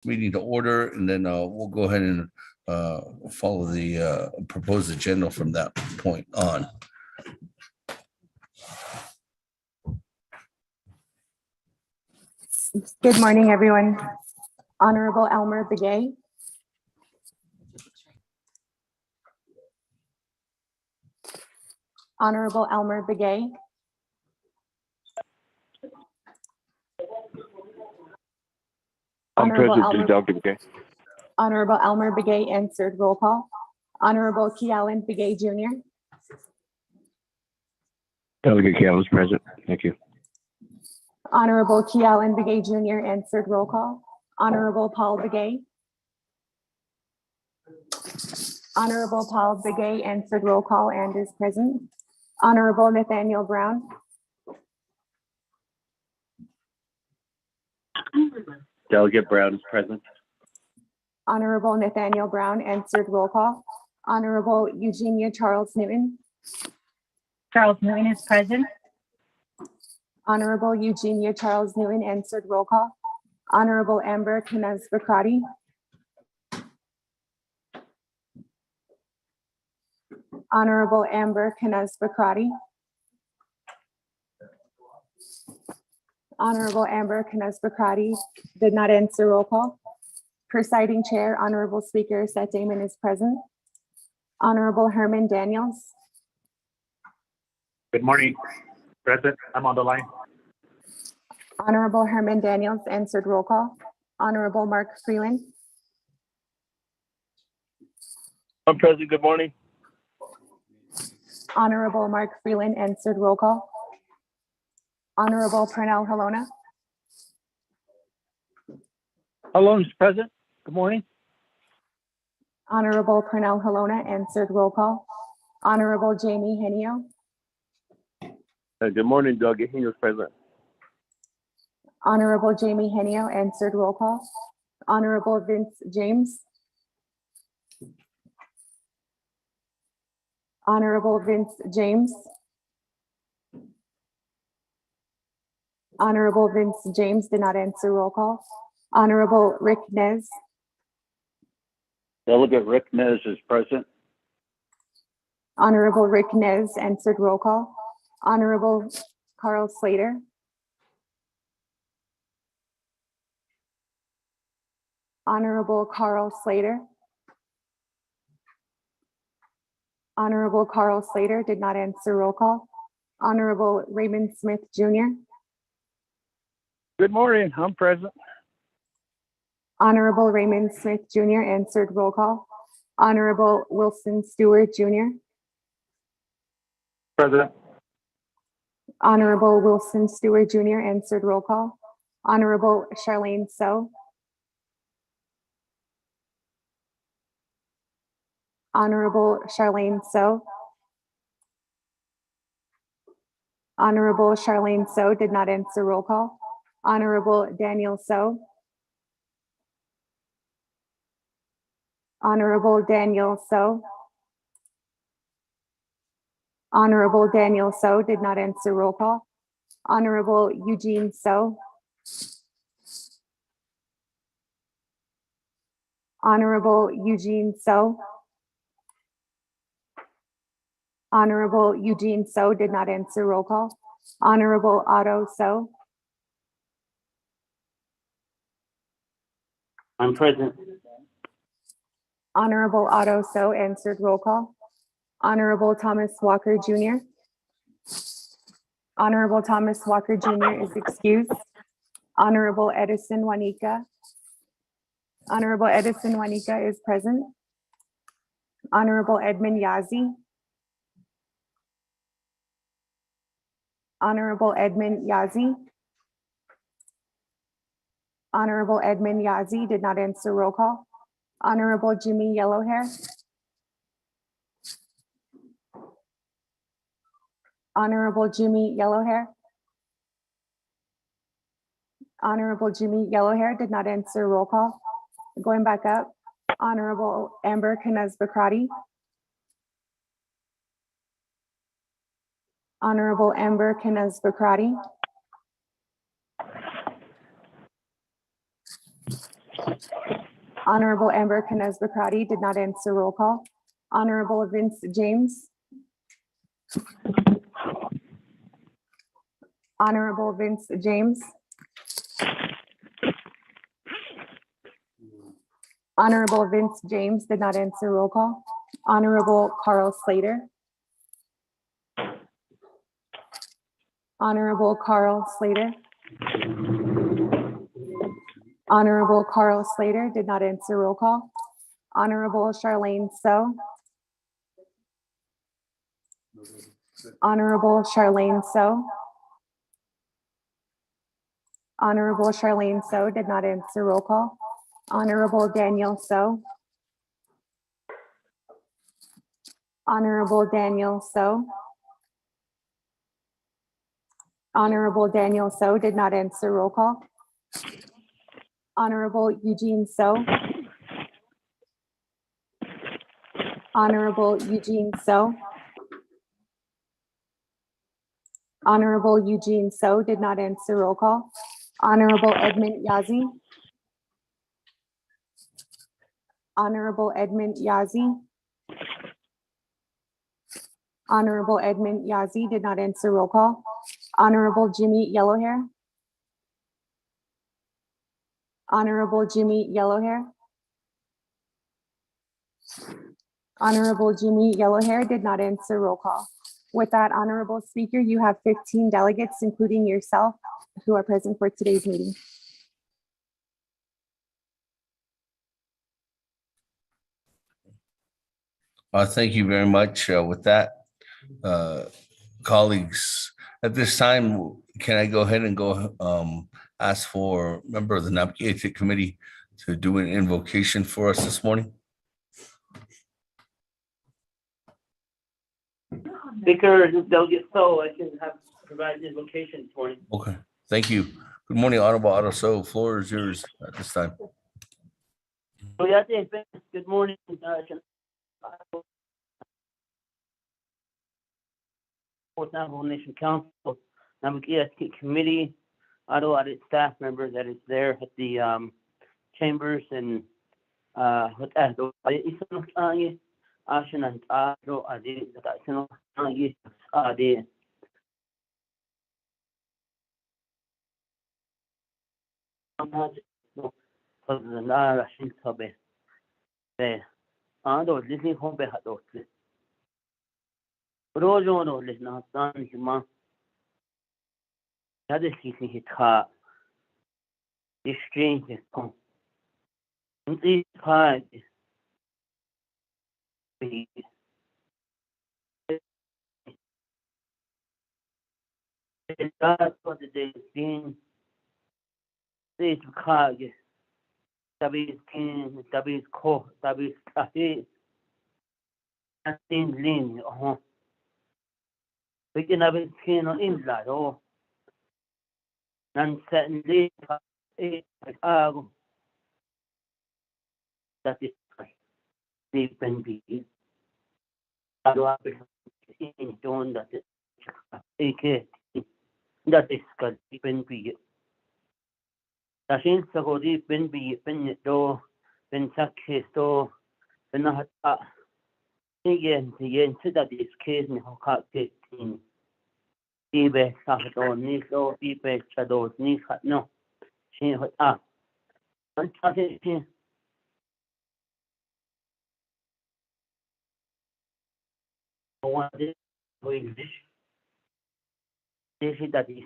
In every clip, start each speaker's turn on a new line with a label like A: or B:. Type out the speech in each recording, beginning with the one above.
A: meeting to order, and then we'll go ahead and follow the proposed agenda from that point on.
B: Good morning, everyone. Honorable Elmer Begay. Honorable Elmer Begay.
C: I'm
B: Honorable
C: present,
B: Elmer,
C: Dr. Begay.
B: Honorable Elmer Begay answered. Roll call. Honorable Kealan Begay Jr.
C: Delegate Callis present. Thank you.
B: Honorable Kealan Begay Jr. answered. Roll call. Honorable Paul Begay. Honorable Paul Begay answered. Roll call and is present. Honorable Nathaniel Brown.
C: Delegate Brown is present.
B: Honorable Nathaniel Brown answered. Roll call. Honorable Eugenia Charles Newton.
D: Charles Newton is present.
B: Honorable Eugenia Charles Newton answered. Roll call. Honorable Amber Knez Bakrati. Honorable Amber Knez Bakrati. Honorable Amber Knez Bakrati did not answer. Roll call. Presiding Chair, Honorable Speaker Seth Damon is present. Honorable Herman Daniels.
E: Good morning. Present. I'm on the line.
B: Honorable Herman Daniels answered. Roll call. Honorable Mark Freeland.
C: I'm present. Good morning.
B: Honorable Mark Freeland answered. Roll call. Honorable Pernell Halona.
C: Hello, Mr. President. Good morning.
B: Honorable Pernell Halona answered. Roll call. Honorable Jamie Henio.
C: Good morning, Doug. Henry present.
B: Honorable Jamie Henio answered. Roll call. Honorable Vince James. Honorable Vince James. Honorable Vince James did not answer. Roll call. Honorable Rick Nez.
C: Delegate Rick Nez is present.
B: Honorable Rick Nez answered. Roll call. Honorable Carl Slater. Honorable Carl Slater. Honorable Carl Slater did not answer. Roll call. Honorable Raymond Smith Jr.
C: Good morning. I'm present.
B: Honorable Raymond Smith Jr. answered. Roll call. Honorable Wilson Stewart Jr.
E: Present.
B: Honorable Wilson Stewart Jr. answered. Roll call. Honorable Charlene So. Honorable Charlene So. Honorable Charlene So did not answer. Roll call. Honorable Daniel So. Honorable Daniel So. Honorable Daniel So did not answer. Roll call. Honorable Eugene So. Honorable Eugene So. Honorable Eugene So did not answer. Roll call. Honorable Otto So.
E: I'm present.
B: Honorable Otto So answered. Roll call. Honorable Thomas Walker Jr. Honorable Thomas Walker Jr. is excused. Honorable Edison Juanica. Honorable Edison Juanica is present. Honorable Edmund Yazi. Honorable Edmund Yazi. Honorable Edmund Yazi did not answer. Roll call. Honorable Jimmy Yellowhair. Honorable Jimmy Yellowhair. Honorable Jimmy Yellowhair did not answer. Roll call. Going back up. Honorable Amber Knez Bakrati. Honorable Amber Knez Bakrati. Honorable Amber Canes-Bacrati did not answer roll call. Honorable Vince James. Honorable Vince James. Honorable Vince James did not answer roll call. Honorable Carl Slater. Honorable Carl Slater. Honorable Carl Slater did not answer roll call. Honorable Charlene So. Honorable Charlene So. Honorable Charlene So did not answer roll call. Honorable Daniel So. Honorable Daniel So. Honorable Daniel So did not answer roll call. Honorable Eugene So. Honorable Eugene So. Honorable Eugene So did not answer roll call. Honorable Edmund Yazi. Honorable Edmund Yazi. Honorable Edmund Yazi did not answer roll call. Honorable Jimmy Yellowhair. Honorable Jimmy Yellowhair. Honorable Jimmy Yellowhair did not answer roll call. With that, Honorable Speaker, you have 15 delegates, including yourself, who are present for today's meeting.
A: Thank you very much. With that, colleagues, at this time, can I go ahead and ask for a member of the Naabik'íyáti committee to do an invocation for us this morning?
F: Speaker, Delegate So, I can provide the invocation this morning.
A: Okay, thank you. Good morning, Honorable Otto So. Floor is yours at this time.
F: Good morning. Fourth Navajo Nation Council, Naabik'íyáti Committee, Auto staff members that is there at the chambers and Rojo is not done hima. That is his heart. The strange is come. And this heart is big. That's what the day is being. This card is W king, W co, W cafe. And in lean. We can have it seen on inside. Oh, and certainly that is deep and big. I do have in doing that. That is good, deep and big. That is so deep and big, and do, and success, do, and not again, so that is case in her cat. Ibe Sahato Niso, Ibe Shadows Nisat, no. She had and started one day with this. This is that is,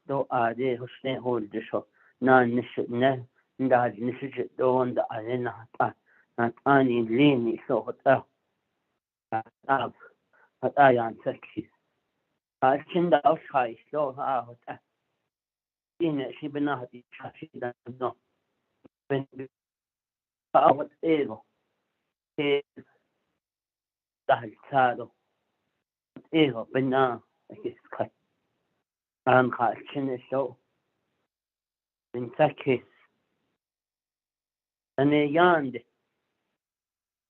F: though I did hold the show. None should ne, and I didn't do on the arena, not any lean, so what up. But I answer kiss. I send out high, so out. In it, she been out the traffic that no. When out ego. Is the ego, but now I guess cut. I'm catching the show. In that case, and a yarn.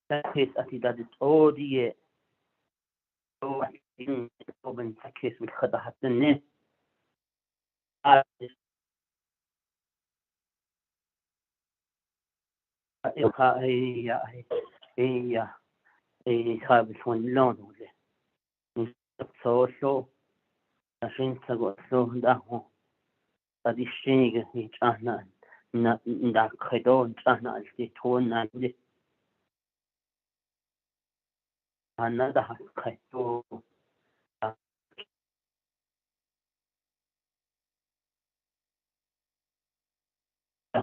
F: That case, I think that is all the year. So I think in that case, we could have done it. so ashin sago so da ho adi shinga ni chana na da khedo chana sti thon na ni ana da khedo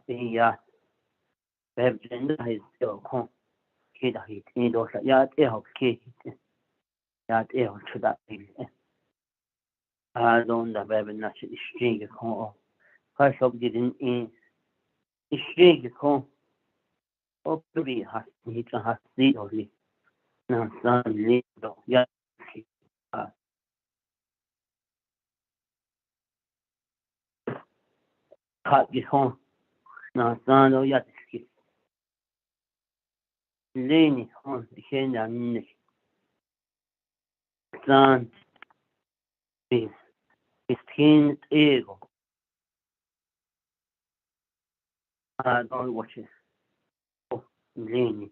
F: ya bebjenda is so ko ki da hit ni do sa ya te ho ki ya te ho chuda a don da bebna shi shinga ko ha shop didn't in shinga ko opri has ni cha has ni ori na san ni do ya ka gi ho na san do ya ki leni ho ke na ni san is kin ego a don watch it leni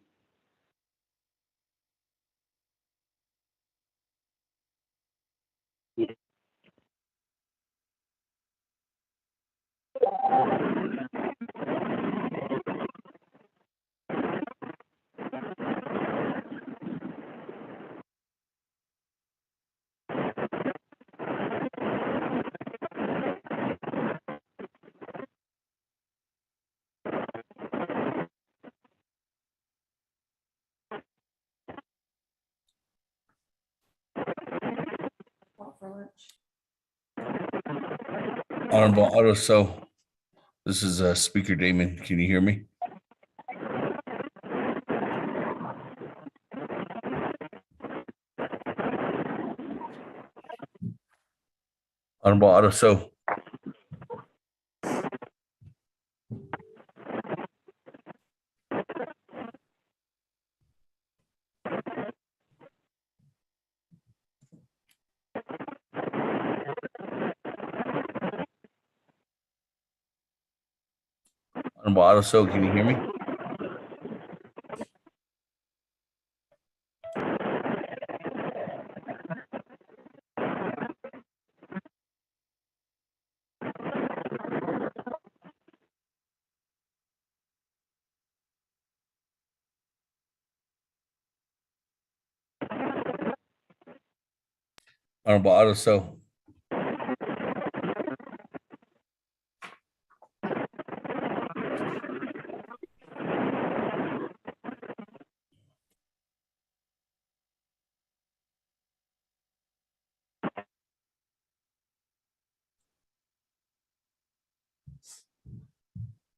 A: Honorable Otto, so this is Speaker Damon. Can you hear me? Honorable Otto, so Honorable Otto, so can you hear me? Honorable Otto, so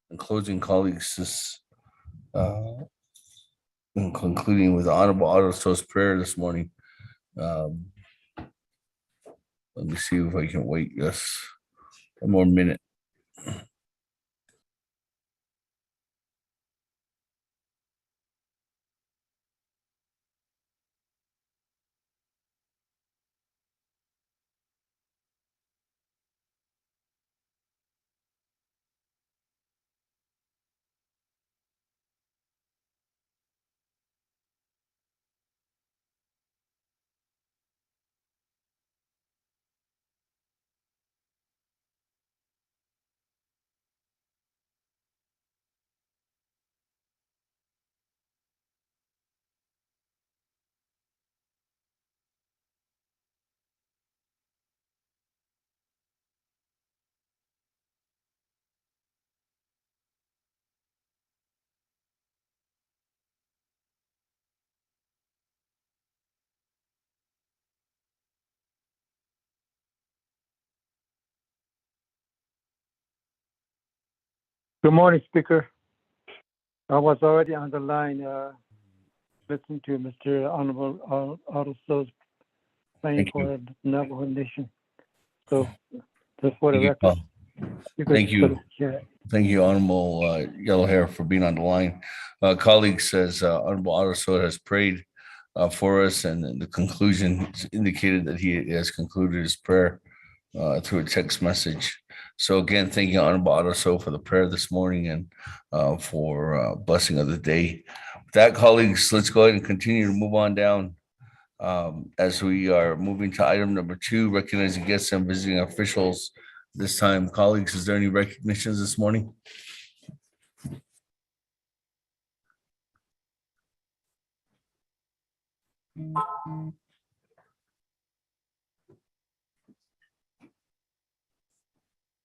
A: in closing, colleagues, this in concluding with Honorable Otto So's prayer this morning. Let me see if I can wait just one more minute.
G: Good morning, Speaker. I was already on the line listening to Mr. Honorable Otto So's praying
A: Thank
G: for the Navajo Nation. So, just for the
A: Thank you,
G: record.
A: Paul. Thank you.
G: Yeah.
A: Thank you, Honorable Yellow Hair, for being on the line. Colleagues, as Honorable Otto So has prayed for us, and the conclusion indicated that he has concluded his prayer through a text message. So again, thank you, Honorable Otto, for the prayer this morning and for blessing of the day. With that, colleagues, let's go ahead and continue to move on down as we are moving to item number 2, recognizing guests and visiting officials. This time, colleagues, is there any recognitions this morning?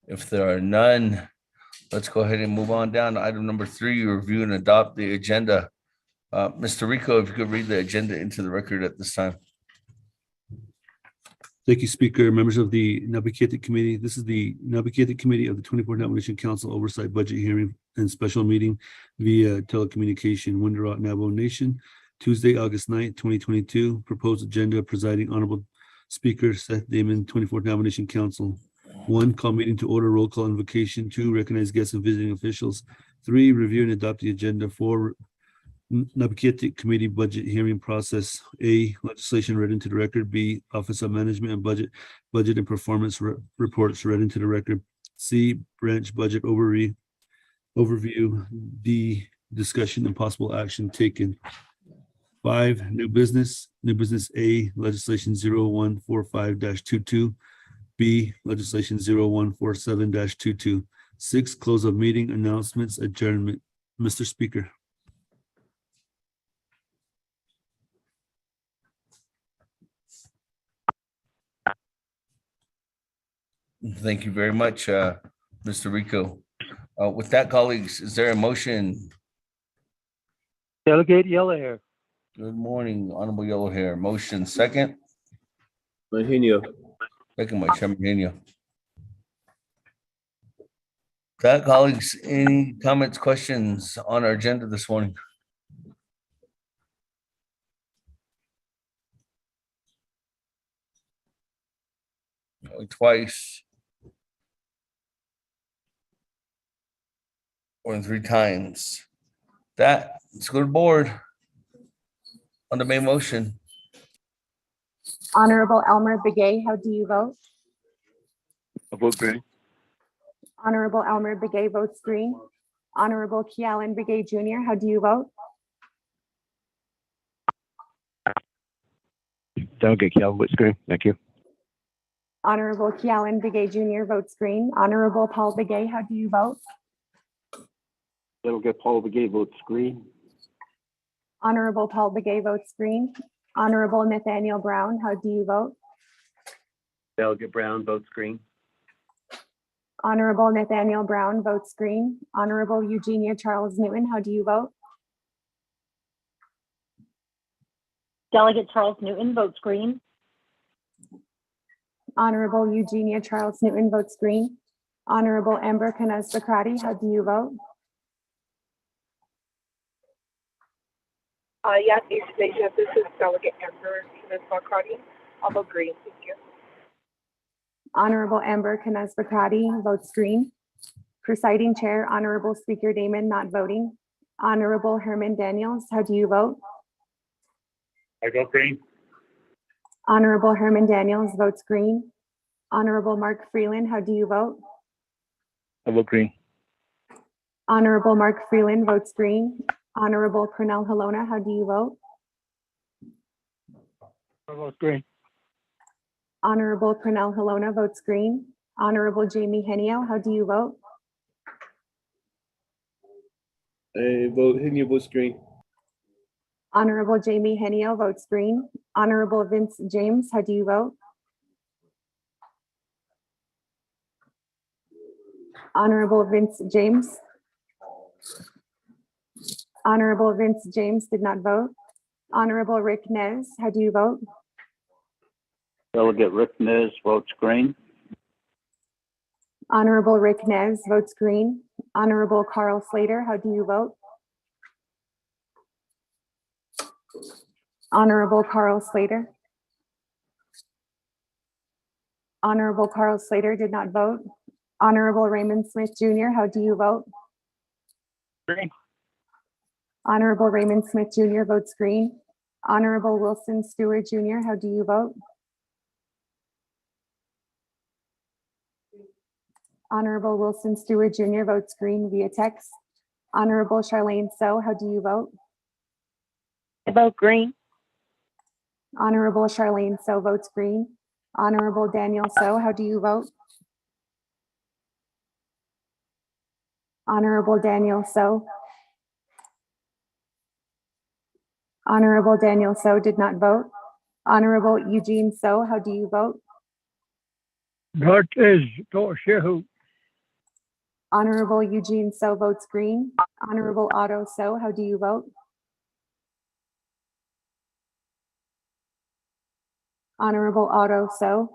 A: If there are none, let's go ahead and move on down to item number 3, review and adopt the agenda. Mr. Rico, if you could read the agenda into the record at this time.
H: Thank you, Speaker. Members of the Naabik'íyáti Committee. This is the Naabik'íyáti Committee of the 24th Nomination Council Oversight Budget Hearing and Special Meeting via telecommunication, Window Navajo Nation, Tuesday, August 9th, 2022. Proposed agenda, presiding Honorable Speaker Seth Damon, 24th Nomination Council. 1, call meeting to order, roll call invocation. 2, recognize guests and visiting officials. 3, review and adopt the agenda. 4, Naabik'íyáti Committee Budget Hearing Process. A, legislation read into the record. B, Office of Management and Budget and Performance Reports read into the record. C, Branch Budget Overview. D, discussion and possible action taken. 5, new business. New business A, legislation 0145-22. B, legislation 0147-22. 6, close of meeting, announcements, adjournment. Mr. Speaker.
A: Thank you very much, Mr. Rico. With that, colleagues, is there a motion?
G: Delegate Yellow Hair.
A: Good morning, Honorable Yellow Hair. Motion second.
C: Mahinio.
A: Second by Chairman Genio. That, colleagues, any comments, questions on our agenda this morning? Only twice. Or 3 times. That, let's go to the board on the main motion.
B: Honorable Elmer Begay, how do you vote?
C: I vote green.
B: Honorable Elmer Begay votes green. Honorable Kealan Begay Jr., how do you vote?
C: Delegate Cal votes green. Thank you.
B: Honorable Kealan Begay Jr. votes green. Honorable Paul Begay, how do you vote?
C: Delegate Paul Begay votes green.
B: Honorable Paul Begay votes green. Honorable Nathaniel Brown, how do you vote?
C: Delegate Brown votes green.
B: Honorable Nathaniel Brown votes green. Honorable Eugenia Charles Newton, how do you vote?
D: Delegate Charles Newton votes green.
B: Honorable Eugenia Charles Newton votes green. Honorable Amber Canes Bacrati, how do you vote?
I: Yes, this is Delegate Amber Canes Bacrati. I'll vote green. Thank you.
B: Honorable Amber Canes Bacrati votes green. Presiding Chair, Honorable Speaker Damon not voting. Honorable Herman Daniels, how do you vote?
E: I vote green.
B: Honorable Herman Daniels votes green. Honorable Mark Freeland, how do you vote?
C: I vote green.
B: Honorable Mark Freeland votes green. Honorable Cornell Halona, how do you vote?
G: I vote green.
B: Honorable Cornell Halona votes green. Honorable Jamie Henio, how do you vote?
C: I vote Henio votes green.
B: Honorable Jamie Henio votes green. Honorable Vince James, how do you vote? Honorable Vince James. Honorable Vince James did not vote. Honorable Rick Nez, how do you vote?
C: Delegate Rick Nez votes green.
B: Honorable Rick Nez votes green. Honorable Carl Slater, how do you vote? Honorable Carl Slater. Honorable Carl Slater did not vote. Honorable Raymond Smith Jr., how do you vote?
E: Green.
B: Honorable Raymond Smith Jr. votes green. Honorable Wilson Stewart Jr., how do you vote? Honorable Wilson Stewart Jr. votes green via text. Honorable Charlene So, how do you vote?
D: I vote green.
B: Honorable Charlene So votes green. Honorable Daniel So, how do you vote? Honorable Daniel So. Honorable Daniel So did not vote. Honorable Eugene So, how do you vote?
G: That is Shehu.
B: Honorable Eugene So votes green. Honorable Otto So, how do you vote? Honorable Otto So.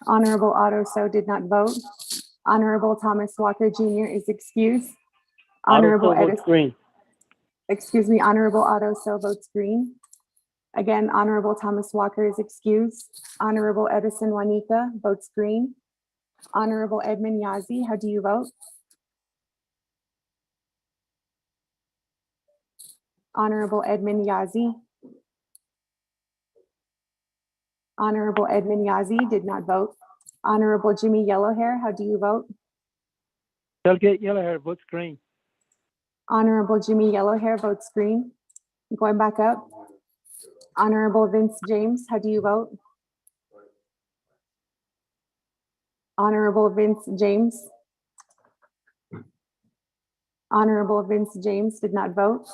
B: Honorable Otto So did not vote. Honorable Thomas Walker Jr. is excused. Honorable
F: Otto votes
B: Edison,
F: green.
B: excuse me, Honorable Otto So votes green. Again, Honorable Thomas Walker is excused. Honorable Edison Juanita votes green. Honorable Edmund Yazi, how do you vote? Honorable Edmund Yazi. Honorable Edmund Yazi did not vote. Honorable Jimmy Yellowhair, how do you vote?
G: Delegate Yellowhair votes green.
B: Honorable Jimmy Yellowhair votes green. Going back up. Honorable Vince James, how do you vote? Honorable Vince James. Honorable Vince James did not vote.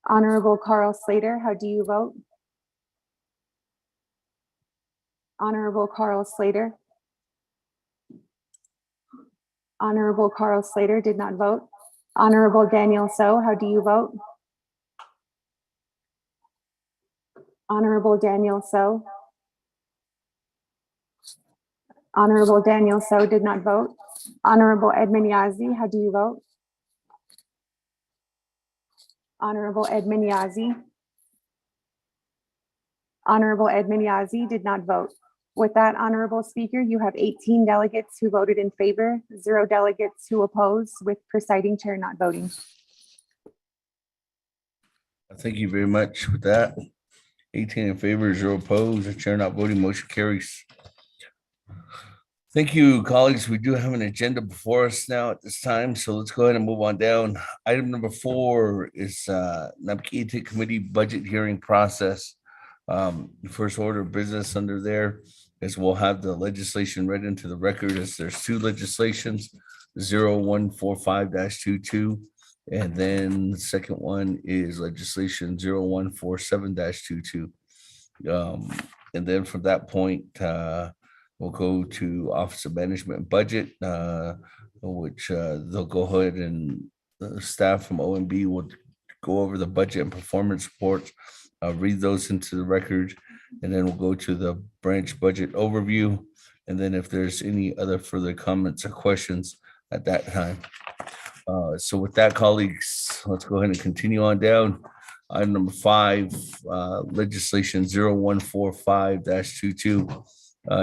B: Honorable Carl Slater, how do you vote? Honorable Carl Slater. Honorable Carl Slater did not vote. Honorable Daniel So, how do you vote? Honorable Daniel So. Honorable Daniel So did not vote. Honorable Edmund Yazi, how do you vote? Honorable Edmund Yazi. Honorable Edmund Yazi did not vote. With that, Honorable Speaker, you have 18 delegates who voted in favor, 0 delegates who oppose, with presiding chair not voting.
A: Thank you very much with that. 18 in favor, 0 opposed, the chair not voting, motion carries. Thank you, colleagues. We do have an agenda before us now at this time, so let's go ahead and move on down. Item number 4 is Naabik'íyáti Committee budget hearing process. First order of business under there is we'll have the legislation read into the record as there's 2 legislations, 0145-22, and then the second one is legislation 0147-22. And then from that point, we'll go to Office of Management and Budget, which they'll go ahead and staff from OMB will go over the budget and performance reports, read those into the record, and then we'll go to the branch budget overview. And then if there's any other further comments or questions at that time. So with that, colleagues, let's go ahead and continue on down. Item number 5, legislation 0145-22.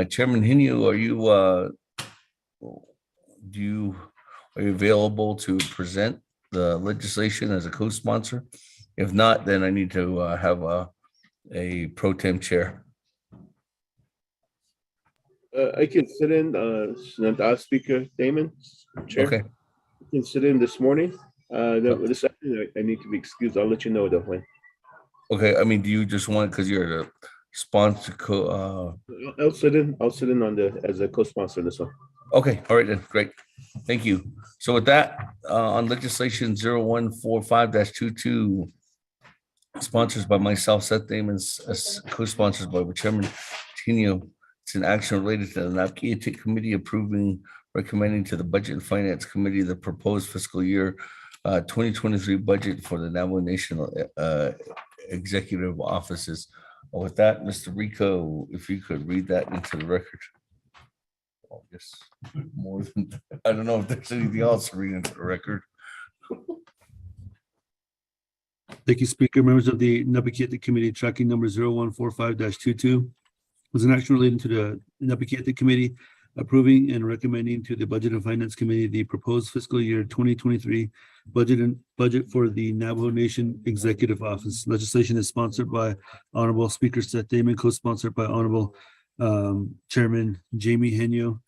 A: Chairman Hinu, are you available to present the legislation as a co-sponsor? If not, then I need to have a pro tem chair.
C: I can sit in, Speaker Damon, Chair.
A: Okay.
C: I can sit in this morning. This afternoon, I need to be excused. I'll let you know that when.
A: Okay. I mean, do you just want, because you're the sponsor
C: I'll sit in on as a co-sponsor this one.
A: okay. All right then. Great. Thank you. So with that, on legislation 0145-22, sponsors by myself, Seth Damon, as co-sponsors by Chairman Tino. It's an action related to the Naabik'íyáti Committee recommending to the Budget and Finance Committee the proposed fiscal year 2023 budget for the Navajo Nation executive offices. With that, Mr. Rico, if you could read that into the record. Yes, more than I don't know if there's anything else to read into the record.
H: Thank you, Speaker. Members of the Naabik'íyáti Committee, tracking number 0145-22 was an action relating to the Naabik'íyáti Committee approving and recommending to the Budget and Finance Committee the proposed fiscal year 2023 budget for the Navajo Nation Executive Office. Legislation is sponsored by Honorable Speaker Seth Damon, co-sponsored by Honorable Chairman Jamie Henyo.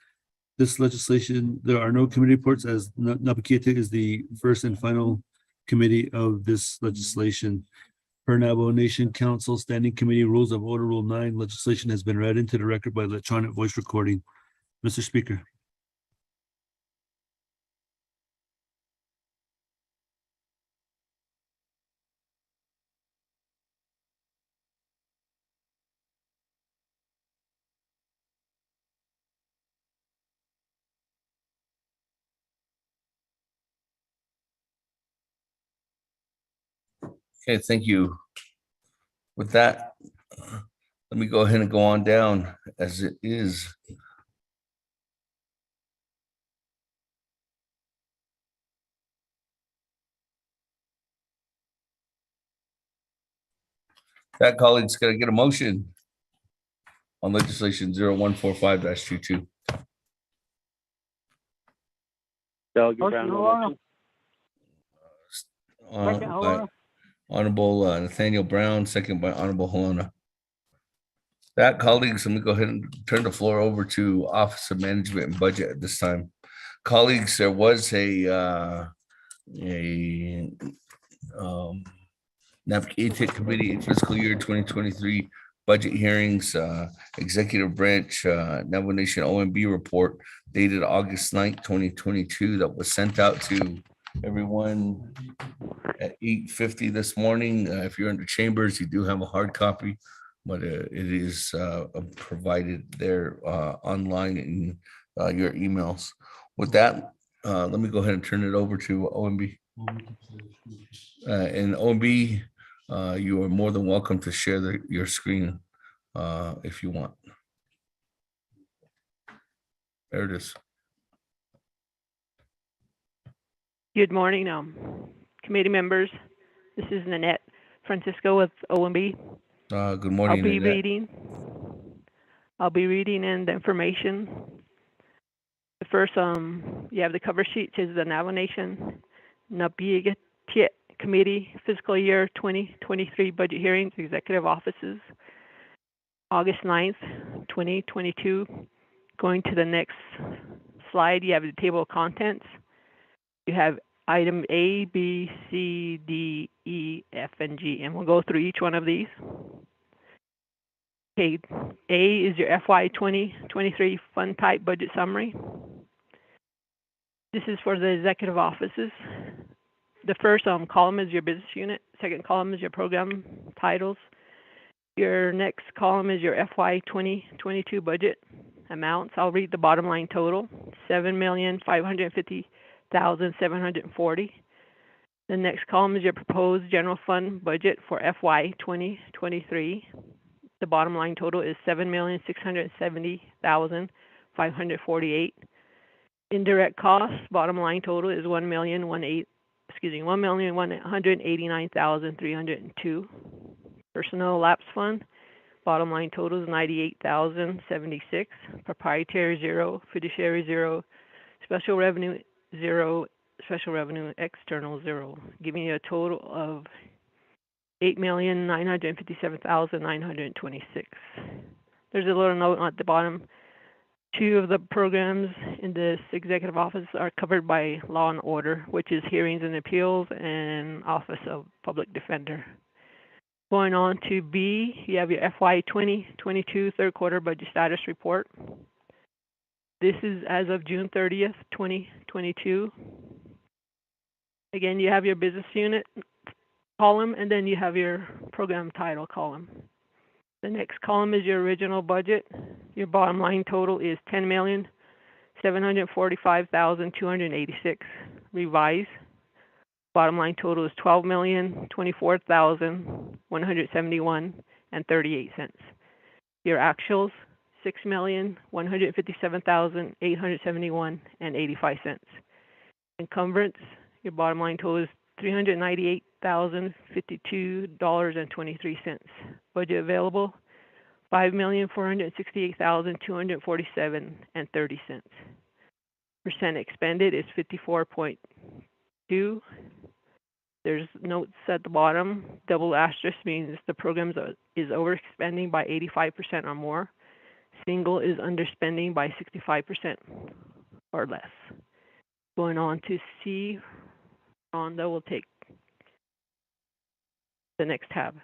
H: This legislation, there are no committee reports as Naabik'íyáti is the first and final committee of this legislation. Per Navajo Nation Council Standing Committee Rules of Order Rule 9, legislation has been read into the record by electronic voice recording. Mr. Speaker.
A: Okay, thank you. With that, let me go ahead and go on down as it is. That colleague's gonna get a motion on legislation 0145-22.
F: Delegate
E: Motion,
F: Brown, no
E: Your Honor.
F: motion.
E: Second, Your
A: By
E: Honor.
A: Honorable Nathaniel Brown, second by Honorable Helena. That, colleagues, let me go ahead and turn the floor over to Office of Management and Budget at this time. Colleagues, there was a Naabik'íyáti Committee fiscal year 2023 budget hearings, executive branch, Navajo Nation OMB report dated August 9th, 2022, that was sent out to everyone at 8:50 this morning. If you're in the chambers, you do have a hard copy, but it is provided there online in your emails. With that, let me go ahead and turn it over to OMB. And OMB, you are more than welcome to share your screen if you want. There it is.
J: Good morning, committee members. This is Nanette Francisco with OMB.
A: Good morning.
J: I'll be reading in the information. The first, you have the cover sheet, says the Navajo Nation Naabik'íyáti Committee Fiscal Year 2023 Budget Hearings, Executive Offices, August 9th, 2022. Going to the next slide, you have the table of contents. You have item A, B, C, D, E, F, and G, and we'll go through each one of these. Okay, A is your FY 2023 Fund Type Budget Summary. This is for the executive offices. The first column is your business unit. Second column is your program titles. Your next column is your FY 2022 budget amounts. I'll read the bottom line total, $7,550,740. The next column is your proposed general fund budget for FY 2023. The bottom line total is $7,670,548. Indirect costs, bottom line total is $1,189,302. Personnel lapse fund, bottom line total is $98,076. Proprietary 0, fiduciary 0, special revenue 0, special revenue external 0, giving you a total of $8,957,926. There's a little note at the bottom. 2 of the programs in this executive office are covered by Law and Order, which is Hearings and Appeals and Office of Public Defender. Going on to B, you have your FY 2022 third quarter budget status report. This is as of June 30th, 2022. Again, you have your business unit column, and then you have your program title column. The next column is your original budget. Your bottom line total is $10,745,286. Revised. Bottom line total is $12,024,171.38. Your actuals, $6,157,871.85. Encumbrance, your bottom line total is $398,052.23. Budget available, $5,468,247.30. Percent expended is 54.2. There's notes at the bottom. Double asterisk means the program is overspending by 85% or more. Single is underspending by 65% or less. Going on to C, Rhonda will take the next tab.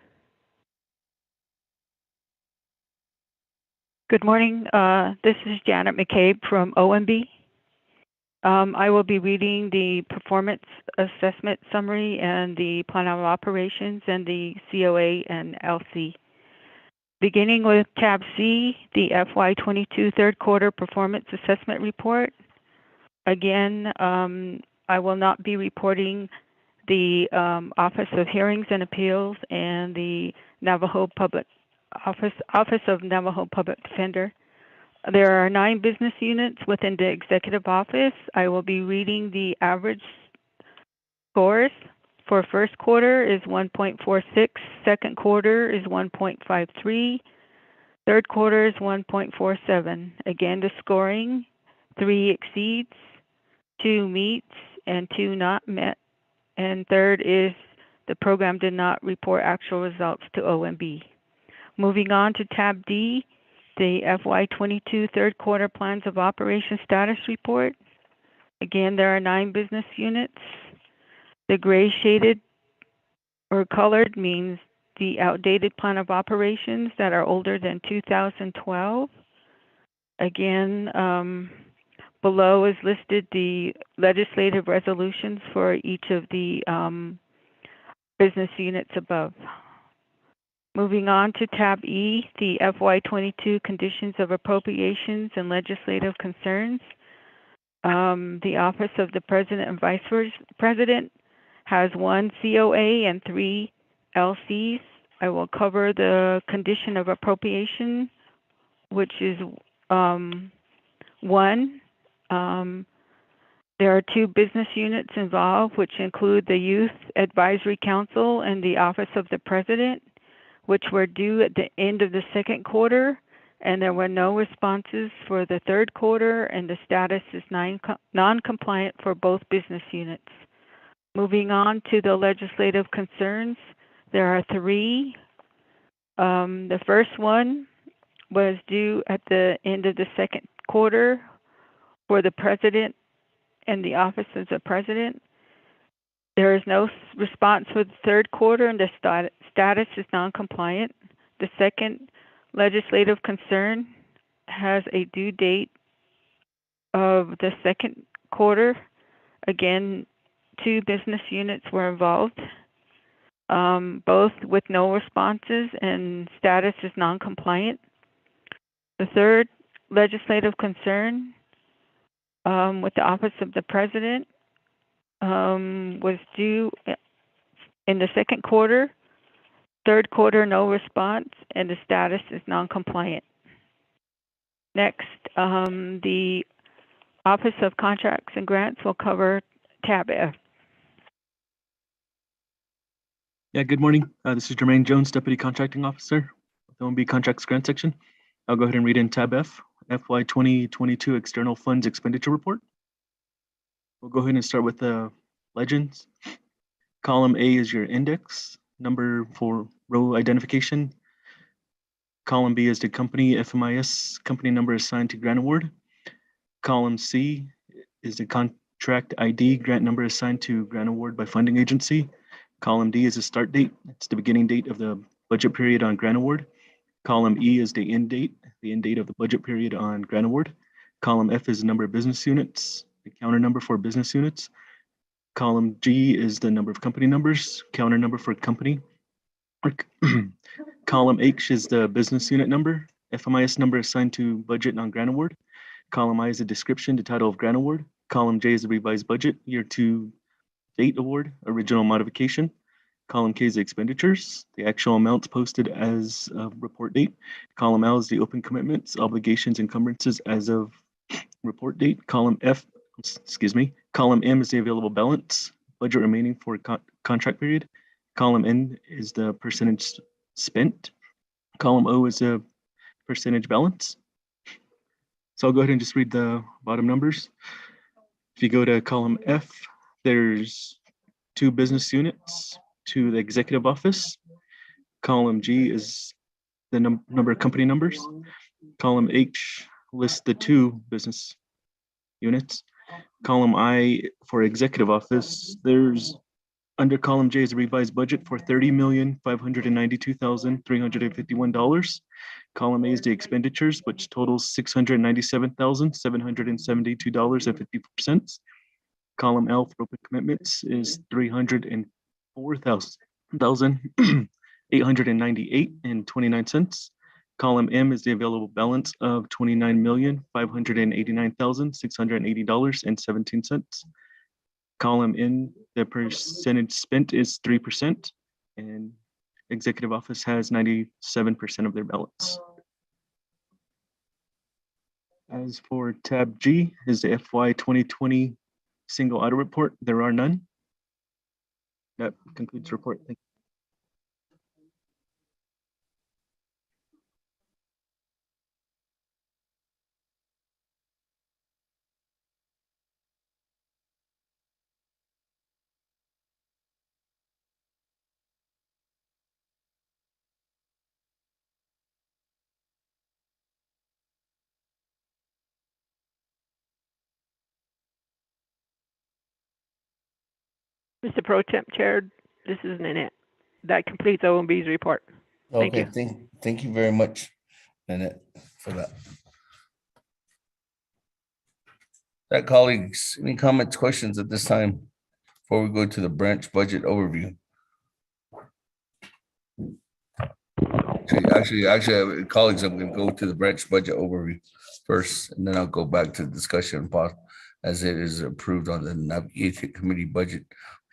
K: Good morning. This is Janet McCabe from OMB. I will be reading the performance assessment summary and the plan of operations and the COA and LC. Beginning with tab C, the FY22 third quarter performance assessment report. Again, I will not be reporting the Office of Hearings and Appeals and the Navajo Public Office of Navajo Public Defender. There are 9 business units within the executive office. I will be reading the average scores. For first quarter is 1.46, second quarter is 1.53, third quarter is 1.47. Again, the scoring, 3 exceeds, 2 meets, and 2 not met. And third is the program did not report actual results to OMB. Moving on to tab D, the FY22 third quarter plans of operation status report. Again, there are 9 business units. The gray shaded or colored means the outdated plan of operations that are older than 2012. Again, below is listed the legislative resolutions for each of the business units above. Moving on to tab E, the FY22 conditions of appropriations and legislative concerns. The Office of the President and Vice President has 1 COA and 3 LCs. I will cover the condition of appropriation, which is 1. There are 2 business units involved, which include the Youth Advisory Council and the Office of the President, which were due at the end of the second quarter, and there were no responses for the third quarter, and the status is non-compliant for both business units. Moving on to the legislative concerns, there are 3. The first one was due at the end of the second quarter for the President and the Office of the President. There is no response for the third quarter, and the status is non-compliant. The second legislative concern has a due date of the second quarter. Again, 2 business units were involved, both with no responses, and status is non-compliant. The third legislative concern with the Office of the President was due in the second quarter, third quarter no response, and the status is non-compliant. Next, the Office of Contracts and Grants will cover tab F.
L: Yeah, good morning. This is Jermaine Jones, Deputy Contracting Officer with the OMB Contracts Grant Section. I'll go ahead and read in tab F, FY 2022 External Funds Expenditure Report. We'll go ahead and start with the legends. Column A is your index number for row identification. Column B is the company FMIS company number assigned to grant award. Column C is the contract ID grant number assigned to grant award by funding agency. Column D is the start date. It's the beginning date of the budget period on grant award. Column E is the end date of the budget period on grant award. Column F is the number of business units, the counter number for business units. Column G is the number of company numbers, counter number for company. Column H is the business unit number, FMIS number assigned to budget on grant award. Column I is the description, the title of grant award. Column J is the revised budget, year 2 date award, original modification. Column K is the expenditures, the actual amounts posted as of report date. Column L is the open commitments, obligations, encumbrances as of report date. Column M is the available balance, budget remaining for contract period. Column N is the percentage spent. Column O is the percentage balance. So I'll go ahead and just read the bottom numbers. If you go to column F, there's 2 business units to the executive office. Column G is the number of company numbers. Column H lists the 2 business units. Column I for executive office, there's under column J is a revised budget for $30,592,351. Column A is the expenditures, which totals $697,772.54. Column L for open commitments is $304,898.29. Column M is the available balance of $29,589,680.17. Column N, the percentage spent is 3%, and executive office has 97% of their balance. As for tab G is the FY 2020 single audit report. There are none. That concludes the report. Thank you.
J: Mr. Pro Temp Chair, this is Nanette. That completes OMB's report. Thank
A: Okay,
J: you.
A: thank you very much, Annette, for that. That colleagues, any comments, questions at this time before we go to the branch budget overview? Actually, colleagues, I'm going to go to the branch budget overview first, and then I'll go back to the discussion as it is approved on the Naabik'íyáti committee budget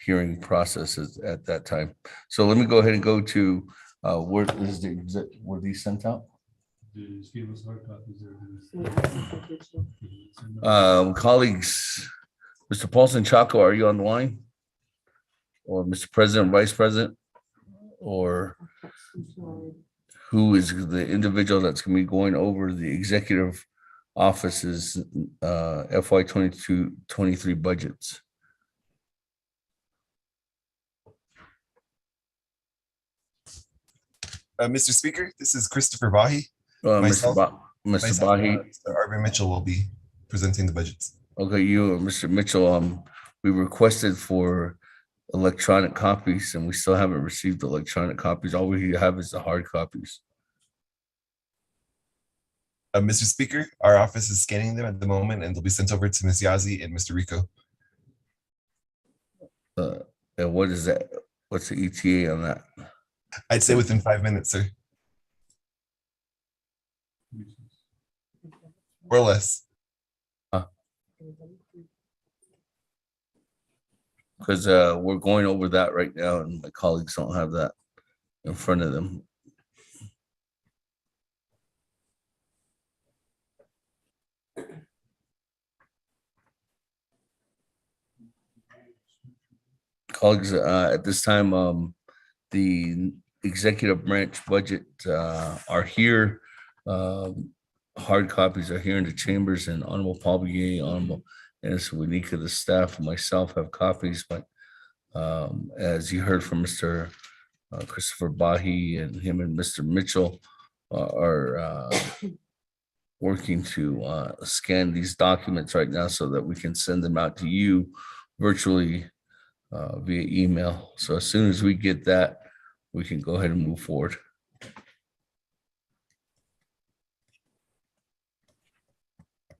A: hearing processes at that time. So let me go ahead and go to where were these sent out? Colleagues, Mr. Paulson Chaco, are you on the line? Or Mr. President, Vice President? Or who is the individual that's going to be going over the executive office's FY 22-23 budgets?
M: Mr. Speaker, this is Christopher Bahi.
A: Mr. Bahi.
M: Arvin Mitchell will be presenting the budgets.
A: Okay, you, Mr. Mitchell, we requested for electronic copies and we still haven't received electronic copies. All we have is the hard copies.
M: Mr. Speaker, our office is scanning them at the moment and they'll be sent over to Ms. Yazi and Mr. Rico.
A: And what is that? What's the ETA on that?
M: I'd say within 5 minutes, sir. Or less.
A: Because we're going over that right now and my colleagues don't have that in front of them. Colleagues, at this time, the executive branch budget are here. Hard copies are here in the chambers, and Honorable Paul Begay, Honorable Ennis Winika, the staff, and myself have copies. But as you heard from Mr. Christopher Bahi and him and Mr. Mitchell are working to scan these documents right now so that we can send them out to you virtually via email. So as soon as we get that, we can go ahead and move forward.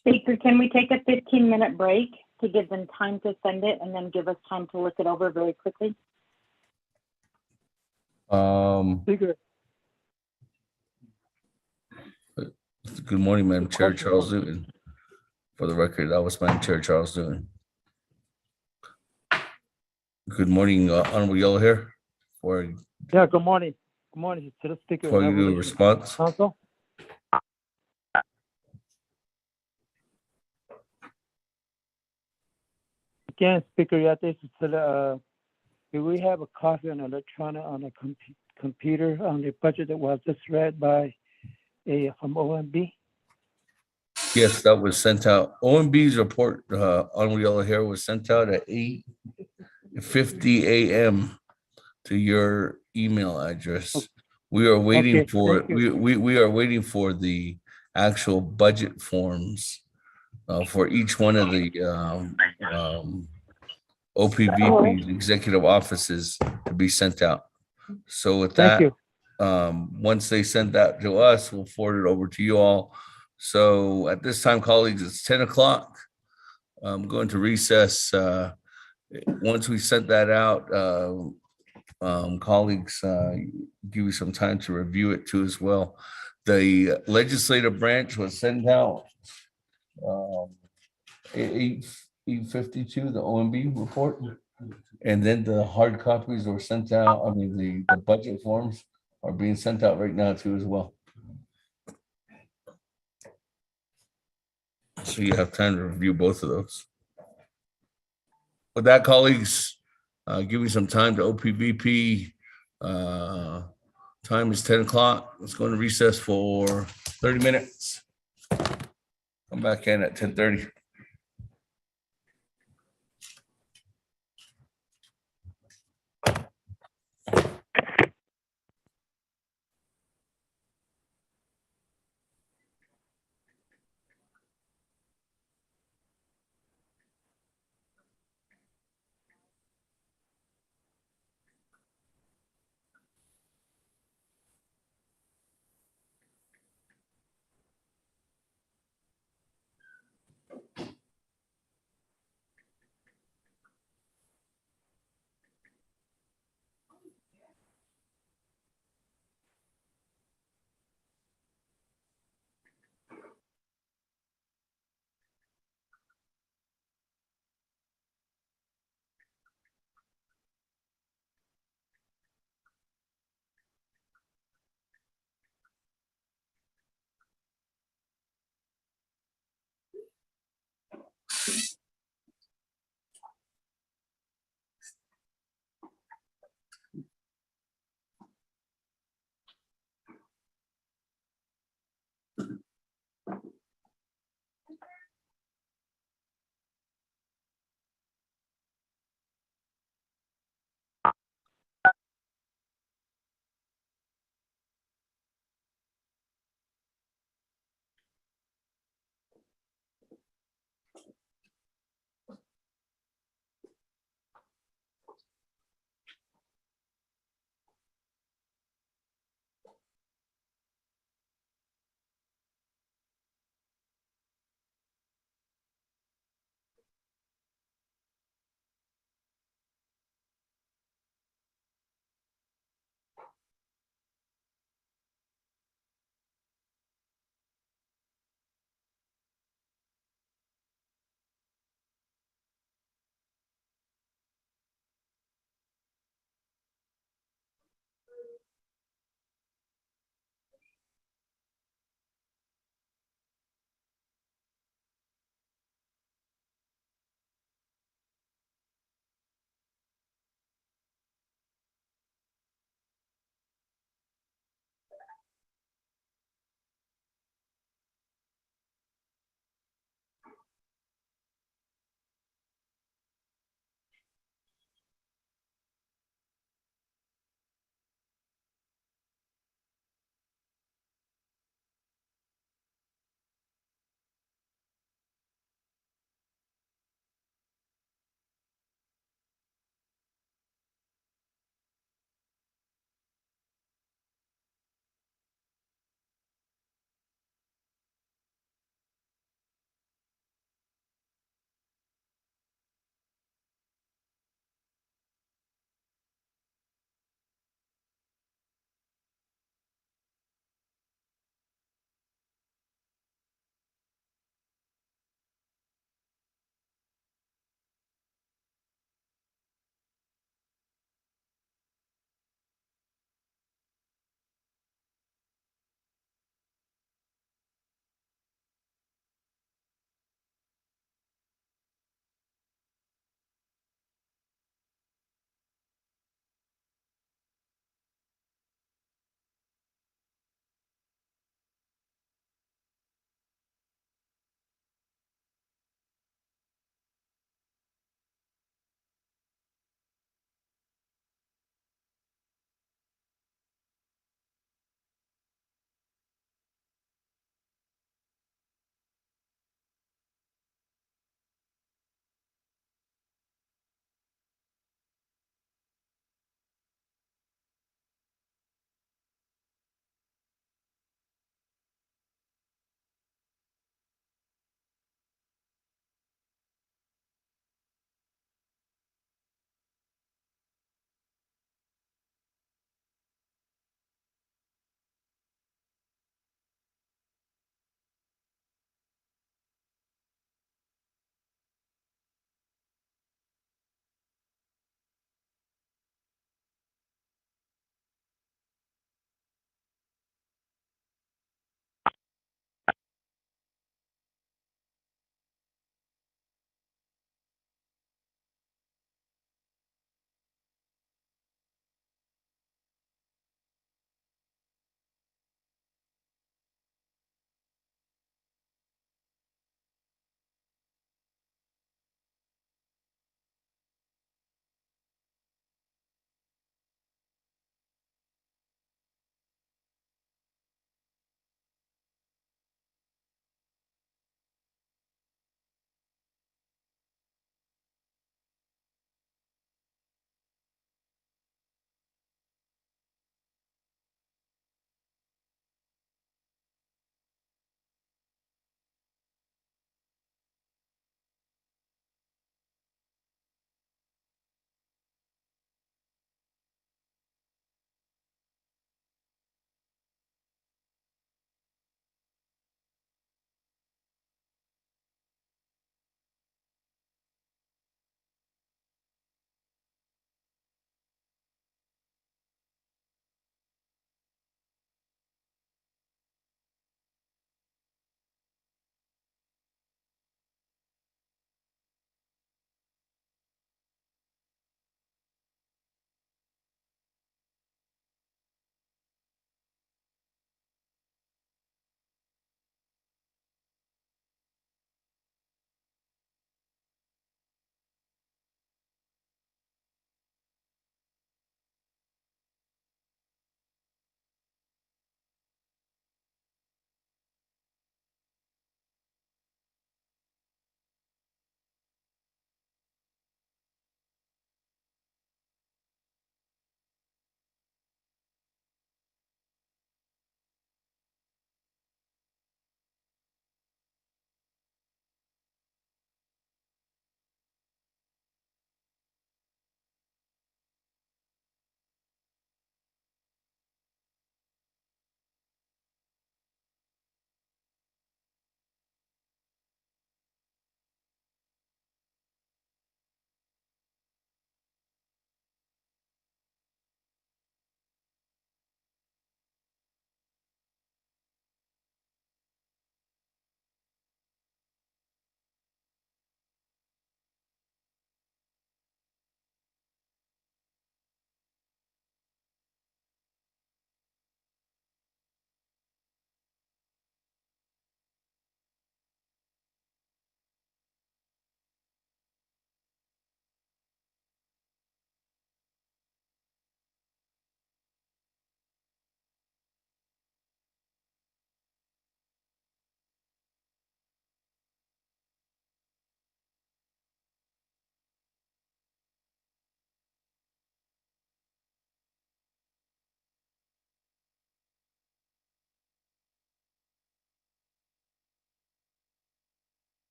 D: Speaker, can we take a 15-minute break to give them time to send it and then give us time to look it over very quickly?
G: Speaker.
A: Good morning, Madam Chair, Charles Newton. For the record, that was Madam Chair Charles Newton. Good morning, Honorable Yellow Hair.
G: Yeah, good morning. Good morning to the Speaker.
A: For you do a response.
G: Council. Again, Speaker, do we have a copy on electronic on a computer on the budget that was just read by from OMB?
A: Yes, that was sent out. OMB's report on Yellow Hair was sent out at 8:50 a.m. to your email address. We are waiting for we are waiting for the actual budget forms for each one of the OPVP executive offices to be sent out. So with
G: Thank
A: that,
G: you.
A: once they send that to us, we'll forward it over to you all. So at this time, colleagues, it's 10 o'clock. I'm going to recess. Once we sent that out, colleagues, give you some time to review it too as well. The legislative branch was sent out 8:52, the OMB report. And then the hard copies were sent out. I mean, the budget forms are being sent out right now too as well. So you have time to review both of those. With that, colleagues, give me some time to OPVP. Time is 10 o'clock. Let's go into recess for 30 minutes. Come back in at 10:30.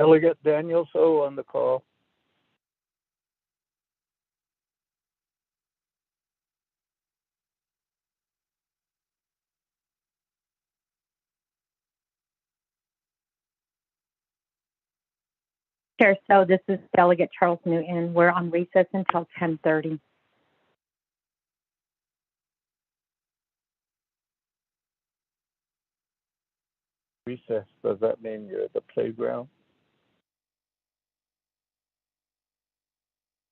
G: Delegate Daniel So on the call.
D: Chair, so this is Delegate Charles Newton. We're on recess until 10:30.
G: Recess, does that mean you're at the playground?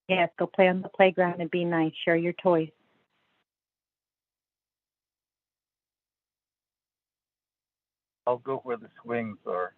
D: Yes, go play on the playground and be nice. Share your toys.
G: I'll go where the swings are.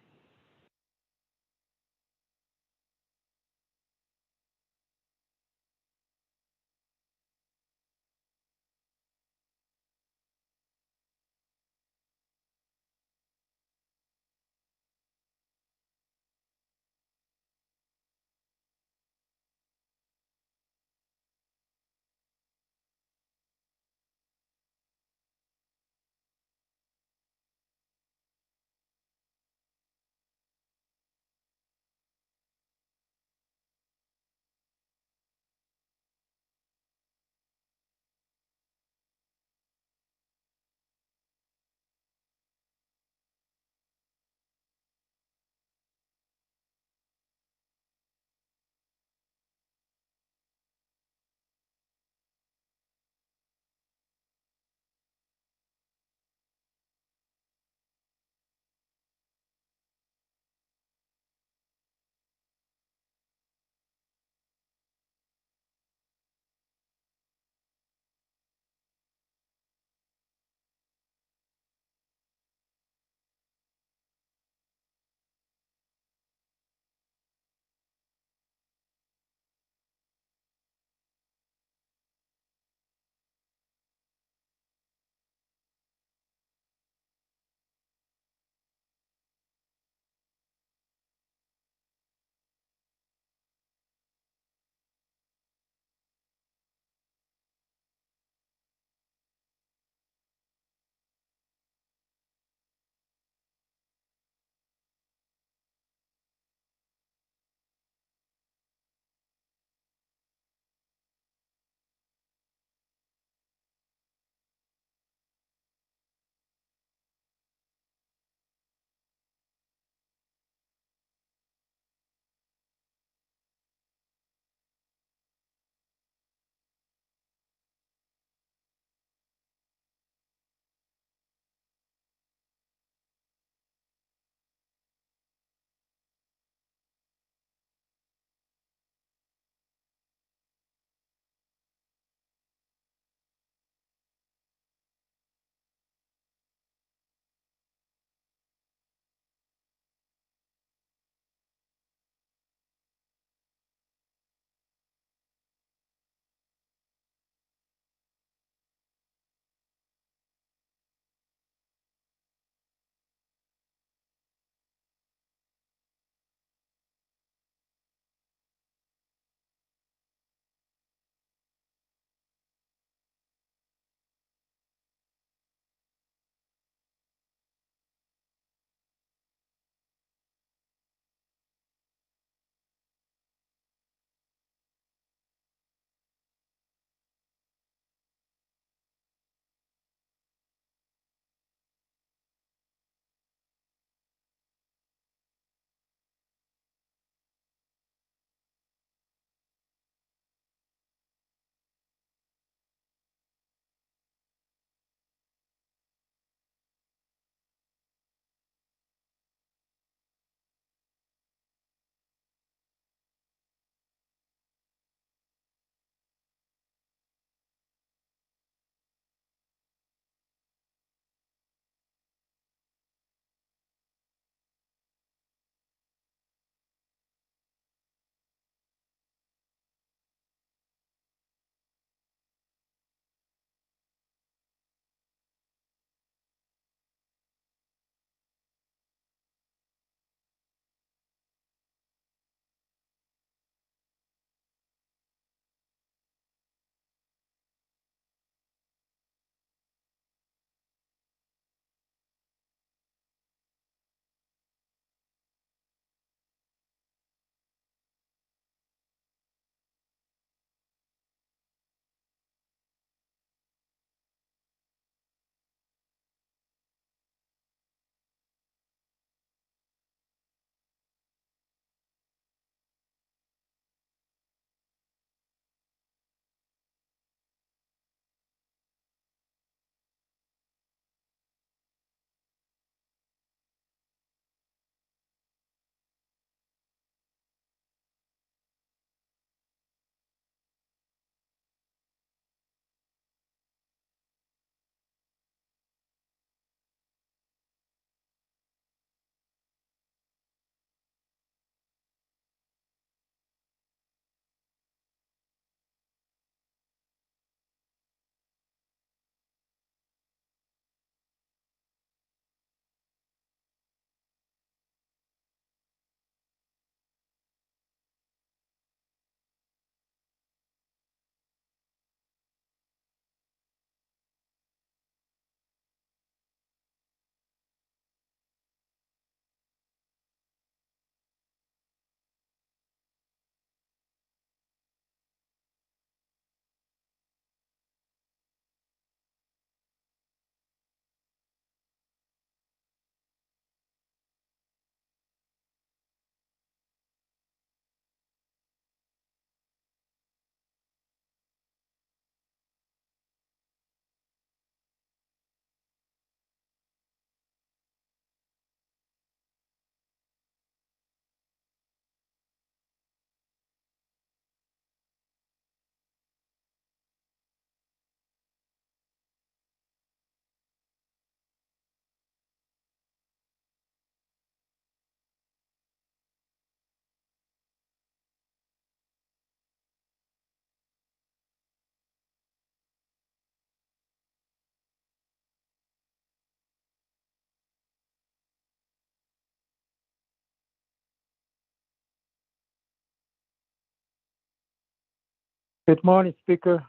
G: Good morning, Speaker.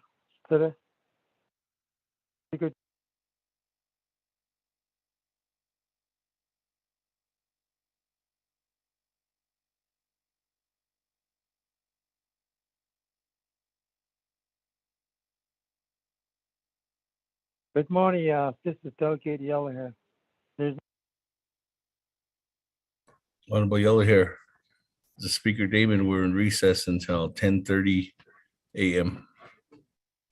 G: Today. Speaker. Good morning, this is Delegate Yellowhead. There's
A: Honorable Yellow Hair. The Speaker Damon, we're in recess until 10:30 a.m.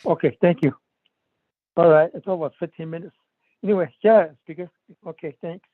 G: okay, thank you. All right, it's over 15 minutes. Anyway, yeah, Speaker. Okay, thanks.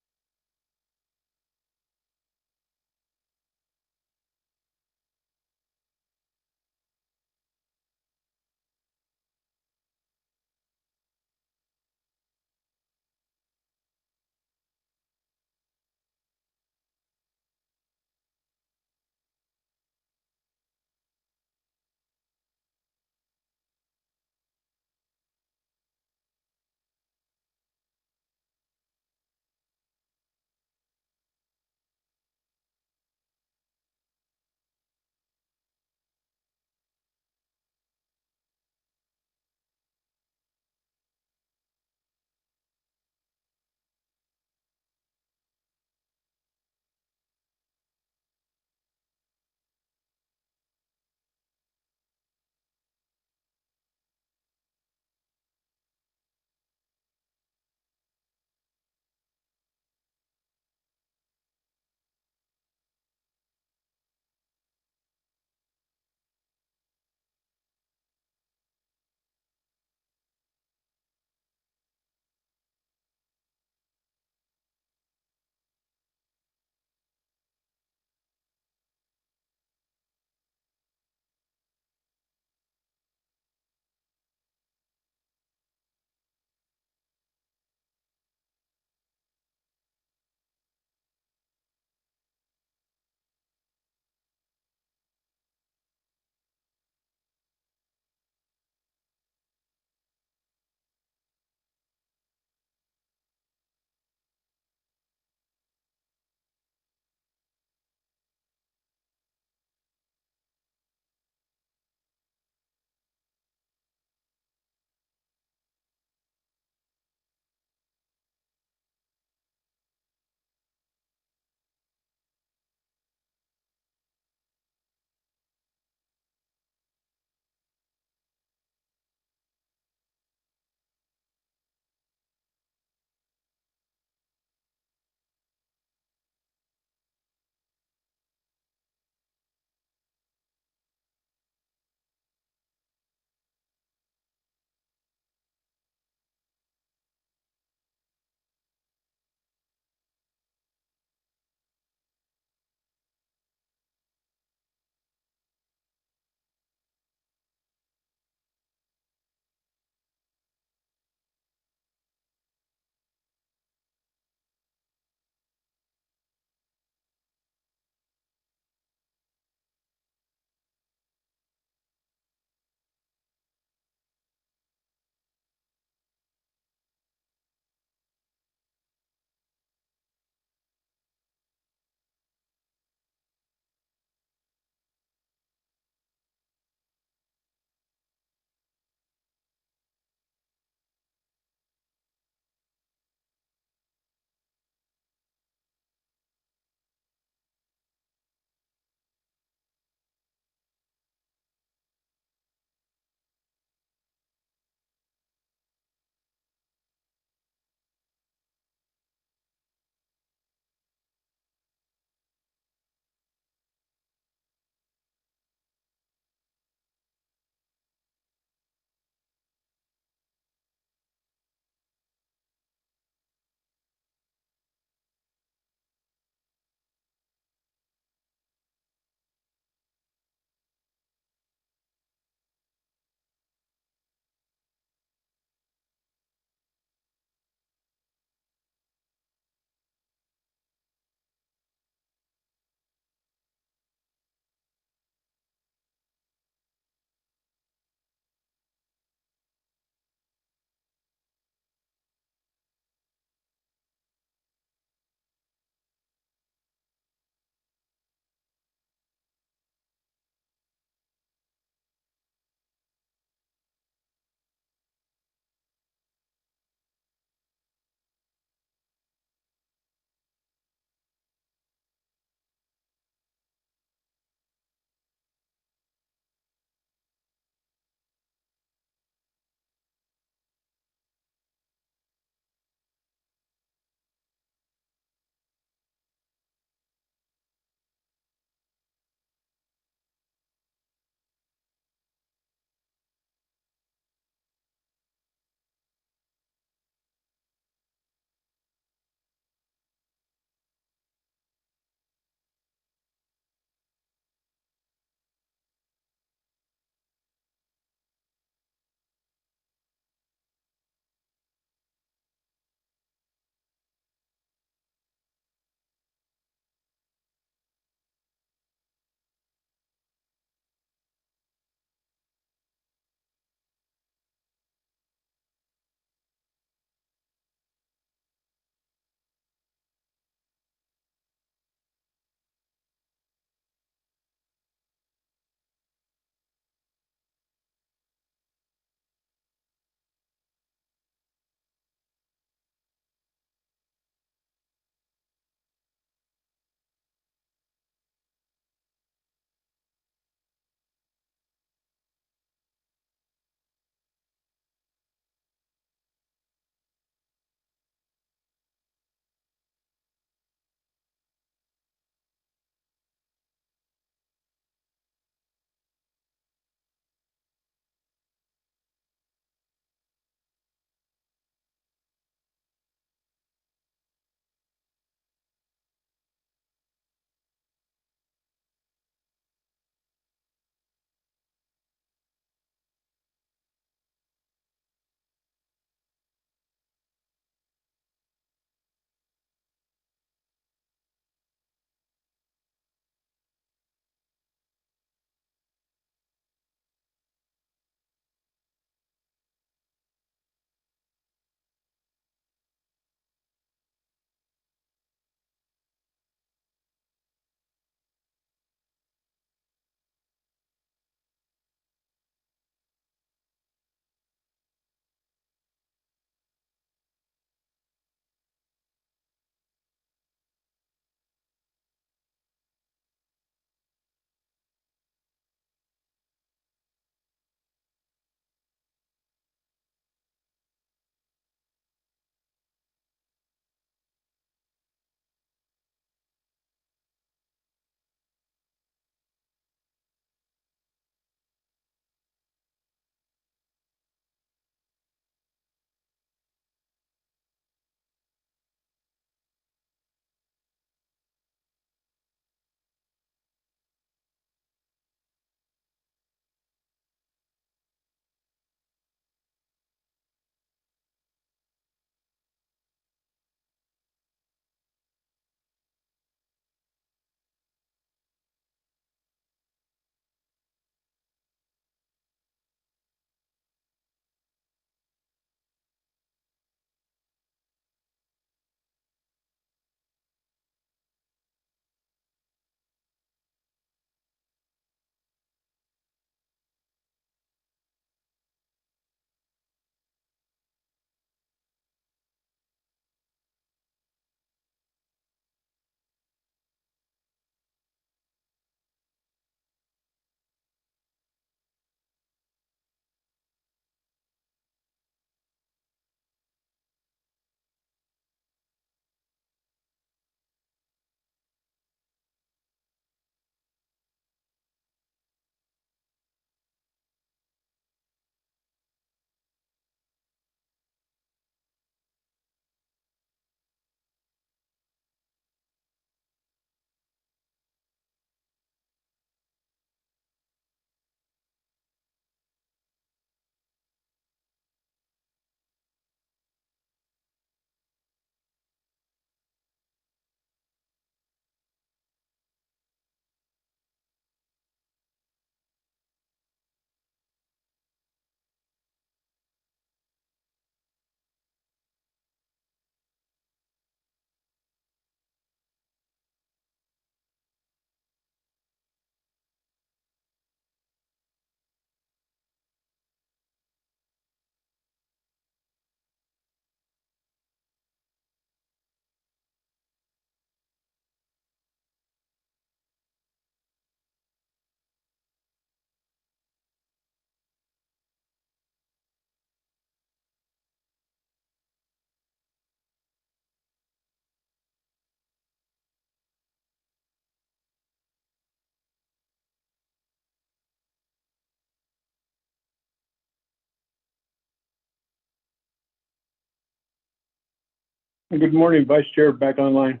G: Good morning, Vice Chair, back online.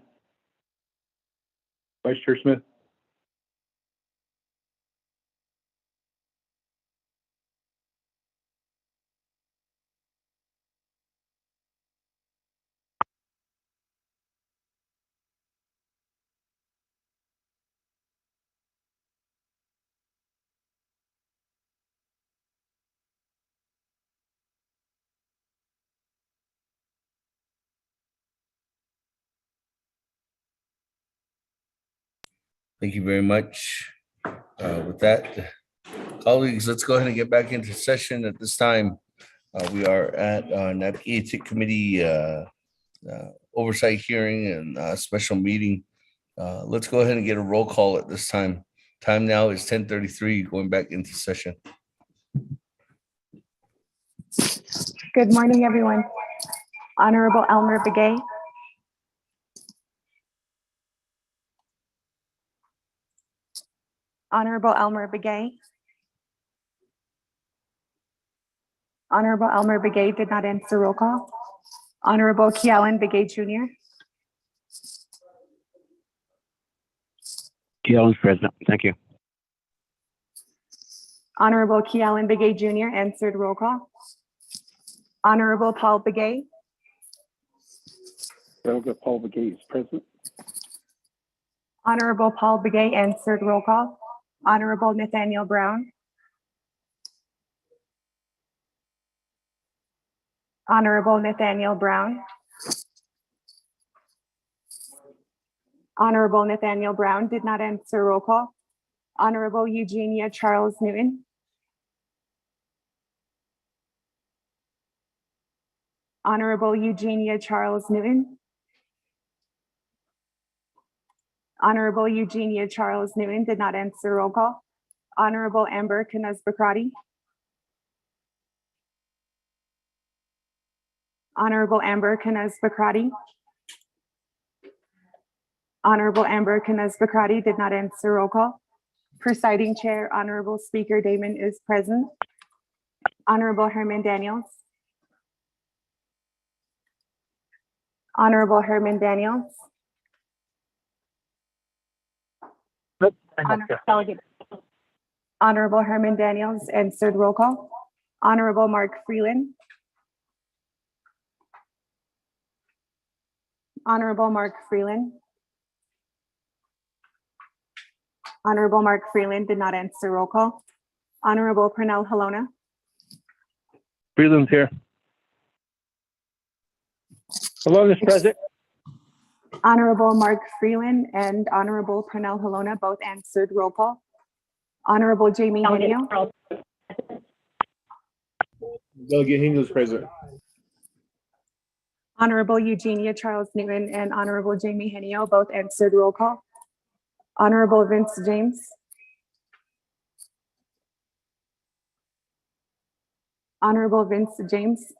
G: Vice Chair Smith.
A: Thank you very much. With that, colleagues, let's go ahead and get back into session at this time. We are at Naabik'íyáti Committee Oversight Hearing and Special Meeting. Let's go ahead and get a roll call at this time. Time now is 10:33, going back into session.
B: Good morning, everyone. Honorable Elmer Begay. Honorable Elmer Begay. Honorable Elmer Begay did not answer roll call. Honorable Kealan Begay Jr.
N: Kealan's present. Thank you.
B: Honorable Kealan Begay Jr. answered roll call. Honorable Paul Begay.
G: Delegate Paul Begay is present.
B: Honorable Paul Begay answered roll call. Honorable Nathaniel Brown. Honorable Nathaniel Brown. Honorable Nathaniel Brown did not answer roll call. Honorable Eugenia Charles Newton. Honorable Eugenia Charles Newton. Honorable Eugenia Charles Newton did not answer roll call. Honorable Amber Knez-Bakrati. Honorable Amber Knez-Bakrati. Honorable Amber Knez-Bakrati did not answer roll call. Presiding Chair, Honorable Speaker Damon is present. Honorable Herman Daniels. Honorable Herman Daniels. Honorable Herman Daniels answered roll call. Honorable Mark Freeland. Honorable Mark Freeland. Honorable Mark Freeland did not answer roll call. Honorable Pernell Halona.
N: Freeland's here.
G: Hello, Mr. President.
B: Honorable Mark Freeland and Honorable Pernell Halona both answered roll call. Honorable Jamie Henio.
C: Delegate Henio is present.
B: Honorable Eugenia Charles Newton and Honorable Jamie Henio both answered roll call. Honorable Vince James. Honorable Vince James.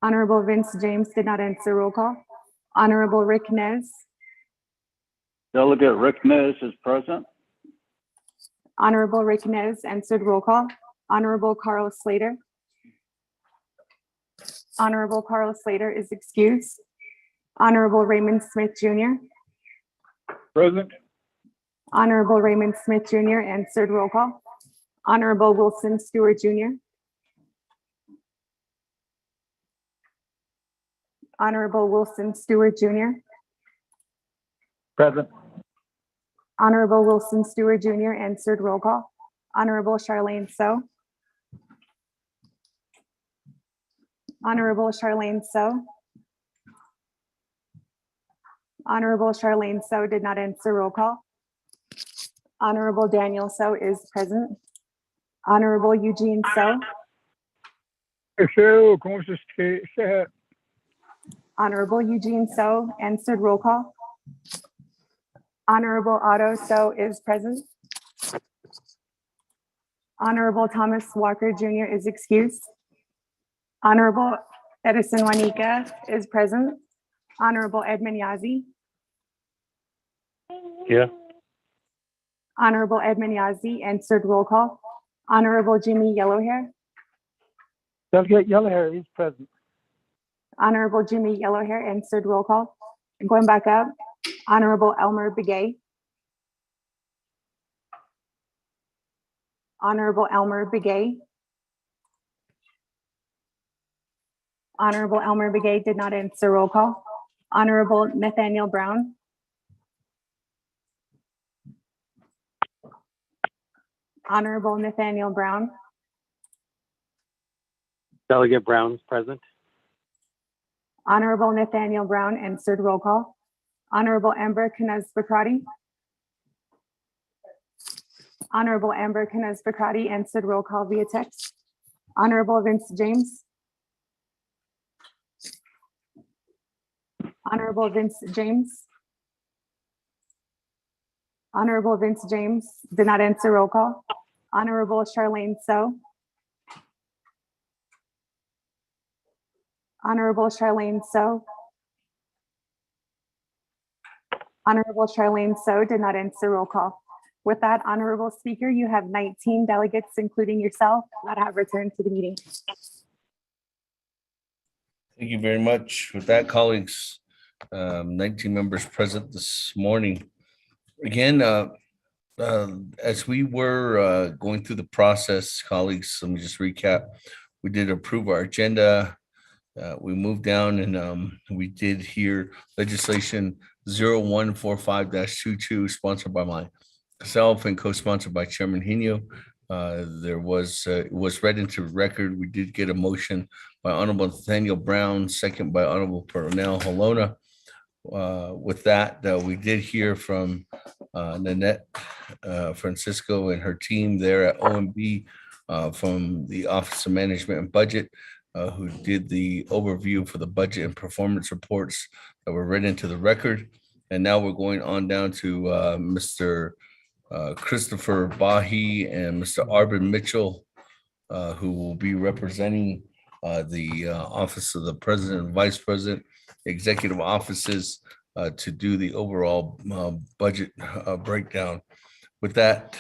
B: Honorable Vince James did not answer roll call. Honorable Rick Nez.
N: Delegate Rick Nez is present.
B: Honorable Rick Nez answered roll call. Honorable Carl Slater. Honorable Carl Slater is excused. Honorable Raymond Smith Jr.
G: Present.
B: Honorable Raymond Smith Jr. answered roll call. Honorable Wilson Stewart Jr. Honorable Wilson Stewart Jr.
G: Present.
B: Honorable Wilson Stewart Jr. answered roll call. Honorable Charlene So. Honorable Charlene So. Honorable Charlene So did not answer roll call. Honorable Daniel So is present. Honorable Eugene So. Honorable Eugene So answered roll call. Honorable Otto So is present. Honorable Thomas Walker Jr. is excused. Honorable Edison Juanica is present. Honorable Edmund Yazi.
N: Here.
B: Honorable Edmund Yazi answered roll call. Honorable Jimmy Yellowhair.
G: Delegate Yellowhair is present.
B: Honorable Jimmy Yellowhair answered roll call. Going back up, Honorable Elmer Begay. Honorable Elmer Begay. Honorable Elmer Begay did not answer roll call. Honorable Nathaniel Brown. Honorable Nathaniel Brown.
N: Delegate Brown is present.
B: Honorable Nathaniel Brown answered roll call. Honorable Amber Canez Bacrati. Honorable Amber Canez Bacrati answered roll call via text. Honorable Vince James. Honorable Vince James. Honorable Vince James did not answer roll call. Honorable Charlene So. Honorable Charlene So. Honorable Charlene So did not answer roll call. With that, Honorable Speaker, you have 19 delegates, including yourself, that have returned to the meeting.
A: Thank you very much. With that, colleagues, 19 members present this morning. Again, as we were going through the process, colleagues, let me just recap. We did approve our agenda. We moved down and we did hear legislation 0145-22 sponsored by myself and co-sponsored by Chairman Hino. It was read into record. We did get a motion by Honorable Nathaniel Brown, second by Honorable Pernell Holona. With that, we did hear from Nanette Francisco and her team there at OMB from the Office of Management and Budget, who did the overview for the budget and performance reports that were read into the record. And now we're going on down to Mr. Christopher Bahi and Mr. Arvin Mitchell, who will be representing the Office of the President and Vice President, executive offices, to do the overall budget breakdown. With that,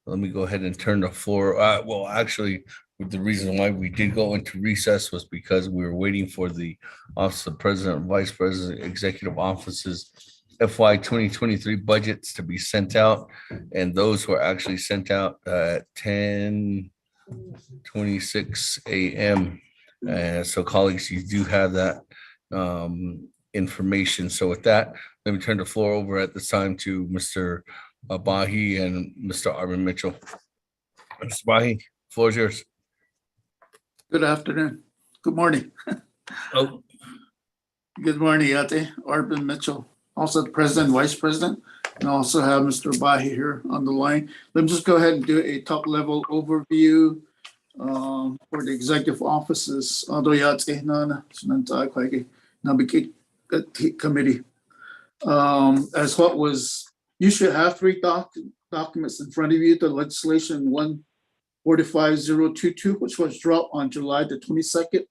A: let me go ahead and turn the floor. Well, actually, the reason why we did go into recess was because we were waiting for the Office of President and Vice President, executive offices FY 2023 budgets to be sent out, and those were actually sent out at 10:26 a.m. So colleagues, you do have that information. So with that, let me turn the floor over at this time to Mr. Bahi and Mr. Arvin Mitchell. Mr. Bahi, floor is yours.
O: Good afternoon. Good morning.
A: Oh,
O: Good morning, Yate. Arvin Mitchell, also the President, Vice President, and I also have Mr. Bahi here on the line. Let me just go ahead and do a top-level overview for the executive offices. Yate na sinanta kwagi Naabik'íyáti committee. As what was, you should have three documents in front of you. The legislation 145022, which was dropped on July the 22nd.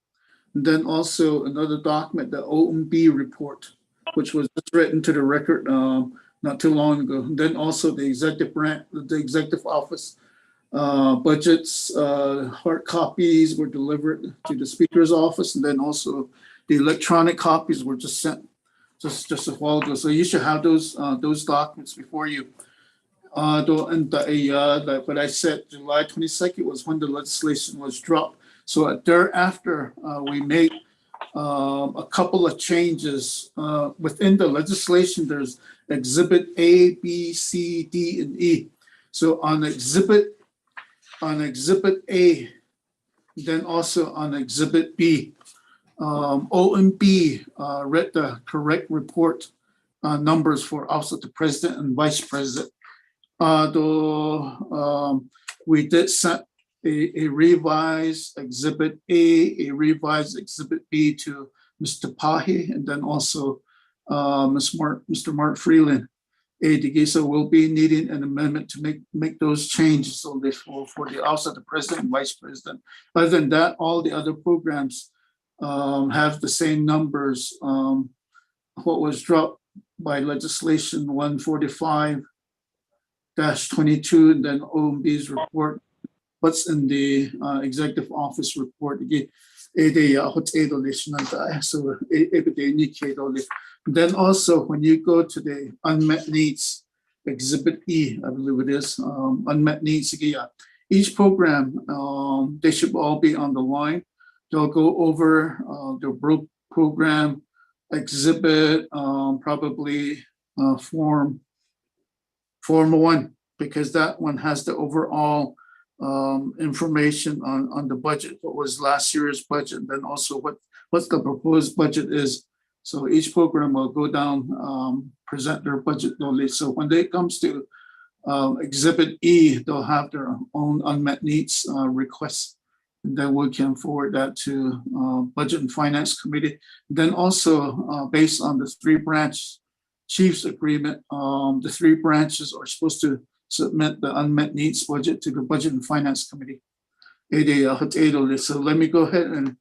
O: And then also another document, the OMB report, which was just written to the record not too long ago. And then also the executive office budgets, hard copies were delivered to the speaker's office. And then also the electronic copies were just sent just a while ago. So you should have those documents before you. Like what I said, July 22nd was when the legislation was dropped. So thereafter, we made a couple of changes within the legislation. There's Exhibit A, B, C, D, and E. So on Exhibit A, then also on Exhibit B, OMB read the correct report numbers for Office of the President and Vice President. Though we did send a revised Exhibit A revised Exhibit B to Mr. Pahi, and then also Mr. Mark Freeland. So we'll be needing an amendment to make those changes so for the Office of the President and Vice President. Other than that, all the other programs have the same numbers. What was dropped by legislation 145-22, and then OMB's report, what's in the executive office report. Again, So then also when you go to the unmet needs, Exhibit E, I believe it is, unmet needs. Each program, they should all be on the line. They'll go over the program exhibit, probably form 1, because that one has the overall information on the budget, what was last year's budget, and then also what the proposed budget is. So each program will go down, present their budget knowledge. So when it comes to Exhibit E, they'll have their own unmet needs requests. And then we can forward that to Budget and Finance Committee. Then also based on the 3-branch chiefs agreement, the 3 branches are supposed to submit the unmet needs budget to the Budget and Finance Committee. So let me go ahead and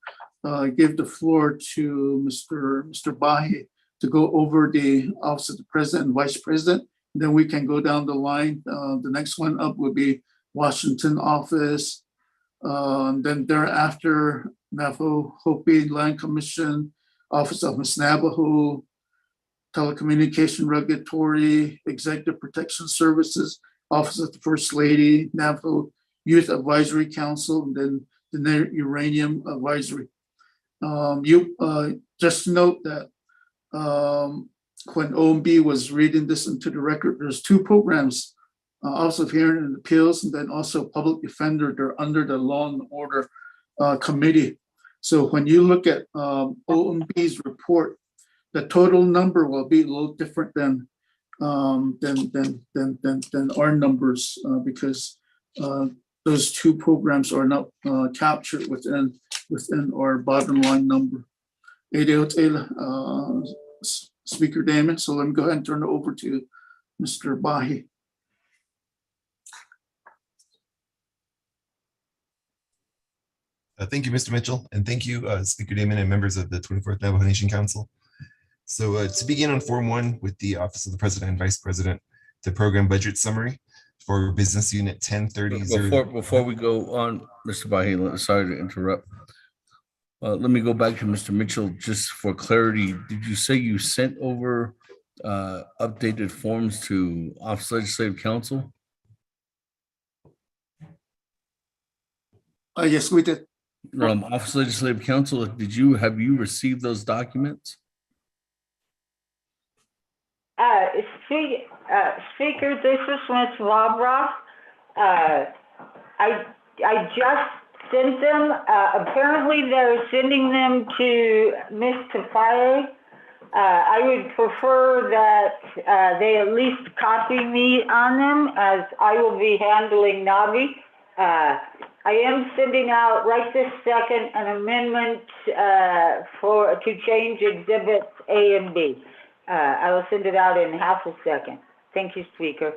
O: give the floor to Mr. Bahi to go over the Office of the President and Vice President. Then we can go down the line. The next one up would be Washington office. Then thereafter, Navajo Hopi Land Commission, Office of Miss Navajo, Telecommunication Regulatory, Executive Protection Services, Office of the First Lady, Navajo Youth Advisory Council, and then the Uranium Advisory. Just note that when OMB was reading this into the record, there's 2 programs, Office of Hearing and Appeals, and then also Public Defender. They're under the Law and Order Committee. So when you look at OMB's report, the total number will be a little different than our numbers because those 2 programs are not captured within our bottom line number. Speaker Damon, so let me go ahead and turn it over to Mr. Bahi.
M: Thank you, Mr. Mitchell, and thank you, Speaker Damon and members of the 24th Navajo Nation Council. So to begin on Form 1 with the Office of the President and Vice President, the program budget summary for Business Unit 1030.
A: Before we go on, Mr. Bahi, sorry to interrupt. Let me go back to Mr. Mitchell just for clarity. Did you say you sent over updated forms to Office Legislative Council?
O: Yes, we did.
A: Office Legislative Council, have you received those documents?
P: Speaker, this is Ms. Labroff. I just sent them. Apparently, they're sending them to Ms. Tafari. I would prefer that they at least copy me on them, as I will be handling Navi. I am sending out right this second an amendment to change exhibits A and B. I will send it out in half a second. Thank you, Speaker.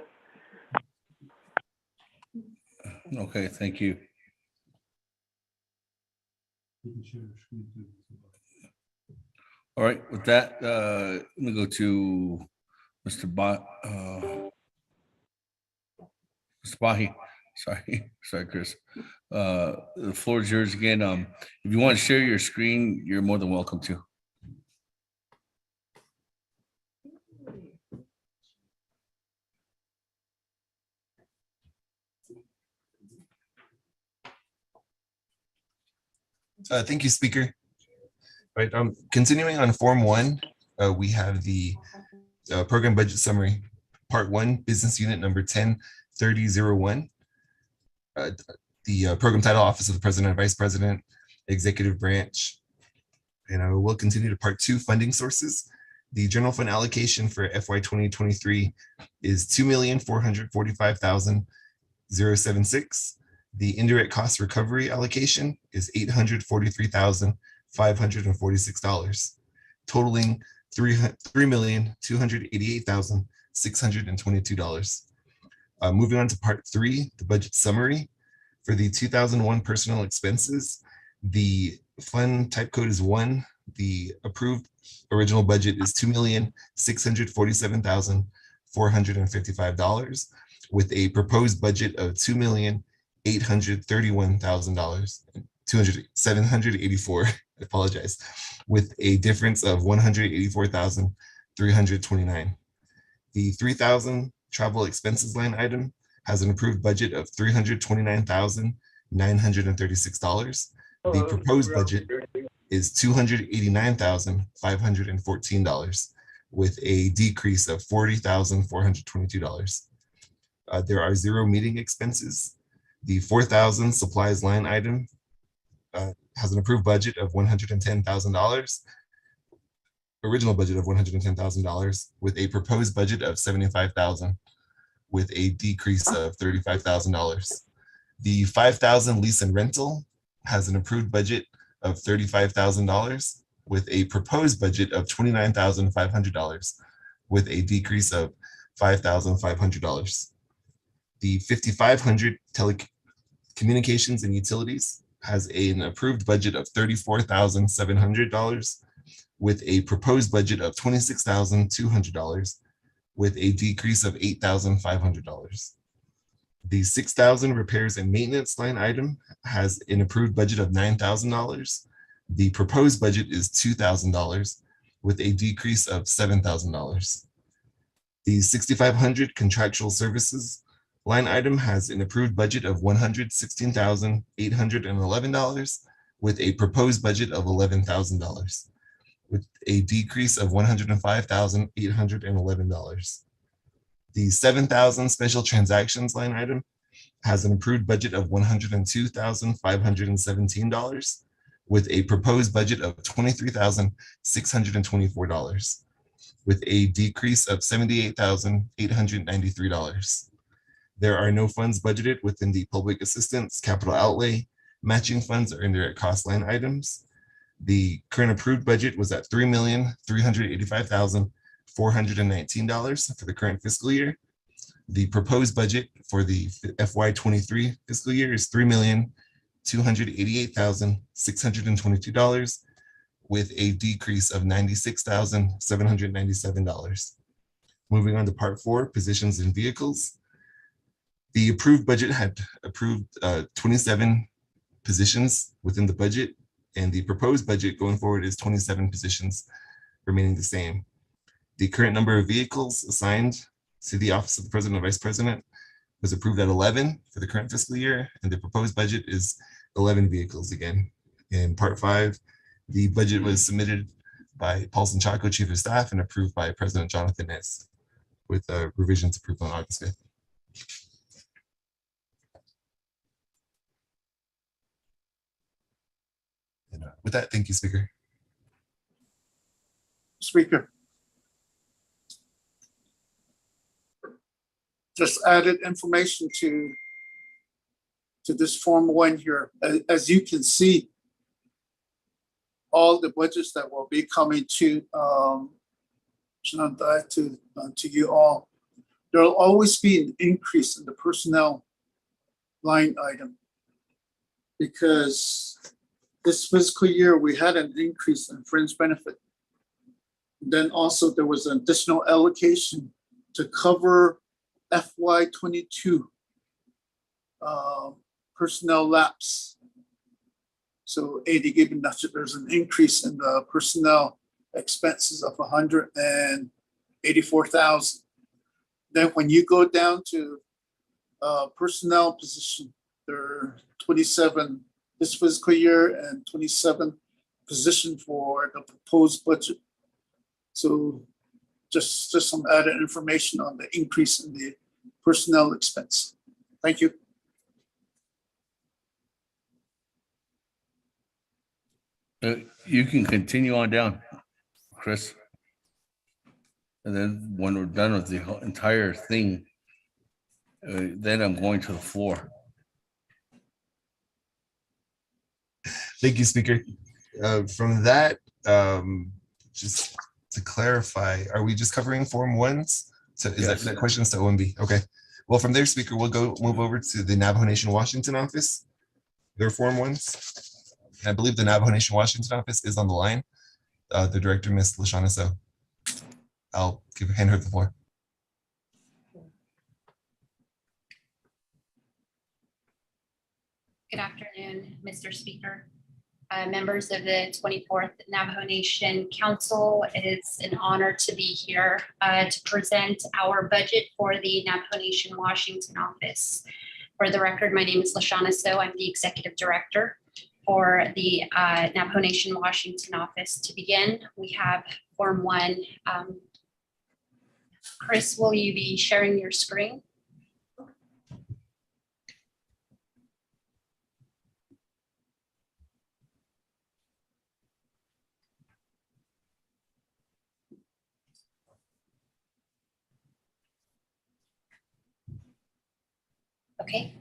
A: Okay, thank you. All right, with that, let me go to Mr. Bahi. Sorry, Chris. The floor is yours again. If you want to share your screen, you're more than welcome to.
M: Thank you, Speaker. Right, continuing on Form 1, we have the program budget summary, Part 1, Business Unit number 103001. The program title, Office of the President and Vice President, Executive Branch. And I will continue to Part 2, Funding Sources. The general fund allocation for FY 2023 is $2,445,076. The indirect cost recovery allocation is $843,546, totaling $3,288,622. Moving on to Part 3, the budget summary. For the 2001 personnel expenses, the fund type code is 1. The approved original budget is $2,647,455, with a proposed budget of $2,831,000. 784, I apologize, with a difference of 184,329. The 3,000 travel expenses line item has an approved budget of $329,936. The proposed budget is $289,514 with a decrease of $40,422. There are 0 meeting expenses. The 4,000 supplies line item has an approved budget of $110,000, original budget of $110,000 with a proposed budget of $75,000 with a decrease of $35,000. The 5,000 lease and rental has an approved budget of $35,000 with a proposed budget of $29,500 with a decrease of $5,500. The 5,500 telecommunications and utilities has an approved budget of $34,700 with a proposed budget of $26,200 with a decrease of $8,500. The 6,000 repairs and maintenance line item has an approved budget of $9,000. The proposed budget is $2,000 with a decrease of $7,000. The 6,500 contractual services line item has an approved budget of $116,811 with a proposed budget of $11,000 with a decrease of $105,811. The 7,000 special transactions line item has an approved budget of $102,517 with a proposed budget of $23,624 with a decrease of $78,893. There are no funds budgeted within the public assistance, capital outlay, matching funds or indirect cost line items. The current approved budget was at $3,385,419 for the current fiscal year. The proposed budget for the FY23 fiscal year is $3,288,622 with a decrease of $96,797. Moving on to part 4, positions and vehicles. The approved budget had approved 27 positions within the budget, and the proposed budget going forward is 27 positions remaining the same. The current number of vehicles assigned to the Office of the President and Vice President was approved at 11 for the current fiscal year, and the proposed budget is 11 vehicles again. In part 5, the budget was submitted by Paulson Chaco, Chief of Staff, and approved by President Jonathan Nez with revisions approved on August 5th. And with that, thank you, Speaker.
O: Speaker. Just added information to this Form 1 here. As you can see, all the budgets that will be coming to you all, there will always be an increase in the personnel line item because this fiscal year we had an increase in fringe benefit. Then also there was an additional allocation to cover FY22 personnel lapse. So AD given that there's an increase in the personnel expenses of $184,000. Then when you go down to personnel position, there are 27 this fiscal year and 27 position for the proposed budget. So just some added information on the increase in the personnel expense. Thank you.
A: You can continue on down, Chris. And then when we're done with the entire thing, then I'm going to the floor.
M: Thank you, Speaker. From that, just to clarify, are we just covering Form 1s? So is that questions to OMB? Okay. Well, from there, Speaker, we'll move over to the Navajo Nation Washington office. Their Form 1s. And I believe the Navajo Nation Washington office is on the line. The director, Ms. Lashana. So I'll hand her the floor.
Q: Good afternoon, Mr. Speaker. Members of the 24th Navajo Nation Council, it is an honor to be here to present our budget for the Navajo Nation Washington office. For the record, my name is LaShawna So. I'm the Executive Director for the Navajo Nation Washington office. To begin, we have Form 1. Chris, will you be sharing your screen? Okay.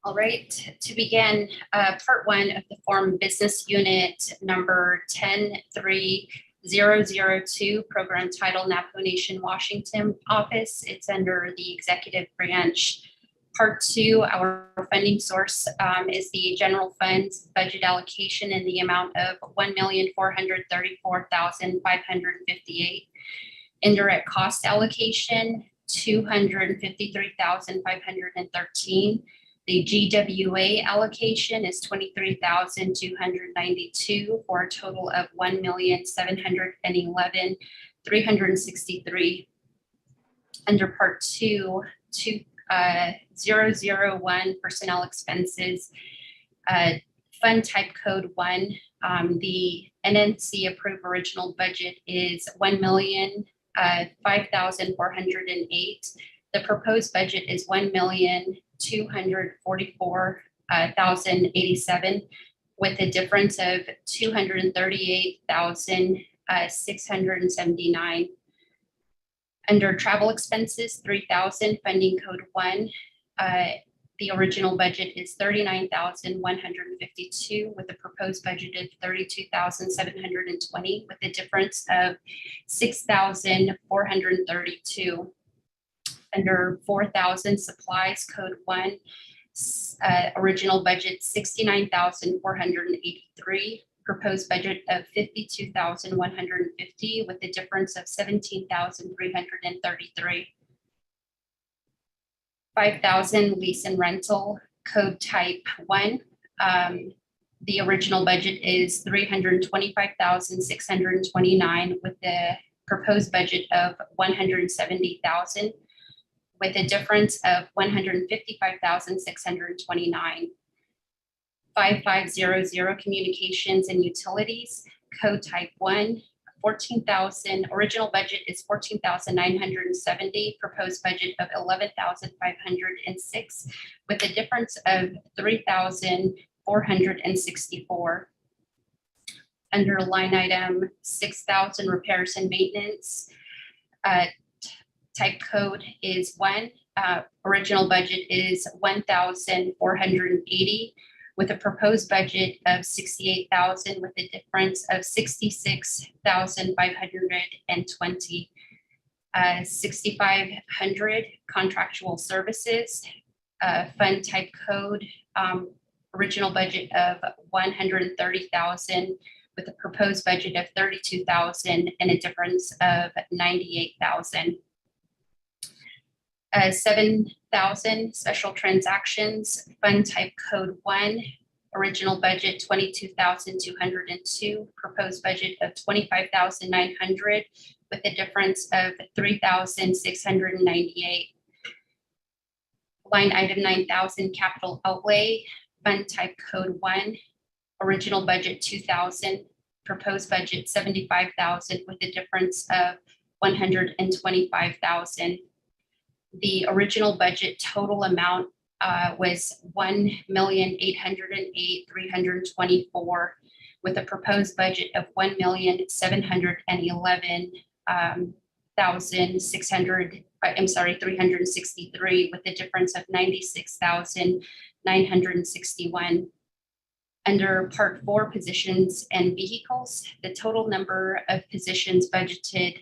Q: All right, to begin, part 1 of the form business unit number 1030002, program title Navajo Nation Washington office. It's under the executive branch. Part 2, our funding source is the general funds budget allocation in the amount of $1,434,558. Indirect cost allocation, $253,513. The GWA allocation is $23,292 for a total of $1,711,363. Under Part 2, 001 personnel expenses, fund type code 1. The NNC approved original budget is $1,005,408. The proposed budget is $1,244,087, with a difference of $238,679. Under travel expenses, $3,000, funding code 1. The original budget is $39,152, with a proposed budget of $32,720, with a difference of $6,432. Under 4,000 supplies, code 1, original budget $69,483, proposed budget of $52,150, with a difference of $17,333. 5,000 lease and rental, code type 1. The original budget is $325,629, with the proposed budget of $170,000, with a difference of $155,629. 5500 communications and utilities, code type 1. 14,000, original budget is 14,970, proposed budget of 11,506, with a difference of 3,464. Under line item 6,000 repairs and maintenance, type code is 1. Original budget is 1,480, with a proposed budget of 68,000, with a difference of 66,520. 6,500 contractual services, fund type code, original budget of 130,000, with a proposed budget of 32,000 and a difference of 98,000. 7,000 special transactions, fund type code 1, original budget 22,202, proposed budget of 25,900, with a difference of 3,698. Line item 9,000 capital outlay, fund type code 1, original budget 2,000, proposed budget 75,000, with a difference of 125,000. The original budget total amount was $1,808,324, with a proposed budget of $363, with a difference of 96,961. Under Part 4, positions and vehicles, the total number of positions budgeted,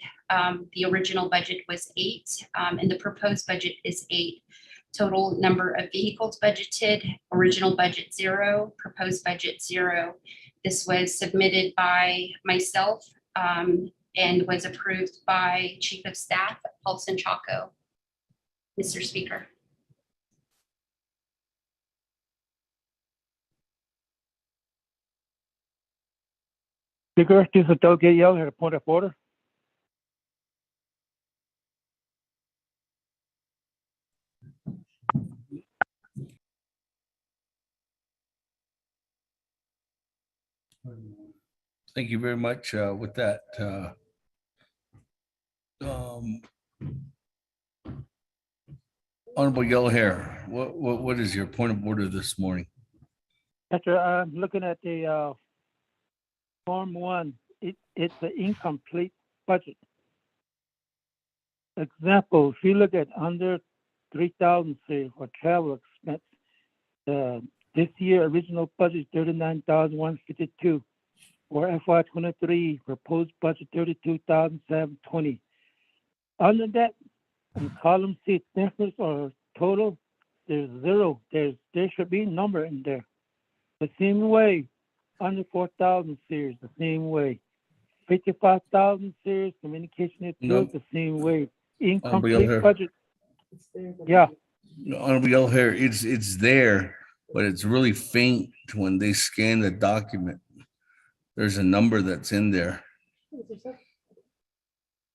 Q: the original budget was 8, and the proposed budget is 8. Total number of vehicles budgeted, original budget 0, proposed budget 0. This was submitted by myself and was approved by Chief of Staff Paulson Chaco. Mr. Speaker.
G: Speaker, this is Delegate Young at a point of order.
A: Thank you very much. With that, Honorable Yellow Hair, what is your point of order this morning?
G: After I'm looking at the Form 1, it's an incomplete budget. Example, if you look at under 3,000, say, for travel expense, this year original budget 39,152. For FY23, proposed budget 32,720. Under that, in column C, difference or total, there's zero. There should be a number in there. The same way, under 4,000 series, the same way. 55,000 series, communication itself, the same way. Incomplete budget. Yeah.
A: Honorable Yellow Hair, it's there, but it's really faint when they scan the document. There's a number that's in there.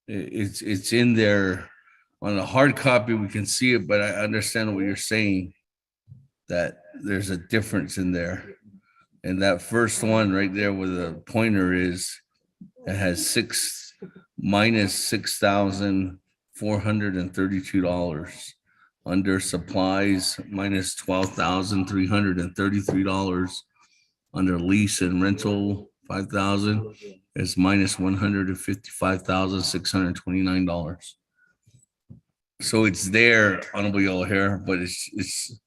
A: It's in there. On a hard copy, we can see it, but I understand what you're saying, that there's a difference in there. And that first one right there where the pointer is, it has minus $6,432. Under supplies, minus $12,333. Under lease and rental, 5,000 is minus $155,629. So it's there, Honorable Yellow Hair, but it's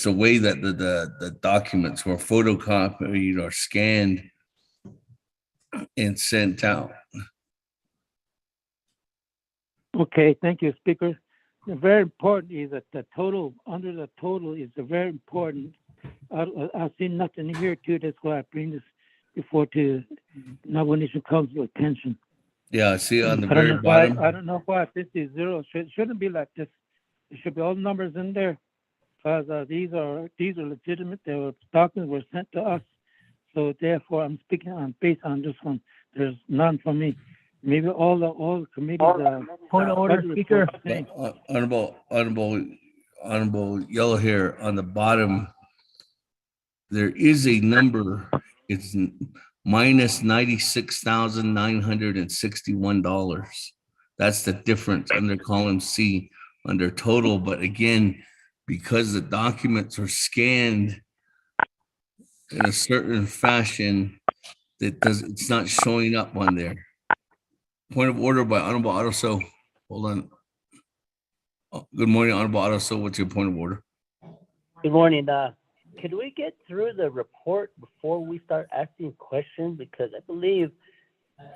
A: the way that the documents were photocopied or scanned and sent out.
G: Okay, thank you, Speaker. Very important is that the total, under the total is very important. I've seen nothing here too. That's why I bring this before to Navajo Nation Council attention.
A: Yeah, see on the very bottom.
G: I don't know why this is zero. Shouldn't be like this. There should be all the numbers in there, because these are legitimate. The documents were sent to us, so therefore I'm speaking on based on this one. There's none for me. Maybe all the committees.
F: Point of order, Speaker.
A: Honorable Yellow Hair, on the bottom, there is a number. It's minus $96,961. That's the difference under column C under total. But again, because the documents are scanned in a certain fashion, it's not showing up on there. Point of order by Honorable Otto. Hold on. Good morning, Honorable Otto. What's your point of order?
F: Good morning. Could we get through the report before we start asking questions? Because I believe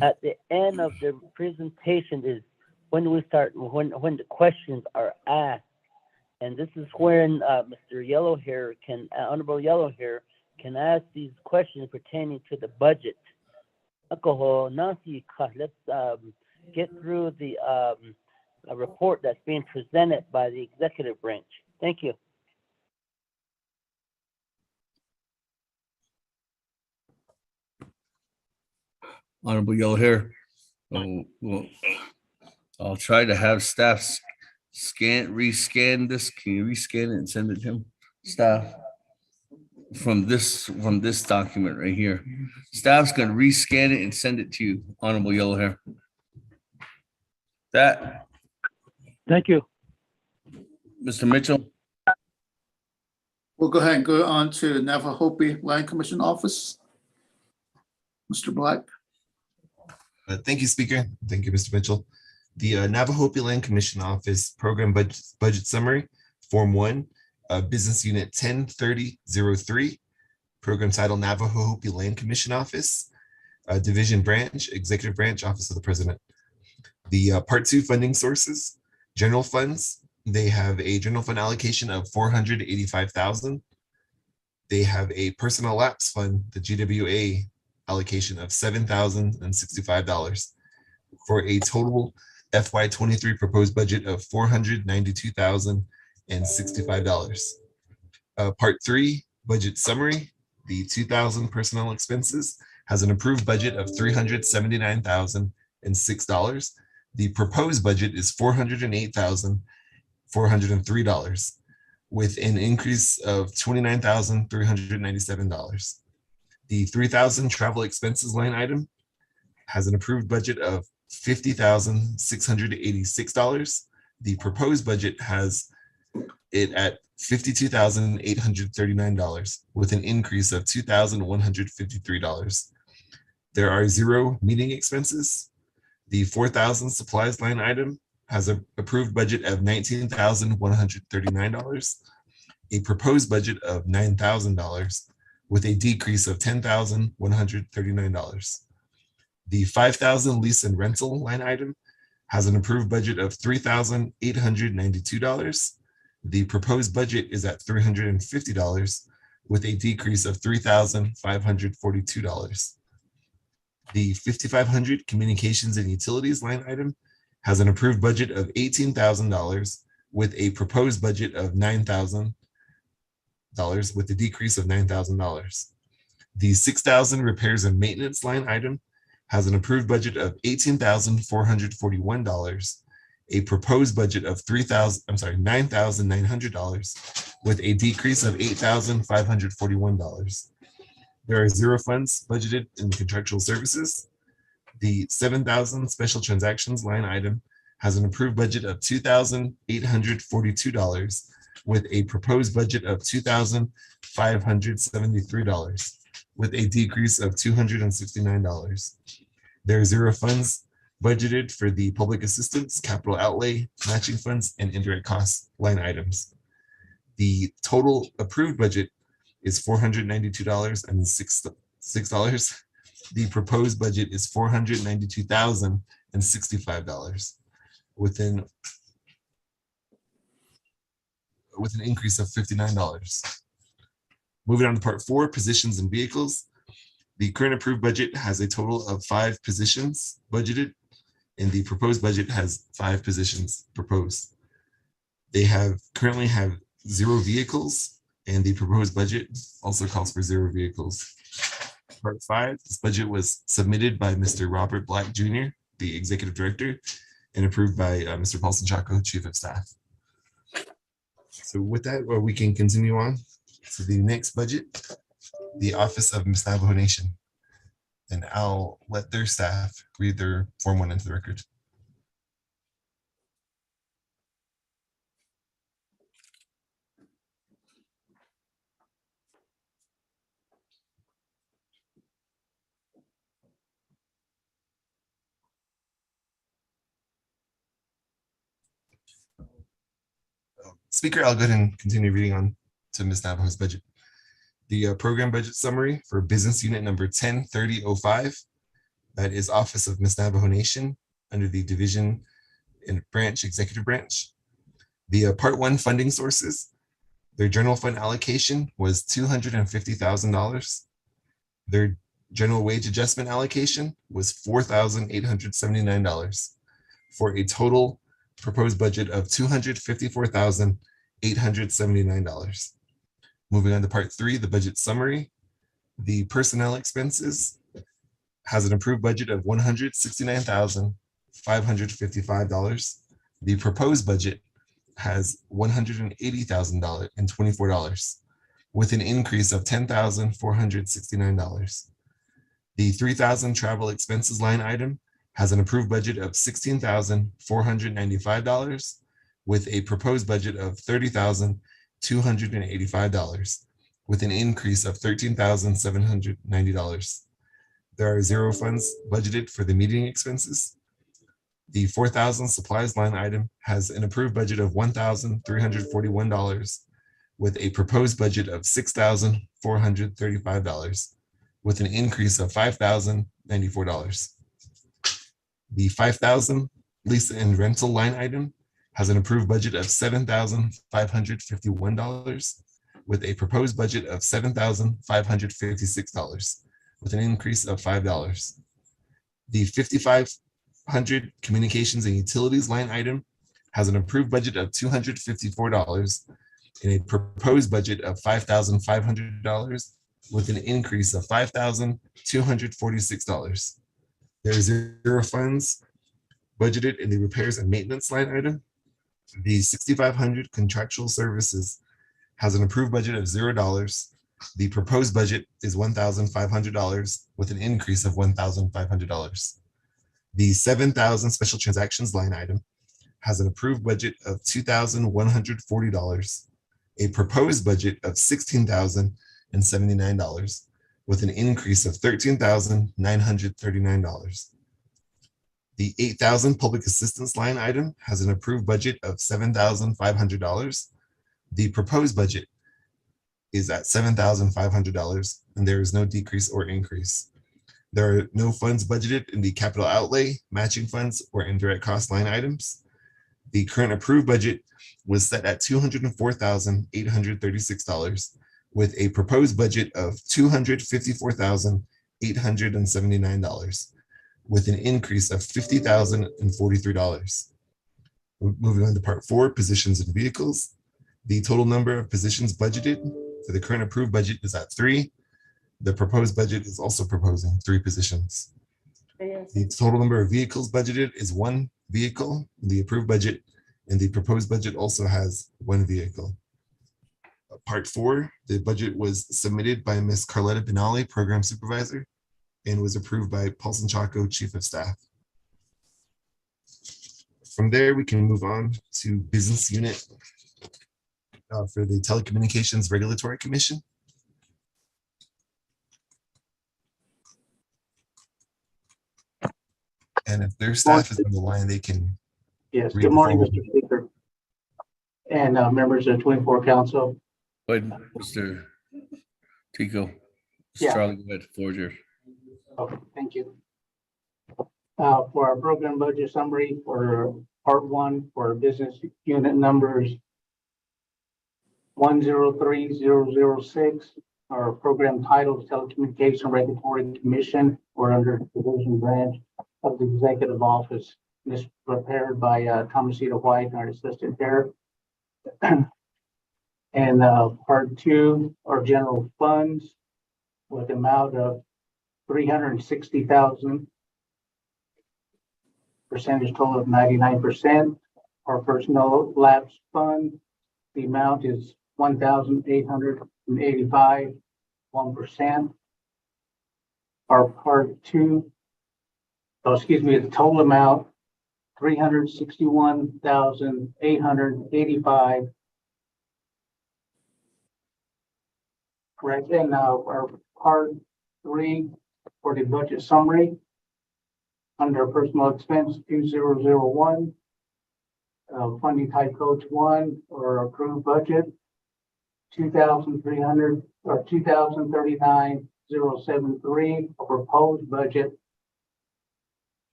F: at the end of the presentation is when we start, when the questions are asked. And this is when Mr. Yellowhair Honorable Yellowhair can ask these questions pertaining to the budget. Let's get through the report that's being presented by the executive branch. Thank you.
A: Honorable Yellow Hair. Well, I'll try to have staff rescan this. Can you rescan it and send it to him? Staff. From this document right here. Staff's gonna rescan it and send it to you, Honorable Yellow Hair. That.
G: Thank you.
A: Mr. Mitchell.
O: We'll go ahead and go on to the Navajo Land Commission office. Mr. Black.
M: Thank you, Speaker. Thank you, Mr. Mitchell. The Navajo Land Commission Office Program Budget Summary, Form 1, Business Unit 103003, Program Title Navajo Land Commission Office, Division Branch, Executive Branch, Office of the President. The Part 2 funding sources, general funds, they have a general fund allocation of $485,000. They have a personnel lapse fund, the GWA allocation of $7,065 for a total FY23 proposed budget of $492,065. Part 3 budget summary, the 2,000 personnel expenses has an approved budget of $379,006. The proposed budget is $408,403, with an increase of $29,397. The 3,000 travel expenses line item has an approved budget of $50,686. The proposed budget has it at $52,839, with an increase of $2,153. There are 0 meeting expenses. The 4,000 supplies line item has an approved budget of $19,139, a proposed budget of $9,000, with a decrease of $10,139. The 5,000 lease and rental line item has an approved budget of $3,892. The proposed budget is at $350, with a decrease of $3,542. The 5,500 communications and utilities line item has an approved budget of $18,000, with a proposed budget of $9,000, with a decrease of $9,000. The 6,000 repairs and maintenance line item has an approved budget of $18,441, a proposed budget of $9,900, with a decrease of $8,541. There are 0 funds budgeted in contractual services. The 7,000 special transactions line item has an approved budget of $2,842, with a proposed budget of $2,573, with a decrease of $269. There are 0 funds budgeted for the public assistance, capital outlay, matching funds, and indirect costs line items. The total approved budget is $492.06. The proposed budget is $492,065, with an increase of $59. Moving on to part 4, positions and vehicles. The current approved budget has a total of 5 positions budgeted, and the proposed budget has 5 positions proposed. They currently have 0 vehicles, and the proposed budget also calls for 0 vehicles. Part 5, this budget was submitted by Mr. Robert Black Jr., the Executive Director, and approved by Mr. Paulson Chaco, Chief of Staff. So with that, we can continue on to the next budget, the Office of Miss Navajo Nation. And I'll let their staff read their Form 1 into the record. Speaker, I'll go ahead and continue reading on to Ms. Navajo's budget. The program budget summary for business unit number 103005, that is Office of Miss Navajo Nation under the Division and Branch, Executive Branch. The Part 1 funding sources, their general fund allocation was $250,000. Their general wage adjustment allocation was $4,879 for a total proposed budget of $254,879. Moving on to Part 3, the budget summary. The personnel expenses has an approved budget of $169,555. The proposed budget has $180,024, with an increase of $10,469. The 3,000 travel expenses line item has an approved budget of $16,495, with a proposed budget of $30,285, with an increase of $13,790. There are 0 funds budgeted for the meeting expenses. The 4,000 supplies line item has an approved budget of $1,341, with a proposed budget of $6,435, with an increase of $5,094. The 5,000 lease and rental line item has an approved budget of $7,551, with a proposed budget of $7,556, with an increase of $5. The 5,500 communications and utilities line item has an approved budget of $254 and a proposed budget of $5,500, with an increase of $5,246. There are zero funds budgeted in the repairs and maintenance line item. The 6,500 contractual services has an approved budget of $0. The proposed budget is $1,500 with an increase of $1,500. The 7,000 special transactions line item has an approved budget of $2,140, a proposed budget of $16,079 with an increase of $13,939. The 8,000 public assistance line item has an approved budget of $7,500. The proposed budget is at $7,500, and there is no decrease or increase. There are no funds budgeted in the capital outlay, matching funds, or indirect cost line items. The current approved budget was set at $204,836 with a proposed budget of $254,879 with an increase of $50,043. Moving on to part 4, positions and vehicles. The total number of positions budgeted for the current approved budget is at 3. The proposed budget is also proposing 3 positions. The total number of vehicles budgeted is 1 vehicle, the approved budget, and the proposed budget also has 1 vehicle. Part 4, the budget was submitted by Ms. Carletta Benali, Program Supervisor, and was approved by Paulson Chaco, Chief of Staff. From there, we can move on to business unit for the Telecommunications Regulatory Commission. And if their staff is on the line, they can.
R: Yes, good morning, Mr. Speaker. And members of the 24 Council.
A: Go ahead, Mr. Tico.
R: Yeah.
A: Charlie, go ahead, floor is yours.
R: Okay, thank you. For our program budget summary for part 1 for business unit numbers 103006, our program title is Telecommunication Regulatory Commission, or under Division Branch of the Executive Office. This is prepared by Thomasita White, our assistant there. And part 2 are general funds with an amount of $360,000, percentage total of 99%. Our personnel lapse fund, the amount is $1,885, 1%. Our part 2, the total amount, $361,885. Correct. And our part 3 for the budget summary under personal expense 2001, funding type coach 1 or approved budget 2,300 or 2,039,073, proposed budget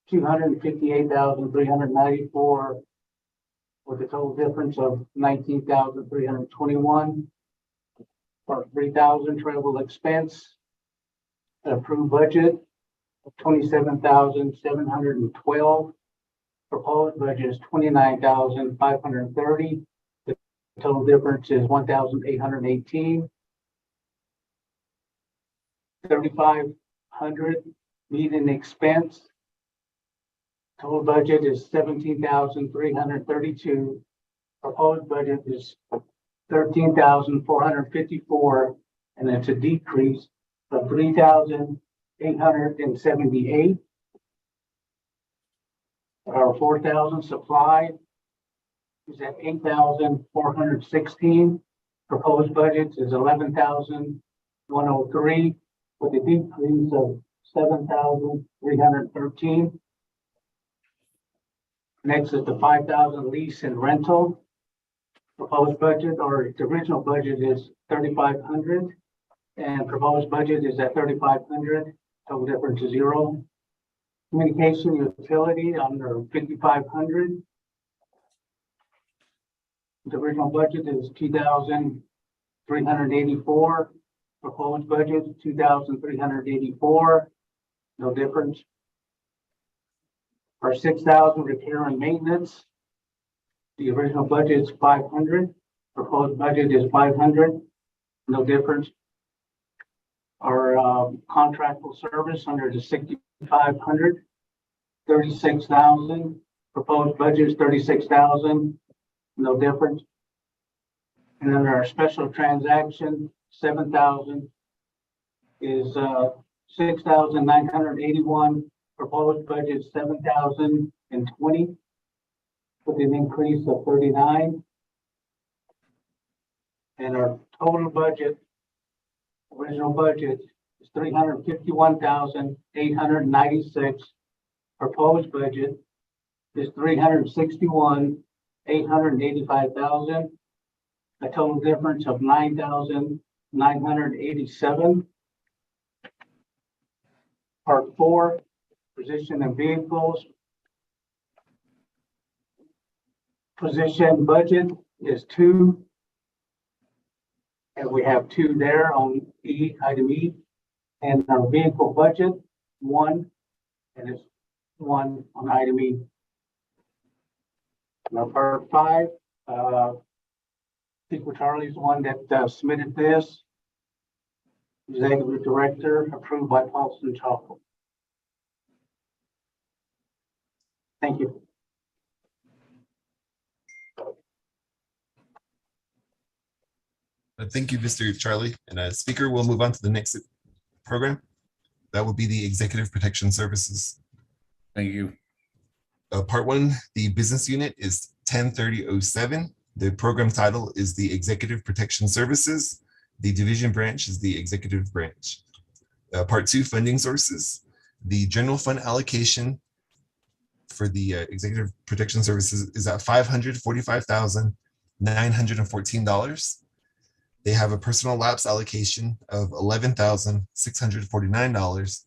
R: 258,394 with a total difference of 19,321. For 3,000 travel expense, approved budget of 27,712. Proposed budget is 29,530. The total difference is 1,818. 3,500 meeting expense. Total budget is 17,332. Proposed budget is 13,454, and it's a decrease of 3,878. Our 4,000 supply is at 8,416. Proposed budget is 11,103 with a decrease of 7,313. Next is the 5,000 lease and rental. Proposed budget, or the original budget, is 3,500, and proposed budget is at 3,500. Total difference is 0. Communication utility under 5,500. The original budget is 2,384. Proposed budget 2,384. No difference. Our 6,000 repair and maintenance. The original budget is 500. Proposed budget is 500. No difference. Our contractual service under the 6,500, 36,000. Proposed budget is 36,000, no difference. And then our special transaction, 7,000 is 6,981. Proposed budget 7,020 with an increase of 39. And our total budget, original budget is 351,896. Proposed budget is 361,885,000. A total difference of 9,987. Part 4, position and vehicles. Position budget is 2. And we have 2 there on item E. And our vehicle budget, 1. And it's 1 on item E. Now part 5, I think Charlie's the one that submitted this. Executive Director, approved by Paulson Chalco. Thank you.
M: Thank you, Mr. Charlie. And speaker, we'll move on to the next program. That will be the Executive Protection Services.
A: Thank you.
M: Part 1, the business unit is 103007. The program title is the Executive Protection Services. The division branch is the Executive Branch. Part 2, funding sources. The general fund allocation for the Executive Protection Services is at $545,914. They have a personal lapse allocation of $11,649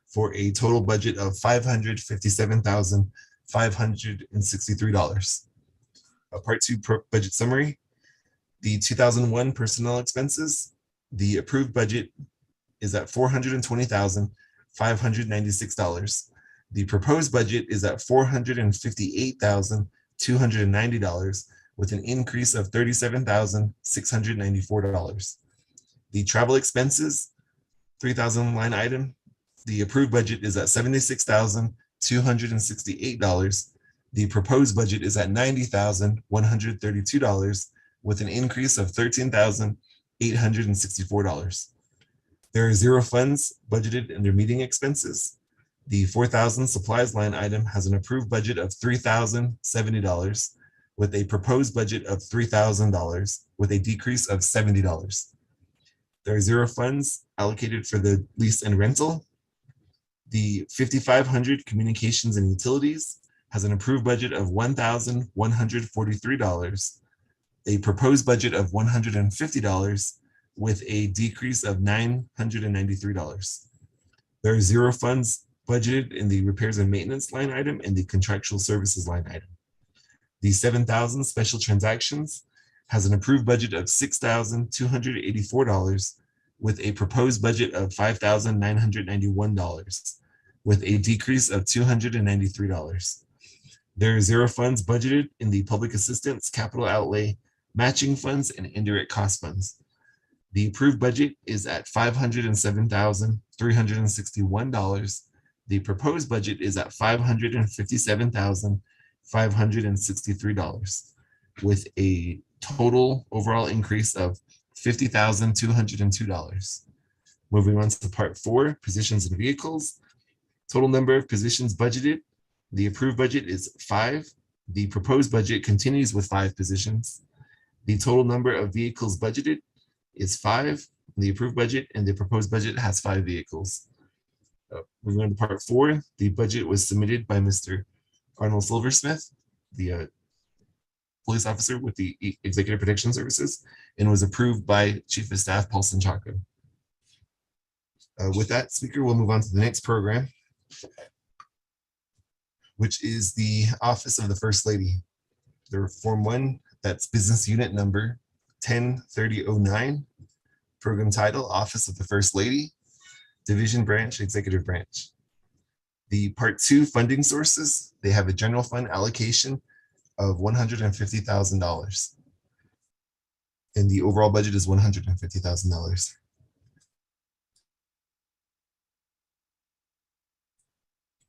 M: for a total budget of $557,563. Part 2 budget summary. The 2001 personnel expenses, the approved budget is at $420,596. The proposed budget is at $458,290 with an increase of $37,694. The travel expenses, 3,000 line item, the approved budget is at $76,268. The proposed budget is at $90,132 with an increase of $13,864. There are 0 funds budgeted under meeting expenses. The 4,000 supplies line item has an approved budget of $3,070 with a proposed budget of $3,000 with a decrease of $70. There are 0 funds allocated for the lease and rental. The 5,500 communications and utilities has an approved budget of $1,143, a proposed budget of $150 with a decrease of $993. There are 0 funds budgeted in the repairs and maintenance line item and the contractual services line item. The 7,000 special transactions has an approved budget of $6,284 with a proposed budget of $5,991 with a decrease of $293. There are 0 funds budgeted in the public assistance, capital outlay, matching funds, and indirect cost funds. The approved budget is at $507,361. The proposed budget is at $557,563 with a total overall increase of $50,202. Moving on to part 4, positions and vehicles. Total number of positions budgeted. The approved budget is 5. The proposed budget continues with 5 positions. The total number of vehicles budgeted is 5. The approved budget and the proposed budget has 5 vehicles. Moving on to part 4, the budget was submitted by Mr. Arnold Silversmith, the police officer with the Executive Protection Services, and was approved by Chief of Staff Paulson Chaco. With that, speaker, we'll move on to the next program, which is the Office of the First Lady. The Form 1, that's business unit number 103009, program title, Office of the First Lady, Division Branch, Executive Branch. The Part 2 funding sources, they have a general fund allocation of $150,000. And the overall budget is $150,000.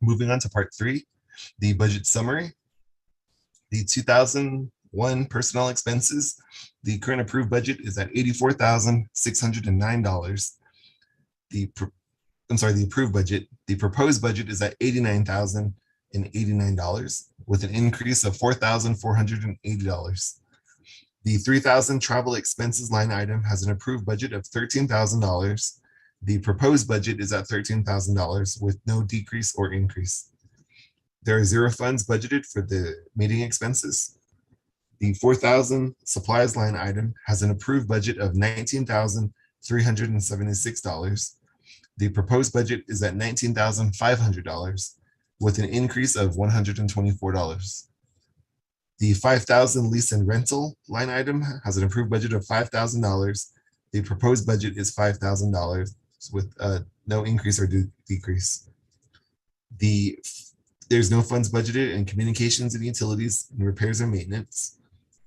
M: Moving on to part 3, the budget summary. The 2001 personnel expenses, the current approved budget is at $84,609. The approved budget. The proposed budget is at $89,089 with an increase of $4,480. The 3,000 travel expenses line item has an approved budget of $13,000. The proposed budget is at $13,000 with no decrease or increase. There are 0 funds budgeted for the meeting expenses. The 4,000 supplies line item has an approved budget of $19,376. The proposed budget is at $19,500 with an increase of $124. The 5,000 lease and rental line item has an approved budget of $5,000. The proposed budget is $5,000 with no increase or decrease. There's no funds budgeted in communications and utilities and repairs and maintenance.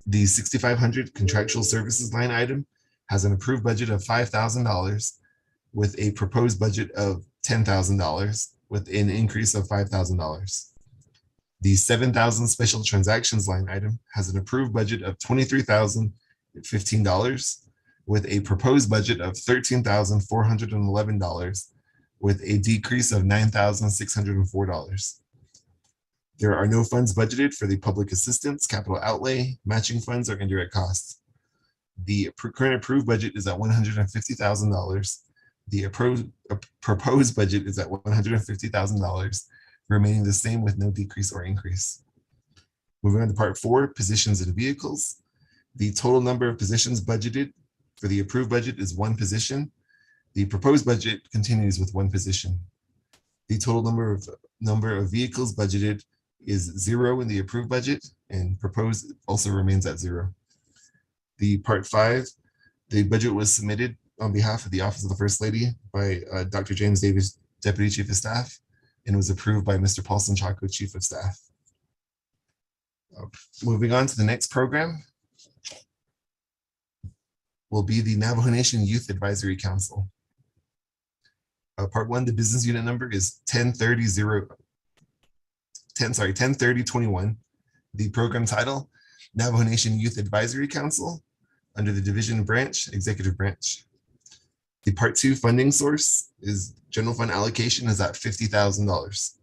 M: The 6,500 contractual services line item has an approved budget of $5,000 with a proposed budget of $10,000 with an increase of $5,000. The 7,000 special transactions line item has an approved budget of $23,015 with a proposed budget of $13,411 with a decrease of $9,604. There are no funds budgeted for the public assistance, capital outlay, matching funds, or indirect costs. The current approved budget is at $150,000. The proposed budget is at $150,000, remaining the same with no decrease or increase. Moving on to part 4, positions and vehicles. The total number of positions budgeted for the approved budget is 1 position. The proposed budget continues with 1 position. The total number of vehicles budgeted is 0 in the approved budget, and proposed also remains at 0. The part 5, the budget was submitted on behalf of the Office of the First Lady by Dr. James Davis, Deputy Chief of Staff, and was approved by Mr. Paulson Chaco, Chief of Staff. Moving on to the next program will be the Navajo Nation Youth Advisory Council. Part 1, the business unit number is 103021. The program title, Navajo Nation Youth Advisory Council, under the division branch, executive branch. The part 2 funding source is general fund allocation is at $50,000.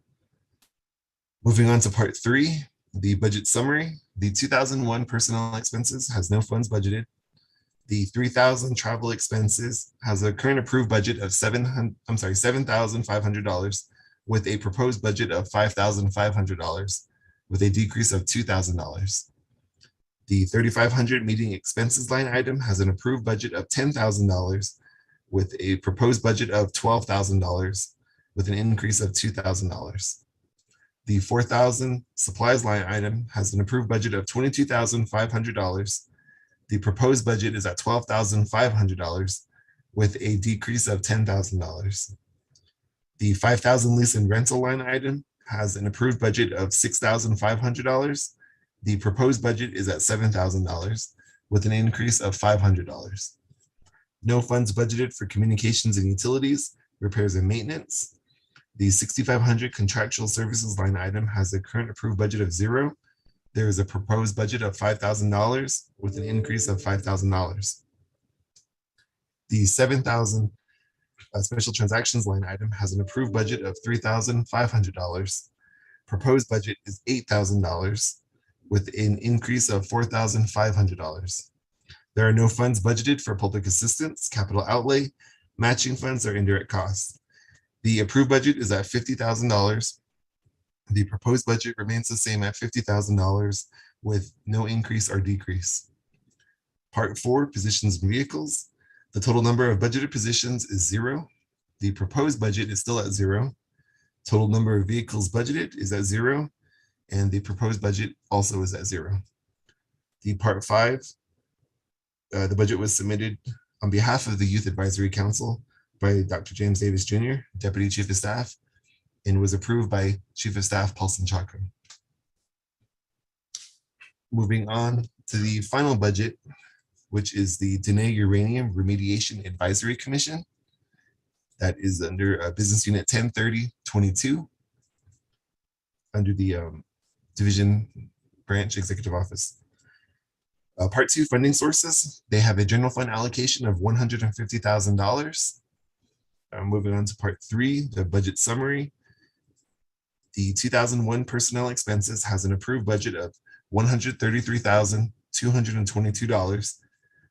M: Moving on to part 3, the budget summary. The 2001 personnel expenses has no funds budgeted. The 3,000 travel expenses has a current approved budget of $7,500 with a proposed budget of $5,500 with a decrease of $2,000. The 3,500 meeting expenses line item has an approved budget of $10,000 with a proposed budget of $12,000 with an increase of $2,000. The 4,000 supplies line item has an approved budget of $22,500. The proposed budget is at $12,500 with a decrease of $10,000. The 5,000 lease and rental line item has an approved budget of $6,500. The proposed budget is at $7,000 with an increase of $500. No funds budgeted for communications and utilities, repairs and maintenance. The 6,500 contractual services line item has a current approved budget of 0. There is a proposed budget of $5,000 with an increase of $5,000. The 7,000 special transactions line item has an approved budget of $3,500. Proposed budget is $8,000 with an increase of $4,500. There are no funds budgeted for public assistance, capital outlay, matching funds, or indirect costs. The approved budget is at $50,000. The proposed budget remains the same at $50,000 with no increase or decrease. Part 4, positions and vehicles. The total number of budgeted positions is 0. The proposed budget is still at 0. Total number of vehicles budgeted is at 0. And the proposed budget also is at 0. The part 5, the budget was submitted on behalf of the Youth Advisory Council by Dr. James Davis Jr., Deputy Chief of Staff, and was approved by Chief of Staff Paulson Chaco. Moving on to the final budget, which is the Dene Uranium Remediation Advisory Commission. That is under Business Unit 103022. under the division branch executive office. Part 2 funding sources, they have a general fund allocation of $150,000. Moving on to part 3, the budget summary. The 2001 personnel expenses has an approved budget of $133,222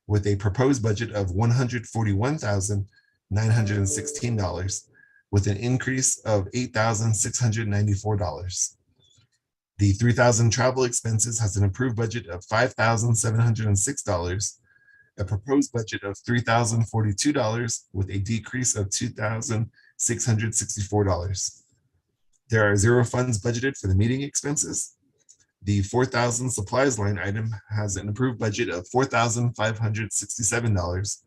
M: with a proposed budget of $141,916 with an increase of $8,694. The 3,000 travel expenses has an approved budget of $5,706, a proposed budget of $3,042 with a decrease of $2,664. There are 0 funds budgeted for the meeting expenses. The 4,000 supplies line item has an approved budget of $4,567,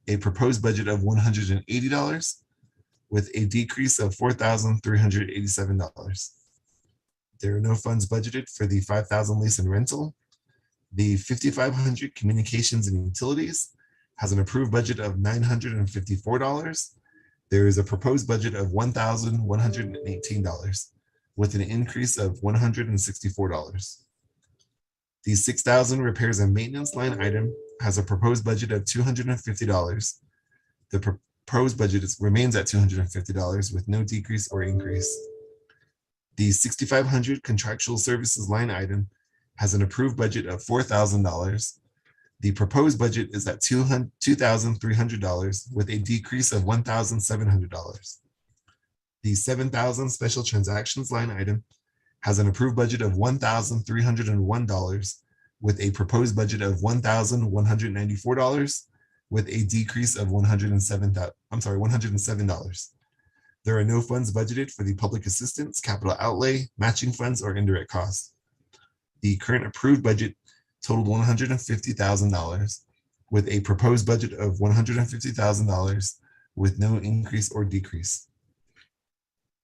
M: a proposed budget of $180 with a decrease of $4,387. There are no funds budgeted for the 5,000 lease and rental. The 5,500 communications and utilities has an approved budget of $954. There is a proposed budget of $1,118 with an increase of $164. The 6,000 repairs and maintenance line item has a proposed budget of $250. The proposed budget remains at $250 with no decrease or increase. The 6,500 contractual services line item has an approved budget of $4,000. The proposed budget is at $2,300 with a decrease of $1,700. The 7,000 special transactions line item has an approved budget of $1,301 with a proposed budget of $1,194 with a decrease of $107. There are no funds budgeted for the public assistance, capital outlay, matching funds, or indirect costs. The current approved budget totaled $150,000 with a proposed budget of $150,000 with no increase or decrease.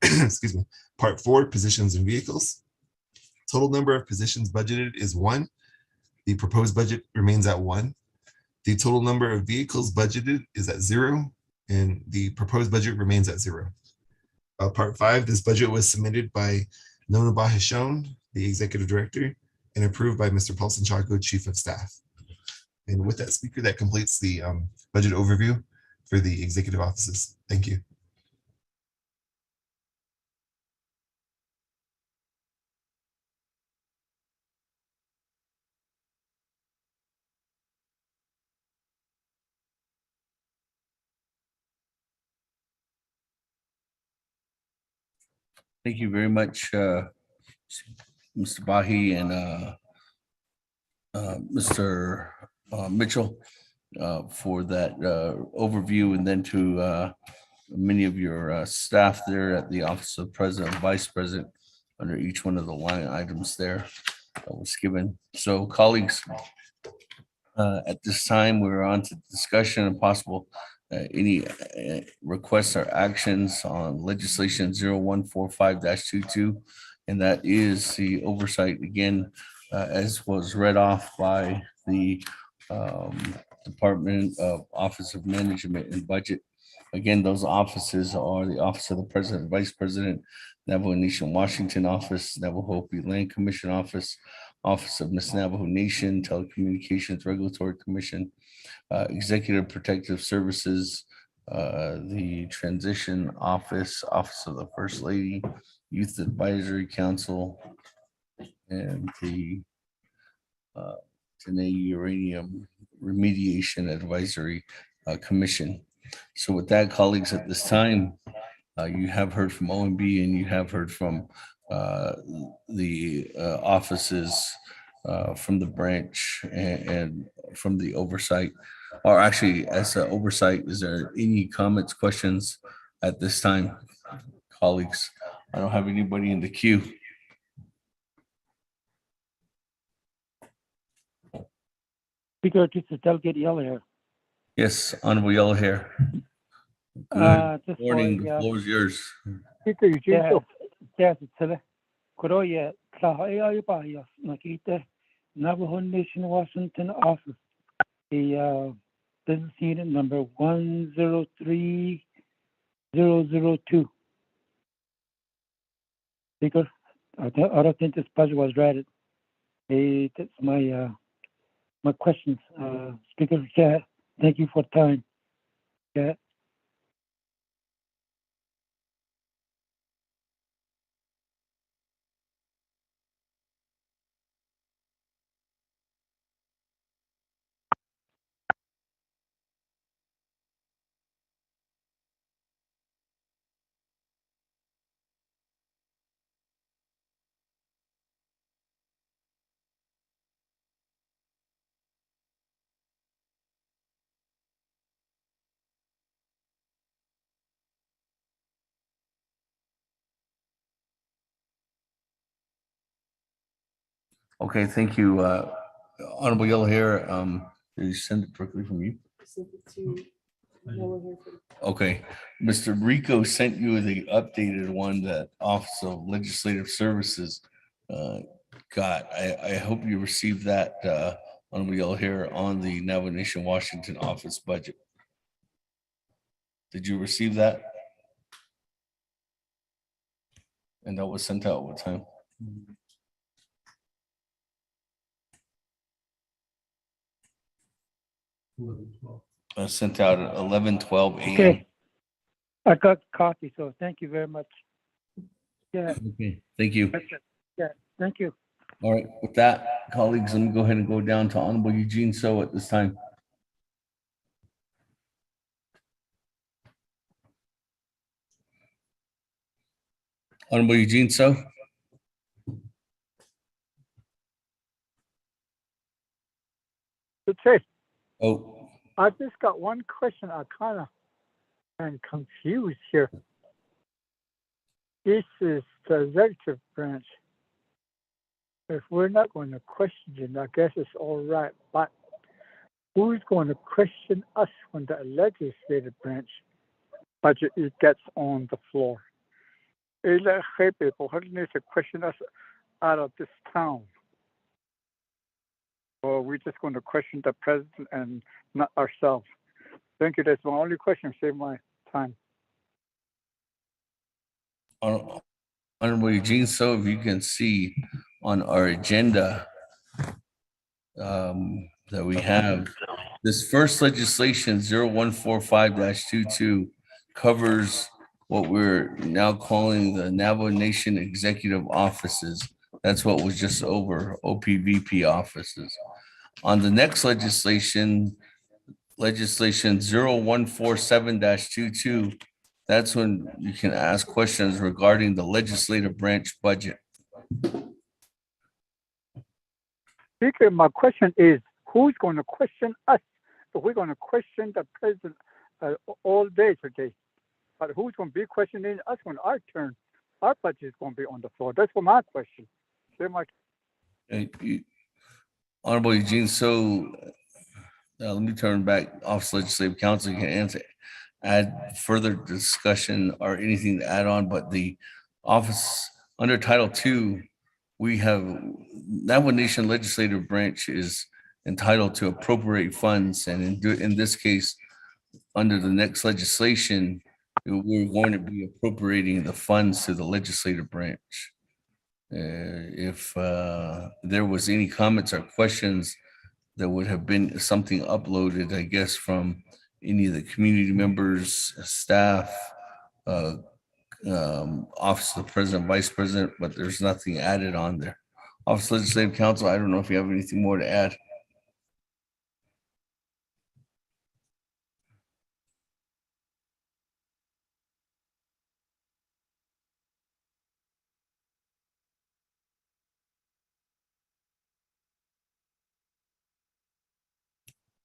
M: Excuse me. Part 4, positions and vehicles. Total number of positions budgeted is 1. The proposed budget remains at 1. The total number of vehicles budgeted is at 0, and the proposed budget remains at 0. Part 5, this budget was submitted by Nona Bahishon, the executive director, and approved by Mr. Paulson Chaco, chief of staff. And with that, speaker, that completes the budget overview for the executive offices. Thank you.
A: Thank you very much, Mr. Bahi and Mr. Mitchell for that overview, and then to many of your staff there at the Office of President and Vice President under each one of the line items there that was given. So colleagues, at this time, we're on to discussion and possible any requests or actions on legislation 0145-22, and that is the oversight again, as was read off by the Department of Office of Management and Budget. Again, those offices are the Office of the President, Vice President, Navajo Nation Washington Office, Navajo Hopi Land Commission Office, Office of Miss Navajo Nation, Telecommunications Regulatory Commission, Executive Protective Services, the Transition Office, Office of the First Lady, Youth Advisory Council, and the Tene Uranium Remediation Advisory Commission. So with that, colleagues, at this time, you have heard from OMB and you have heard from the offices from the branch and from the oversight. Or actually, as an oversight, is there any comments, questions at this time, colleagues? I don't have anybody in the queue.
G: Speaker, this is Delegate Yellow here.
A: Yes, Honorable Yellow Hair. Good morning, the floor is yours.
G: Speaker, yes, it's Koroya, Tlahaya Bayas, Nakita, Navajo Nation Washington Office, the business unit number 103002. Speaker, I don't think this budget was read. That's my my questions. Speaker Chat, thank you for time. Chat.
A: Okay, thank you, Honorable Yellow Hair. Did you send it directly from you? Okay, Mr. Rico sent you the updated one that Office of Legislative Services got. I hope you received that, Honorable Yellow Hair, on the Navajo Nation Washington office budget. Did you receive that? And that was sent out what time? Sent out at 11:12 a.m.
G: Okay. I got a copy, so thank you very much. Yeah.
A: Okay, thank you.
G: Yeah, thank you.
A: All right, with that, colleagues, let me go ahead and go down to Honorable Eugene So at this time. Honorable Eugene So.
S: Okay.
A: Oh,
S: I just got one question. I kind of am confused here. This is the executive branch. If we're not going to question it, I guess it's all right. But who's going to question us when the legislative branch budget gets on the floor? People who need to question us out of this town. Or we're just going to question the president and not ourselves. Thank you. That's my only question. Save my time.
A: Honorable Eugene So, if you can see on our agenda that we have, this first legislation 0145-22 covers what we're now calling the Navajo Nation Executive Offices. That's what was just over OPVP offices. On the next legislation 0147-22, that's when you can ask questions regarding the legislative branch budget.
S: Speaker, my question is, who's going to question us? If we're going to question the president all day today, but who's going to be questioning us when our turn, our budget is going to be on the floor? That's what my question. Say my.
A: Honorable Eugene So, let me turn back. Office of Legislative Counsel, you can answer, add further discussion or anything to add on, but the office under Title II, we have Navajo Nation Legislative Branch is entitled to appropriate funds, and in this case, under the next legislation, we're going to be appropriating the funds to the legislative branch. If there was any comments or questions, there would have been something uploaded, I guess, from any of the community members, staff, Office of the President, Vice President, but there's nothing added on there. Office of Legislative Counsel, I don't know if you have anything more to add.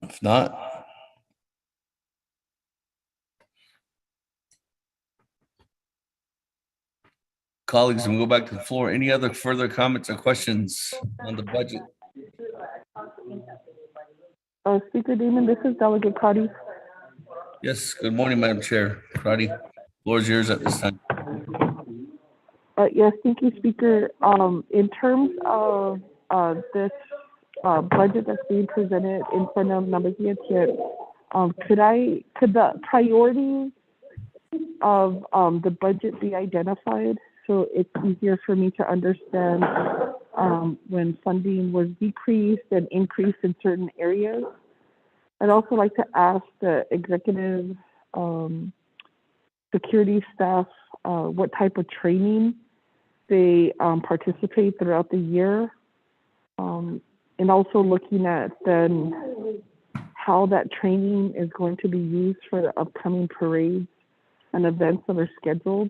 A: If not, colleagues, we'll go back to the floor. Any other further comments or questions on the budget?
T: Speaker Damon, this is Delegate Crotty.
A: Yes, good morning, Madam Chair. Crotty, floor is yours at this time.
T: Yes, thank you, Speaker. In terms of this budget that's being presented in front of Naabik'íyáti, could the priorities of the budget be identified so it's easier for me to understand when funding was decreased and increased in certain areas. I'd also like to ask the executive security staff what type of training they participate throughout the year, and also looking at then how that training is going to be used for the upcoming parades and events that are scheduled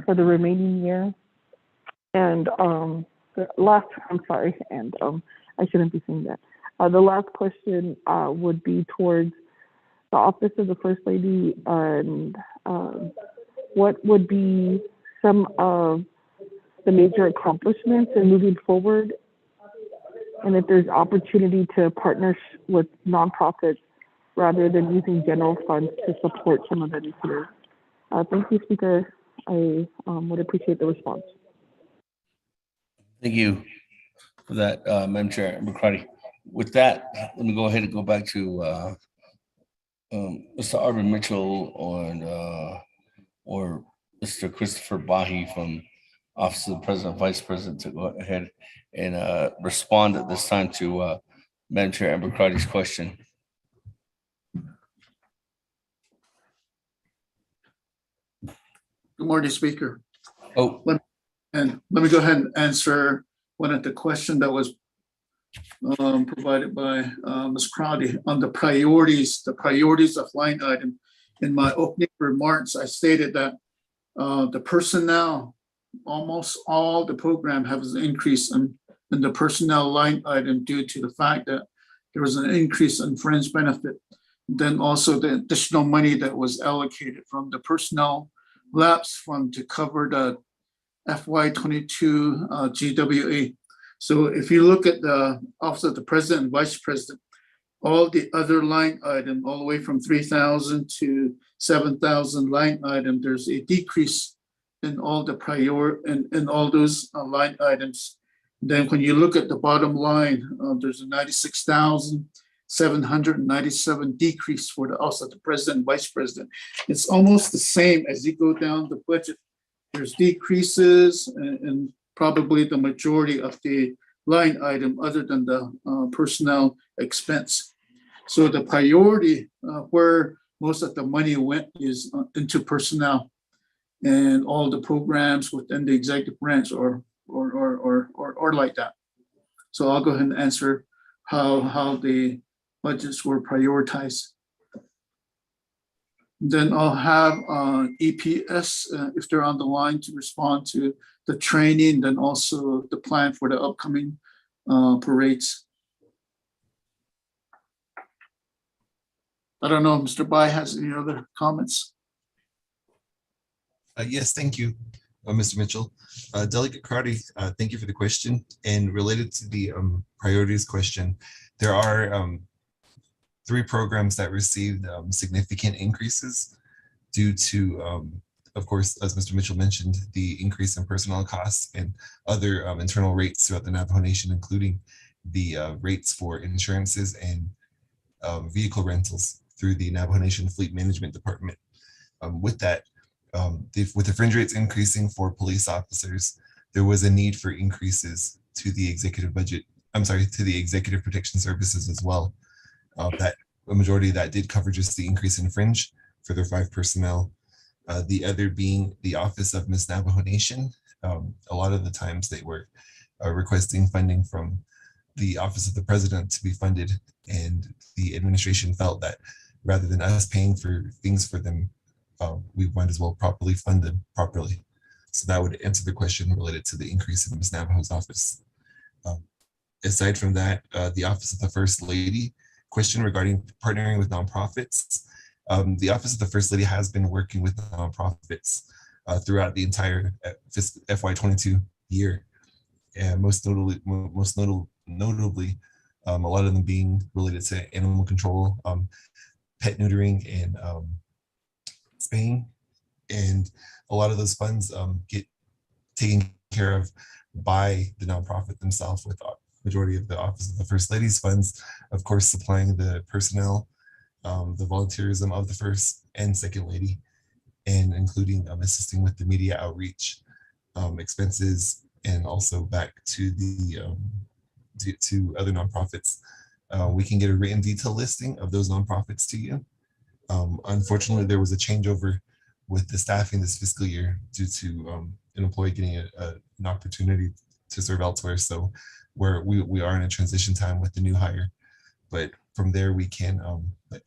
T: for the remaining year. And the last, I'm sorry, and I shouldn't be saying that. The last question would be towards the Office of the First Lady, and what would be some of the major accomplishments in moving forward, and if there's opportunity to partner with nonprofits rather than using general funds to support some of the initiatives. Thank you, Speaker. I would appreciate the response.
A: Thank you for that, Madam Chair McCarty. With that, let me go ahead and go back to Mr. Arvin Mitchell or Mr. Christopher Bahi from Office of the President, Vice President, to go ahead and respond at this time to Madam Chair Amber Crotty's question.
O: Good morning, Speaker.
A: Oh,
O: let me go ahead and answer one of the questions that was provided by Ms. Crowdy on the priorities of line item. In my opening remarks, I stated that the personnel, almost all the program has an increase in the personnel line item due to the fact that there was an increase in fringe benefit. Then also the additional money that was allocated from the personnel lapse fund to cover the FY22 GWA. So if you look at the Office of the President and Vice President, all the other line item, all the way from 3,000 to 7,000 line item, there's a decrease in all the in all those line items. Then when you look at the bottom line, there's a 96,797 decrease for the Office of the President and Vice President. It's almost the same as you go down the budget. There's decreases in probably the majority of the line item other than the personnel expense. So the priority where most of the money went is into personnel and all the programs within the executive branch or like that. So I'll go ahead and answer how the budgets were prioritized. Then I'll have EPS, if they're on the line, to respond to the training, then also the plan for the upcoming parades. I don't know if Mr. Bai has any other comments.
M: Yes, thank you, Mr. Mitchell. Delegate Crowdy, thank you for the question. And related to the priorities question, there are 3 programs that received significant increases due to, of course, as Mr. Mitchell mentioned, the increase in personnel costs and other internal rates throughout the Navajo Nation, including the rates for insurances and vehicle rentals through the Navajo Nation Fleet Management Department. With that, with the fringe rates increasing for police officers, there was a need for increases to the executive budget, to the executive protection services as well. That a majority of that did cover just the increase in fringe for their 5 personnel. The other being the Office of Miss Navajo Nation. A lot of the times they were requesting funding from the Office of the President to be funded, and the administration felt that rather than us paying for things for them, we might as well properly fund them properly. So that would answer the question related to the increase in Miss Navajo's office. Aside from that, the Office of the First Lady question regarding partnering with nonprofits. The Office of the First Lady has been working with nonprofits throughout the entire FY22 year, and most notably, a lot of them being related to animal control, pet neutering, and spaying. And a lot of those funds get taken care of by the nonprofit themselves, with majority of the Office of the First Lady's funds, of course, supplying the personnel, the volunteerism of the First and Second Lady, and including assisting with the media outreach expenses and also back to the to other nonprofits. We can get a written detail listing of those nonprofits to you. Unfortunately, there was a changeover with the staffing this fiscal year due to an employee getting an opportunity to serve elsewhere. So we are in a transition time with the new hire. But from there, we can,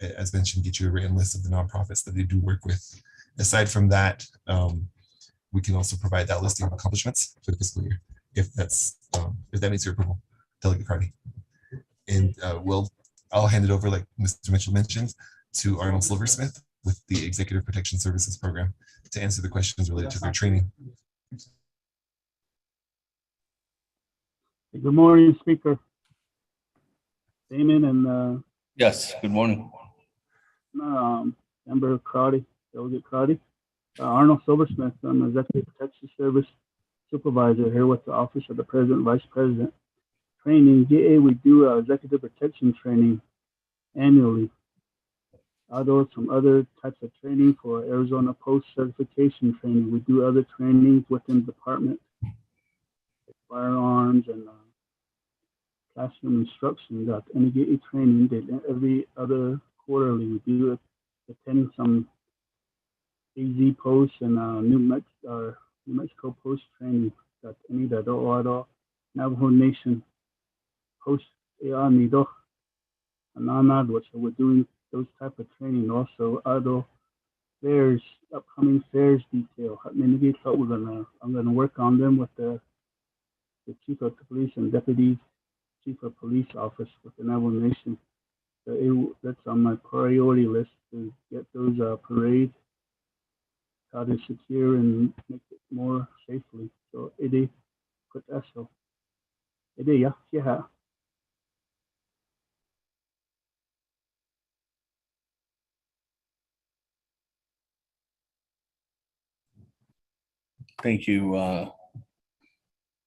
M: as mentioned, get you a written list of the nonprofits that they do work with. Aside from that, we can also provide that listing of accomplishments for the fiscal year, if that meets your approval, Delegate Carney. And I'll hand it over, like Mr. Mitchell mentioned, to Arnold Silversmith with the Executive Protection Services Program to answer the questions related to their training.
U: Good morning, Speaker Damon and
A: Yes, good morning.
U: Member Crowdy, Delegate Crowdy. Arnold Silversmith, I'm Executive Protection Service Supervisor here with the Office of the President, Vice President. Training, GA, we do executive protection training annually. Although some other types of training for Arizona Post certification training. We do other trainings within the department, like firearms and classroom instruction. Got any GA training that every other quarterly we do attend some AZ Post and New Mexico Post training. Got any that are Navajo Nation Post Nido and so we're doing those type of training also. Other fairs, upcoming fairs detail. I'm gonna work on them with the Chief of Police and Deputy Chief of Police Office with the Navajo Nation. So that's on my priority list to get those parades, how to secure and make it more safely. So put that so. Yeah.
A: Thank you.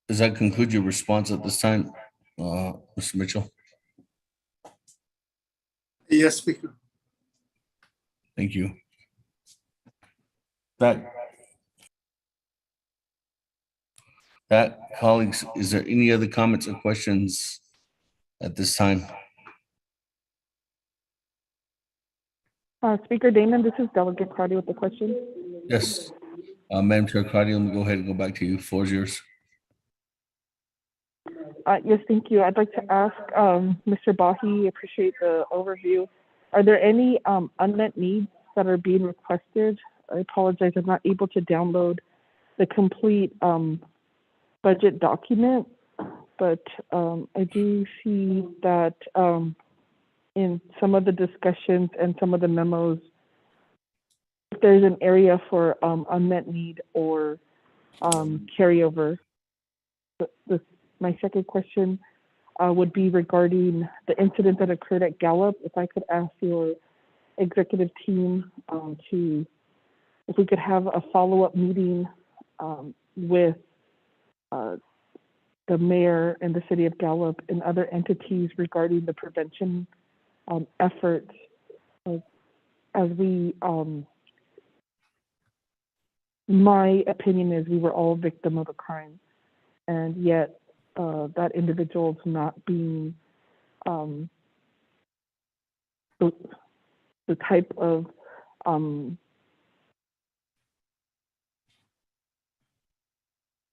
A: Does that conclude your response at this time, Mr. Mitchell?
O: Yes, Speaker.
A: Thank you. That colleagues, is there any other comments or questions at this time?
T: Speaker Damon, this is Delegate Crowdy with the question.
A: Yes. Madam Chair Cardi, let me go ahead and go back to you. Floor is yours.
T: Yes, thank you. I'd like to ask Mr. Bahi, appreciate the overview. Are there any unmet needs that are being requested? I apologize, I'm not able to download the complete budget document, but I do see that in some of the discussions and some of the memos, if there's an area for unmet need or carryover. My second question would be regarding the incident that occurred at Gallup. If I could ask your executive team if we could have a follow-up meeting with the mayor and the city of Gallup and other entities regarding the prevention efforts, as we, my opinion is we were all a victim of a crime, and yet that individual is not being the type of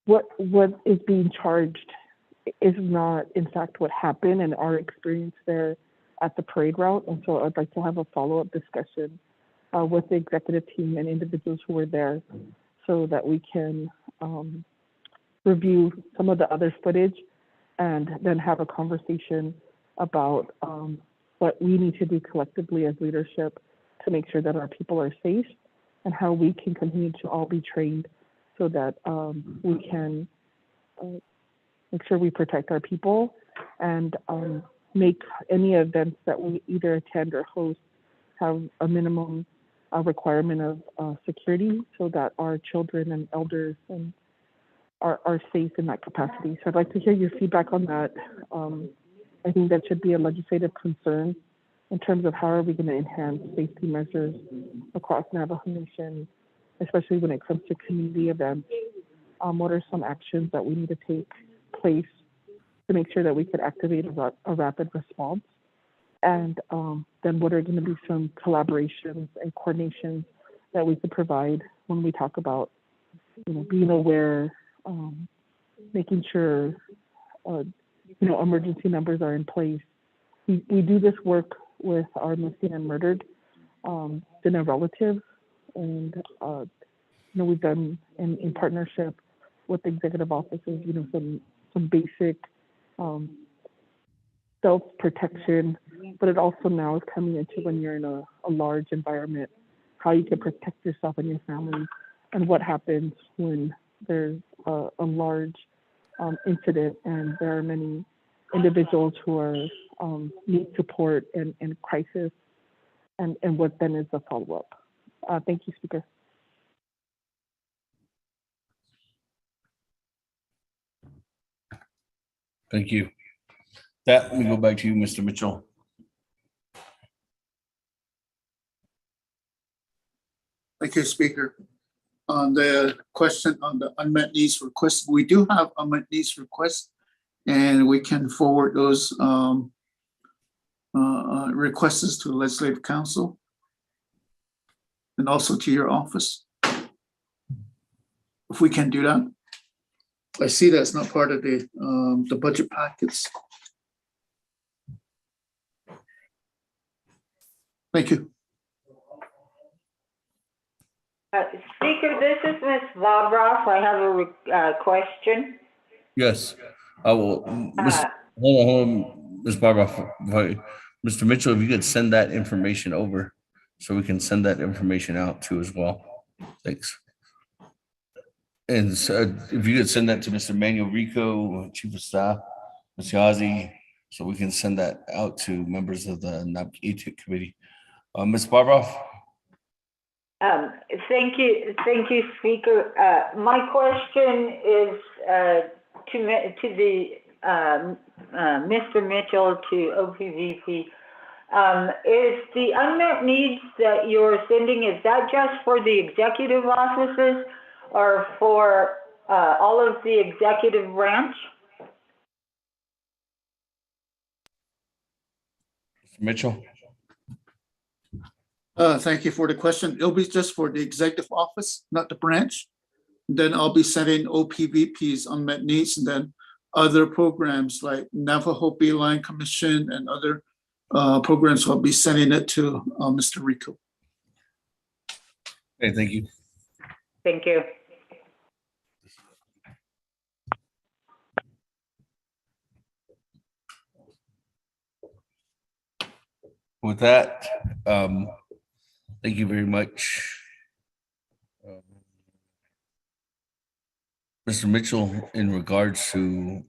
T: what is being charged is not in fact what happened and our experience there at the parade route. And so I'd like to have a follow-up discussion with the executive team and individuals who were there so that we can review some of the other footage and then have a conversation about what we need to do collectively as leadership to make sure that our people are safe and how we can continue to all be trained so that we can make sure we protect our people and make any events that we either attend or host have a minimum requirement of security so that our children and elders and are safe in that capacity. So I'd like to hear your feedback on that. I think that should be a legislative concern in terms of how are we going to enhance safety measures across Navajo Nation, especially when it comes to community events what are some actions that we need to take place to make sure that we could activate a rapid response. And then what are going to be some collaborations and coordinations that we could provide when we talk about, being aware, making sure, emergency numbers are in place. We do this work with our missing and murdered dinner relatives, and we've done in partnership with executive offices, some basic self-protection, but it also now is coming into when you're in a large environment, how you can protect yourself and your family, and what happens when there's a large incident and there are many individuals who are need support and crisis, and what then is the follow-up. Thank you, Speaker.
A: Thank you. That, let me go back to you, Mr. Mitchell.
O: Thank you, Speaker. On the question on the unmet needs request, we do have unmet needs requests, and we can forward those requests to the Legislative Council and also to your office. If we can do that. I see that's not part of the budget packets. Thank you.
P: Speaker, this is Ms. Bobroff. I have a question.
A: Yes, I will. Hold on, Ms. Barbara. Mr. Mitchell, if you could send that information over so we can send that information out too as well. Thanks. And so if you could send that to Mr. Manuel Rico, Chief of Staff, Ms. Yazzie, so we can send that out to members of the Naabik'íyáti committee. Ms. Barbara.
P: Thank you, Speaker. My question is to the Mr. Mitchell, to OPVP. Is the unmet needs that you're sending, is that just for the executive offices or for all of the executive branch?
A: Mr. Mitchell.
O: Thank you for the question. It'll be just for the executive office, not the branch. Then I'll be sending OPVP's unmet needs, and then other programs like Navajo Beeline Commission and other programs. I'll be sending it to Mr. Rico.
A: Okay, thank you.
P: Thank you.
A: With that, thank you very much. Mr. Mitchell, in regards to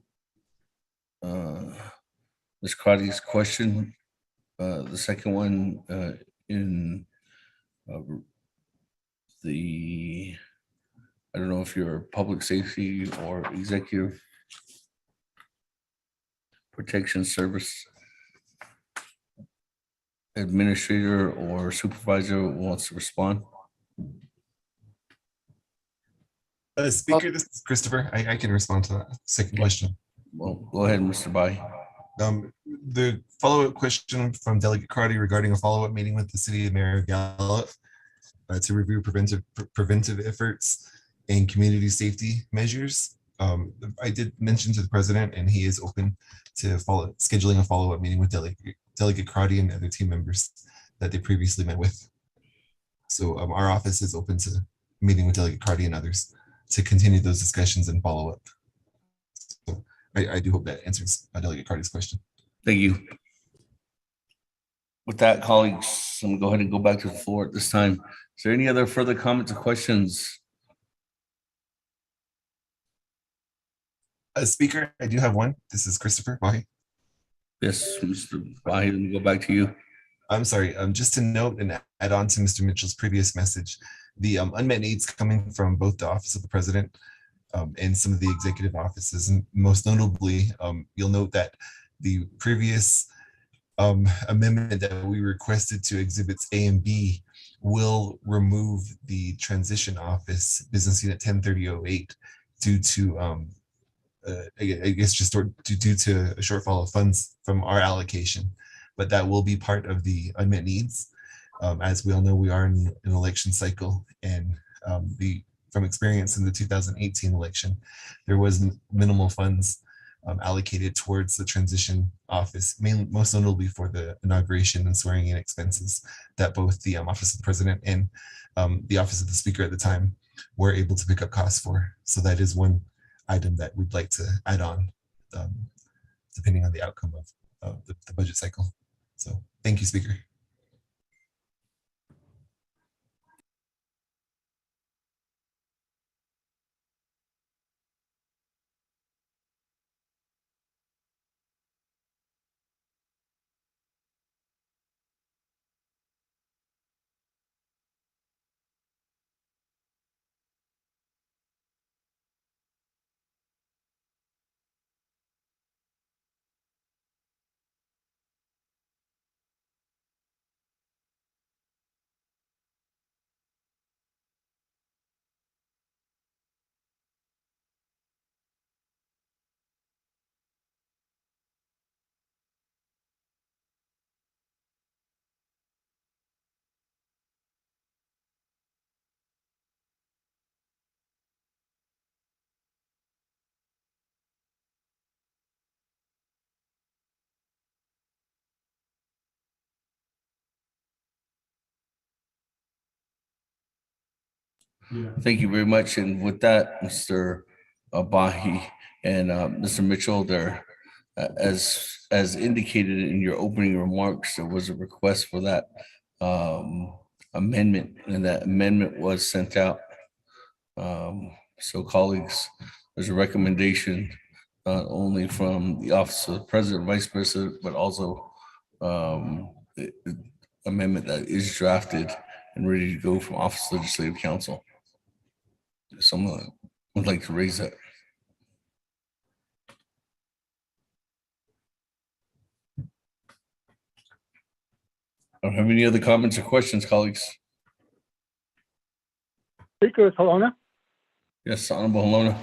A: Ms. Crotty's question, the second one in the, I don't know if you're public safety or executive protection service administrator or supervisor wants to respond.
M: Speaker, this is Christopher. I can respond to that second question.
A: Well, go ahead, Mr. Bai.
M: The follow-up question from Delegate Crotty regarding a follow-up meeting with the City of Mayor Gallup to review preventive efforts and community safety measures. I did mention to the president, and he is open to scheduling a follow-up meeting with Delegate Crotty and other team members that they previously met with. So our office is open to meeting with Delegate Crotty and others to continue those discussions and follow up. So I do hope that answers Delegate Crotty's question.
A: Thank you. With that, colleagues, I'm gonna go ahead and go back to the floor at this time. Is there any other further comments or questions?
M: Speaker, I do have one. This is Christopher. Why?
A: Yes, Mr. Bai, let me go back to you.
M: I'm sorry. Just to note and add on to Mr. Mitchell's previous message, the unmet needs coming from both the Office of the President and some of the executive offices, and most notably, you'll note that the previous amendment that we requested to Exhibits A and B will remove the transition office, Business Unit 103008, due to I guess just due to a shortfall of funds from our allocation, but that will be part of the unmet needs. As we all know, we are in an election cycle, and from experience in the 2018 election, there was minimal funds allocated towards the transition office, most notably for the inauguration and swearing in expenses that both the Office of the President and the Office of the Speaker at the time were able to pick up costs for. So that is one item that we'd like to add on, depending on the outcome of the budget cycle. So thank you, Speaker.
A: Thank you very much. And with that, Mr. Bahi and Mr. Mitchell, there, as indicated in your opening remarks, there was a request for that amendment, and that amendment was sent out. So colleagues, there's a recommendation not only from the Office of the President, Vice President, but also the amendment that is drafted and ready to go from Office of Legislative Counsel. Someone would like to raise that. I don't have any other comments or questions, colleagues.
S: Speaker Solona.
A: Yes, Honorable Halona.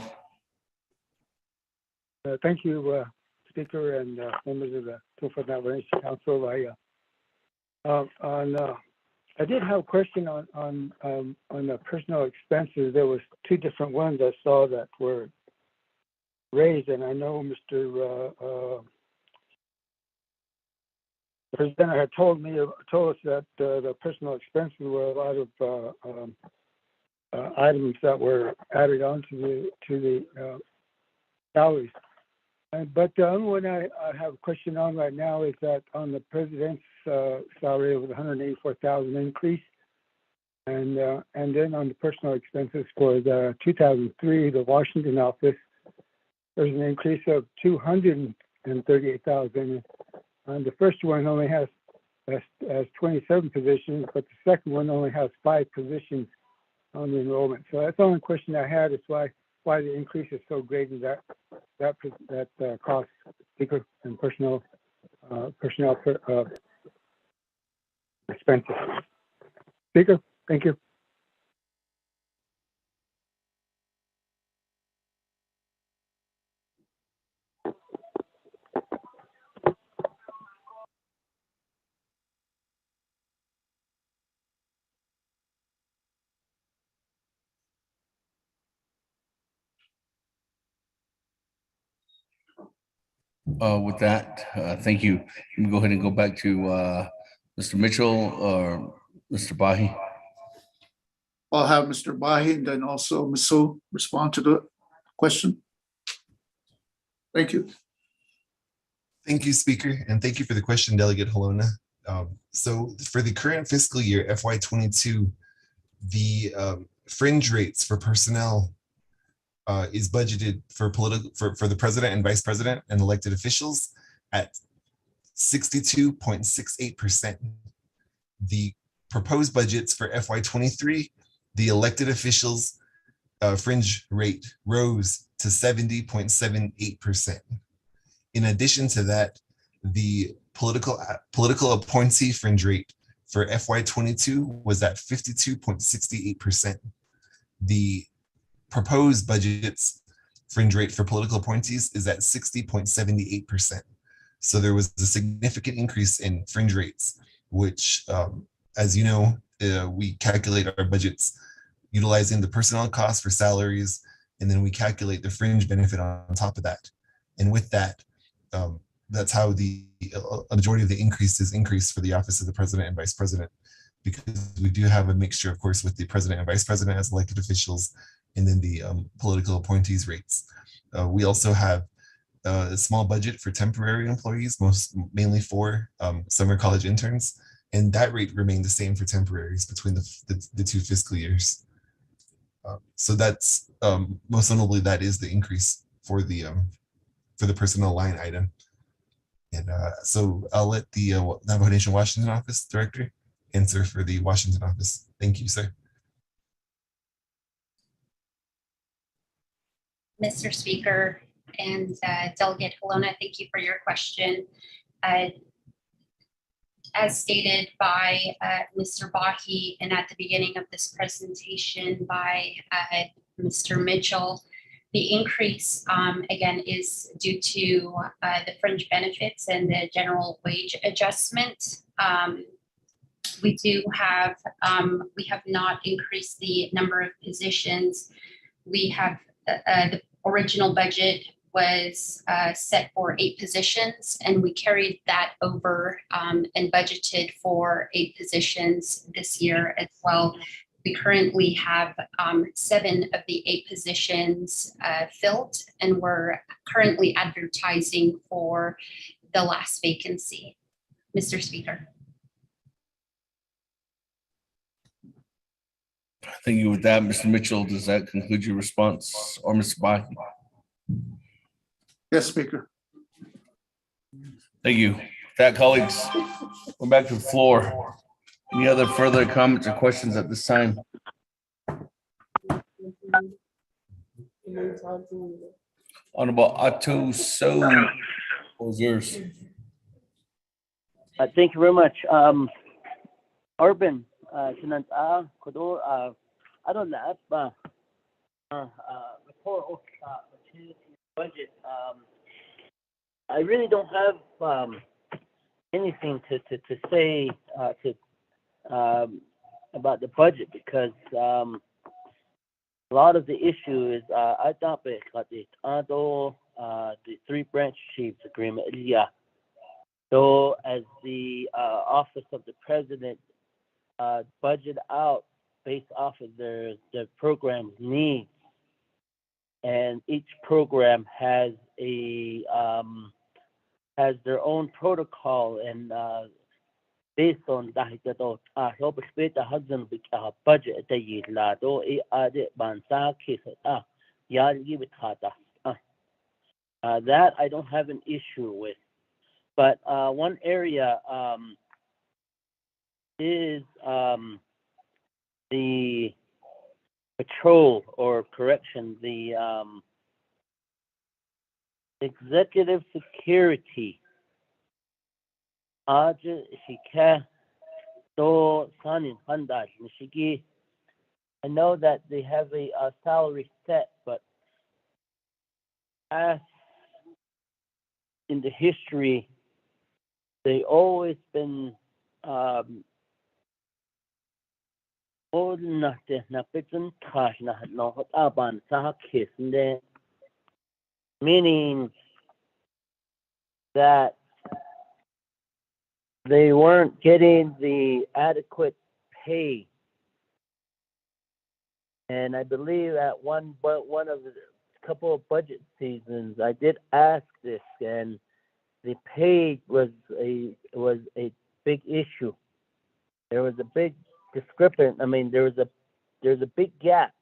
S: Thank you, Speaker and members of the 24th Navajo Nation Council. I did have a question on the personnel expenses. There was two different ones I saw that were raised, and I know Mr. President had told us that the personnel expenses were a lot of items that were added on to the salaries. But the only one I have a question on right now is that on the president's salary, it was $184,000 increase, and then on the personal expenses for the 2003, the Washington office, there's an increase of $238,000. And the first one only has 27 positions, but the second one only has 5 positions on the enrollment. So that's the only question I had, is why the increase is so great in that cost, Speaker, and personnel expenses. Speaker, thank you.
A: With that, thank you. Let me go ahead and go back to Mr. Mitchell or Mr. Bahi.
O: I'll have Mr. Bahi and then also Ms. Su respond to the question. Thank you.
M: Thank you, Speaker, and thank you for the question, Delegate Halona. So for the current fiscal year, FY22, the fringe rates for personnel is budgeted for the president and vice president and elected officials at 62.68%. The proposed budgets for FY23, the elected officials fringe rate rose to 70.78%. In addition to that, the political appointee fringe rate for FY22 was at 52.68%. The proposed budgets fringe rate for political appointees is at 60.78%. So there was a significant increase in fringe rates, which, as you know, we calculate our budgets utilizing the personnel costs for salaries, and then we calculate the fringe benefit on top of that. And with that, that's how a majority of the increase for the office of the president and vice president, because we do have a mixture, of course, with the president and vice president as elected officials, and then the political appointees rates. We also have a small budget for temporary employees, mainly for summer college interns, and that rate remained the same for temporaries between the 2 fiscal years. So that's most notably, that is the increase for the personnel line item. And so I'll let the Navajo Nation Washington office director answer for the Washington office. Thank you, sir.
Q: Mr. Speaker and Delegate Helona, thank you for your question. As stated by Mr. Bahi and at the beginning of this presentation by Mr. Mitchell, the increase, again, is due to the fringe benefits and the general wage adjustment. We have not increased the number of positions. We have the original budget was set for 8 positions, and we carried that over and budgeted for 8 positions this year as well. We currently have 7 of the 8 positions filled, and we're currently advertising for the last vacancy. Mr. Speaker.
A: Thank you. With that, Mr. Mitchell, does that conclude your response, or Mr. Bahi?
O: Yes, Speaker.
A: Thank you. With that, colleagues, we're back to the floor. Any other further comments or questions at this time? Honorable Atu So, what was yours?
F: Thank you very much. Urban, Sinanta, Kodo, I don't know, report budget. I really don't have anything to say about the budget, because a lot of the issue is I thought the 3 branch chiefs agreement. Yeah. So as the office of the president budget out based off of their program's needs, and each program has their own protocol, and based on that, budget that I don't have an issue with. But one area is the patrol, or correction, the executive security. I know that they have a salary set, but as in the history, they always been meaning that they weren't getting the adequate pay. And I believe at one of the couple of budget seasons, I did ask this, and the pay was a big issue. There was a big discrepancy. I mean, there's a big gap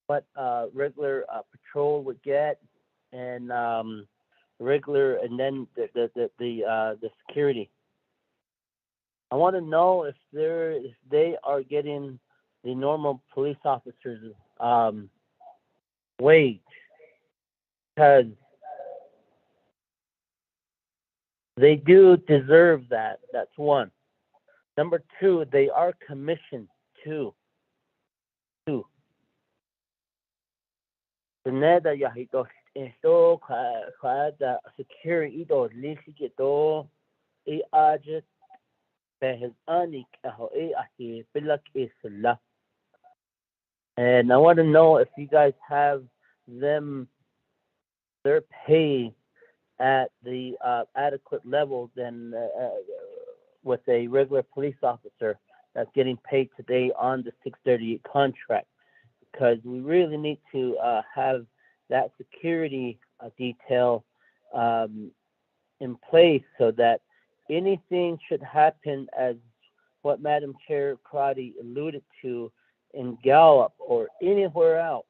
F: what regular patrol would get, and regular, and then the security. I want to know if they are getting the normal police officers' wage, because they do deserve that. That's one. Number 2, they are commissioned too. Neda ya esto the security do lisi que to ajit behes anik aho ahi bilak isla. And I want to know if you guys have their pay at the adequate level than with a regular police officer that's getting paid today on the 638 contract, because we really need to have that security detail in place so that anything should happen, as what Madam Chair Crotty alluded to in Gallup or anywhere else,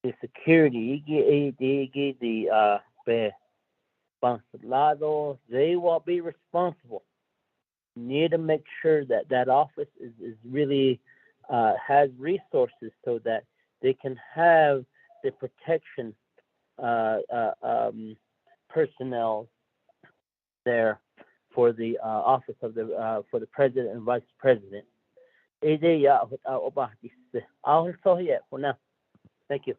F: the security, they will be responsible. You need to make sure that that office is really has resources so that they can have the protection personnel there for the office of for the president and vice president. Also here for now. Thank you.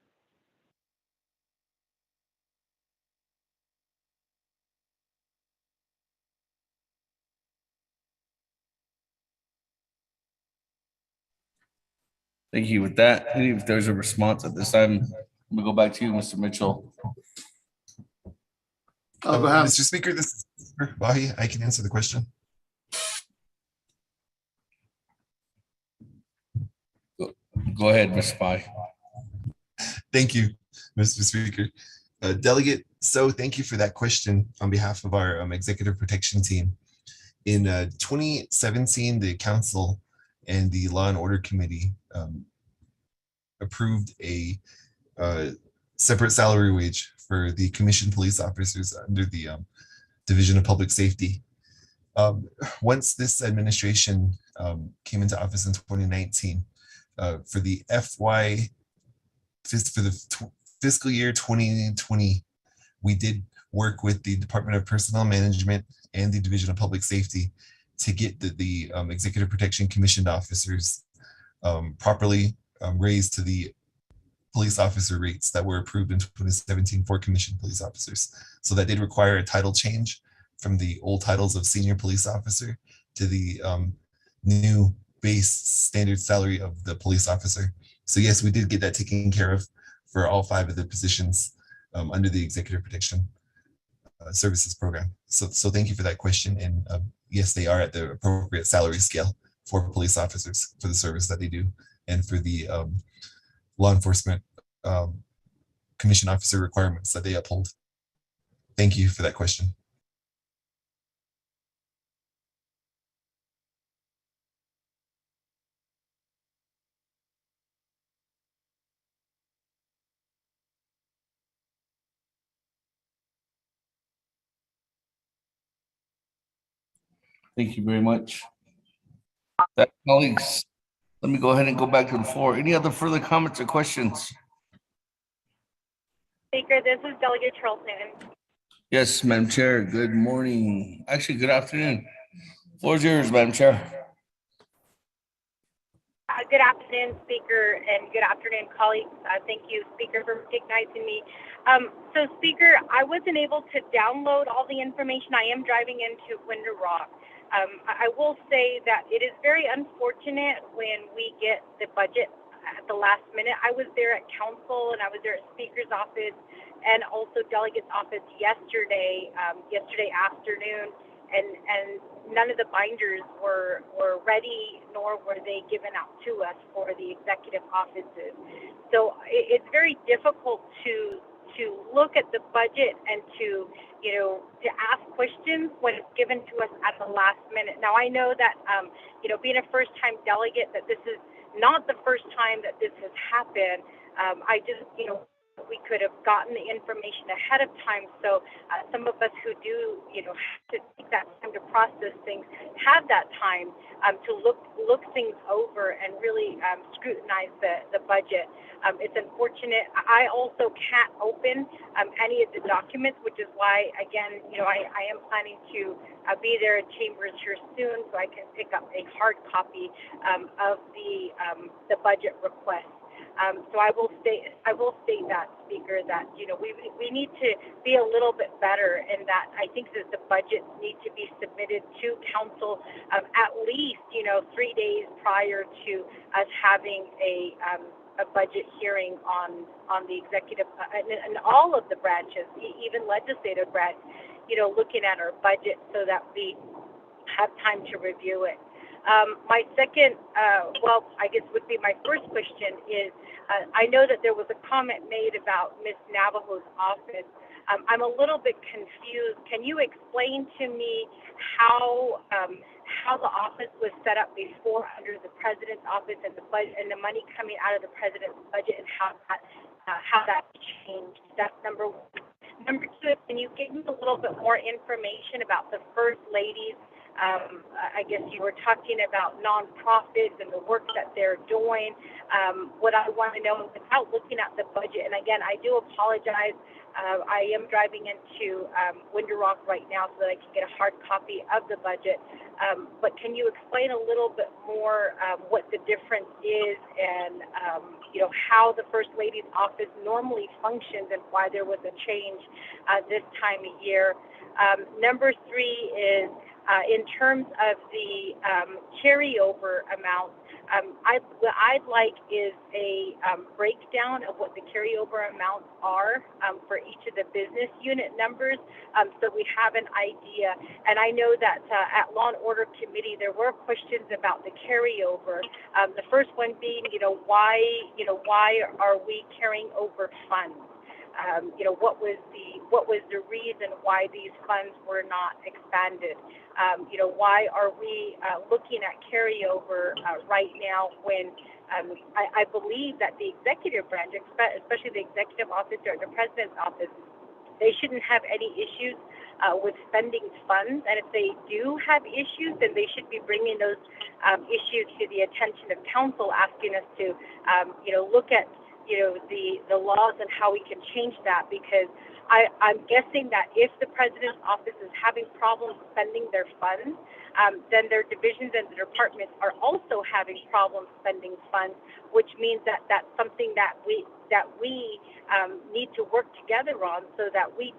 A: Thank you. With that, if there's a response at this time, I'm gonna go back to you, Mr. Mitchell.
O: Go ahead.
M: Mr. Speaker, this is Vahi. I can answer the question.
A: Go ahead, Ms. Spy.
M: Thank you, Mr. Speaker. Delegate, so thank you for that question on behalf of our executive protection team. In 2017, the council and the Law and Order Committee approved a separate salary wage for the commissioned police officers under the Division of Public Safety. Once this administration came into office in 2019, for the fiscal year 2020, we did work with the Department of Personnel Management and the Division of Public Safety to get the Executive Protection Commissioned officers properly raised to the police officer rates that were approved in 2017 for commissioned police officers. So that did require a title change from the old titles of senior police officer to the new base standard salary of the police officer. So yes, we did get that taken care of for all 5 of the positions under the Executive Protection Services Program. So thank you for that question. And yes, they are at the appropriate salary scale for police officers for the service that they do and for the law enforcement commission officer requirements that they uphold. Thank you for that question.
A: Thank you very much. That, colleagues, let me go ahead and go back to the floor. Any other further comments or questions?
I: Speaker, this is Delegate Charles Newton.
A: Yes, Madam Chair. Good morning. Actually, good afternoon. Floor is yours, Madam Chair.
I: Good afternoon, Speaker, and good afternoon, colleagues. Thank you, Speaker, for recognizing me. So, Speaker, I wasn't able to download all the information. I am driving into Winter Rock. I will say that it is very unfortunate when we get the budget at the last minute. I was there at council and I was there at Speaker's office and also Delegate's office yesterday afternoon, and none of the binders were ready, nor were they given out to us for the executive offices. So it's very difficult to look at the budget and to ask questions when it's given to us at the last minute. Now I know that being a first-time delegate, that this is not the first time that this has happened. I just we could have gotten the information ahead of time. So some of us who do, have to take that time to process things, have that time to look things over and really scrutinize the budget. It's unfortunate. I also can't open any of the documents, which is why, again, I am planning to be there in Chambers here soon, so I can pick up a hard copy of the budget request. So I will state that, Speaker, that we need to be a little bit better in that. I think that the budgets need to be submitted to council at least 3 days prior to us having a budget hearing on the executive and all of the branches, even legislative branch, looking at our budget so that we have time to review it. My second, I guess would be my first question is, I know that there was a comment made about Ms. Navajo's office. I'm a little bit confused. Can you explain to me how the office was set up before under the president's office and the budget and the money coming out of the president's budget and how that changed? That's number one. Number two, can you give me a little bit more information about the First Lady's? I guess you were talking about nonprofits and the work that they're doing. What I want to know without looking at the budget, and again, I do apologize. I am driving into Winter Rock right now so that I can get a hard copy of the budget. But can you explain a little bit more what the difference is and, how the First Lady's office normally functions and why there was a change this time of year? Number three is, in terms of the carryover amount, what I'd like is a breakdown of what the carryover amounts are for each of the business unit numbers, so we have an idea. And I know that at Law and Order Committee there were questions about the carryover. The first one being, why are we carrying over funds? What was the reason why these funds were not expanded? Why are we looking at carryover right now when I believe that the executive branch, especially the executive office or the president's office, they shouldn't have any issues with spending funds, and if they do have issues, then they should be bringing those issues to the attention of council, asking us to, look at the laws and how we can change that, because I'm guessing that if the president's office is having problems spending their funds, then their divisions and the departments are also having problems spending funds, which means that that's something that we need to work together on so that we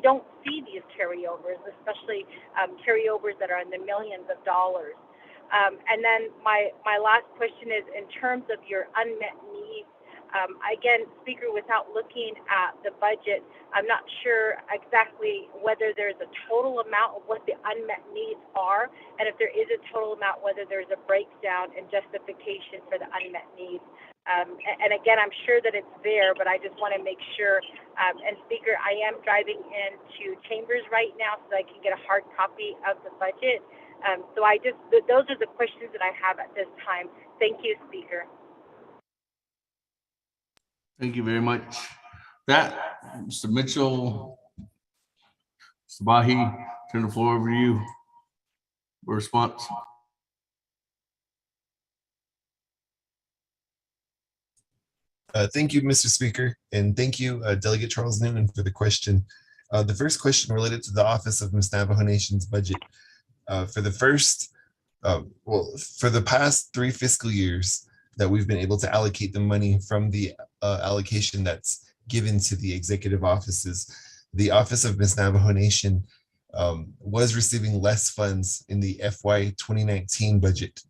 I: don't see these carryovers, especially carryovers that are in the millions of dollars. And then my last question is, in terms of your unmet needs, again, Speaker, without looking at the budget, I'm not sure exactly whether there's a total amount of what the unmet needs are, and if there is a total amount, whether there's a breakdown and justification for the unmet needs. And again, I'm sure that it's there, but I just want to make sure. And Speaker, I am driving into Chambers right now so I can get a hard copy of the budget. So those are the questions that I have at this time. Thank you, Speaker.
A: Thank you very much. That, Mr. Mitchell, Mr. Bahi, turn the floor over to you for response.
M: Thank you, Mr. Speaker, and thank you, Delegate Charles Noonan, for the question. The first question related to the Office of Miss Navajo Nation's budget. For the past 3 fiscal years that we've been able to allocate the money from the allocation that's given to the executive offices, the Office of Miss Navajo Nation was receiving less funds in the FY 2019 budget.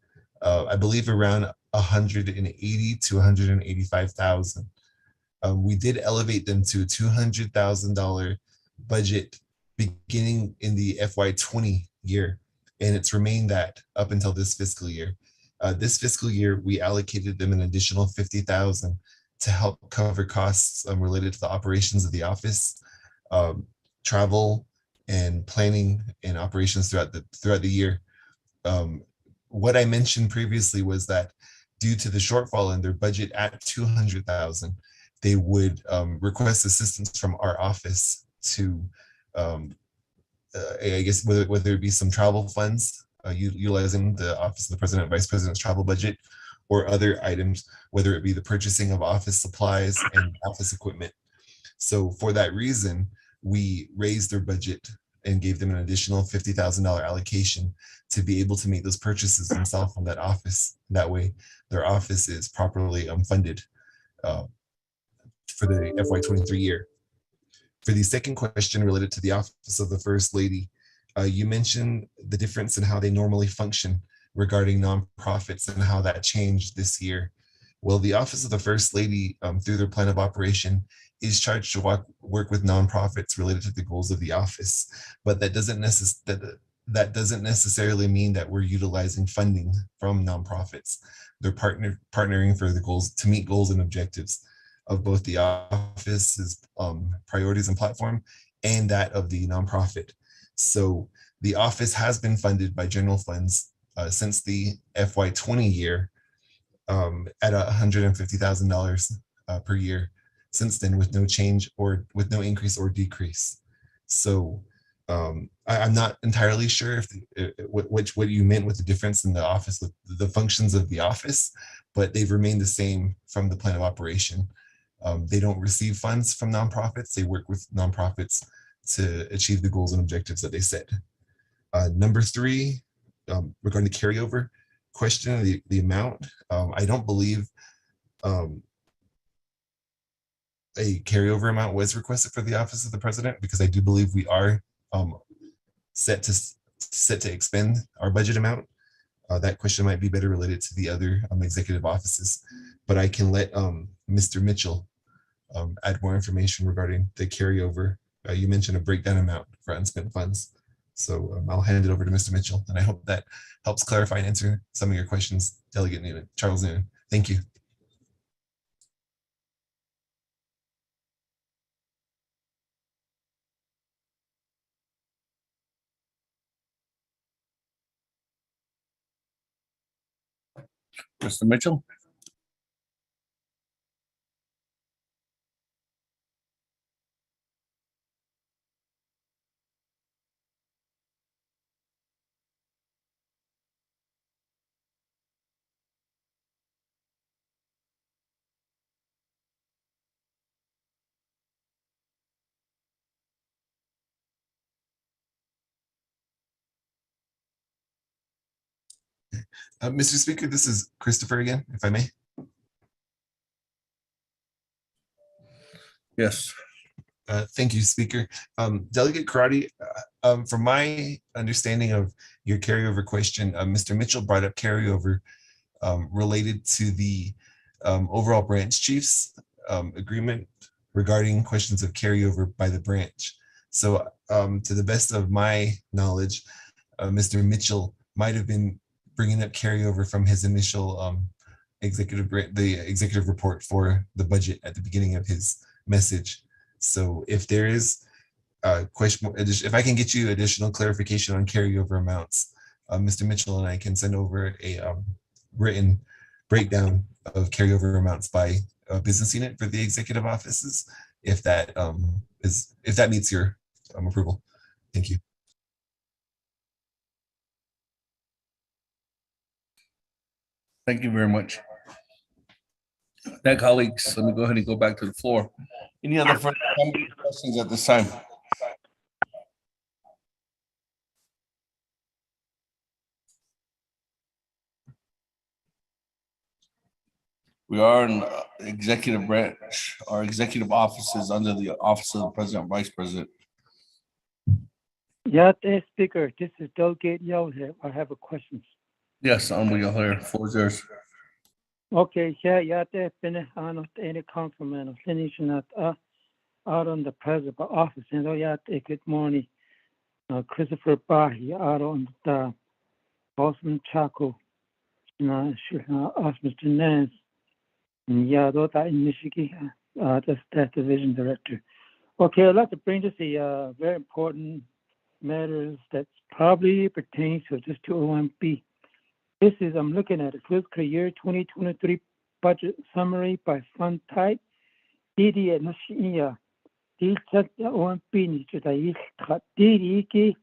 M: I believe around $180,000 to $185,000. We did elevate them to a $200,000 budget beginning in the FY 20 year, and it's remained that up until this fiscal year. This fiscal year, we allocated them an additional $50,000 to help cover costs related to the operations of the office, travel, and planning and operations throughout the year. What I mentioned previously was that due to the shortfall in their budget at $200,000, they would request assistance from our office to, I guess, whether it be some travel funds, utilizing the Office of the President, Vice President's travel budget, or other items, whether it be the purchasing of office supplies and office equipment. So for that reason, we raised their budget and gave them an additional $50,000 allocation to be able to make those purchases themselves from that office. That way, their office is properly funded for the FY23 year. For the second question related to the Office of the First Lady, you mentioned the difference in how they normally function regarding nonprofits and how that changed this year. Well, the Office of the First Lady, through their plan of operation, is charged to work with nonprofits related to the goals of the office, but that doesn't necessarily mean that we're utilizing funding from nonprofits. They're partnering for the goals to meet goals and objectives of both the office's priorities and platform and that of the nonprofit. So the office has been funded by general funds since the FY20 year at $150,000 per year since then, with no change or with no increase or decrease. So I'm not entirely sure if what you meant with the difference in the office, the functions of the office, but they've remained the same from the plan of operation. They don't receive funds from nonprofits. They work with nonprofits to achieve the goals and objectives that they set. Number 3, regarding the carryover question, the amount, I don't believe a carryover amount was requested for the Office of the President, because I do believe we are set to expend our budget amount. That question might be better related to the other executive offices, but I can let Mr. Mitchell add more information regarding the carryover. You mentioned a breakdown amount for unspent funds. So I'll hand it over to Mr. Mitchell, and I hope that helps clarify and answer some of your questions, Delegate Newman, Charles Newman. Thank you.
A: Mr. Mitchell?
M: Mr. Speaker, this is Christopher again, if I may.
A: Yes.
M: Thank you, Speaker. Delegate Karate, from my understanding of your carryover question, Mr. Mitchell brought up carryover related to the overall branch chiefs agreement regarding questions of carryover by the branch. So to the best of my knowledge, Mr. Mitchell might have been bringing up carryover from his initial executive report for the budget at the beginning of his message. So if there is a question, if I can get you additional clarification on carryover amounts, Mr. Mitchell and I can send over a written breakdown of carryover amounts by business unit for the executive offices, if that meets your approval. Thank you.
A: Thank you very much. Now, colleagues, let me go ahead and go back to the floor. Any other further questions at this time? We are in executive branch. Our executive offices under the Office of the President, Vice President.
G: Yeah, Speaker, this is Delegate Yo here. I have a question.
A: Yes, we are here. Floor is yours.
G: Okay, yeah, there's been any compliment finishing out on the president office. And yeah, good morning. Christopher Bahi out on the Boston Chaco. Ask Mr. Nance. Yeah, that in Michigan, that's division director. Okay, I'd like to bring this a very important matters that probably pertains to just to OMB. This is, I'm looking at it, fiscal year 2023 budget summary by fund type. Didi Nashia, Dil Set OMP Nichita Didi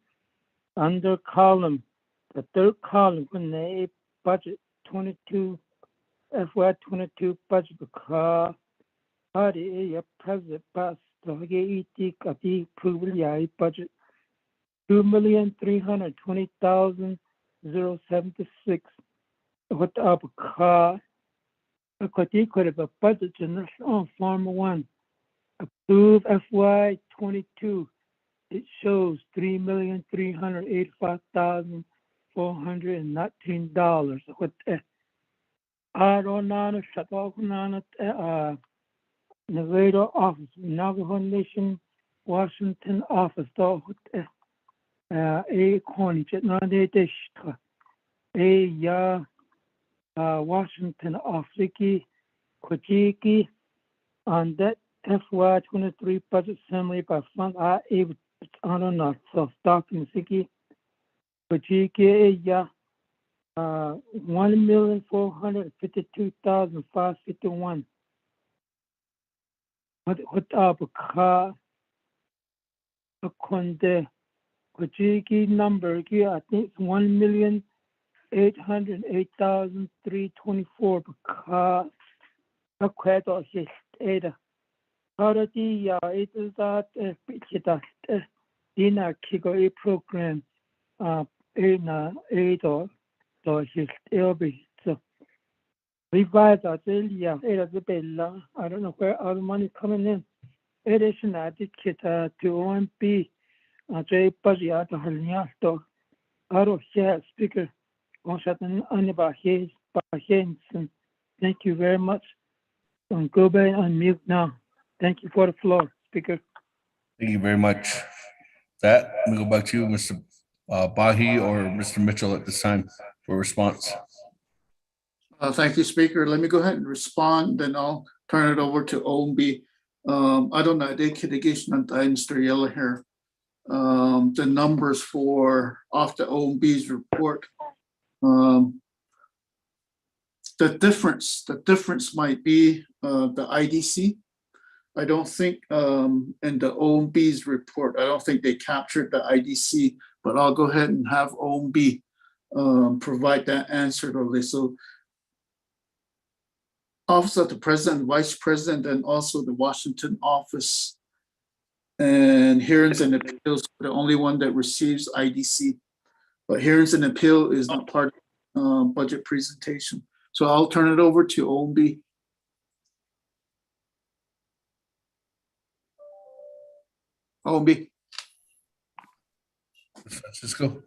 G: under column, the third column when they budget 22 FY22 budget because party president passed the Kati approval budget 2,320,076 what up car a particular budget general on Farm 1 approved FY22. It shows $3,385,419. What I don't know, shut off Nevada office, Navajo Nation, Washington office, a corny, Washington office, Kojiki, on that FY23 budget summary by fund I able on not self stocking Siki, Kojiki, 1,452,551. What up a car? A conde, Kojiki number, I think it's 1,808,324 per car. A quadrant is ada. Already, it is that in a Kigo program, in a 8 or his elbow. So, revise that earlier, it is a bella. I don't know where all the money coming in. It is an adequate to OMP. J. Budget at the Haliasto. Out of share speaker. Thank you very much. And go back on mute now. Thank you for the floor, Speaker.
A: Thank you very much. That, we go back to you, Mr. Bahi or Mr. Mitchell at this time for response.
O: Thank you, Speaker. Let me go ahead and respond, then I'll turn it over to OMB. I don't know, they could get Mr. Yellow here. The numbers for off the OMB's report. The difference might be the IDC. I don't think in the OMB's report, I don't think they captured the IDC, but I'll go ahead and have OMB provide that answer to this. So Office of the President, Vice President, and also the Washington office and hearings and appeals are the only one that receives IDC. But hearings and appeal is not part of budget presentation. So I'll turn it over to OMB. OMB.
A: Francisco.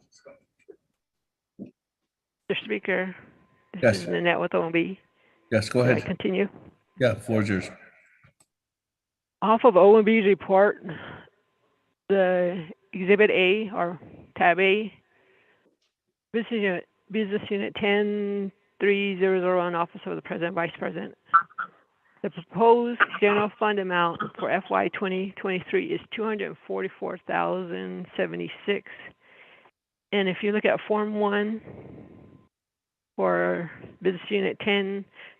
J: Mr. Speaker, this
A: Yes.
J: is Nanette with OMB.
A: Yes, go
J: Can I
A: ahead.
J: continue?
A: Yeah, floor is yours.
J: Off of OMB's report, the Exhibit A or Tab A, Business Unit 10-3001, Office of the President, Vice President. The proposed general fund amount for FY 2023 is $244,076. And if you look at Form 1 for Business Unit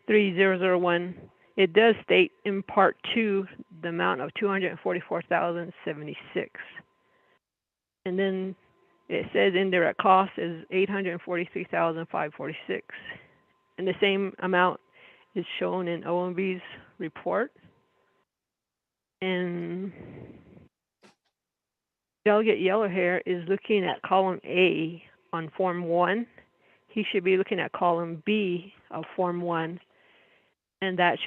J: 10-3001, it does state in Part 2 the amount of $244,076. And then it says indirect cost is $843,546. And the same amount is shown in OMB's report. And Delegate Yellowhair is looking at column A on Form 1. He should be looking at column B of Form 1. And that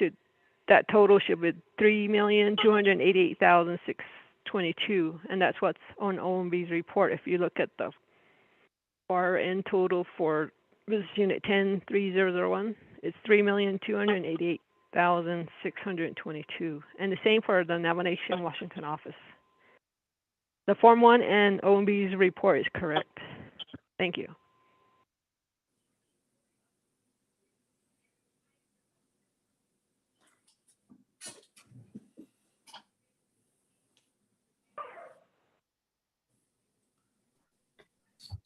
J: total should be $3,288,622. And that's what's on OMB's report. If you look at the far end total for Business Unit 10-3001, it's $3,288,622. And the same for the Navajo Washington office. The Form 1 and OMB's report is correct. Thank you.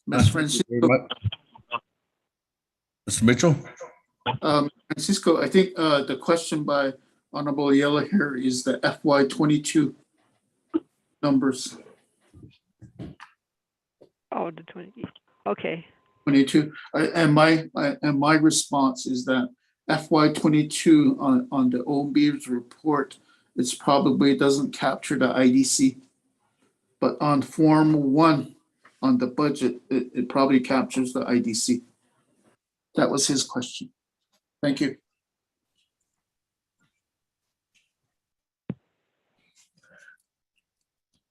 O: Ms. Francisco.
A: Mr. Mitchell?
O: Francisco, I think the question by Honorable Yellow here is the FY 22 numbers.
J: Oh, the 20, okay.
O: 22. And my response is that FY 22 on the OMB's report, it's probably doesn't capture the IDC. But on Form 1 on the budget, it probably captures the IDC. That was his question. Thank you.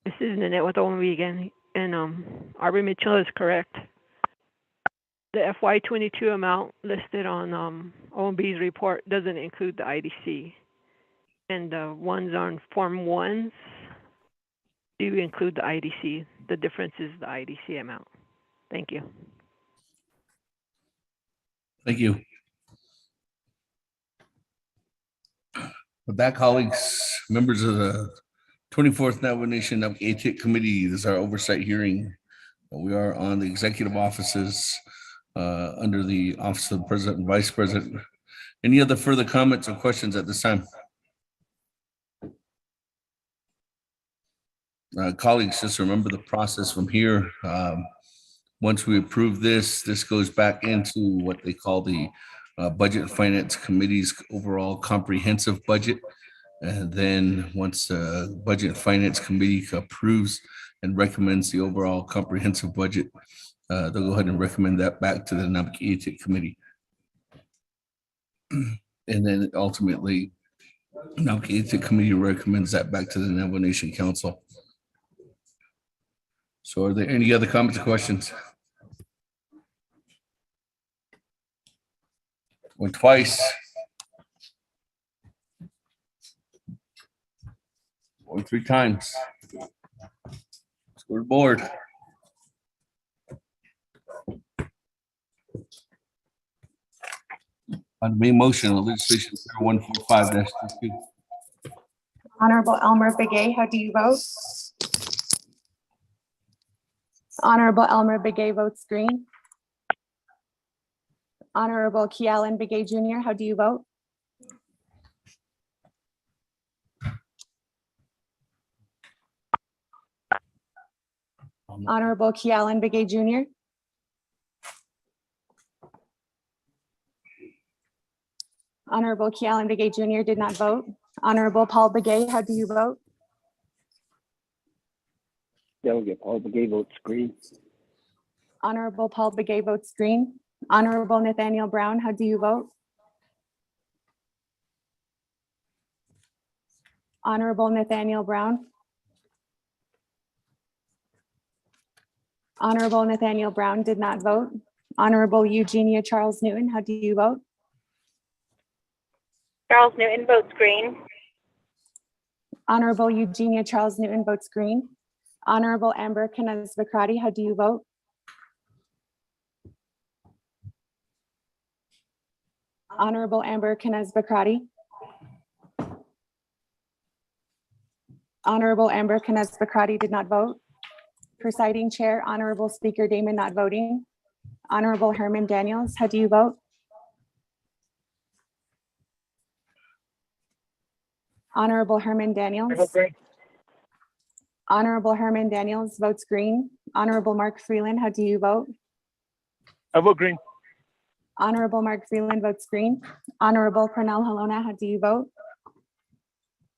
J: This is Nanette with OMB again, and Aubrey Mitchell is correct. The FY 22 amount listed on OMB's report doesn't include the IDC. And the ones on Form 1s do include the IDC. The difference is the IDC amount. Thank you.
A: Thank you. With that, colleagues, members of the 24th Navajo Nation Naabik'íyáti Committee, this is our oversight hearing. We are on the executive offices under the Office of the President and Vice President. Any other further comments or questions at this time? Colleagues, just remember the process from here. Once we approve this goes back into what they call the Budget and Finance Committee's overall comprehensive budget. And then once the Budget and Finance Committee approves and recommends the overall comprehensive budget, they'll go ahead and recommend that back to the Naabik'íyáti Committee. And then ultimately, Naabik'íyáti Committee recommends that back to the Navajo Nation Council. So are there any other comments or questions? Went twice. Going 3 times. Let's go to the board. On the main motion on legislation 145-22.
B: Honorable Elmer Begay, how do you vote? Honorable Elmer Begay votes green. Honorable Kealan Begay Jr., how do you vote? Honorable Kealan Begay Jr. Honorable Kealan Begay Jr. did not vote. Honorable Paul Begay, how do you vote?
N: Delegate Paul Begay votes green.
B: Honorable Paul Begay votes green. Honorable Nathaniel Brown, how do you vote? Honorable Nathaniel Brown. Honorable Nathaniel Brown did not vote. Honorable Eugenia Charles Newton, how do you vote?
I: Charles Newton votes green.
B: Honorable Eugenia Charles Newton votes green. Honorable Amber Kanaz Bakrati, how do you vote? Honorable Amber Kanaz Bakrati. Honorable Amber Kanaz Bakrati did not vote. Presiding Chair, Honorable Speaker Damon not voting. Honorable Herman Daniels, how do you vote? Honorable Herman Daniels. Honorable Herman Daniels votes green. Honorable Mark Freeland, how do you vote?
E: I vote green.
B: Honorable Mark Freeland votes green. Honorable Pernell Halona, how do you vote?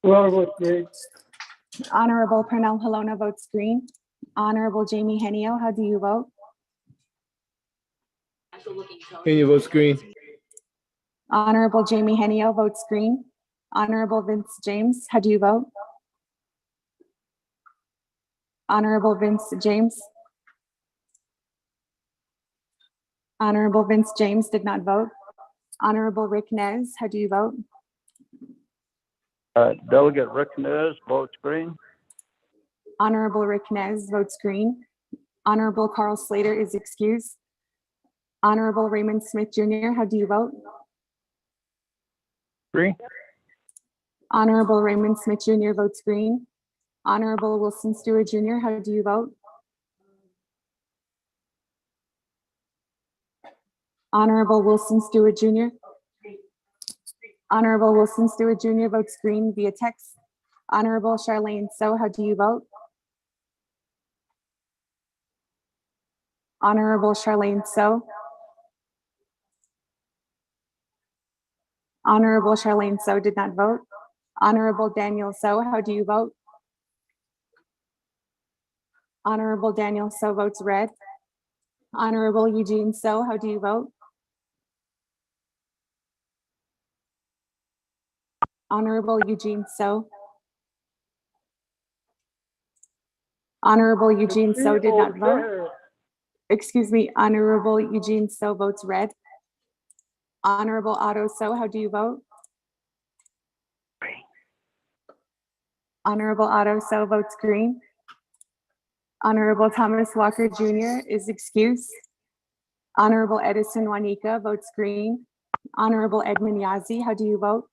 B: Honorable Pernell Halona votes green. Honorable Jamie Henio, how do you vote?
C: Henio votes green.
B: Honorable Jamie Henio votes green. Honorable Vince James, how do you vote? Honorable Vince James. Honorable Vince James did not vote. Honorable Rick Nez, how do you vote?
N: Delegate Rick Nez votes green.
B: Honorable Rick Nez votes green. Honorable Carl Slater is excused. Honorable Raymond Smith Jr., how do you vote?
E: Green.
B: Honorable Raymond Smith Jr. votes green. Honorable Wilson Stewart Jr., how do you vote? Honorable Wilson Stewart Jr. Honorable Wilson Stewart Jr. votes green via text. Honorable Charlene So, how do you vote? Honorable Charlene So. Honorable Charlene So did not vote. Honorable Daniel So, how do you vote? Honorable Daniel So votes red. Honorable Eugene So, how do you vote? Honorable Eugene So. Honorable Eugene So did not vote. Excuse me, Honorable Eugene So votes red. Honorable Otto So, how do you vote? Honorable Otto So votes green. Honorable Thomas Walker Jr. is excused. Honorable Edison Juanica votes green. Honorable Edmund Yazzie, how do you vote?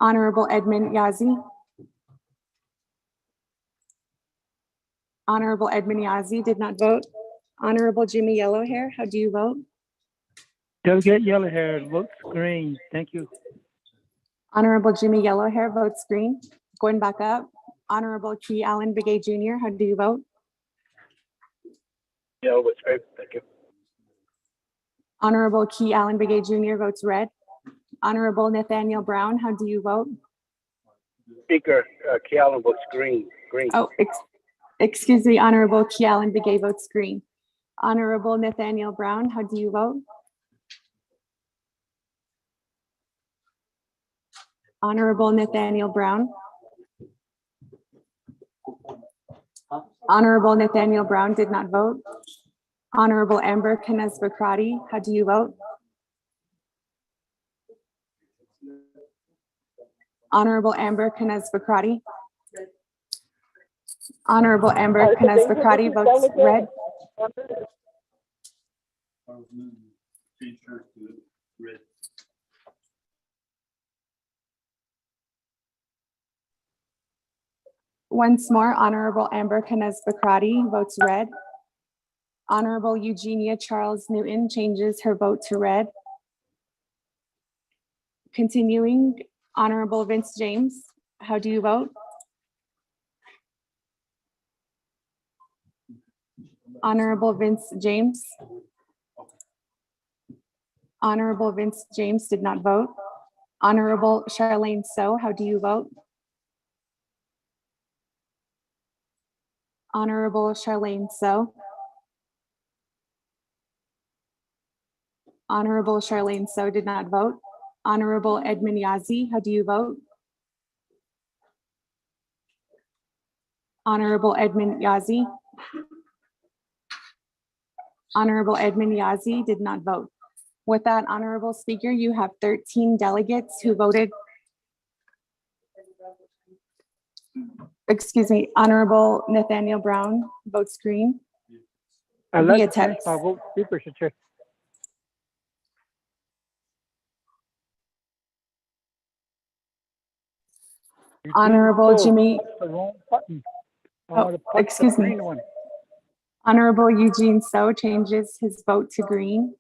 B: Honorable Edmund Yazzie. Honorable Edmund Yazzie did not vote. Honorable Jimmy Yellowhair, how do you vote?
G: Delegate Yellowhair votes green. Thank you.
B: Honorable Jimmy Yellowhair votes green. Going back up. Honorable Key Allen Begay Jr., how do you vote?
N: Yellow votes green. Thank you.
B: Honorable Key Allen Begay Jr. votes red. Honorable Nathaniel Brown, how do you vote?
N: Speaker, Key Allen votes green. Green.
B: Oh, excuse me, Honorable Key Allen Begay votes green. Honorable Nathaniel Brown, how do you vote? Honorable Nathaniel Brown. Honorable Nathaniel Brown did not vote. Honorable Amber Kines Bakrati, how do you vote? Honorable Amber Kines Bakrati. Honorable Amber Kines Bakrati votes red. Once more, Honorable Amber Kines Bakrati votes red. Honorable Eugenia Charles Newton changes her vote to red. Continuing, Honorable Vince James, how do you vote? Honorable Vince James. Honorable Vince James did not vote. Honorable Charlene So, how do you vote? Honorable Charlene So. Honorable Charlene So did not vote. Honorable Edmund Yazzie, how do you vote? Honorable Edmund Yazzie. Honorable Edmund Yazzie did not vote. With that, Honorable Speaker, you have 13 delegates who voted. Excuse me, Honorable Nathaniel Brown votes green.
S: I'd like
B: Via
S: to change
B: text.
S: my vote, Speaker, Chair.
B: Honorable Jimmy.
S: That's the wrong button. I
B: Oh,
S: want to punch
B: excuse
S: the
B: me.
S: green one.
B: Honorable Eugene So changes his vote to green.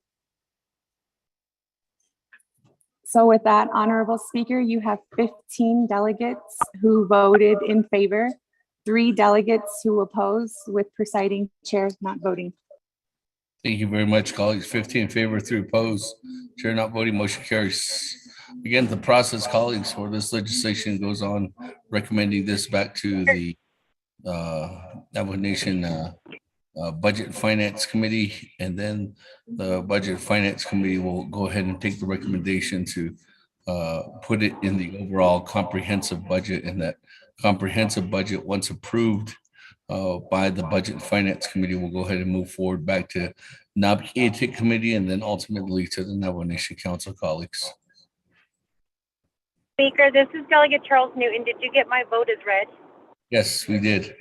B: So with that, Honorable Speaker, you have 15 delegates who voted in favor, 3 delegates who oppose, with presiding chair not voting.
A: Thank you very much, colleagues. 15 in favor, 3 opposed. Chair not voting, motion carries. Again, the process, colleagues, for this legislation goes on, recommending this back to the Navajo Nation Budget and Finance Committee, and then the Budget and Finance Committee will go ahead and take the recommendation to put it in the overall comprehensive budget, and that comprehensive budget, once approved by the Budget and Finance Committee, will go ahead and move forward back to Naabik'íyáti Committee, and then ultimately to the Navajo Nation Council, colleagues.
I: Speaker, this is Delegate Charles Newton. Did you get my vote as read?
A: Yes, we did.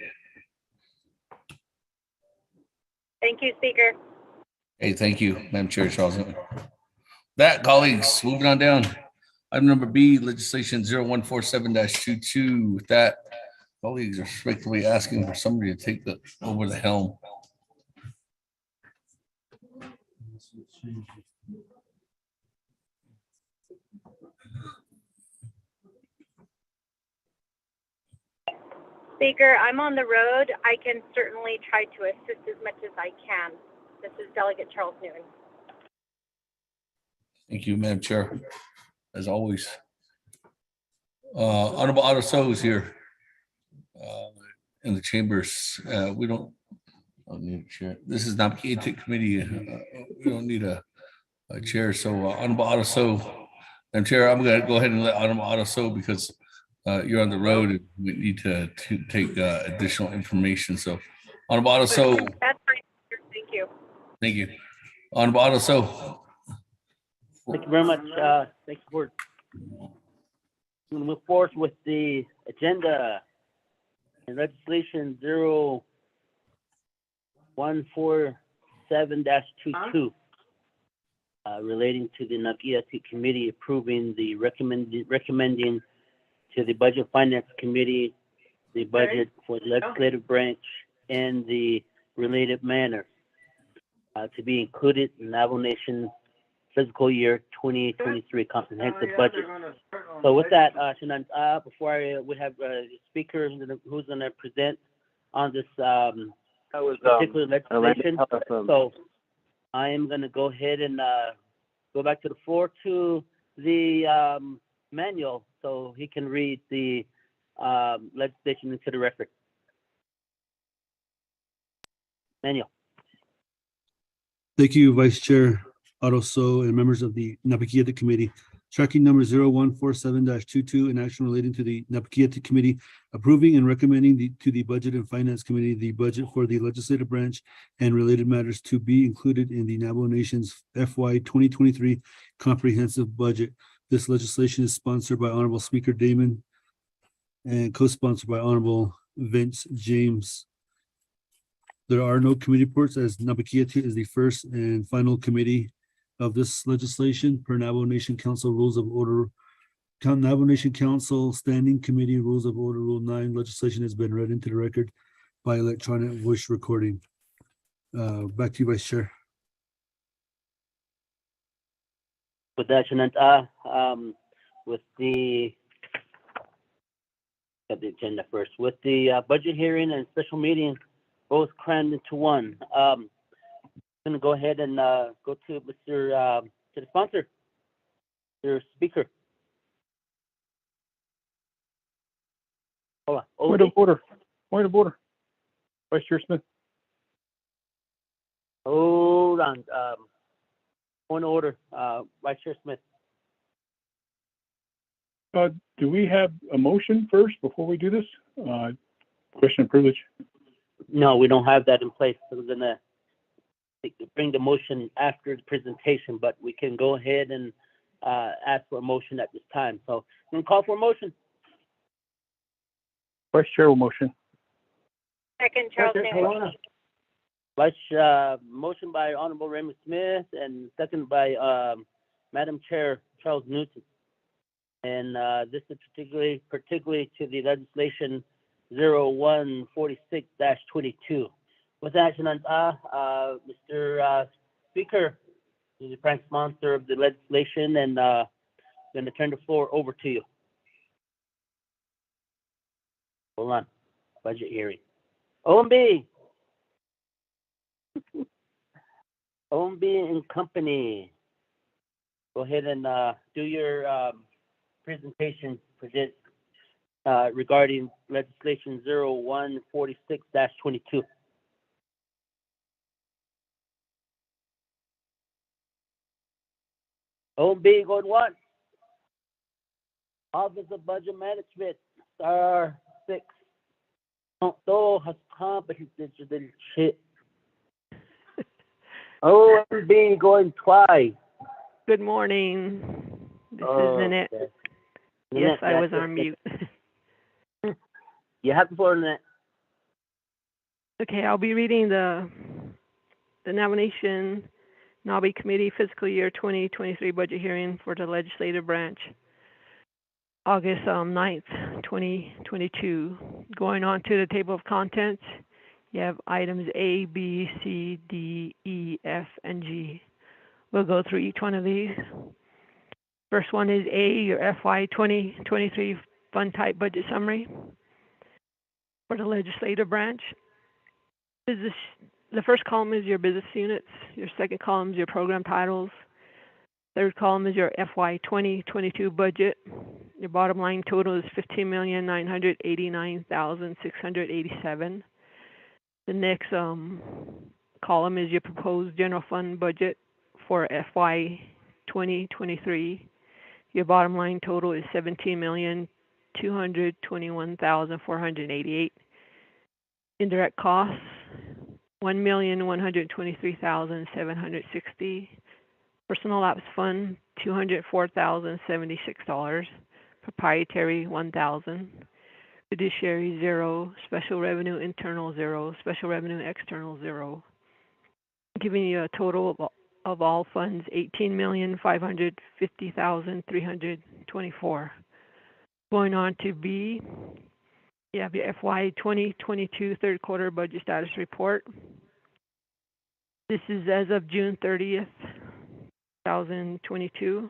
I: Thank you, Speaker.
A: Hey, thank you, Madam Chair Charles. That, colleagues, moving on down. Item number B, legislation 0147-22. With that, colleagues are respectfully asking for somebody to take over the helm.
I: Speaker, I'm on the road. I can certainly try to assist as much as I can. This is Delegate Charles Newton.
A: Thank you, Madam Chair. As always. Honorable Otto So is here in the chambers. We don't need a chair. This is Naabik'íyáti committee. We don't need a chair. So Honorable Otto So, Madam Chair, I'm going to go ahead and let Honorable Otto So because you're on the road and we need to take additional information. So Honorable Otto So.
I: That's fine. Thank you.
A: Thank you. Honorable Otto So.
F: Thank you very much. Thank you for. I'm going to move forward with the agenda and legislation 0147-22 relating to the Naabik'íyáti committee approving the recommending to the Budget Finance Committee the budget for the legislative branch and the related manner to be included in Navajo Nation fiscal year 2023 comprehensive budget. So with that, Shannon, before I would have the speaker who's going to present on this particular legislation. So I am going to go ahead and go back to the floor to the manual so he can read the legislation into the record. Manual.
H: Thank you, Vice Chair Otto So and members of the Naabik'íyáti Committee. Tracking number 0147-22, an action relating to the Naabik'íyáti Committee approving and recommending to the Budget and Finance Committee the budget for the legislative branch and related matters to be included in the Navajo Nation's FY 2023 comprehensive budget. This legislation is sponsored by Honorable Speaker Damon and co-sponsored by Honorable Vince James. There are no committee reports as Naabik'íyáti is the first and final committee of this legislation per Navajo Nation Council Rules of Order. Navajo Nation Council Standing Committee Rules of Order Rule 9 legislation has been read into the record by electronic voice recording. Back to you, Vice Chair.
F: With that, Shannon, with the agenda first, with the budget hearing and special meeting both crammed into one. I'm going to go ahead and go to to the sponsor, your speaker. Hold on.
U: Point of order. Point of order. Vice Chair Smith.
F: Hold on. Point of order. Vice Chair Smith.
U: Do we have a motion first before we do this? Question of privilege.
F: No, we don't have that in place. So we're going to bring the motion after the presentation, but we can go ahead and ask for a motion at this time. So I'm going to call for a motion.
U: Vice Chair will motion.
I: Second, Charles Newton.
F: Motion by Honorable Raymond Smith and second by Madam Chair Charles Newton. And this is particularly to the legislation 0146-22. With that, Mr. Speaker, you're the prime sponsor of the legislation, and I'm going to turn the floor over to you. Hold on. Budget hearing. OMB. OMB and Company. Go ahead and do your presentation regarding legislation 0146-22. OMB going once. Office of Budget Management, star 6. Todo has digital shit. OMB going twice.
J: Good morning. This is Nanette.
F: Okay.
J: Yes, I was on mute.
F: You have the floor, Nanette.
J: Okay, I'll be reading the Navajo Nation Nabi Committee Fiscal Year 2023 budget hearing for the legislative branch, August 9th, 2022. Going on to the table of contents, you have items A, B, C, D, E, F, and G. We'll go through each one of these. First one is A, your FY 2023 fund type budget summary for the legislative branch. The first column is your business units. Your second column is your program titles. Third column is your FY 2022 budget. Your bottom line total is $15,989,687. The next column is your proposed general fund budget for FY 2023. Your bottom line total is $17,221,488. Indirect costs, $1,123,760. Personal lapse fund, $204,076. Proprietary, $1,000. Fiduciary, 0. Special revenue internal, 0. Special revenue external, 0. Giving you a total of all funds, $18,550,324. Going on to B, you have your FY 2022 third quarter budget status report. This is as of June 30th, 2022.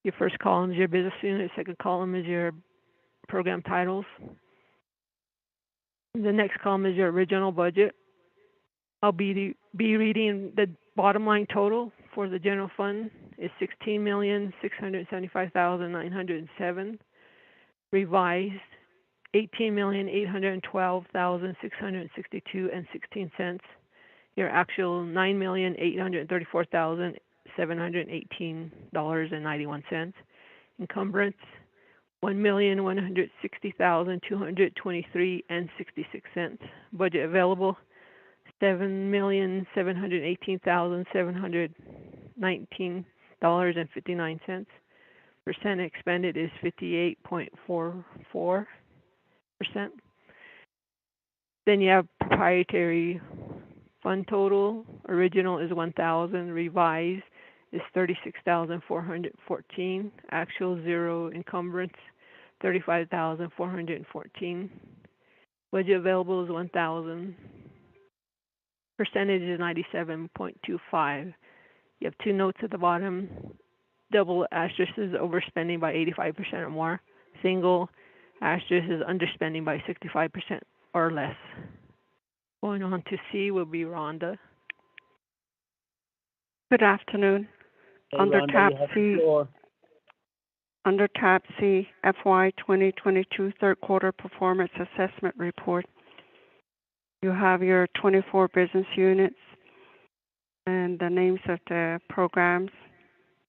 J: Your first column is your business unit, second column is your program titles. The next column is your original budget. I'll be reading the bottom line total for the general fund is $16,675,907. Revised, $18,812,662.16. Your actual $9,834,718.91. Encumbrance, $1,160,223.66. Budget available, $7,718,719.59. Percent expended is 58.44%. Then you have proprietary fund total. Original is 1,000. Revised is 36,414. Actual 0. Encumbrance 35,414. Budget available is 1,000. Percentage is 97.25. You have two notes at the bottom. Double asterisk is overspending by 85% or more. Single asterisk is underspending by 65% or less. Going on to C will be Rhonda.
K: Good afternoon.
F: Hey,
K: Under
F: Rhonda,
K: tab
F: you have the
K: C,
F: floor.
K: under tab C, FY 2022 third quarter performance assessment report. You have your 24 business units and the names of the programs.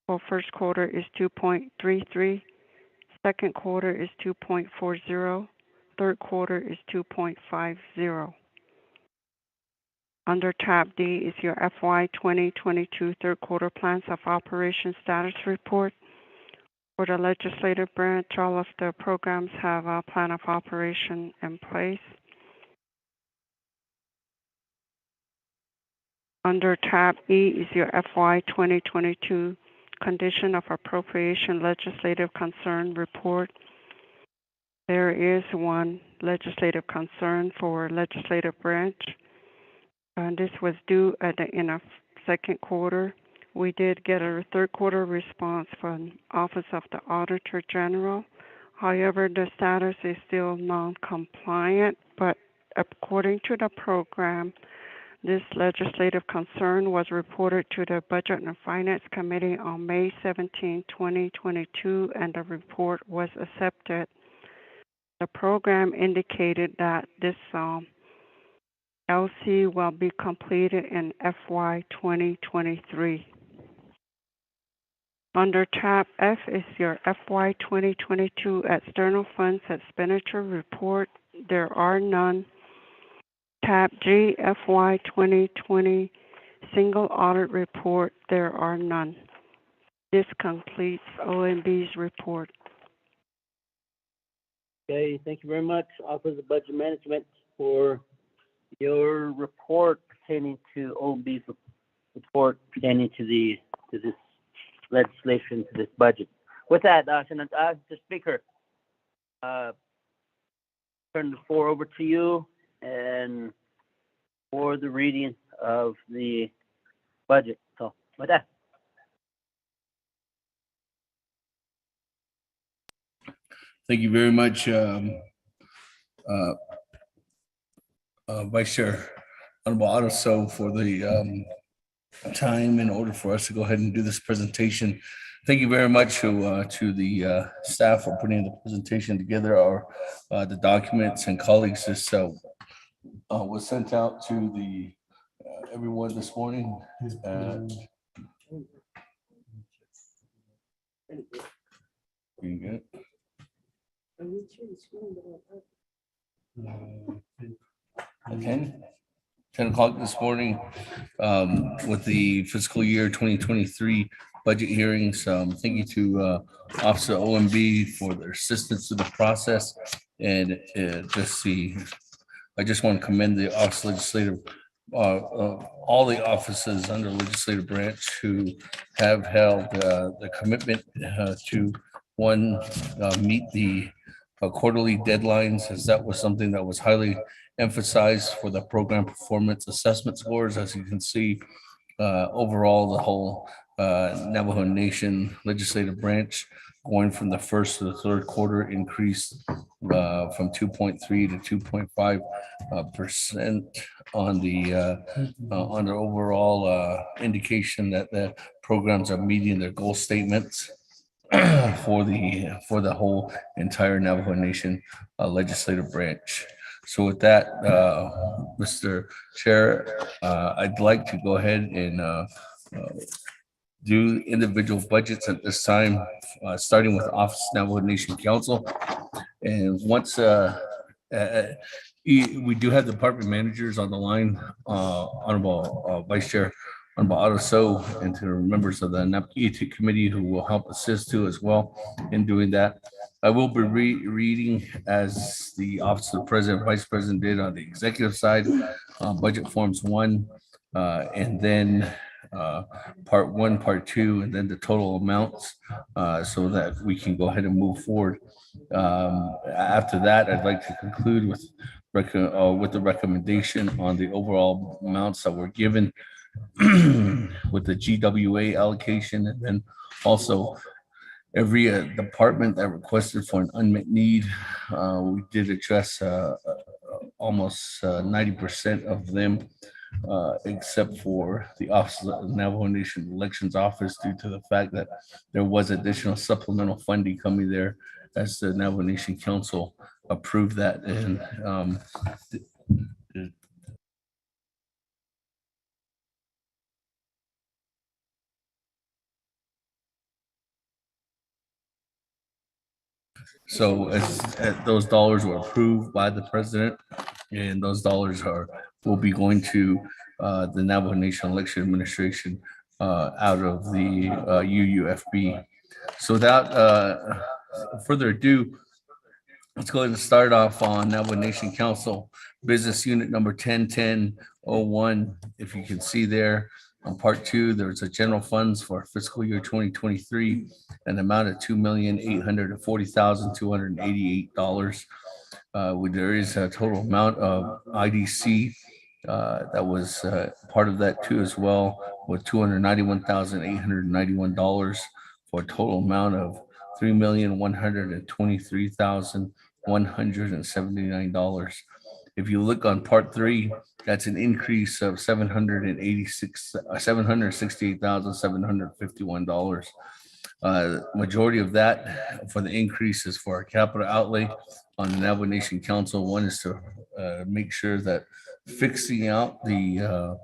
K: For first quarter is 2.33, second quarter is 2.40, third quarter is 2.50. Under tab D is your FY 2022 third quarter plans of operation status report. For the legislative branch, all of the programs have a plan of operation in place. Under tab E is your FY 2022 condition of appropriation legislative concern report. There is one legislative concern for legislative branch. And this was due at the end of second quarter. We did get a third quarter response from Office of the Auditor General. However, the status is still non-compliant, but according to the program, this legislative concern was reported to the Budget and Finance Committee on May 17, 2022, and the report was accepted. The program indicated that this LC will be completed in FY 2023. Under tab F is your FY 2022 external funds expenditure report. There are none. Tab G, FY 2020 single audit report. There are none. This completes OMB's report.
F: Okay, thank you very much, Office of Budget Management, for your report pertaining to OMB's report pertaining to this legislation, to this budget. With that, the Speaker, turn the floor over to you and for the reading of the budget. So with that.
A: Thank you very much, Vice Chair Honorable Otto, for the time in order for us to go ahead and do this presentation. Thank you very much to the staff for putting the presentation together. The documents and colleagues. This was sent out to the everyone this morning. You get it? 10 o'clock this morning with the fiscal year 2023 budget hearings. Thank you to Officer OMB for their assistance to the process. And I just want to commend the Office Legislative, all the offices under legislative branch who have held the commitment to meet the quarterly deadlines, as that was something that was highly emphasized for the program performance assessment scores. As you can see, overall, the whole Navajo Nation legislative branch going from the first to the third quarter increased from 2.3 to 2.5% on the overall indication that the programs are meeting their goal statements for the whole entire Navajo Nation legislative branch. So with that, Mr. Chair, I'd like to go ahead and do individual budgets at this time, starting with Office Navajo Nation Council. And once we do have department managers on the line, Honorable Vice Chair Honorable Otto, and to the members of the Naabik'íyáti committee who will help assist too as well in doing that. I will be reading, as the Office of the President, Vice President did on the executive side, budget forms 1, and then part 1, part 2, and then the total amounts, so that we can go ahead and move forward. After that, I'd like to conclude with the recommendation on the overall amounts that were given with the GWA allocation, and then also every department that requested for an unmet need. We did address almost 90% of them, except for the Office of the Navajo Nation Elections Office, due to the fact that there was additional supplemental funding coming there as the Navajo Nation Council approved that. And so those dollars were approved by the president, and those dollars will be going to the Navajo Nation Election Administration out of the UUFB. So without further ado, let's go ahead and start off on Navajo Nation Council Business Unit number 101001. If you can see there on part 2, there's a general funds for fiscal year 2023, an amount of $2,840,288. There is a total amount of IDC that was part of that too as well, with $291,891 for a total amount of $3,123,179. If you look on part 3, that's an increase of $768,751. Majority of that for the increase is for our capital outlay on the Navajo Nation Council. One is to make sure that fixing out the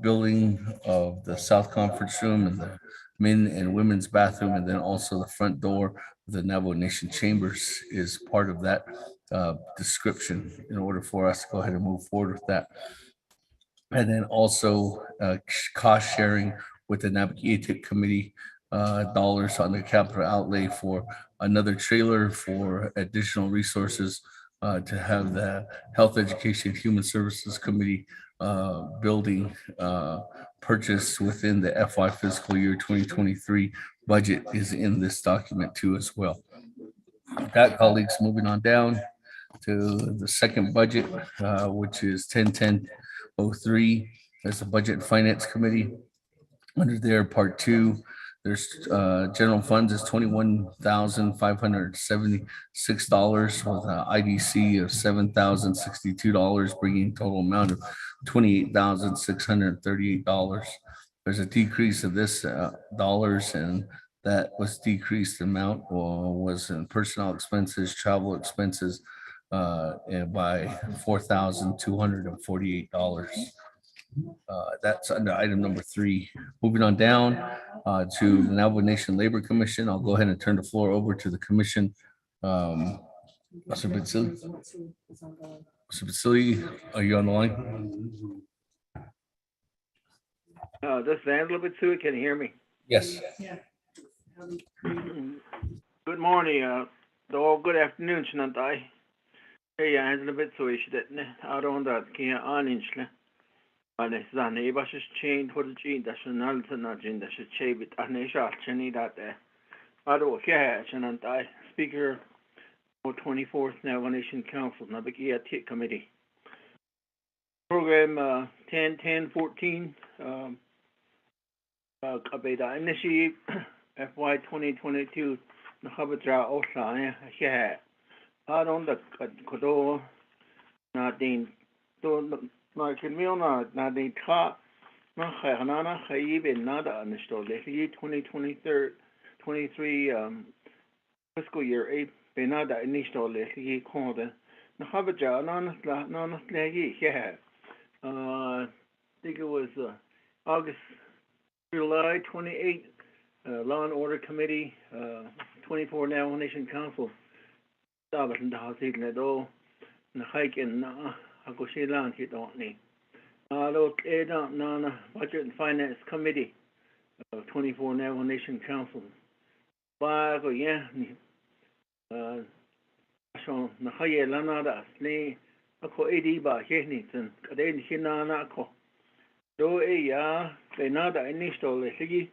A: building of the South Conference Room and the men and women's bathroom, and then also the front door of the Navajo Nation Chambers is part of that description in order for us to go ahead and move forward with that. And then also cost sharing with the Naabik'íyáti committee, dollars on the capital outlay for another trailer for additional resources to have the Health Education Human Services Committee building purchased within the FY fiscal year 2023 budget is in this document too as well. With that, colleagues, moving on down to the second budget, which is 101003. That's the Budget and Finance Committee. Under there, part 2, There's general funds is $21,576 with an IDC of $7,062, bringing total amount of $28,638. There's a decrease of this dollars, and that was decreased amount was in personnel expenses, travel expenses and by $4,248. That's under item number 3. Moving on down to the Navajo Nation Labor Commission. I'll go ahead and turn the floor over to the commission. Mr. Batsili? Mr. Batsili, are you on the line?
L: This is Angela Bitsui. Can you hear me?
A: Yes.
L: Good morning. Good afternoon, Shanantai. Hey, Angela Bitsui. She didn't. I don't know that. Can you on inch? And it's a neighbor chain for the gene that should not not gene that should shave it. And they shot Chenny that there. I don't care, Shanantai. Speaker for 24th Navajo Nation Council, Naabik'íyáti Committee. Program 10-10-14. Kabeda initiate FY 2022 Nahabatra Osa here. I don't the Kodo Nadine don't Markimilna Nadine Ka Nahanana Haib Nada Nisto Lehi 2023 fiscal year 8 Benada Nisto Lehi Konda Nahabaja Nana Legi here. I think it was August July 28, Law and Order Committee, 24 Navajo Nation Council. Sabat and Hasid Ledo, Nahike and Agoshilan Hidoni. Alo Eda Nana Budget and Finance Committee, 24 Navajo Nation Council. Bago Yan Ashon Nahaye Lanada, Snee, Ako Ediba, Henningson, Kaden Hinanako. Do ya Benada Inishto Lehigi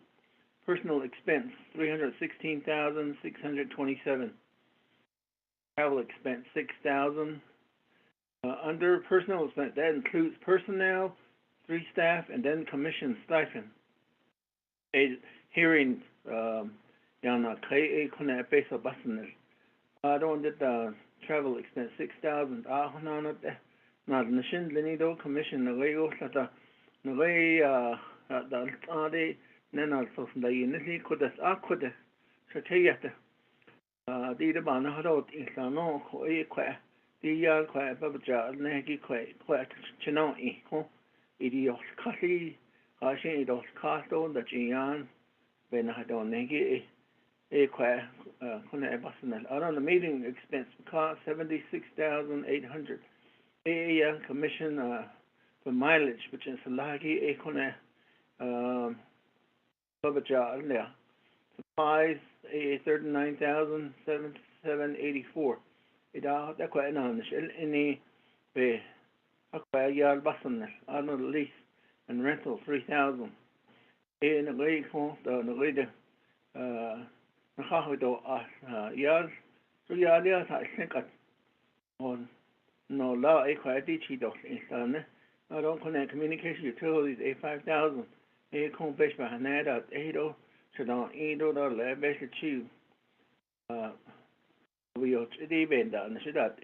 L: personal expense 316,627. Travel expense 6,000. Under personal expense, that includes personnel, 3 staff, and then commission stipend. A hearing Yana K Kona Peso Basaner. I don't did the travel expense 6,000. Not Nashin Lenido commission the Lego Sata. The way the Ade Nana so the unity could as aqua Shatayata. The Banahado is a no qua the yard qua Babaja, Nagi qua Chinoi, Idios Kasi, Hashidos Casto, the Gian, Benahado Nagi, a qua Kona Basanel. On the meeting expense cost 76,800. A commission for mileage, which is Lagi Ekone Babaja there. Supplies 39,784. That quite an any be a yard button on the lease and rental 3,000. In the way for the leader Nahahido yard. So yard I think on no law equality chidos in I don't connect communication utilities A5,000. A complex by Hanada 80 should on $8 basic chew. We are today been done. Should that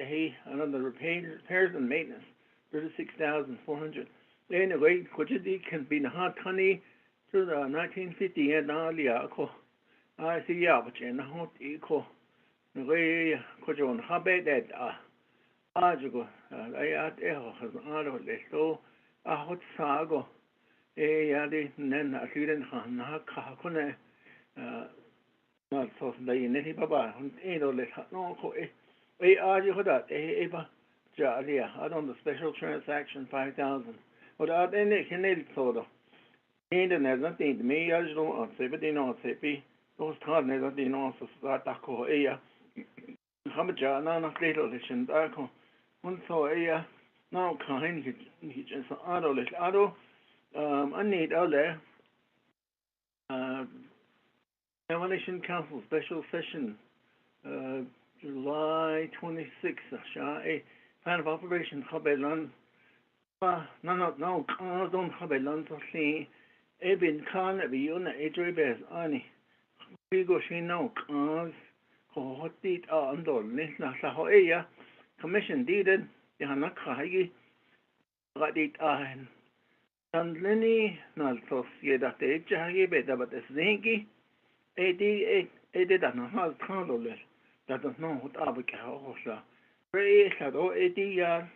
L: another repairs and maintenance 36,400. Anyway, Kojidi can be the hot honey through the 1950 and Aliako. I see ya, but in the hot eco. The way Kojon Habet that Ajugo, I has honored so a hot sago. Yadi, then a student Hakone, not so the Neti Baba, no, Ajuda, Eva Jadia, I don't the special transaction 5,000. Without any Canadian soda. And there's nothing to me, I don't say, but they don't say, those partners that they know, so Satako, Aya, Hamaja, Nana, Little, Darko. One so now kind he just auto I need out there Navajo Nation Council special session July 26th a plan of operation Habelan no don't Habelan to see Ebin Khan be on Adri Bears Ani Pigo Shino Kans, Hotit Ando, Lisna Sahoya, Commission deeded, Yanakagi, Radit Ahen. Sandlini, Naltos Yedate Jagi, Bedabat Zingi, Edi Danahal Kandoler, that does know what Abika Hosa. Pray Sado Edia,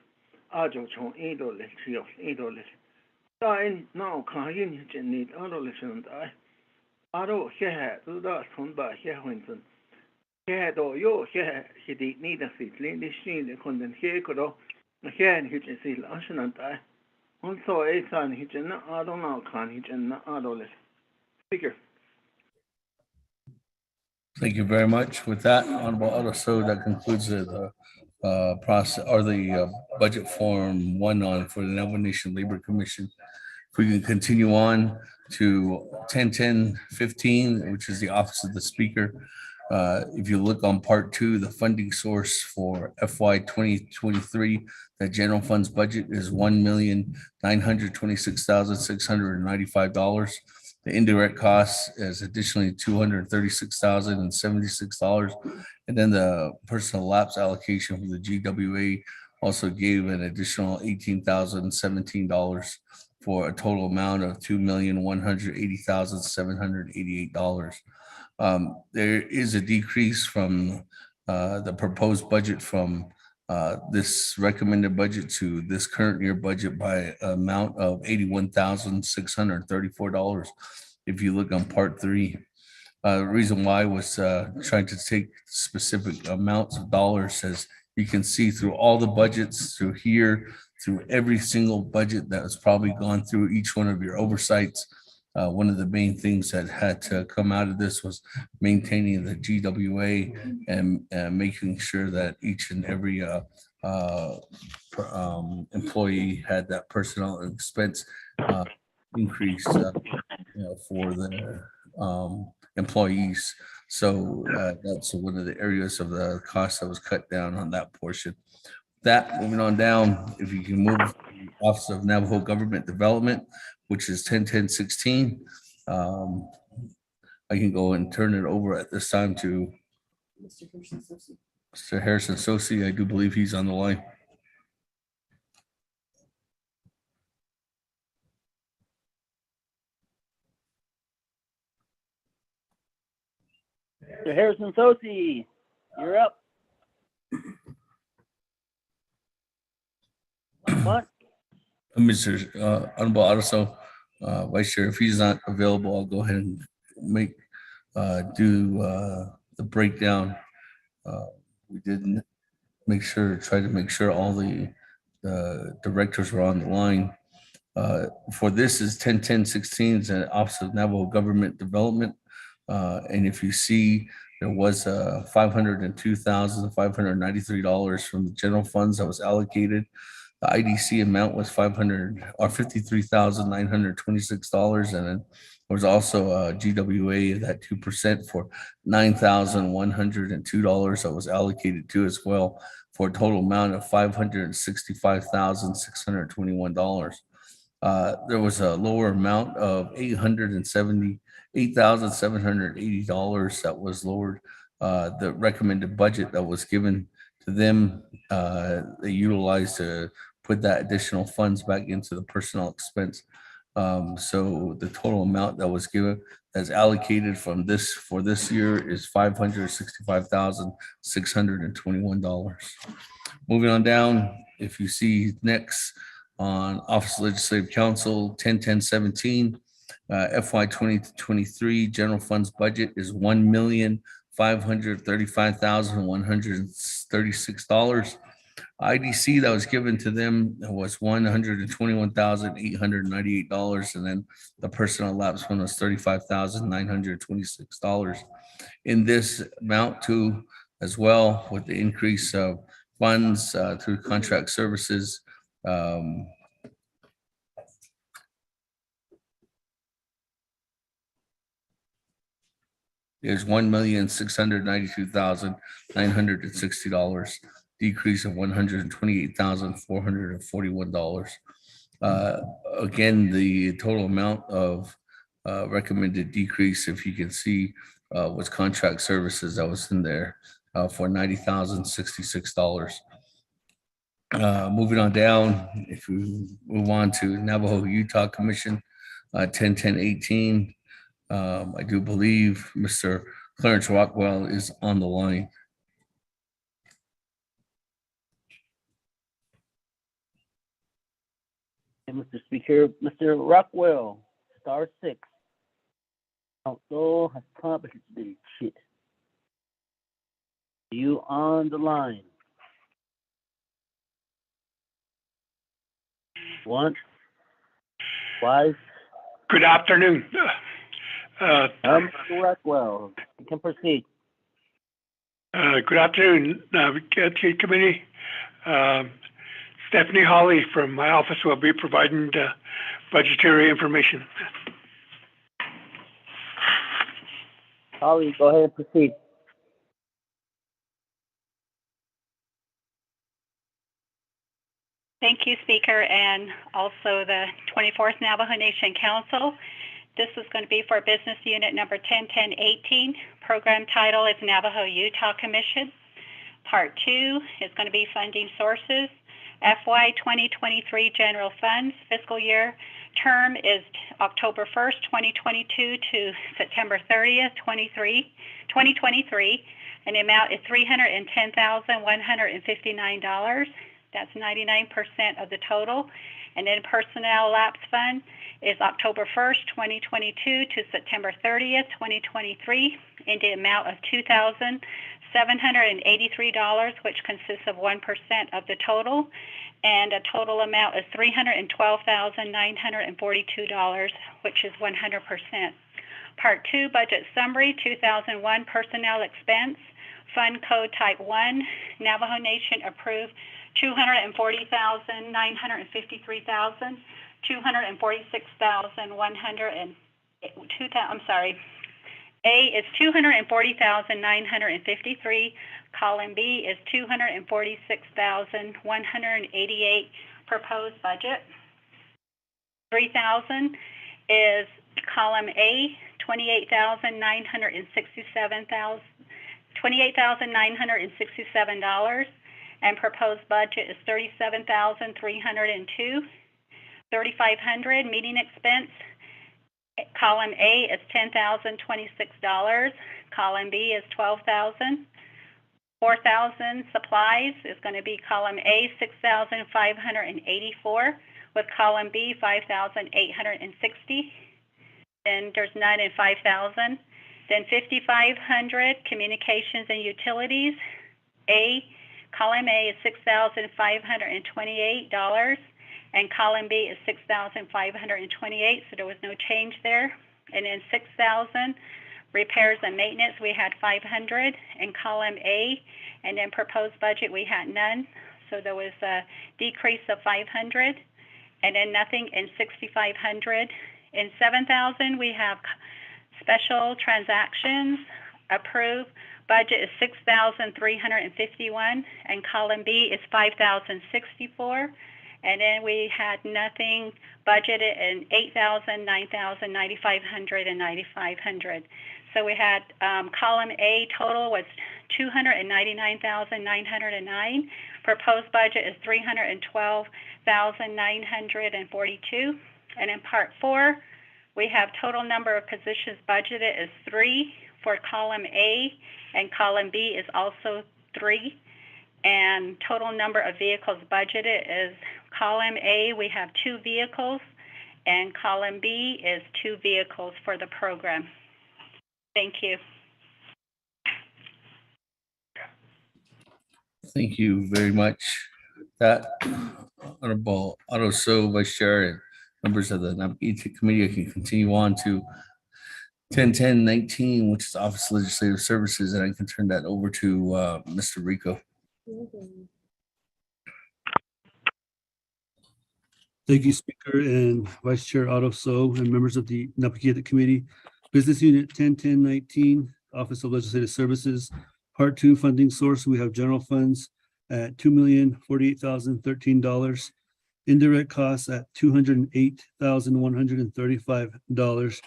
L: Ajo Chon Idole, Chios Idole. Dine now Kahin need adolescent I. Ado here, do that son by here Winton. Here do you here, he did need a seat, Lindy Sheen, the condensed here could here and hitch a seal, Ashen and I. Also a son hitchin, I don't know, can hitchin, adolescent. Speaker.
A: Thank you very much. With that, Honorable Otto, that concludes the process or the budget form 1 on for the Navajo Nation Labor Commission. If we can continue on to 10-10-15, which is the Office of the Speaker. If you look on part 2, the funding source for FY 2023, the general funds budget is $1,926,695. The indirect costs is additionally $236,076. And then the personal lapse allocation for the GWA also gave an additional $18,017 for a total amount of $2,180,788. There is a decrease from the proposed budget from this recommended budget to this current year budget by amount of $81,634. If you look on part 3, the reason why was trying to take specific amounts of dollars, as you can see through all the budgets through here, through every single budget that has probably gone through each one of your oversights. One of the main things that had to come out of this was maintaining the GWA and making sure that each and every employee had that personnel expense increase for the employees. So that's one of the areas of the cost that was cut down on that portion. That, moving on down, if you can move to the Office of Navajo Government Development, which is 10-10-16. I can go and turn it over at this time to Mr. Harrison Sosi. I do believe he's on the line.
D: Mr. Harrison Sosi, you're up. What?
A: Mr. Honorable Araso, Vice Chair, if he's not available, I'll go ahead and do the breakdown. We didn't try to make sure all the directors were on the line. For this is 10-10-16 is an Office of Navajo Government Development. And if you see, there was $502,593 from the general funds that was allocated. The IDC amount was $53,926, and then there was also a GWA that 2% for $9,102 that was allocated to as well, for a total amount of $565,621. There was a lower amount of $878,780 that was lowered. The recommended budget that was given to them, they utilized to put that additional funds back into the personnel expense. So the total amount that was given as allocated from this for this year is $565,621. Moving on down, if you see next on Office of Legislative Council 10-10-17, FY 2023 general funds budget is $1,535,136. IDC that was given to them was $121,898, and then the personnel lapse fund was $35,926. In this amount too, as well, with the increase of funds through contract services, is $1,692,960, decrease of $128,441. Again, the total amount of recommended decrease, if you can see, was contract services that was in there for $90,066. Moving on down, if we move on to Navajo Utah Commission, 10-10-18. I do believe Mr. Clarence Rockwell is on the line.
D: And Mr. Speaker, Mr. Rockwell, star 6. Council has competency. Shit. You on the line? Once, twice.
R: Good afternoon.
D: Mr. Rockwell, you can proceed.
R: Good afternoon, Naabik'íyáti Committee. Stephanie Hawley from my office will be providing budgetary information.
D: Holly, go ahead and proceed.
V: Thank you, Speaker, and also the 24th Navajo Nation Council. This is going to be for business unit number 10-10-18. Program title is Navajo Utah Commission. Part 2 is going to be funding sources. FY 2023 general funds fiscal year term is October 1st, 2022 to September 30th, 2023, and the amount is $310,159. That's 99% of the total. And then personnel lapse fund is October 1st, 2022 to September 30th, 2023, in the amount of $2,783, which consists of 1% of the total. And a total amount is $312,942, which is 100%. Part 2, budget summary, 2001 personnel expense, fund code type 1, Navajo Nation approved $240,953,000, A is $240,953. Column B is $246,188 proposed budget. 3,000 is column A, $28,967, and proposed budget is $37,302. 3,500 meeting expense. Column A is $10,026. Column B is $12,000. 4,000 supplies is going to be column A, $6,584, with column B, $5,860. Then there's none in 5,000. Then 5,500 communications and utilities. Column A is $6,528, and column B is $6,528, so there was no change there. And then 6,000 repairs and maintenance, we had 500 in column A, and then proposed budget we had none, so there was a decrease of 500, and then nothing in 6,500. In 7,000 we have special transactions approved. Budget is $6,351, and column B is $5,064. And then we had nothing budgeted in 8,000, 9,000, 9,500, and 9,500. So we had column A total was $299,909. Proposed budget is $312,942. And in part 4, we have total number of positions budgeted is 3 for column A, and column B is also 3. And total number of vehicles budgeted is column A, we have 2 vehicles, and column B is 2 vehicles for the program. Thank you.
A: Thank you very much. That Honorable Otto So, Vice Chair, and members of the Naabik'íyáti Committee, I can continue on to 10-10-19, which is Office of Legislative Services, and I can turn that over to Mr. Rico.
H: Thank you, Speaker and Vice Chair Otto So, and members of the Naabik'íyáti Committee. Business Unit 10-10-19, Office of Legislative Services. Part 2, funding source, we have general funds at $2,048,013. Indirect costs at $208,135.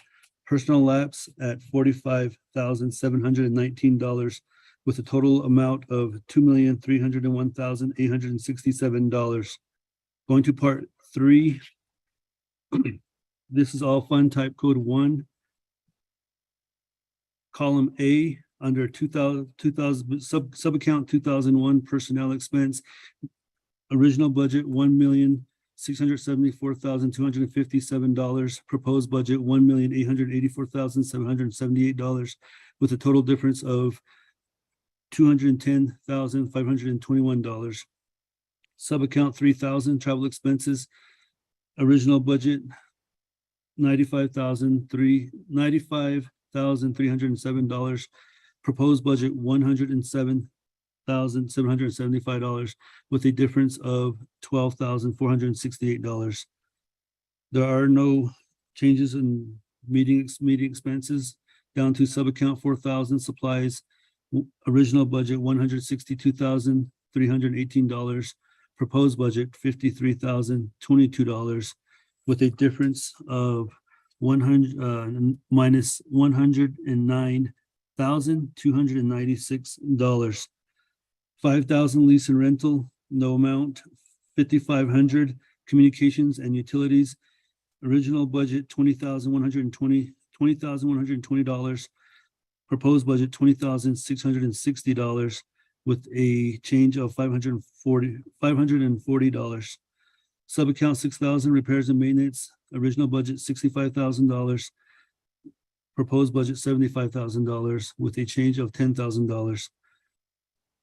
H: Personnel lapse at $45,719 with a total amount of $2,301,867. Going to part 3. This is all fund type code 1. Column A under 2000 sub account 2001 personnel expense. Original budget $1,674,257. Proposed budget $1,884,778 with a total difference of $210,521. Sub account 3000 travel expenses. Original budget $95,307. Proposed budget $107,775 with a difference of $12,468. There are no changes in meeting expenses down to sub account 4000 supplies. Original budget $162,318. Proposed budget $53,022 with a difference of minus $109,296. 5,000 lease and rental, no amount. 5,500 communications and utilities. Original budget $20,120. Proposed budget $20,660 with a change of $540. Sub account 6,000 repairs and maintenance. Original budget $65,000. Proposed budget $75,000 with a change of $10,000.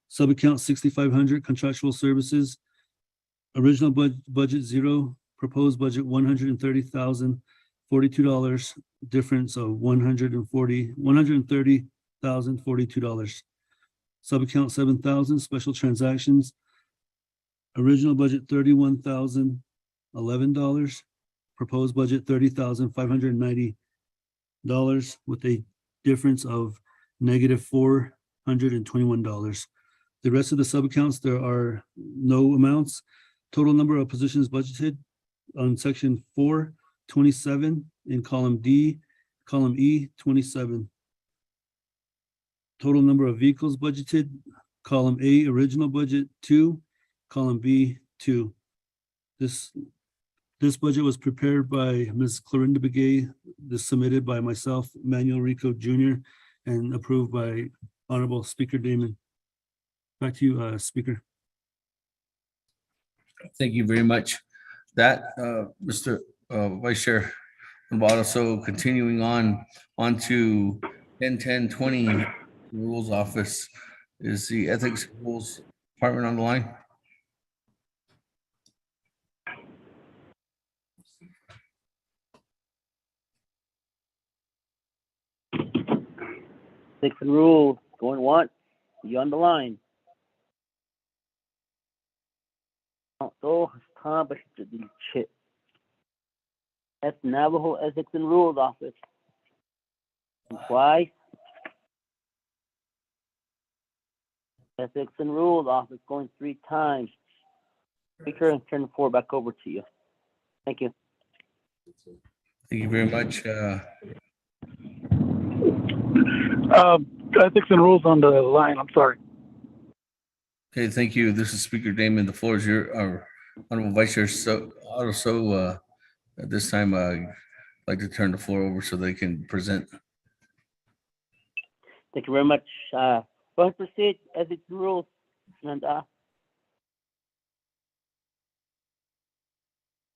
H: Sub account 6,500 contractual services. Original budget 0. Proposed budget $130,042. Difference of $130,042. Sub account 7,000 special transactions. Original budget $31,011. Proposed budget $30,590 with a difference of negative $421. The rest of the sub accounts, there are no amounts. Total number of positions budgeted on section 4, 27 in column D, column E, 27. Total number of vehicles budgeted, column A, original budget 2, column B, 2. This budget was prepared by Ms. Clorinda Begay, this submitted by myself, Manuel Rico Jr., and approved by Honorable Speaker Damon. Back to you, Speaker.
A: Thank you very much. That, Mr. Vice Chair Novato, so continuing on to 10-10-20 Rules Office. Is the Ethics Rules Department on the line?
D: Ethics and rules, going once, you on the line. That's Navajo Ethics and Rules Office. Twice. Ethics and Rules Office going 3 times. Speaker, and turn the floor back over to you. Thank you.
A: Thank you very much.
U: Ethics and rules on the line. I'm sorry.
A: Okay, thank you. This is Speaker Damon. The floor is your Honorable Vice Chair. So also at this time, I'd like to turn the floor over so they can present.
D: Thank you very much. Go ahead, proceed. Ethics and rules. And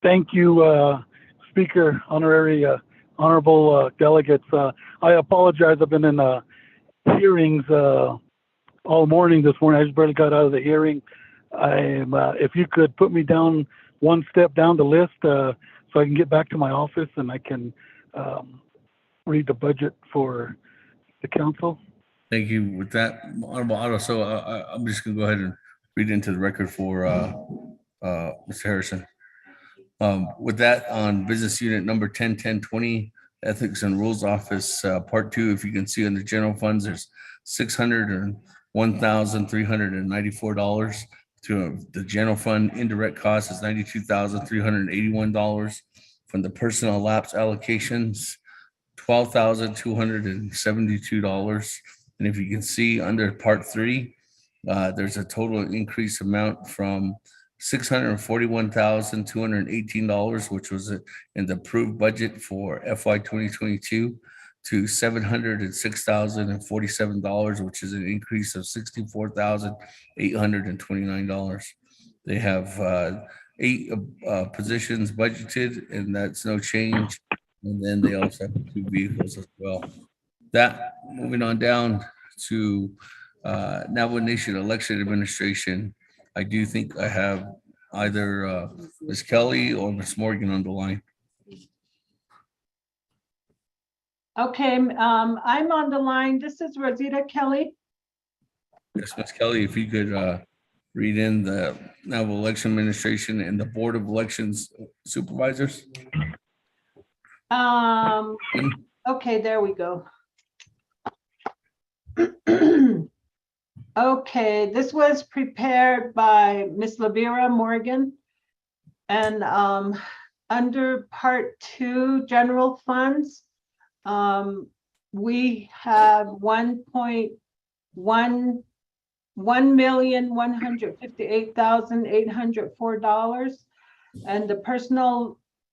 U: Thank you, Speaker, honorable delegates. I apologize. I've been in hearings all morning this morning. I just barely got out of the hearing. If you could put me down one step down the list so I can get back to my office and I can read the budget for the council.
A: Thank you. With that, Honorable Otto, so I'm just going to go ahead and read into the record for Mr. Harrison. With that, on business unit number 10-10-20, Ethics and Rules Office, Part 2, if you can see under general funds, there's $601,394 to the general fund. Indirect cost is $92,381 from the personnel lapse allocations. $12,272. And if you can see under Part 3, there's a total increase amount from $641,218, which was in the approved budget for FY 2022, to $706,047, which is an increase of $64,829. They have 8 positions budgeted, and that's no change. And then they also have 2 vehicles as well. Moving on down to Navajo Nation Election Administration, I do think I have either Ms. Kelly or Ms. Morgan on the line.
P: Okay, I'm on the line. This is Rosita Kelly.
A: Yes, Ms. Kelly, if you could read in the Navajo Election Administration and the Board of Elections Supervisors.
P: Okay, there we go. Okay, this was prepared by Ms. Lavera Morgan. And under Part 2, General Funds, we have $1,158,804, and the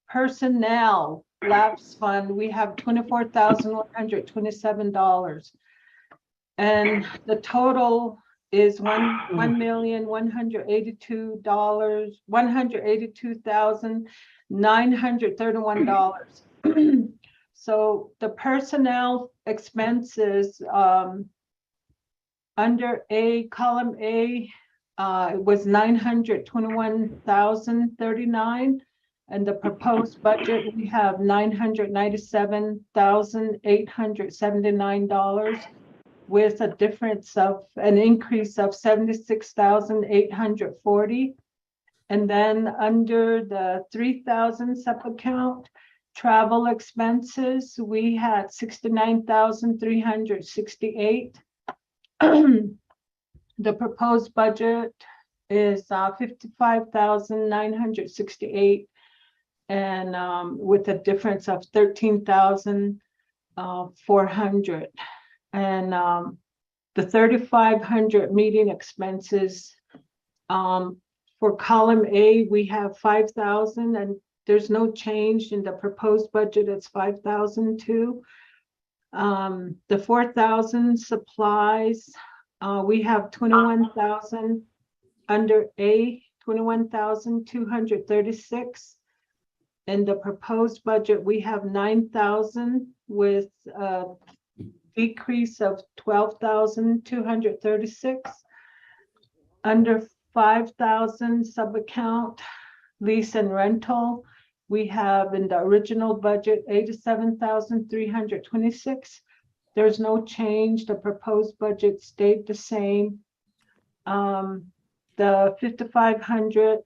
P: personnel lapse fund, we have $24,127, and the total is $1,182,931. So the personnel expenses under column A, it was $921,039, and the proposed budget we have $997,879, with a difference of an increase of $76,840. And then under the 3,000 sub-account travel expenses, we had $69,368. The proposed budget is $55,968, and with a difference of $13,400. And the 3,500 meeting expenses, for column A, we have 5,000, and there's no change in the proposed budget. It's 5,000 too. The 4,000 supplies, we have 21,000 under A, 21,236. In the proposed budget, we have 9,000 with a decrease of 12,236. Under 5,000 sub-account lease and rental, we have in the original budget 87,326. There's no change. The proposed budget stayed the same. The 5,500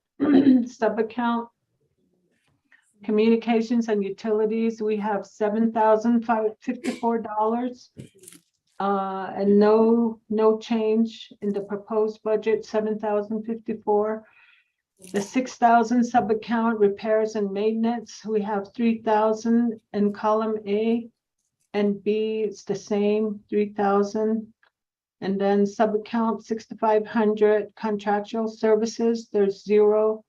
P: sub-account communications and utilities, we have $7,554, and no change in the proposed budget, $7,054. The 6,000 sub-account repairs and maintenance, we have 3,000 in column A, and B it's the same, 3,000. And then sub-account 6,500 contractual services, there's 0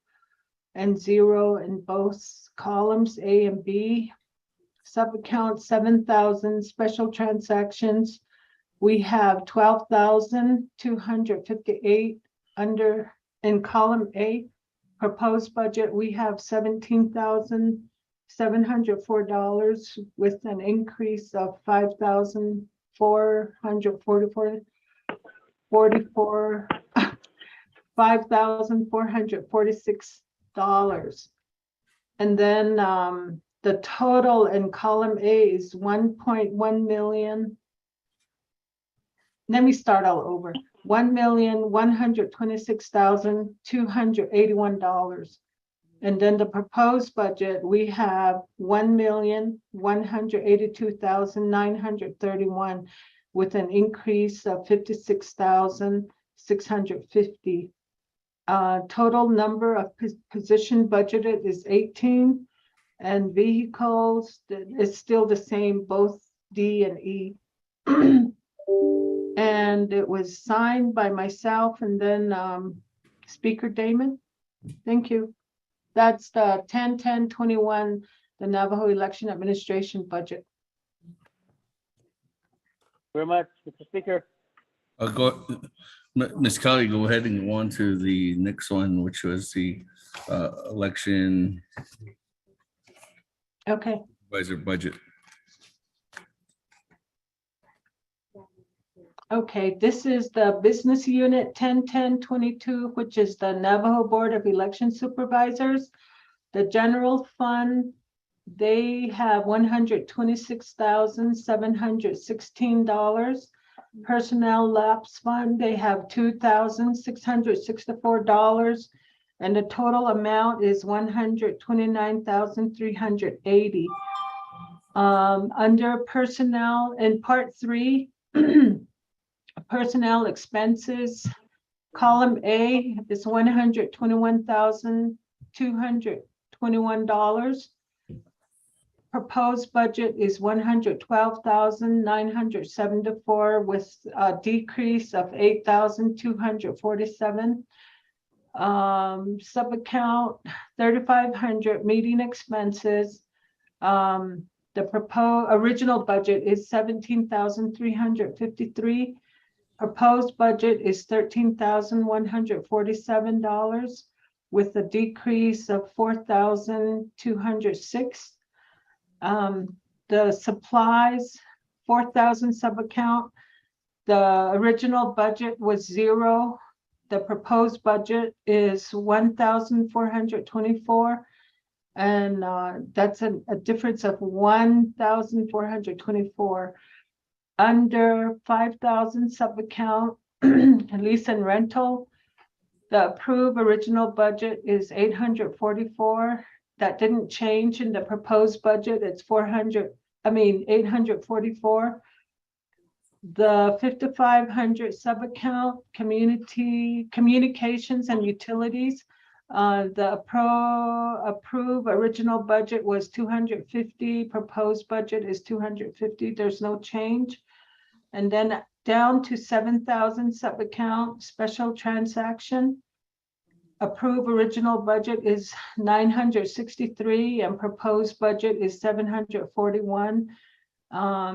P: and 0 in both columns A and B. Sub-account 7,000 special transactions, we have 12,258 under in column A. Proposed budget, we have $17,704 with an increase of $5,446. And then the total in column A is 1.1 million. Let me start all over. $1,126,281. And then the proposed budget, we have $1,182,931 with an increase of $56,650. Total number of position budgeted is 18. And vehicles, it's still the same, both D and E. And it was signed by myself and then Speaker Damon. Thank you. That's the 10-10-21, the Navajo Election Administration budget.
D: Very much, Mr. Speaker.
A: Ms. Kelly, go ahead and go on to the next one, which was the election
P: Okay.
A: supervisor budget.
P: Okay, this is the business unit 10-10-22, which is the Navajo Board of Election Supervisors. The general fund, they have $126,716. Personnel lapse fund, they have $2,664. And the total amount is $129,380. Under personnel in part 3, personnel expenses, column A is $121,221. Proposed budget is $112,974 with a decrease of $8,247. Sub-account 3,500 meeting expenses. The proposed original budget is $17,353. Proposed budget is $13,147 with a decrease of $4,206. The supplies, 4,000 sub-account. The original budget was $0. The proposed budget is 1,424. And that's a difference of 1,424. Under 5,000 sub-account, lease and rental, the approved original budget is 844. That didn't change in the proposed budget. It's 844. The 5,500 sub-account, communications and utilities, the approved original budget was 250, proposed budget is 250, there's no change. And then down to 7,000 sub-account, special transaction. Approved original budget is 963 and proposed budget is 741.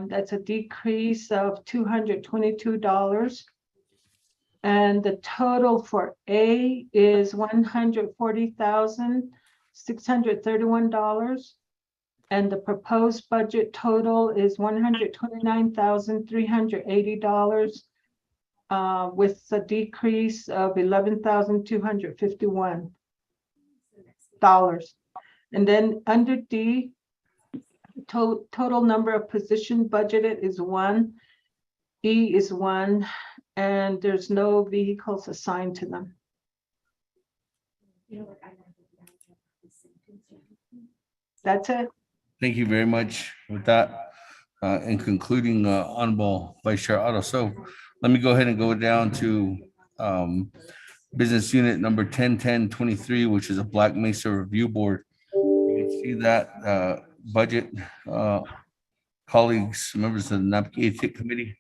P: That's a decrease of $222. And the total for A is $140,631. And the proposed budget total is $129,380 with a decrease of $11,251. And then under D, total number of position budgeted is 1. E is 1. And there's no vehicles assigned to them. That's it.
A: Thank you very much with that. In concluding, Honorable Vice Chair Otto. So let me go ahead and go down to business unit number 10-10-23, which is a Black Mesa Review Board. You can see that budget, colleagues, members of the Naabik'íyáti Committee.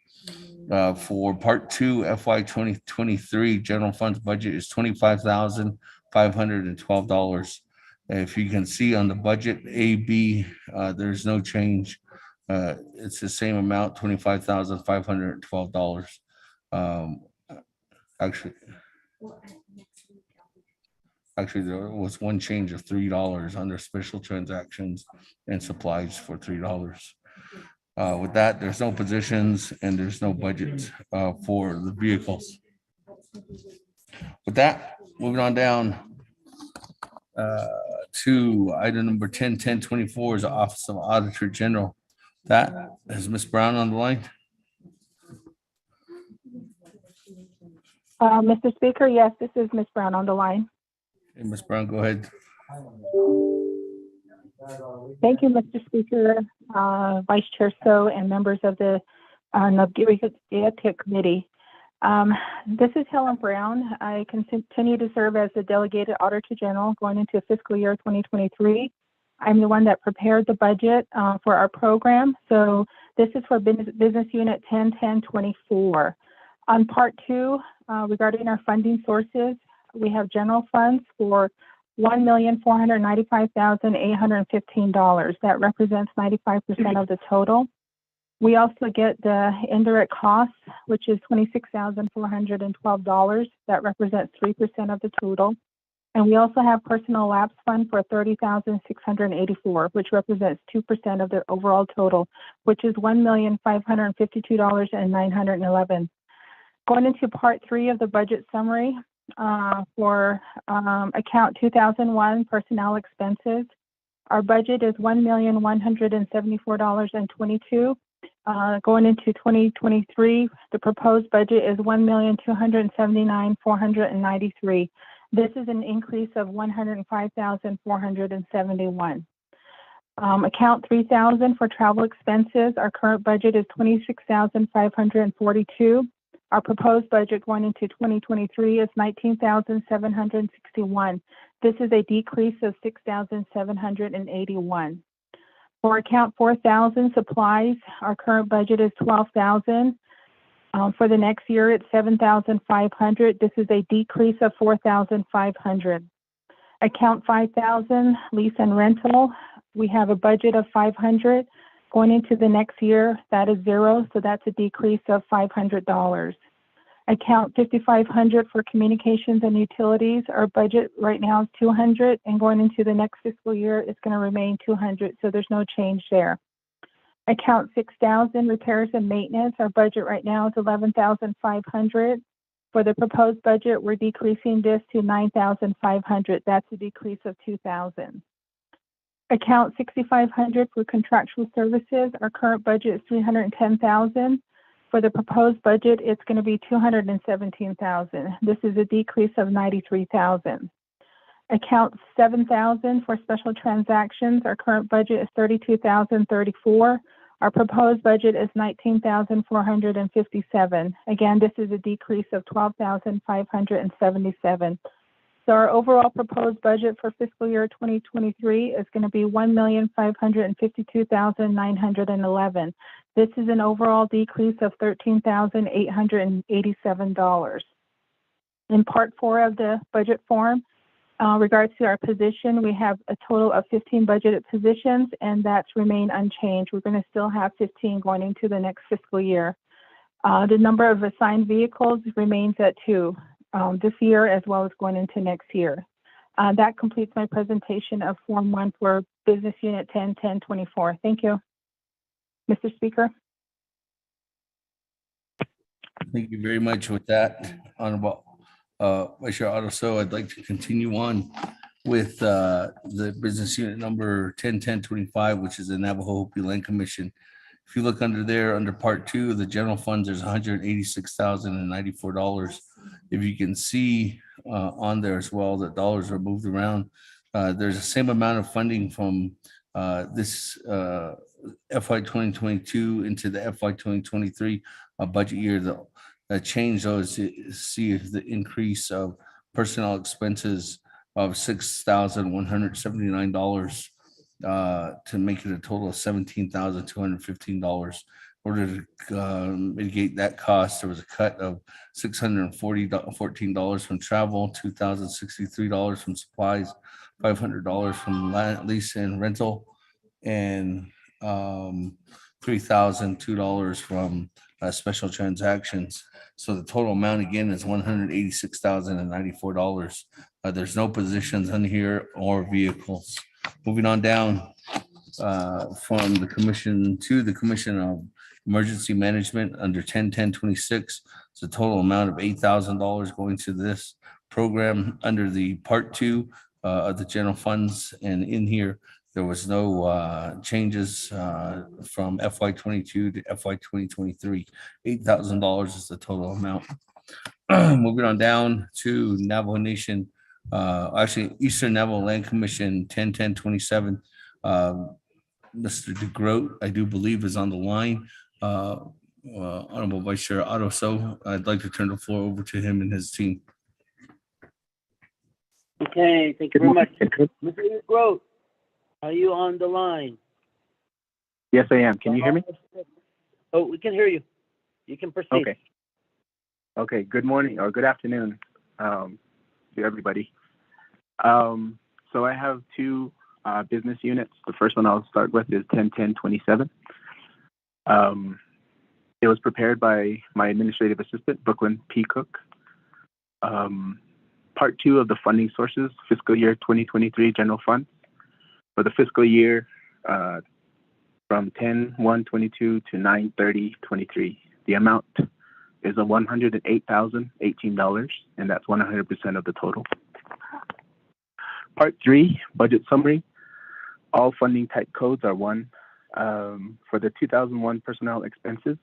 A: For Part 2 FY 2023 general funds budget is $25,512. If you can see on the budget AB, there's no change. It's the same amount, $25,512. Actually, there was one change of $3 under special transactions and supplies for $3. With that, there's no positions and there's no budget for the vehicles. With that, moving on down to item number 10-10-24 is the Office of Auditor General. That is Ms. Brown on the line.
Q: Mr. Speaker, yes, this is Ms. Brown on the line.
A: Hey, Ms. Brown, go ahead.
Q: Thank you, Mr. Speaker, Vice Chair So, and members of the Naabik'íyáti Committee. This is Helen Brown. I continue to serve as the Delegated Auditor General going into fiscal year 2023. I'm the one that prepared the budget for our program. So this is for business unit 101024. On part 2, regarding our funding sources, we have general funds for $1,495,815. That represents 95% of the total. We also get the indirect costs, which is $26,412. That represents 3% of the total. And we also have personal lapse fund for $30,684, which represents 2% of the overall total, which is $1,552,911. Going into part 3 of the budget summary, for account 2001 personnel expenses, our budget is $1,174,22. Going into 2023, the proposed budget is $1,279,493. This is an increase of $105,471. Account 3000 for travel expenses, our current budget is $26,542. Our proposed budget going into 2023 is $19,761. This is a decrease of $6,781. For account 4000 supplies, our current budget is $12,000. For the next year, it's $7,500. This is a decrease of $4,500. Account 5000 lease and rental, we have a budget of $500. Going into the next year, that is $0, so that's a decrease of $500. Account 5500 for communications and utilities, our budget right now is $200, and going into the next fiscal year, it's going to remain $200, so there's no change there. Account 6000 repairs and maintenance, our budget right now is $11,500. For the proposed budget, we're decreasing this to $9,500. That's a decrease of $2,000. Account 6500 for contractual services, our current budget is $310,000. For the proposed budget, it's going to be $217,000. This is a decrease of $93,000. Account 7000 for special transactions, our current budget is $32,034. Our proposed budget is $19,457. Again, this is a decrease of $12,577. So our overall proposed budget for fiscal year 2023 is going to be $1,552,911. This is an overall decrease of $13,887. In part 4 of the budget form, regards to our position, we have a total of 15 budgeted positions, and that's remained unchanged. We're going to still have 15 going into the next fiscal year. The number of assigned vehicles remains at 2 this year as well as going into next year. That completes my presentation of Form 1 for Business Unit 101024. Thank you. Mr. Speaker.
A: Thank you very much with that, Honorable Vice Chair Otto. I'd like to continue on with the business unit number 101025, which is the Navajo Hopi Land Commission. If you look under there, under part 2 of the general funds, there's $186,094. If you can see on there as well, the dollars are moved around. There's the same amount of funding from this FY 2022 into the FY 2023 budget year. The change though is to see the increase of personnel expenses of $6,179 to make it a total of $17,215. In order to mitigate that cost, there was a cut of $614 from travel, $2,063 from supplies, $500 from land lease and rental, and $3,002 from special transactions. So the total amount again is $186,094. There's no positions in here or vehicles. Moving on down from the commission to the Commission of Emergency Management under 101026. It's a total amount of $8,000 going to this program under the part 2 of the general funds. And in here, there was no changes from FY22 to FY 2023. $8,000 is the total amount. Moving on down to Navajo Nation, actually Eastern Navajo Land Commission 101027. Mr. DeGroat, I do believe, is on the line. Honorable Vice Chair Otto. So I'd like to turn the floor over to him and his team.
D: Okay, thank you very much. Mr. DeGroat. Are you on the line?
M: Yes, I am. Can you hear me?
D: Oh, we can hear you. You can proceed.
M: Okay. Okay. Good morning or good afternoon to everybody. So I have two business units. The first one I'll start with is 101027. It was prepared by my administrative assistant, Brooklyn P. Cook. Part 2 of the funding sources, fiscal year 2023 general fund. For the fiscal year from 10/1/22 to 9/30/23, the amount is $108,018, and that's 100% of the total. Part 3, budget summary. All funding type codes are 1. For the 2001 personnel expenses,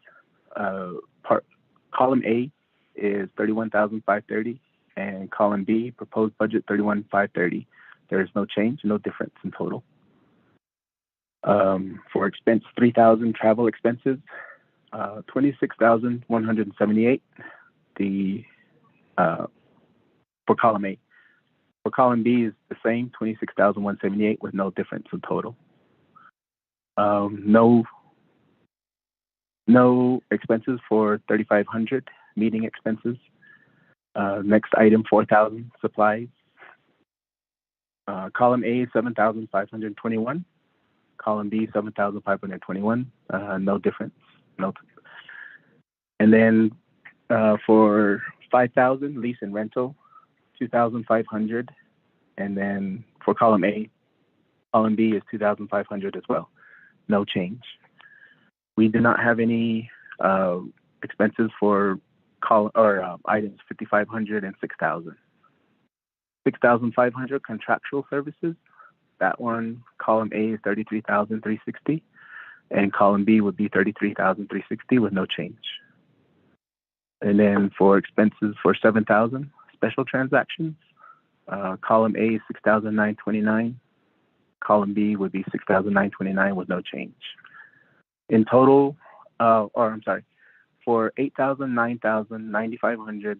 M: column A is 31,530, and column B, proposed budget 31,530. There is no change, no difference in total. For expense 3,000 travel expenses, 26,178. For column A. For column B is the same, 26,178 with no difference in total. No expenses for 3,500 meeting expenses. Next item, 4,000 supplies. Column A, 7,521. Column B, 7,521. No difference. No. And then for 5,000 lease and rental, 2,500. And then for column A, column B is 2,500 as well. No change. We do not have any expenses for items 5,500 and 6,000. 6,500 contractual services. That one, column A is 33,360, and column B would be 33,360 with no change. And then for expenses for 7,000 special transactions, column A is 6,929. Column B would be 6,929 with no change. In total, for 8,000, 9,000, 9,500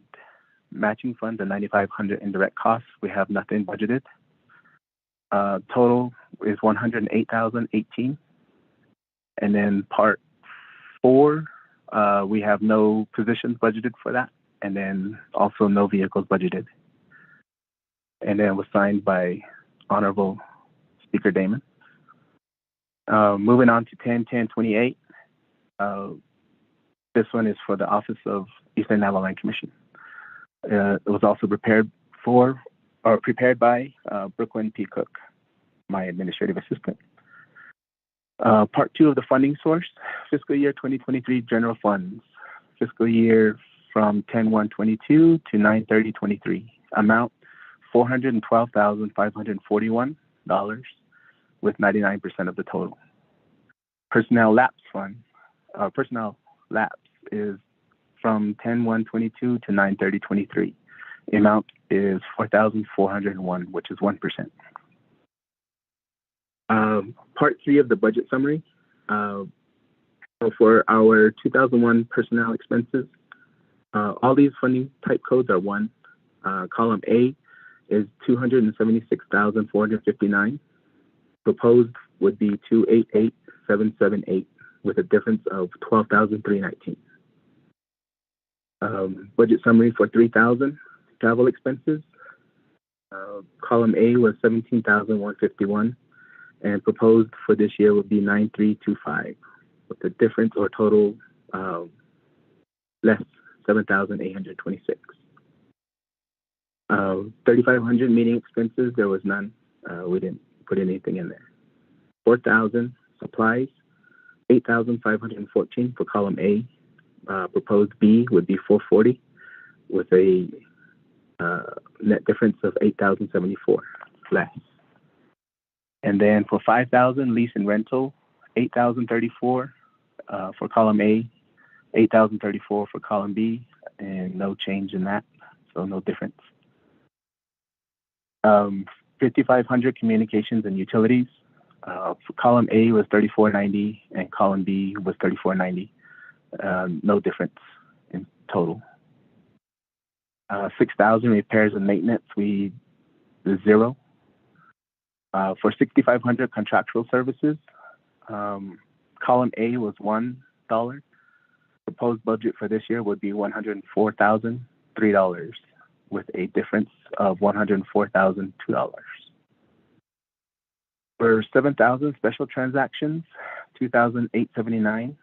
M: matching funds and 9,500 indirect costs, we have nothing budgeted. Total is 108,018. And then part 4, we have no positions budgeted for that, and then also no vehicles budgeted. And then it was signed by Honorable Speaker Damon. Moving on to 101028. This one is for the Office of Eastern Navajo Land Commission. It was also prepared by Brooklyn P. Cook, my administrative assistant. Part 2 of the funding source, fiscal year 2023 general funds, fiscal year from 10/1/22 to 9/30/23. Amount $412,541 with 99% of the total. Personnel lapse fund, personnel lapse is from 10/1/22 to 9/30/23. The amount is 4,401, which is 1%. Part 3 of the budget summary. For our 2001 personnel expenses, all these funding type codes are 1. Column A is 276,459. Proposed would be 288,778 with a difference of 12,319. Budget summary for 3,000 travel expenses. Column A was 17,151, and proposed for this year would be 9,325, with the difference or total less 7,826. 3,500 meeting expenses, there was none. We didn't put anything in there. 4,000 supplies, 8,514 for column A. Proposed B would be 440 with a net difference of 8,074 less. And then for 5,000 lease and rental, 8,034 for column A, 8,034 for column B, and no change in that, so no difference. 5,500 communications and utilities. For column A was 3,490 and column B was 3,490. No difference in total. 6,000 repairs and maintenance, 0. For 6,500 contractual services, column A was $1. Proposed budget for this year would be $104,003, with a difference of $104,002. For 7,000 special transactions, 2,879,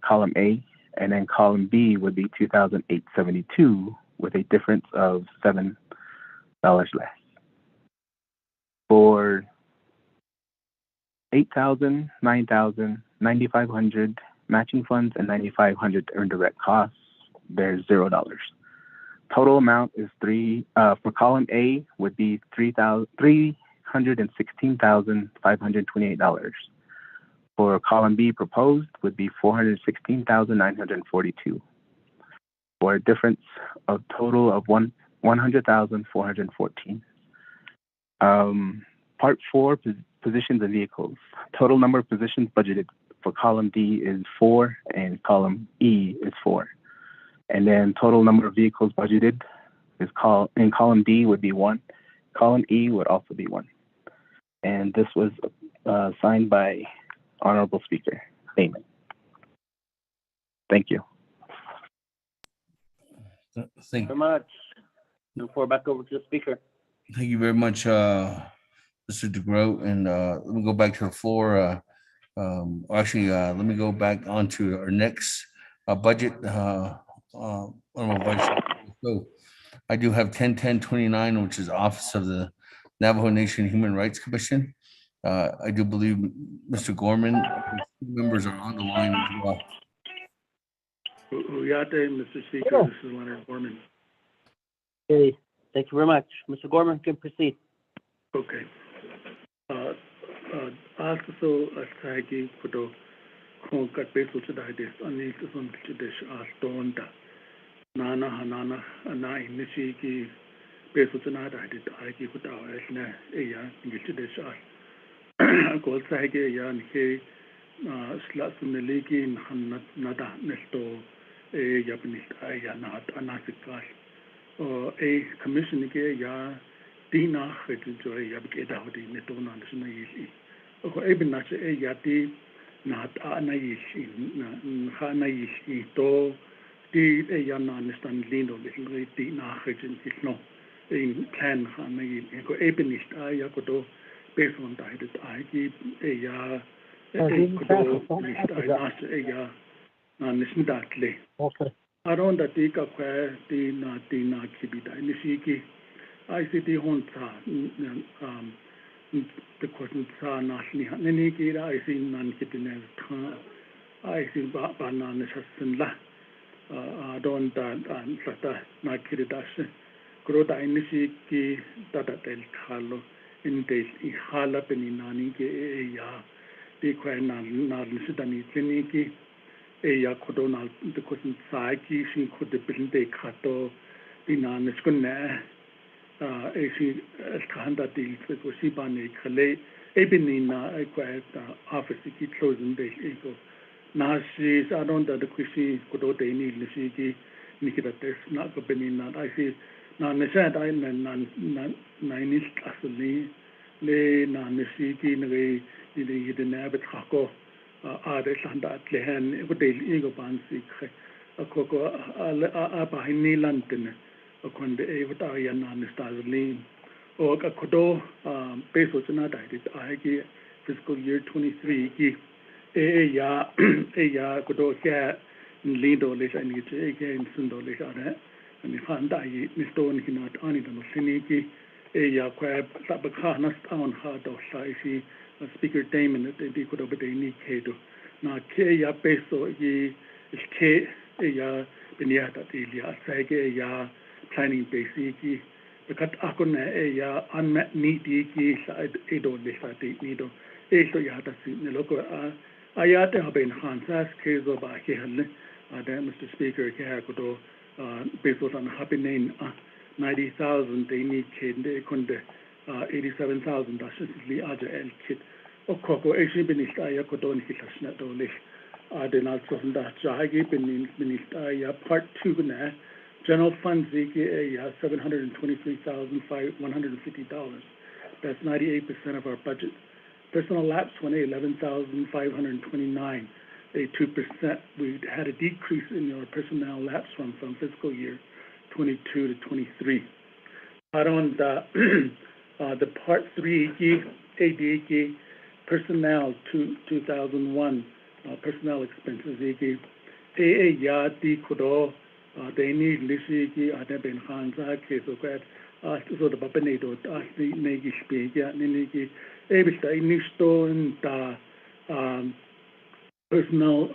M: column A, and then column B would be 2,872, with a difference of $7 less. For 8,000, 9,000, 9,500 matching funds and 9,500 earned direct costs, there's $0. Total amount is for column A would be $316,528. For column B proposed would be $416,942, for a difference of total of $100,414. Part 4, positions and vehicles. Total number of positions budgeted for column D is 4 and column E is 4. And then total number of vehicles budgeted is in column D would be 1. Column E would also be 1. And this was signed by Honorable Speaker Heyman. Thank you.
A: Thank
D: you very much. And floor back over to the speaker.
A: Thank you very much, Mr. DeGroat. And let me go back to the floor. Let me go back onto our next budget. So I do have 10-10-29, which is Office of the Navajo Nation Human Rights Commission. I do believe Mr. Gorman, members are on the line as well.
R: Oversight, Mr. Speaker, this is Leonard Gorman.
D: Okay, thank you very much. Mr. Gorman can proceed.
R: Okay. Also, Asagi Kudo, Konkat Besu Chidis, Anisun Chidish, Astonda, Nana Hanana, Ana Nishiki, Besu Chanada, I did Agi Kuda, Esna, Eya, Nichidish, Gold Sagi, Yan He, Slasuneliki, Nada, Nesto, a Japanese Ayanat, Anasikas, or a commission ya Dina, Joy, Yabkedawdi, Netona, National. Even not a yati, not anaishi, Hanaishi, do, the Ayana, Nestan Lindo, the Dina, no, in plan Hanai, Ebenist, Ayakodo, based on that, I keep a ya, okay. Around the Tika Quare, Dina, Kibida, Nishiki, ICT Honta, because it's Nashni, Neniki, I see non-kittiness, I see bananas and la, don't and Sata, Nakiridash, Grota Nishiki, Tata del Carlo, in the Hala Peninani, ya, the Quena, Narnisitani, Tiniki. Eya Kodona, the cousin Saki, she could the Binde Kato, Dinan Skuna, she Kanda deals with Sibane, Kale, Ebenina, acquired office to keep closing the ego. Now she's I don't know the Kushi, Kodo, they need Nishiki, Nikita test, not the Benina. I see Nan Nishat, I Nanis Asali, Le Nanishiki, the Nabit Hako. Sanda Lehan, what they ego bansi, a coco, a bahini lantern, a conde, what I am Stazlin, or a codo, pesos and I did I fiscal year 23, a ya, codo, lido, les I need to again, sundo, les and if I die, Miss Stone, he not only the Mosiniki, a ya quab, Sabakanas town hard of Saisi. Speaker Damon, they could have been Kado. Now, Kaya Peso, ye is K, ya, Beniata, ya, Sage, ya, planning basiki, the cut Akona, ya, unmet needy, side, Edo, Lesati, Nido, Eso Yata, the local Ayata have been Hansas, Kezo, by Kehan, Mr. Speaker, Kahakodo, Pesos on happy name, 90,000, they need Kid, they couldn't. 87,000 dasli aja el kit o koko eshi binista ya kodon hitashna dolish adenal sofnda jagi binista ya part 2 na general funds ziki ya $723,150 That's 98% of our budget. Personal lapse 11,529, a 2%. We had a decrease in our personnel lapse from fiscal year 22 to 23. On the Part 3 AD personnel 2001 personnel expenses Yati Kudo they need Lishiki Adeben Hansa case of that so the Papanedo Asli Negi Spiga Niniki Ebista Inisto and personal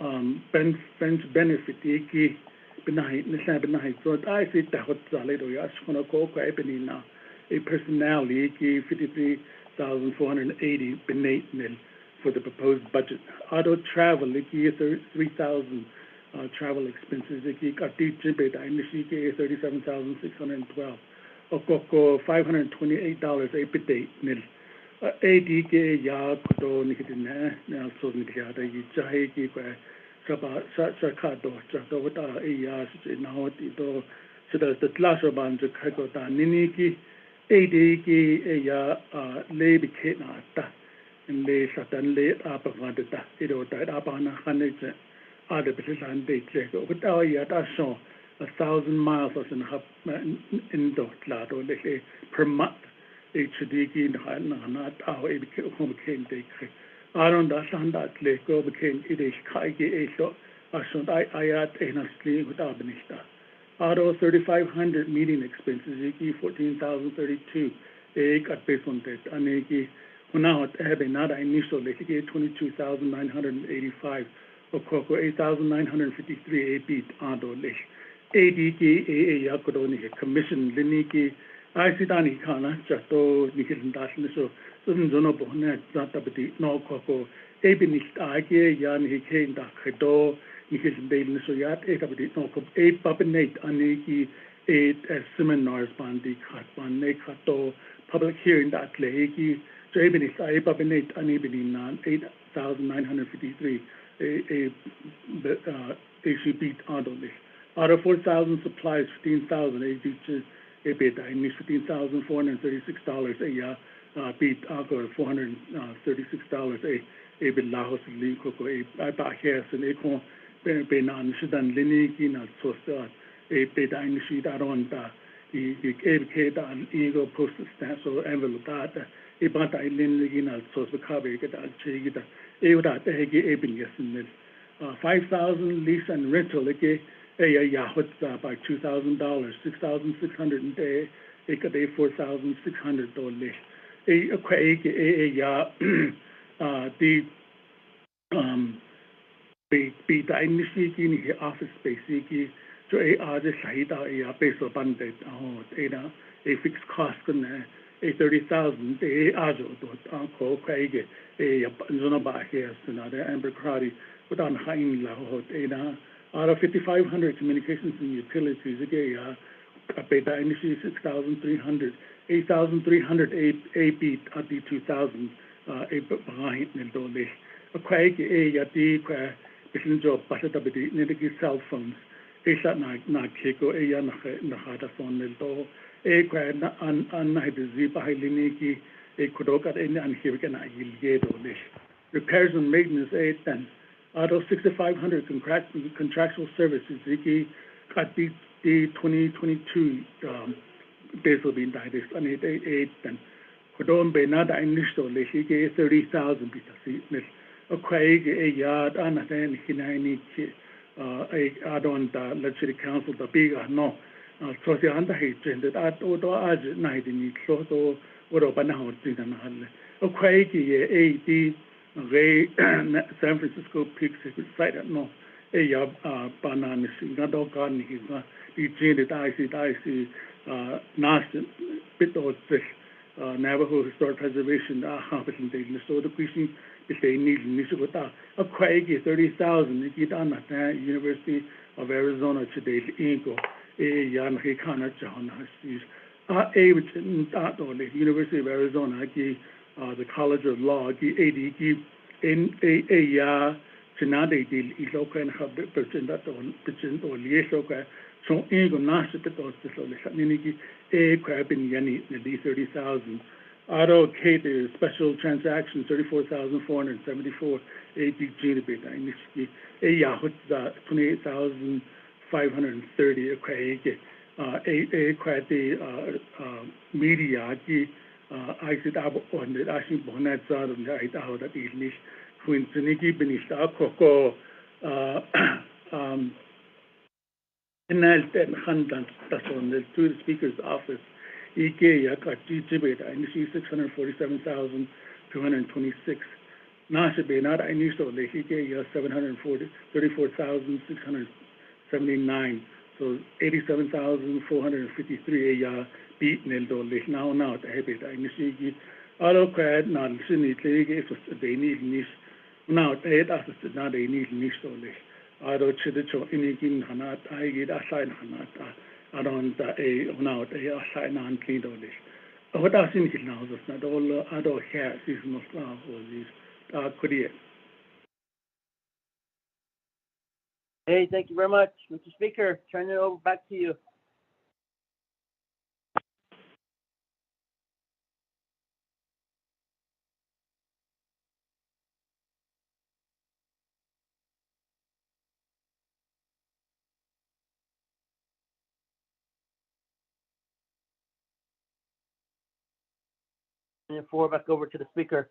R: benefit Iki Benahi Nisha Benahi so I see Tahot Zaledo Yashkona Koko Ebenina a personnel Iki 53,480 Benate Nil for the proposed budget. Auto travel Iki 3,000 travel expenses Iki Kati Jibeda Nishiki 37,612 Okoko $528 a bidate Nil ADK Ya Kudo Nikidina Nelson Nikiada Yahiki Saba Sakado Chadota Ayas Nahoti Do so the Tlashaban Jakota Niniki ADK Aya Labi Kenata and lay Satan lay up of the Ido died up on 100 other Bishop they check with our yet I saw 1,000 miles in Dotlado per month. HDG not our home came they Aron da Sanda Lego became it is Kaigi Aso Ashund Ayat Enasli with Abanista. Auto 3,500 meeting expenses, Iki 14,032, Egg at based on that, Anegi, Hunahot Ebe Nada initial, Leki 22,985, Okoko 8,953, A beat Ando Lish, ADK, A Yakodoni, Commission, Liniki, Isidani Kana, Jato, Nikil Dashniso, Zono Bonet, Zatabati, No Koko, Ebinist Age, Yan Hike, Dakedo, Nikis Bailin Soyat, 8 Papinate, Aniki, 8 seminars, Bandi, Katban, Nekato, public hearing that Lehiki, Jabinis, I Papinate, Anibininan, 8,953, a beat Adoli. Out of 4,000 supplies, 15,000, a teachers, a bit, I miss $15,436 a year, beat Agor, $436 a bit Lahos, Linko, a Bahias, and Econ. Benan Shidan Liniki na Sosa, a beta initiate aronda, the ABK and Ego postal stamp or envelope data, a bata Linigina Sosa Cabe, get al Chigita, Eva Egi Abin Yasin. 5,000 lease and rental, a Yahutza by $2,000, 6,600 a day, a day $4,600. A Quake, a Ya, the be the initiating office space to a Shahida a base of bandit a fixed cost and a 30,000 a Ajo Uncle Craig a Zonaba here another Amber Crowdy with on Hain Lahot out of 5,500 communications and utilities a beta initiate 6,300 8,300 a beat at the 2,000 a behind Nildole a Craig a Yati job Pashatabiti, Nidiki cell phones, a shot not Kiko, a Yanahata phone, Mildo, a grand unnight Zipa Hiliniki, a Kudoka, and Hivikan Yilgedo Lish. Repairs and maintenance 8 10. Out of 6,500 contractual services, Ziki got the 2022 days will be indicted on 8 10. Kudon Benada initial, Lishiki 30,000 bits. A Craig, a yard, and then Hinani, a Adon, the legislative council, the bigger no. So the underhate that at Odo Aj night in Soto or Banao didn't have. A Craig, a Ray San Francisco Peak Secret Site at no. A banana, Singado Garden, he's not the gene that I see, nasty bit of this Navajo Historic Preservation, competent daily. So the question. If they need Nishikota, a Craig 30,000, Nikitana, University of Arizona today, Ingo, a Yanhikana John, a which University of Arizona, the College of Law, AD, Chinade, Isoka and Habit, that on Pigeon or Liesoka, so Ingo Nashipet or Niniki, a crab in Yani, the 30,000. Auto Kate is special transaction 34,474 APG beta initially a Yahoo 28,530 a credit media I said on the Ashing Bonnet side of the Idaho that is Queen Seniki Benish Akoko and Handan that's on the to the speaker's office. EK Tibet, and she 647,226. Nashabe, not initial, the EK 34,679. So 87,453 beat Neldo, now, the habit, and she auto crad, not Sydney, they need niche. Now, they had us not they need niche, auto chidicho, inigin, hanat, I get aside hanata. Around a now a sign on clean only. What I think now is not all other hair is not now or these Korea.
D: Hey, thank you very much, Mr. Speaker. Turn it over back to you. Turn the floor back over to the Speaker.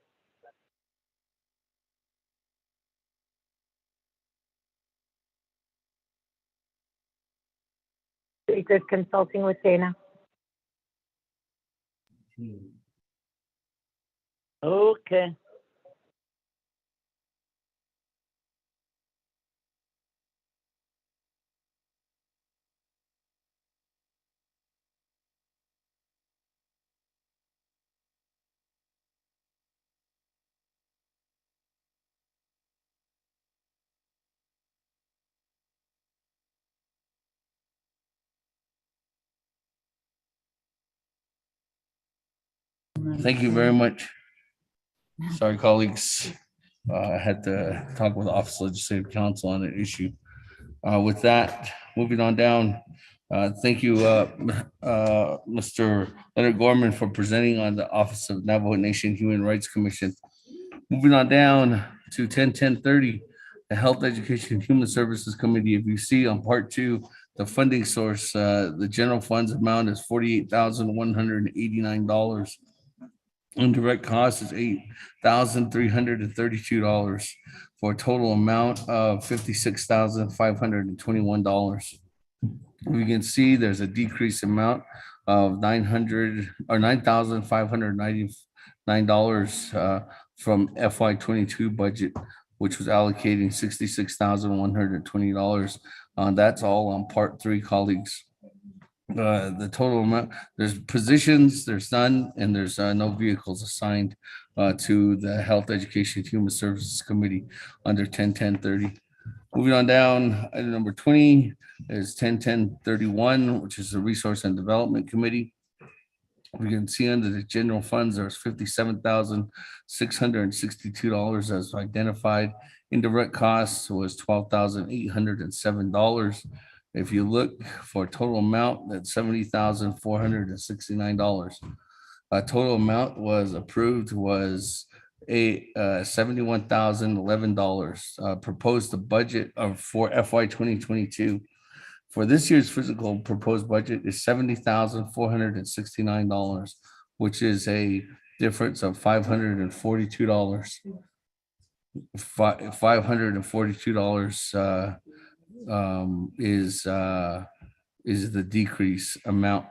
O: Speaker's consulting with Dana.
D: Okay.
A: Thank you very much. Sorry, colleagues. I had to talk with the Office of Legislative Counsel on an issue. With that, moving on down. Thank you, Mr. Leonard Gorman, for presenting on the Office of Navajo Nation Human Rights Commission. Moving on down to 10-10-30, the Health, Education, and Human Services Committee. If you see on part 2, the funding source, the general funds amount is $48,189. Indirect cost is $8,332 for a total amount of $56,521. We can see there's a decreased amount of $9,599 from FY22 budget, which was allocating $66,120. That's all on part 3, colleagues. The total amount, there's positions, there's none, and there's no vehicles assigned to the Health, Education, Human Services Committee under 10-10-30. Moving on down, item number 20 is 10-10-31, which is the Resource and Development Committee. We can see under the general funds, there's $57,662 as identified. Indirect costs was $12,807. If you look for a total amount, that's $70,469. Total amount was approved was $71,011. Proposed the budget for FY 2022. For this year's physical proposed budget is $70,469, which is a difference of $542. $542 is the decrease amount.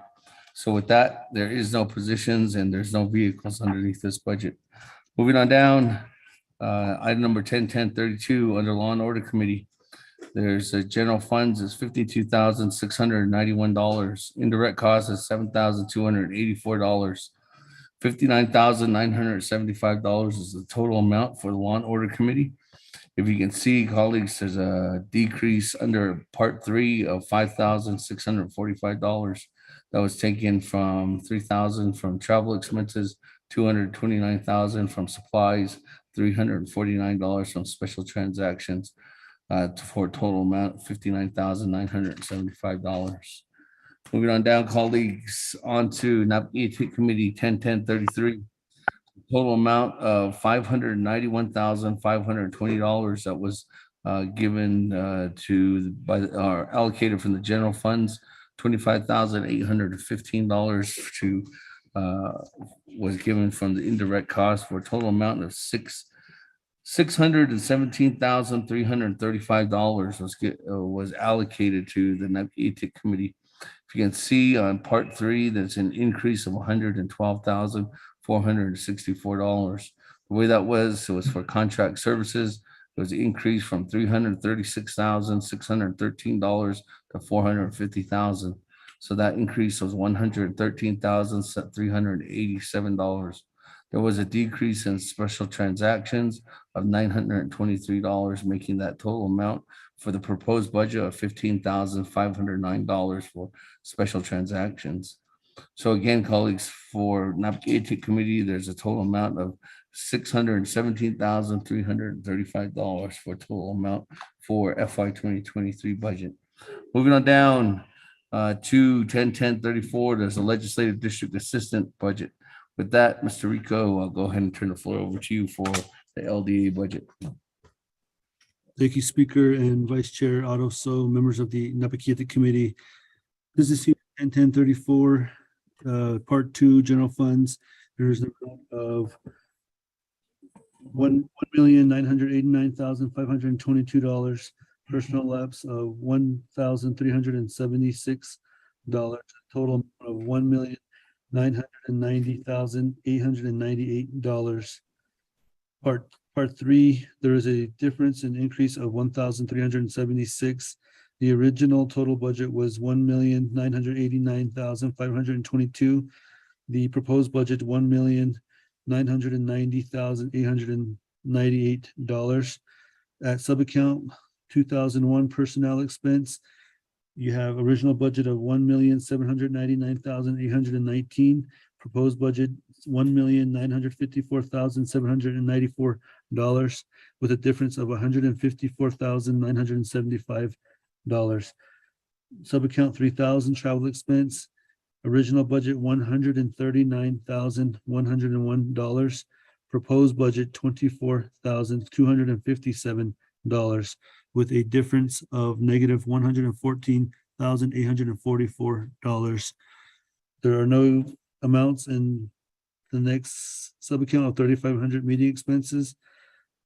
A: So with that, there is no positions and there's no vehicles underneath this budget. Moving on down, item number 10-10-32 under Law and Order Committee. There's a general funds is $52,691. Indirect costs is $7,284. $59,975 is the total amount for the Law and Order Committee. If you can see, colleagues, there's a decrease under part 3 of $5,645. That was taken from $3,000 from travel expenses, $229,000 from supplies, $349 from special transactions, for a total amount of $59,975. Moving on down, colleagues, on to Naabik'íyáti Committee 10-10-33. total amount of $591,520 that was given or allocated from the general funds. $25,815 to was given from the indirect cost, for a total amount of $617,335 was allocated to the Naabik'íyáti committee. If you can see on part 3, there's an increase of $112,464. The way that was, it was for contract services. It was an increase from $336,613 to $450,000. So that increase was $113,387. There was a decrease in special transactions of $923, making that total amount for the proposed budget of $15,509 for special transactions. So again, colleagues, for Naabik'íyáti committee, there's a total amount of $617,335 for a total amount for FY 2023 budget. Moving on down to 10-10-34, there's a legislative district assistant budget. With that, Mr. Rico, I'll go ahead and turn the floor over to you for the LDA budget.
H: Thank you, Speaker and Vice Chair Otto So, members of the Naabik'íyáti Committee. Business Unit 10-10-34, Part 2, General Funds. There is an amount of $1,989,522. Personal lapse of $1,376. Total of $1,990,898. Part 3, there is a difference in increase of $1,376. The original total budget was $1,989,522. The proposed budget $1,990,898. At subaccount 2001 personnel expense, you have original budget of $1,799,819. Proposed budget $1,954,794, with a difference of $154,975. Subaccount 3000 travel expense, original budget $139,101. Proposed budget $24,257, with a difference of negative $114,844. There are no amounts in the next subaccount of 3,500 meeting expenses.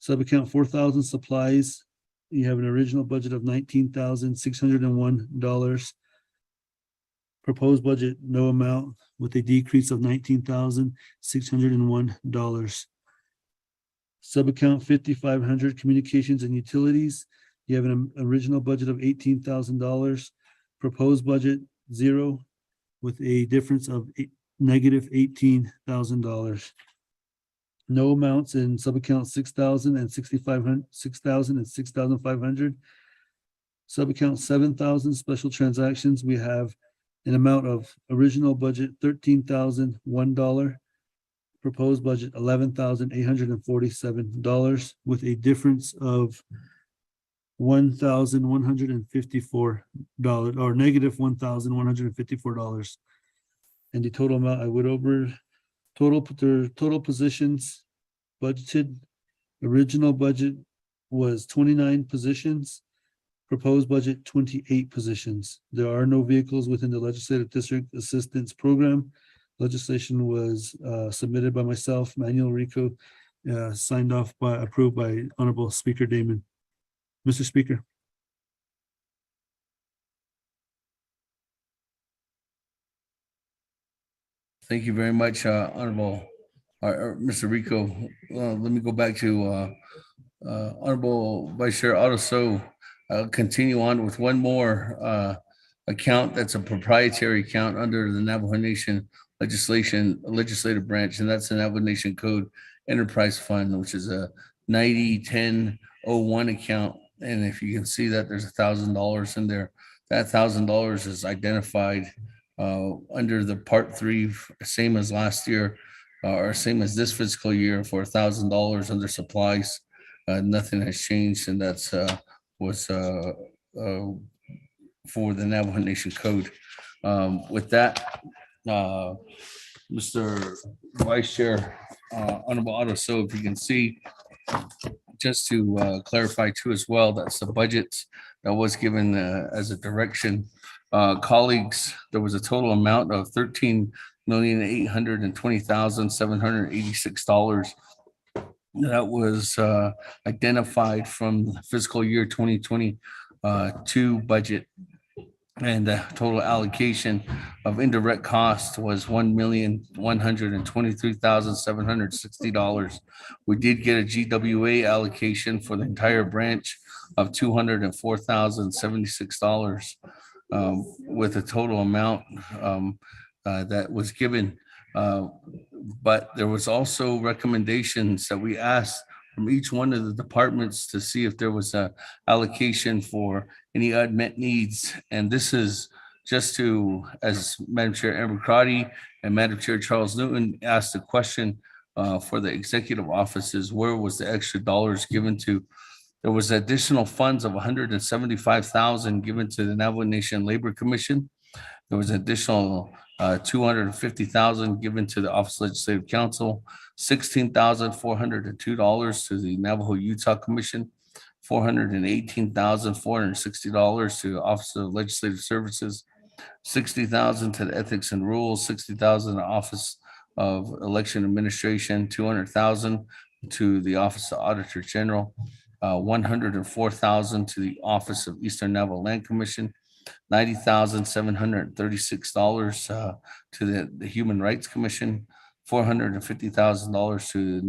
H: Subaccount 4,000 supplies, you have an original budget of $19,601. Proposed budget, no amount, with a decrease of $19,601. Subaccount 5,500 communications and utilities, you have an original budget of $18,000. Proposed budget, zero, with a difference of negative $18,000. No amounts in subaccount 6,000 and 6,500, 6,500. Subaccount 7,000 special transactions, we have an amount of original budget $13,001. Proposed budget $11,847, with a difference of $1,154, or negative $1,154. And the total amount I went over, total positions budgeted, original budget was 29 positions, proposed budget 28 positions. There are no vehicles within the Legislative District Assistance Program. Legislation was submitted by myself, Manuel Rico, signed off by, approved by Honorable Speaker Damon. Mr. Speaker.
A: Thank you very much, Honorable Mr. Rico. Let me go back to Honorable Vice Chair Otto So. Continue on with one more account that's a proprietary account under the Navajo Nation legislative branch, and that's the Navajo Nation Code Enterprise Fund, which is a 90-10-01 account. And if you can see that there's $1,000 in there, that $1,000 is identified under the Part 3, same as last year, or same as this fiscal year, for $1,000 under supplies. Nothing has changed, and that's was for the Navajo Nation Code. With that, Mr. Vice Chair Honorable Otto, so if you can see, just to clarify too as well, that's the budget that was given as a direction. Colleagues, there was a total amount of $13,820,786 that was identified from fiscal year 2022 budget. And the total allocation of indirect cost was $1,123,760. We did get a GWA allocation for the entire branch of $204,076, with a total amount that was given. But there was also recommendations that we asked from each one of the departments to see if there was a allocation for any unmet needs. And this is just to, as Madam Chair Amber Crotty and Madam Chair Charles Newton asked the question for the executive offices, where was the extra dollars given to? There was additional funds of $175,000 given to the Navajo Nation Labor Commission. There was additional $250,000 given to the Office of Legislative Counsel, $16,402 to the Navajo Utah Commission, $418,460 to the Office of Legislative Services, $60,000 to the Ethics and Rules, $60,000 to the Office of Election Administration, $200,000 to the Office of Auditor General, $104,000 to the Office of Eastern Navajo Land Commission, $90,736 to the Human Rights Commission, $450,000 to the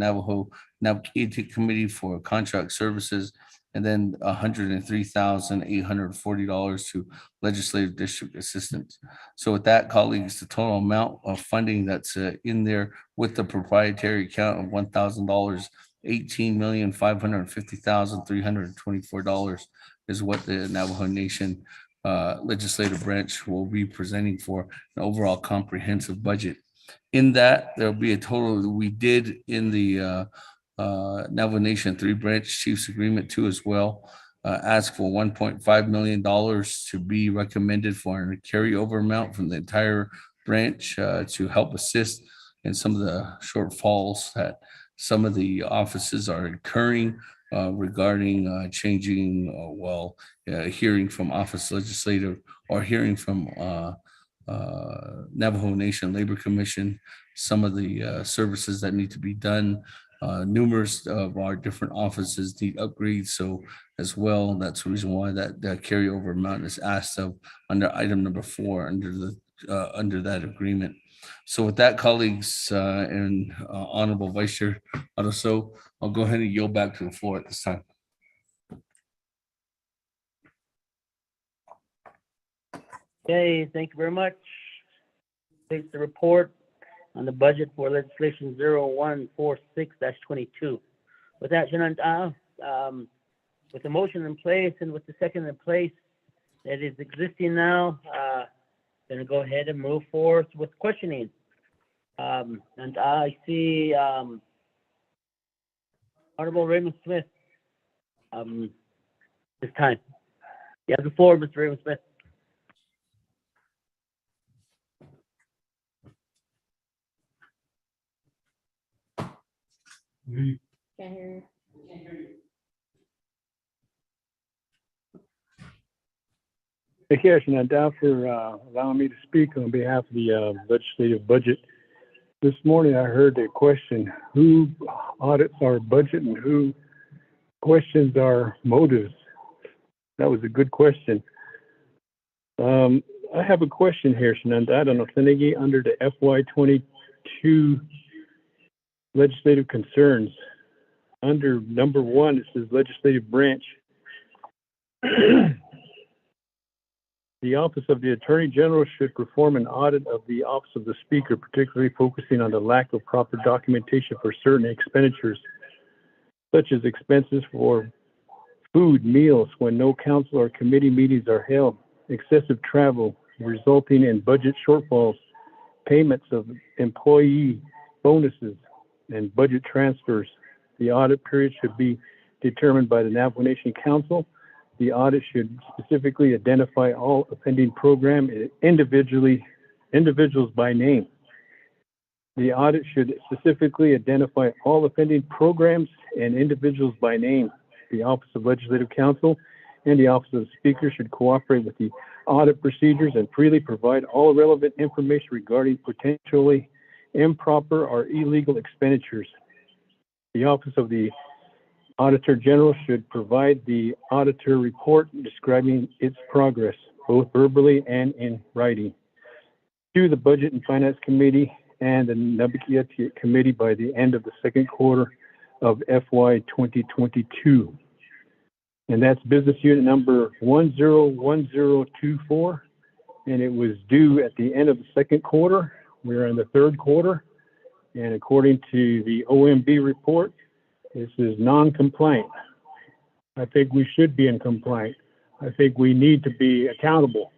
A: Naabik'íyáti Committee for Contract Services, and then $103,840 to Legislative District Assistants. So with that, colleagues, the total amount of funding that's in there with the proprietary account of $1,000, $18,550,324 is what the Navajo Nation legislative branch will be presenting for an overall comprehensive budget. In that, there'll be a total that we did in the Navajo Nation 3 branch chiefs agreement too as well. Ask for $1.5 million to be recommended for a carryover amount from the entire branch to help assist in some of the shortfalls that some of the offices are incurring regarding changing, hearing from Office Legislative or hearing from Navajo Nation Labor Commission, some of the services that need to be done. Numerous of our different offices need upgrades. So as well, that's the reason why that carryover amount is asked of under item number 4 under that agreement. So with that, colleagues and Honorable Vice Chair Adoso, I'll go ahead and yield back to the floor at this time.
D: Okay, thank you very much. Takes the report on the budget for legislation 0146-22. With that, with the motion in place and with the second in place that is existing now, going to go ahead and move forth with questioning. And I see Honorable Raymond Smith this time. You have the floor, Mr. Raymond Smith.
B: Can't hear you.
R: Thank you, Shenandoah, for allowing me to speak on behalf of the legislative budget. This morning I heard a question: who audits our budget and who questions our motives? That was a good question. I have a question here, Shenandoah. I don't know, under the FY22 legislative concerns. Under number 1, it says legislative branch. The Office of the Attorney General should perform an audit of the Office of the Speaker, particularly focusing on the lack of proper documentation for certain expenditures, such as expenses for food, meals when no council or committee meetings are held, excessive travel resulting in budget shortfalls, payments of employee bonuses, and budget transfers. The audit period should be determined by the Navajo Nation Council. The audit should specifically identify all offending program individuals by name.
C: The audit should specifically identify all offending programs and individuals by name. The Office of Legislative Counsel and the Office of the Speaker should cooperate with the audit procedures and freely provide all relevant information regarding potentially improper or illegal expenditures. The Office of the Auditor General should provide the auditor report describing its progress, both verbally and in writing, to the Budget and Finance Committee and the Naabik'íyáti Committee by the end of the second quarter of FY 2022. And that's business unit number 101024. And it was due at the end of the second quarter. We're in the third quarter. And according to the OMB report, this is non-compliant. I think we should be in compliant. I think we need to be accountable.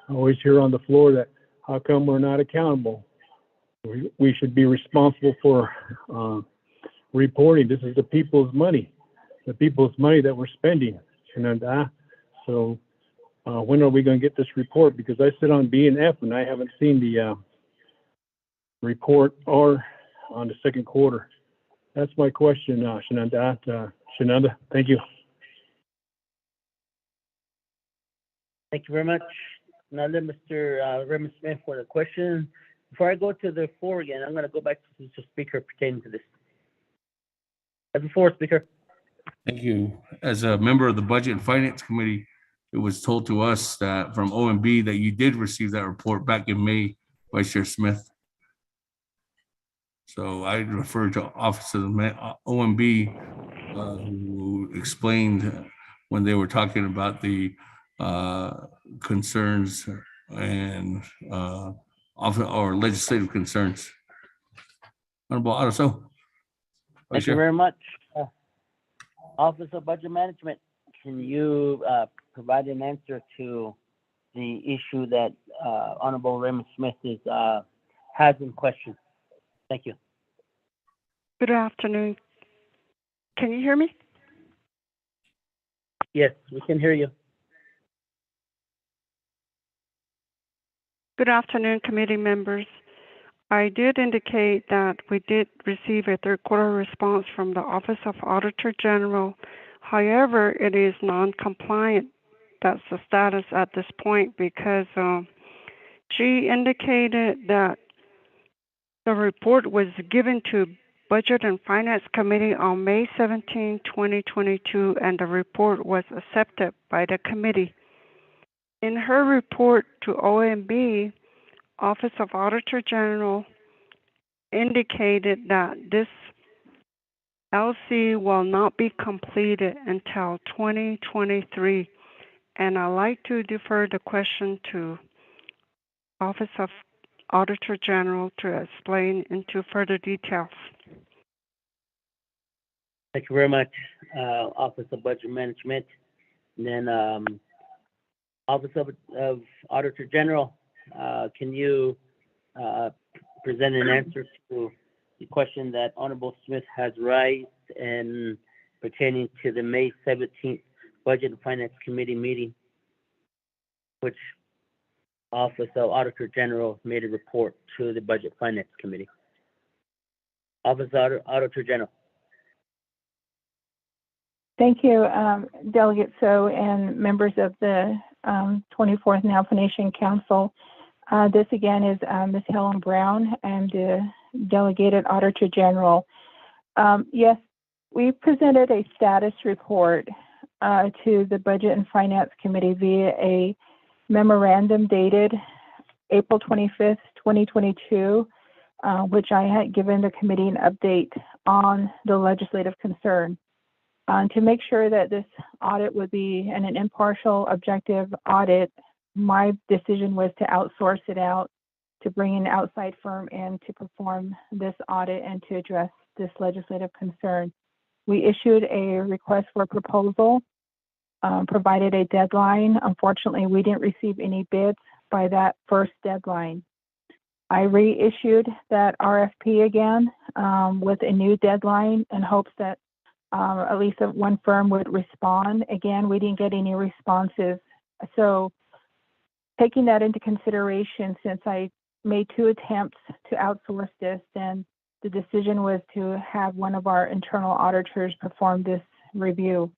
C: I always hear on the floor that how come we're not accountable? We should be responsible for reporting. This is the people's money that we're spending. So when are we going to get this report? Because I sit on B and F and I haven't seen the report or on the second quarter. That's my question, Shenanda. Thank you.
D: Thank you very much, Nanda, Mr. Raymond Smith, for the question. Before I go to the floor again, I'm going to go back to the speaker pertaining to this. Have the floor, Speaker.
A: Thank you. As a member of the Budget and Finance Committee, it was told to us that from OMB that you did receive that report back in May, Vice Chair Smith. So I refer to Office of the OMB who explained when they were talking about the concerns and or legislative concerns. Honorable Araso.
D: Thank you very much. Office of Budget Management, can you provide an answer to the issue that Honorable Raymond Smith has in question? Thank you.
K: Good afternoon. Can you hear me?
D: Yes, we can hear you.
K: Good afternoon, committee members. I did indicate that we did receive a third quarter response from the Office of Auditor General. However, it is non-compliant. That's the status at this point because she indicated that the report was given to Budget and Finance Committee on May 17, 2022, and the report was accepted by the committee. In her report to OMB, Office of Auditor General indicated that this LC will not be completed until 2023, and I'd like to defer the question to Office of Auditor General to explain into further details.
D: Thank you very much, Office of Budget Management. And then Office of Auditor General, can you present an answer to the question that Honorable Smith has raised and pertaining to the May 17th Budget and Finance Committee meeting, which Office of Auditor General made a report to the Budget Finance Committee? Office of Auditor General.
Q: Thank you, Delegate So and members of the 24th Navajo Nation Council. This again is Ms. Helen Brown. I'm the Delegated Auditor General. Yes, we presented a status report to the Budget and Finance Committee via a memorandum dated April 25th, 2022, which I had given the committee an update on the legislative concern. To make sure that this audit would be an impartial, objective audit, my decision was to outsource it out, to bring an outside firm in to perform this audit and to address this legislative concern. We issued a request for proposal, provided a deadline. Unfortunately, we didn't receive any bids by that first deadline. I reissued that RFP again with a new deadline in hopes that at least one firm would respond. Again, we didn't get any responses. So taking that into consideration, since I made 2 attempts to outsource this, and the decision was to have one of our internal auditors perform this review.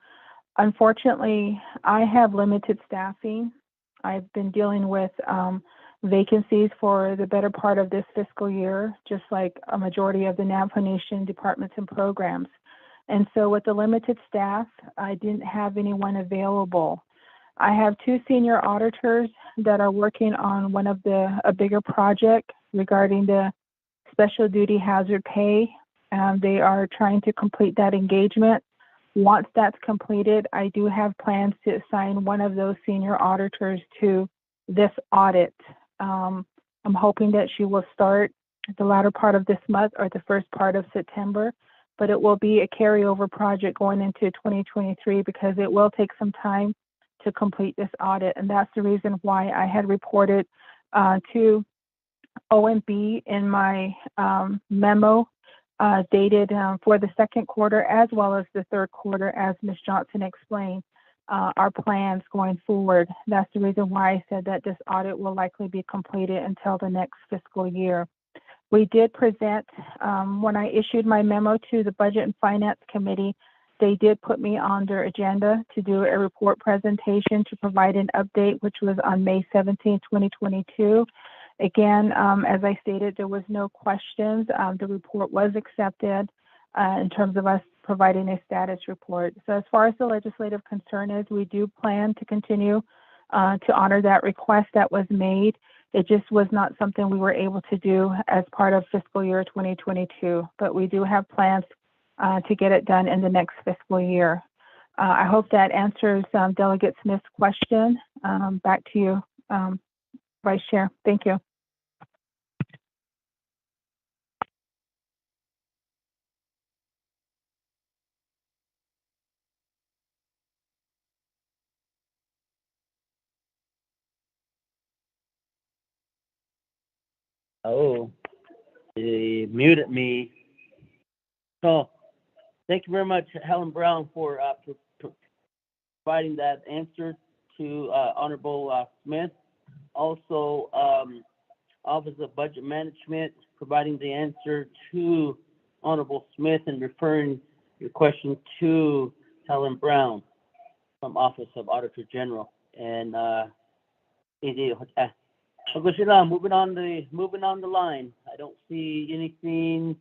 Q: Unfortunately, I have limited staffing. I've been dealing with vacancies for the better part of this fiscal year, just like a majority of the Navajo Nation departments and programs. And so with the limited staff, I didn't have anyone available. I have 2 senior auditors that are working on a bigger project regarding the special duty hazard pay. They are trying to complete that engagement. Once that's completed, I do have plans to assign one of those senior auditors to this audit. I'm hoping that she will start at the latter part of this month or the first part of September, but it will be a carryover project going into 2023 because it will take some time to complete this audit. And that's the reason why I had reported to OMB in my memo dated for the second quarter as well as the third quarter, as Ms. Johnson explained, our plans going forward. That's the reason why I said that this audit will likely be completed until the next fiscal year. We did present, when I issued my memo to the Budget and Finance Committee, they did put me on their agenda to do a report presentation to provide an update, which was on May 17, 2022. Again, as I stated, there was no questions. The report was accepted in terms of us providing a status report. So as far as the legislative concern is, we do plan to continue to honor that request that was made. It just was not something we were able to do as part of fiscal year 2022, but we do have plans to get it done in the next fiscal year. I hope that answers Delegate Smith's question. Back to you, Vice Chair. Thank you.
D: Oh, they muted me. So, thank you very much, Helen Brown, for providing that answer to Honorable Smith. Also, Office of Budget Management providing the answer to Honorable Smith and referring your question to Helen Brown from Office of Auditor General. And moving on the line. I don't see anything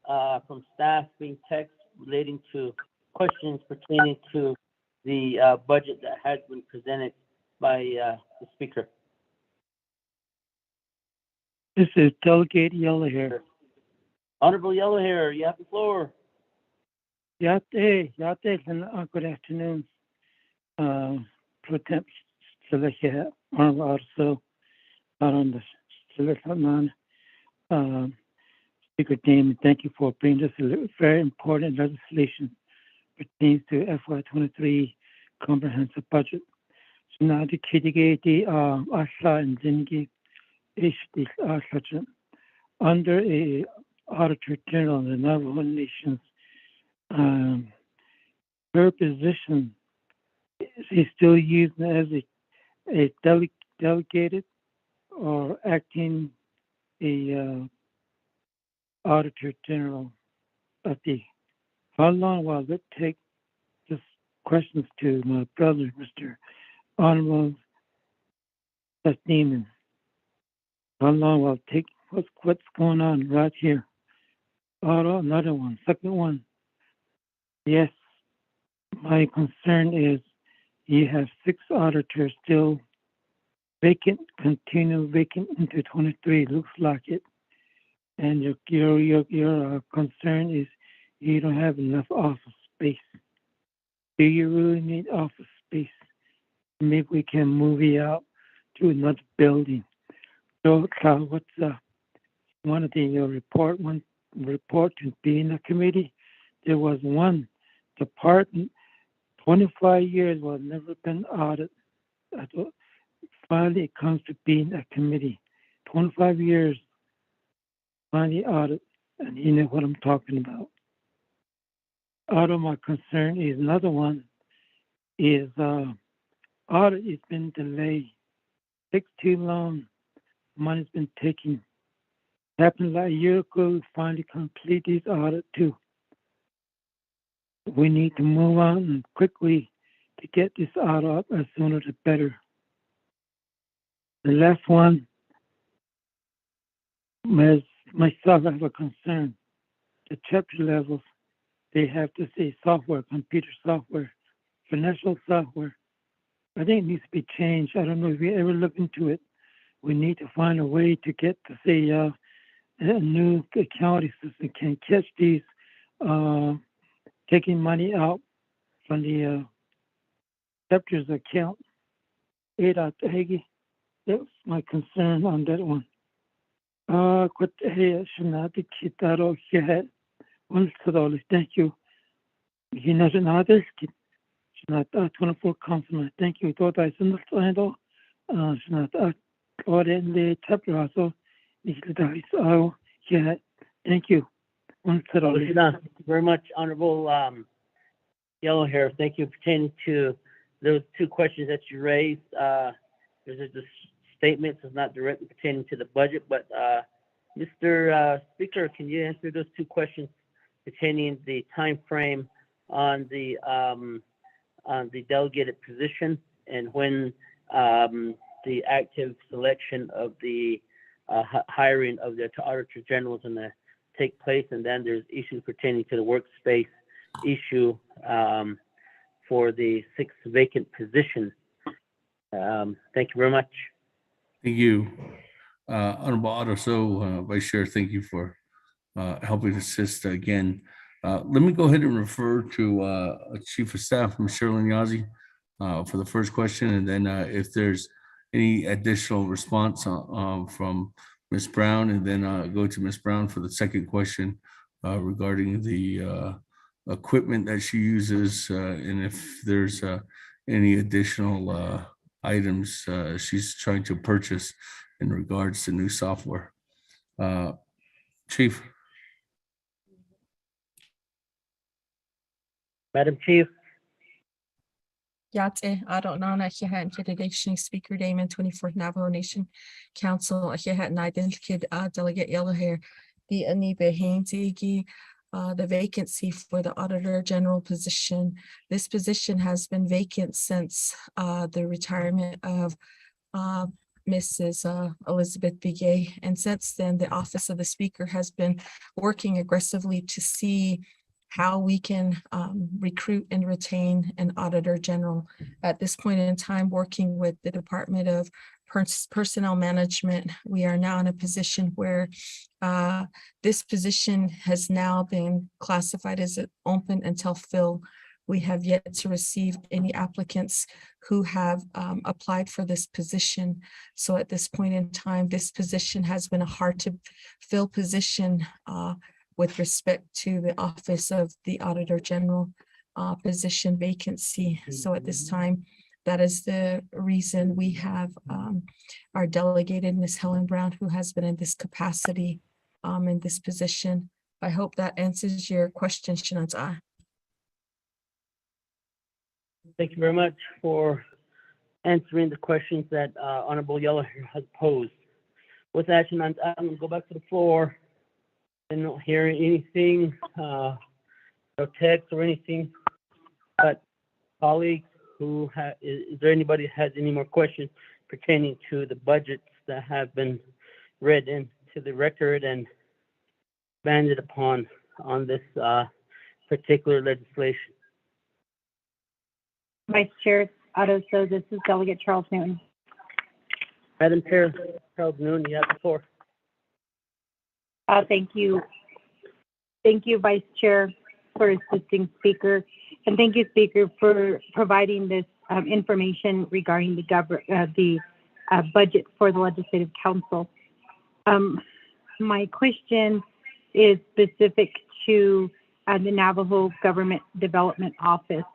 D: from staff being text relating to questions pertaining to the budget that has been presented by the speaker.
G: This is Delegate Yellowhair.
D: Honorable Yellowhair, you have the floor.
G: Yate, and good afternoon. Pro Temp Select Honorable also on the Select Speaker Damon, thank you for bringing this very important legislation pertains to FY23 comprehensive budget. So now the Naabik'íyáti Asla and Zingi Ishti Asla under a Auditor General of the Navajo Nations, her position is still used as a delegated or acting a Auditor General of the. How long will it take? Just questions to my brother, Mr. Honorable Demon. How long will it take? What's going on right here? Another one. Second one. Yes, my concern is you have 6 auditors still vacant, continue vacant into 23. Looks like it. And your concern is you don't have enough office space. Do you really need office space? Maybe we can move you out to another building. So, what's one of the report to be in the committee? There was one department, 25 years was never been audited. Finally, it comes to being a committee. 25 years, finally audit, and you know what I'm talking about. Out of my concern is another one is audit has been delayed. Takes too long money's been taken. Happened like a year ago, we finally complete this audit too. We need to move on and quickly to get this audit up as sooner the better. The last one, myself, I have a concern. The chapter levels, they have to say software, computer software, financial software. I think it needs to be changed. I don't know if you ever look into it. We need to find a way to get to say a new accounting system can catch these taking money out from the chapter's account. That's my concern on that one. Thank you. Shanata 24 councilman. Thank you. Thought I sent it. Shanata order in the chapter also. Yeah. Thank you.
D: Thank you very much, Honorable Yellow Hair. Thank you pertaining to those two questions that you raised. There's just statements, it's not directly pertaining to the budget, but Mr. Speaker, can you answer those two questions pertaining the time frame on the delegated position and when the active selection of the hiring of the Auditor General is going to take place, and then there's issues pertaining to the workspace issue for the 6 vacant positions. Thank you very much.
A: Thank you. Honorable Otto, Vice Chair, thank you for helping assist again. Let me go ahead and refer to Chief of Staff, Ms. Sherlyn Yazzie, for the first question, and then if there's any additional response from Ms. Brown, and then go to Ms. Brown for the second question regarding the equipment that she uses, and if there's any additional items she's trying to purchase in regards to new software. Chief.
D: Madam Chief.
E: Yate, Adonana, Hihan, Kid Speaker Damon, 24th Navajo Nation Council, Hihan, Nidin, Kid, Delegate Yellow Hair, the Anibe Hainzigi, the vacancy for the Auditor General position. This position has been vacant since the retirement of Mrs. Elizabeth Begay. And since then, the Office of the Speaker has been working aggressively to see how we can recruit and retain an Auditor General. At this point in time, working with the Department of Personnel Management, we are now in a position where this position has now been classified as open until filled. We have yet to receive any applicants who have applied for this position. So at this point in time, this position has been a hard to fill position with respect to the Office of the Auditor General position vacancy. So at this time, that is the reason we have our delegated Ms. Helen Brown, who has been in this capacity in this position. I hope that answers your question, Shanata.
D: Thank you very much for answering the questions that Honorable Yellow has posed. With that, I'm going to go back to the floor. I don't hear anything, no text or anything, but colleagues who is there anybody who has any more questions pertaining to the budgets that have been read into the record and expanded upon on this particular legislation?
O: Vice Chair Otto, so this is Delegate Charles Newton.
D: Madam Chair, Charles Newton, you have the floor.
O: Thank you. Thank you, Vice Chair, for assisting Speaker. And thank you, Speaker, for providing this information regarding the budget for the Legislative Council. My question is specific to the Navajo Government Development Office.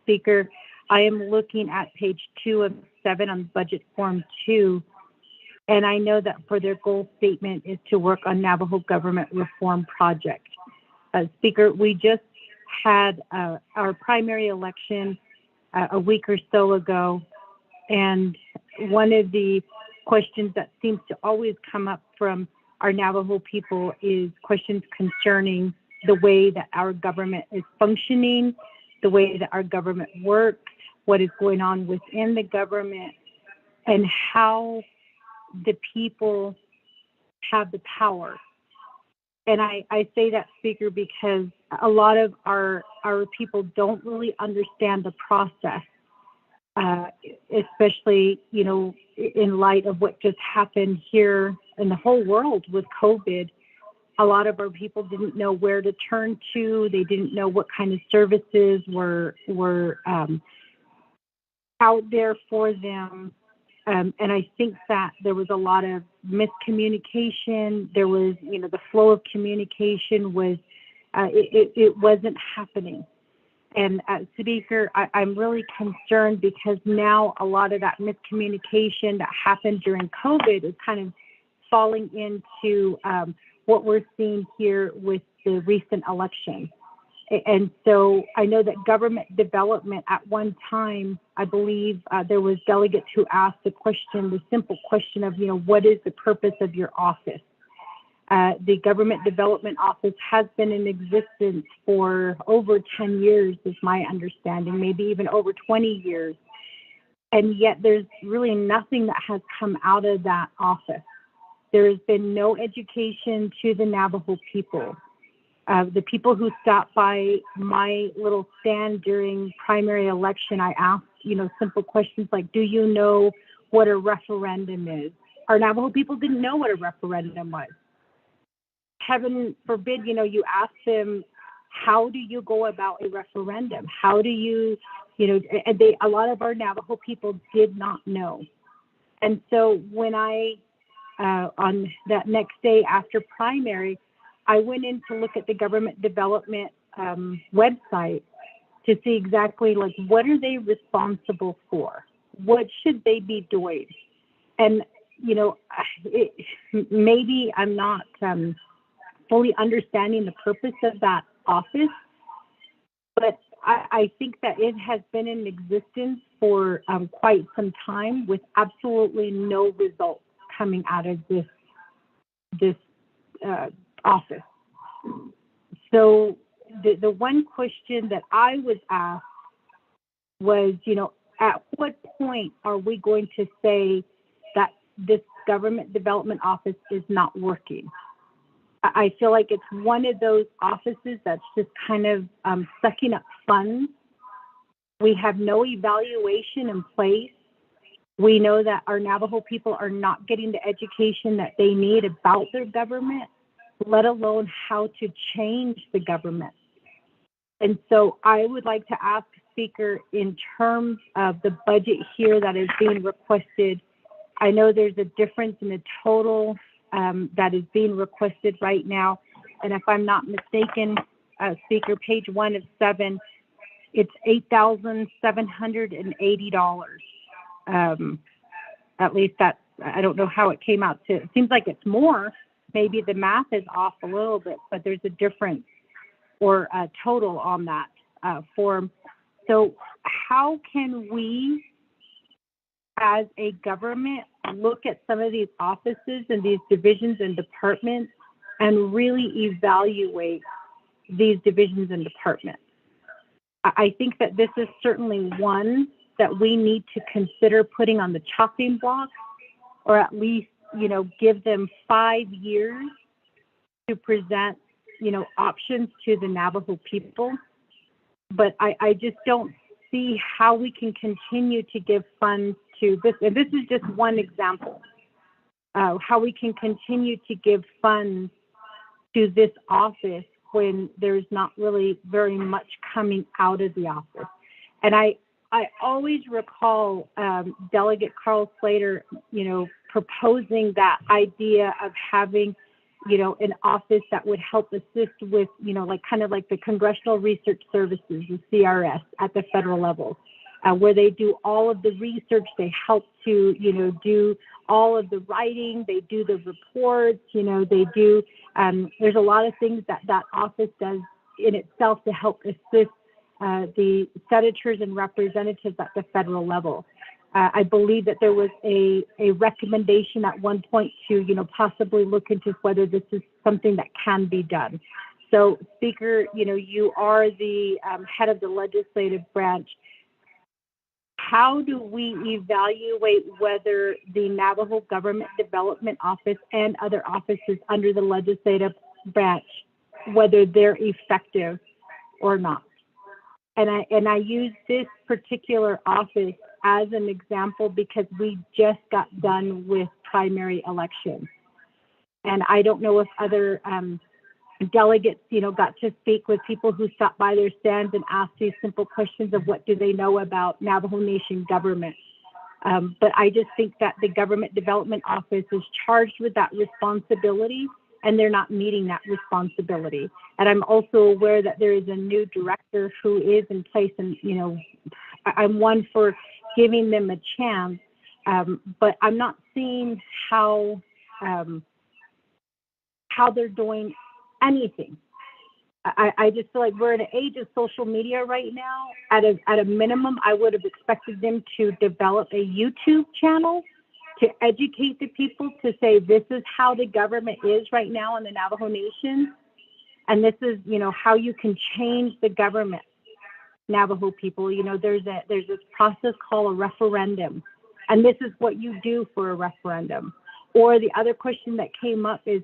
O: Speaker, I am looking at page 2 of 7 on Budget Form 2. And I know that for their goal statement is to work on Navajo government reform project. Speaker, we just had our primary election a week or so ago, and one of the questions that seems to always come up from our Navajo people is questions concerning the way that our government is functioning, the way that our government works, what is going on within the government, and how the people have the power. And I say that, Speaker, because a lot of our people don't really understand the process, especially, you know, in light of what just happened here in the whole world with COVID. A lot of our people didn't know where to turn to. They didn't know what kind of services were out there for them. And I think that there was a lot of miscommunication. There was, you know, the flow of communication was, it wasn't happening. And Speaker, I'm really concerned because now a lot of that miscommunication that happened during COVID is kind of falling into what we're seeing here with the recent election. And so I know that government development at one time, I believe there was delegates who asked the question, the simple question of, you know, what is the purpose of your office? The Government Development Office has been in existence for over 10 years, is my understanding, maybe even over 20 years. And yet there's really nothing that has come out of that office. There has been no education to the Navajo people. The people who stopped by my little stand during primary election, I asked, you know, simple questions like, do you know what a referendum is? Our Navajo people didn't know what a referendum was. Heaven forbid, you know, you ask them, how do you go about a referendum? How do you, you know, and a lot of our Navajo people did not know. And so when on that next day after primary, I went in to look at the government development website to see exactly like what are they responsible for? What should they be doing? And, you know, maybe I'm not fully understanding the purpose of that office, but I think that it has been in existence for quite some time with absolutely no results coming out of this office. So the one question that I was asked was, you know, at what point are we going to say that this government development office is not working? I feel like it's one of those offices that's just kind of sucking up funds. We have no evaluation in place. We know that our Navajo people are not getting the education that they need about their government, let alone how to change the government. And so I would like to ask Speaker, in terms of the budget here that is being requested, I know there's a difference in the total that is being requested right now. And if I'm not mistaken, Speaker, page 1 of 7, it's $8,780. At least that's, I don't know how it came out to, it seems like it's more. Maybe the math is off a little bit, but there's a difference or a total on that form. So how can we, as a government, look at some of these offices and these divisions and departments and really evaluate these divisions and departments? I think that this is certainly one that we need to consider putting on the chopping block, or at least, you know, give them 5 years to present, you know, options to the Navajo people. But I just don't see how we can continue to give funds to this. And this is just one example of how we can continue to give funds to this office when there's not really very much coming out of the office. And I always recall Delegate Carl Slater, you know, proposing that idea of having, you know, an office that would help assist with, you know, like kind of like the Congressional Research Services, the CRS at the federal level, where they do all of the research, they help to, you know, do all of the writing, they do the reports, you know, they do, there's a lot of things that that office does in itself to help assist the senators and representatives at the federal level. I believe that there was a recommendation at one point to, possibly look into whether this is something that can be done. So, Speaker, you are the head of the legislative branch. How do we evaluate whether the Navajo Government Development Office and other offices under the legislative branch, whether they're effective or not? And I use this particular office as an example because we just got done with primary elections. And I don't know if other delegates, got to speak with people who stopped by their stands and asked these simple questions of what do they know about Navajo Nation government. But I just think that the Government Development Office is charged with that responsibility, and they're not meeting that responsibility. And I'm also aware that there is a new director who is in place, and I'm one for giving them a chance, but I'm not seeing how they're doing anything. I just feel like we're in an age of social media right now. At a minimum, I would have expected them to develop a YouTube channel to educate the people, to say this is how the government is right now in the Navajo Nation, and this is how you can change the government. Navajo people, there's this process called a referendum, and this is what you do for a referendum. Or the other question that came up is,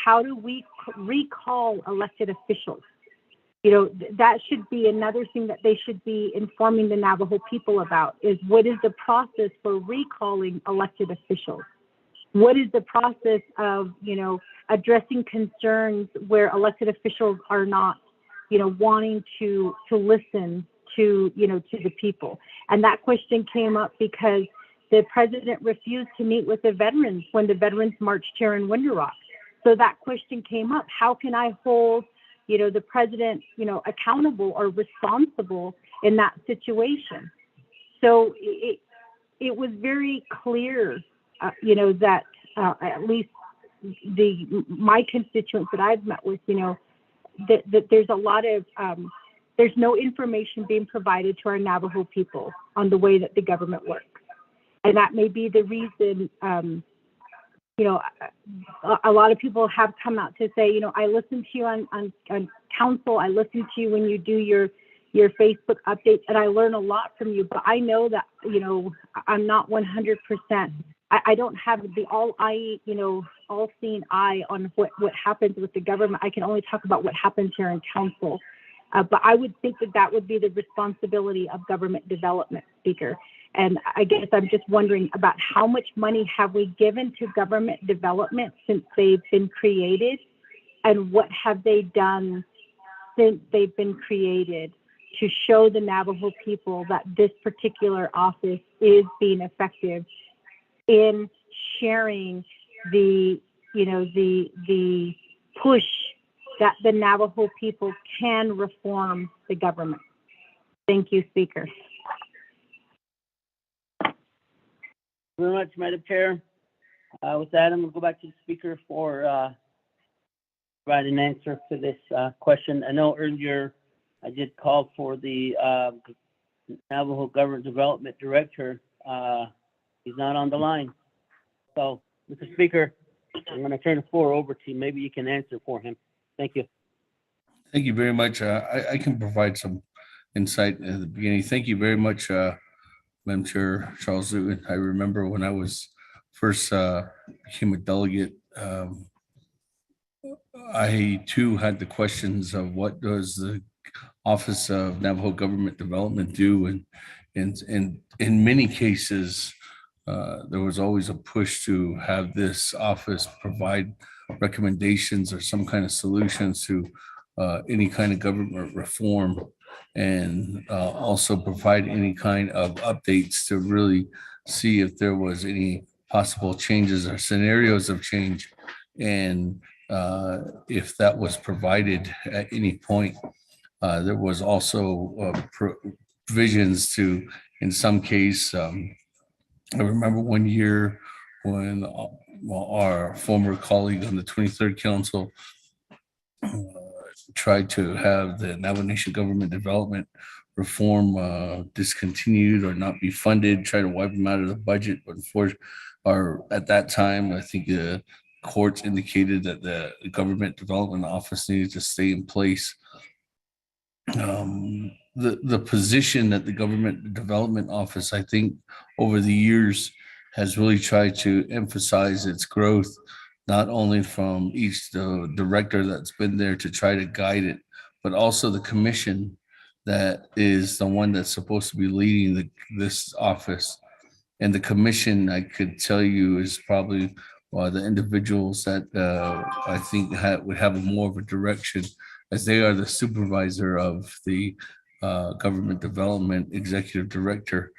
O: how do we recall elected officials? That should be another thing that they should be informing the Navajo people about, is what is the process for recalling elected officials? What is the process of, addressing concerns where elected officials are not, wanting to listen to, to the people? And that question came up because the president refused to meet with the veterans when the veterans marched here in Winter Rock. So that question came up. How can I hold, the president, accountable or responsible in that situation? So it was very clear, that at least my constituents that I've met with, that there's a lot of, there's no information being provided to our Navajo people on the way that the government works. And that may be the reason, a lot of people have come out to say, I listen to you on council, I listen to you when you do your Facebook updates, and I learn a lot from you, but I know that, I'm not 100%. I don't have the all-seeing eye on what happens with the government. I can only talk about what happens here in council. But I would think that would be the responsibility of government development, Speaker. And I guess I'm just wondering about how much money have we given to government development since they've been created, and what have they done since they've been created to show the Navajo people that this particular office is being effective in sharing the push that the Navajo people can reform the government. Thank you, Speaker.
D: Very much, Madam Chair. With that, I'm going to go back to the Speaker for providing an answer to this question. I know earlier I did call for the Navajo Government Development Director. He's not on the line. So, Mr. Speaker, I'm going to turn the floor over to you. Maybe you can answer for him. Thank you.
A: Thank you very much. I can provide some insight at the beginning. Thank you very much, Madam Chair Charles Newton. I remember when I was first became a delegate, I too had the questions of what does the Office of Navajo Government Development do, and in many cases, there was always a push to have this office provide recommendations or some kind of solutions to any kind of government reform, and also provide any kind of updates to really see if there was any possible changes or scenarios of change, and if that was provided at any point. There was also provisions to, in some case, I remember one year when our former colleague on the 23rd Council tried to have the Navajo Nation government development reform discontinued or not be funded, try to wipe them out of the budget. But at that time, I think the courts indicated that the government development office needed to stay in place. The position that the government development office, I think, over the years has really tried to emphasize its growth, not only from each director that's been there to try to guide it, but also the commission that is the one that's supposed to be leading this office. And the commission, I could tell you, is probably the individuals that I think would have more of a direction, as they are the supervisor of the government development executive director.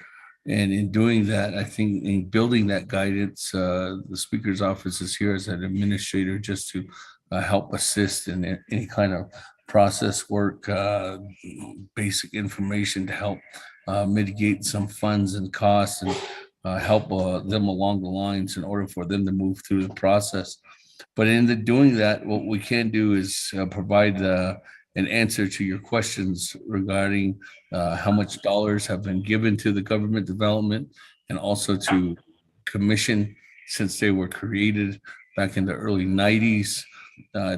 A: And in doing that, I think in building that guidance, the speaker's office is here as an administrator just to help assist in any kind of process work, basic information to help mitigate some funds and costs and help them along the lines in order for them to move through the process. But in doing that, what we can do is provide an answer to your questions regarding how much dollars have been given to the government development and also to commission since they were created back in the early 90s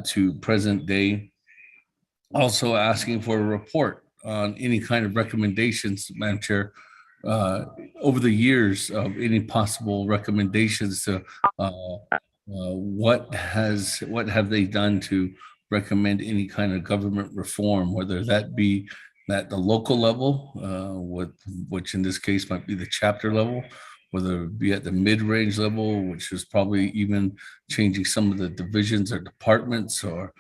A: to present day. Also asking for a report on any kind of recommendations, Madam Chair, over the years of any possible recommendations to what have they done to recommend any kind of government reform, whether that be at the local level, which in this case might be the chapter level, whether it be at the mid-range level, which is probably even changing some of the divisions or departments or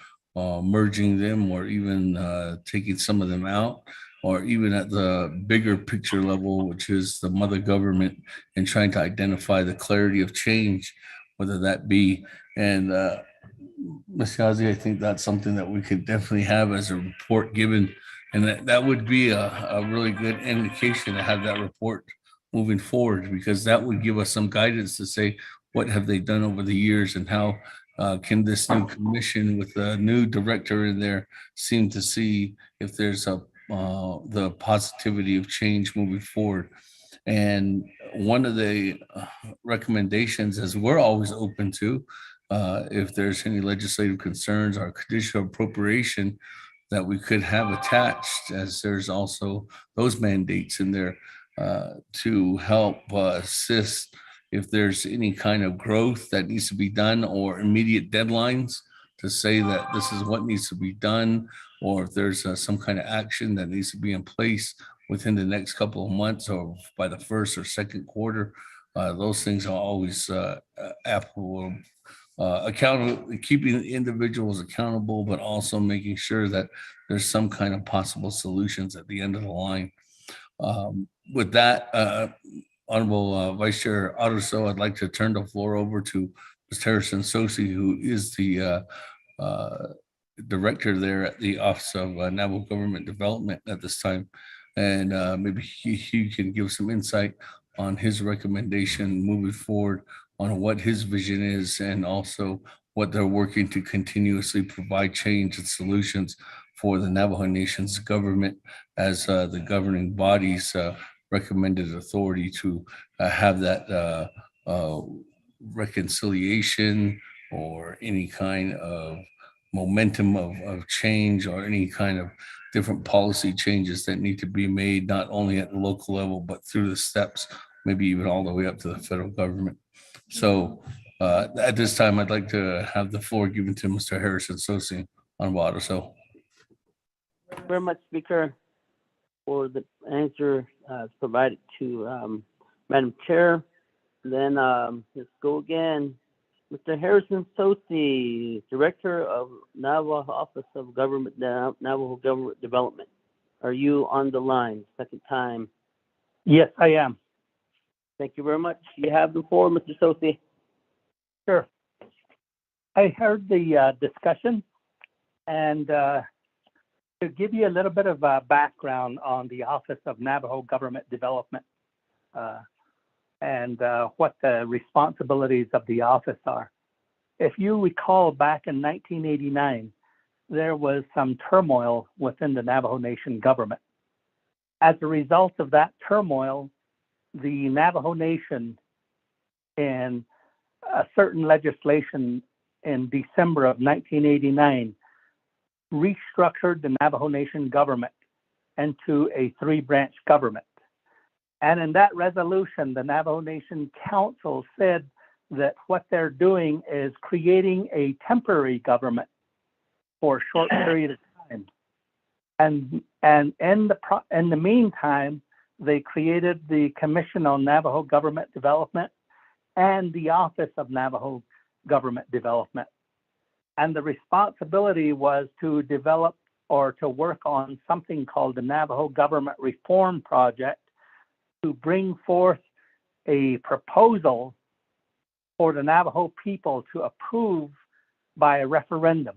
A: merging them, or even taking some of them out, or even at the bigger picture level, which is the mother government, and trying to identify the clarity of change, whether that be. And Ms. Yazzie, I think that's something that we could definitely have as a report given, and that would be a really good indication to have that report moving forward, because that would give us some guidance to say what have they done over the years and how can this new commission with a new director in there seem to see if there's the positivity of change moving forward. And one of the recommendations is we're always open to, if there's any legislative concerns or conditional appropriation that we could have attached, as there's also those mandates in there to help assist if there's any kind of growth that needs to be done or immediate deadlines to say that this is what needs to be done, or if there's some kind of action that needs to be in place within the next couple of months or by the first or second quarter. Those things are always applicable. Accountable, keeping individuals accountable, but also making sure that there's some kind of possible solutions at the end of the line. With that, Honorable Vice Chair Otterso, I'd like to turn the floor over to Ms. Harrison Sosi, who is the director there at the Office of Navajo Government Development at this time. And maybe he can give some insight on his recommendation moving forward on what his vision is, and also what they're working to continuously provide change and solutions for the Navajo Nation's government as the governing body's recommended authority to have that reconciliation or any kind of momentum of change, or any kind of different policy changes that need to be made, not only at the local level, but through the steps, maybe even all the way up to the federal government. So at this time, I'd like to have the floor given to Mr. Harrison Sosi on water. So
D: Thank you very much, Speaker, for the answer provided to Madam Chair. Then let's go again. Mr. Harrison Sosi, Director of Navajo Office of Navajo Government Development. Are you on the line? Second time.
N: Yes, I am.
D: Thank you very much. You have the floor, Mr. Sosi.
N: Sure. I heard the discussion, and to give you a little bit of background on the Office of Navajo Government Development and what the responsibilities of the office are. If you recall, back in 1989, there was some turmoil within the Navajo Nation government. As a result of that turmoil, the Navajo Nation, in a certain legislation in December of 1989, restructured the Navajo Nation government into a three-branch government. And in that resolution, the Navajo Nation Council said that what they're doing is creating a temporary government for a short period of time. And in the meantime, they created the Commission on Navajo Government Development and the Office of Navajo Government Development. And the responsibility was to develop or to work on something called the Navajo Government Reform Project, to bring forth a proposal for the Navajo people to approve by a referendum.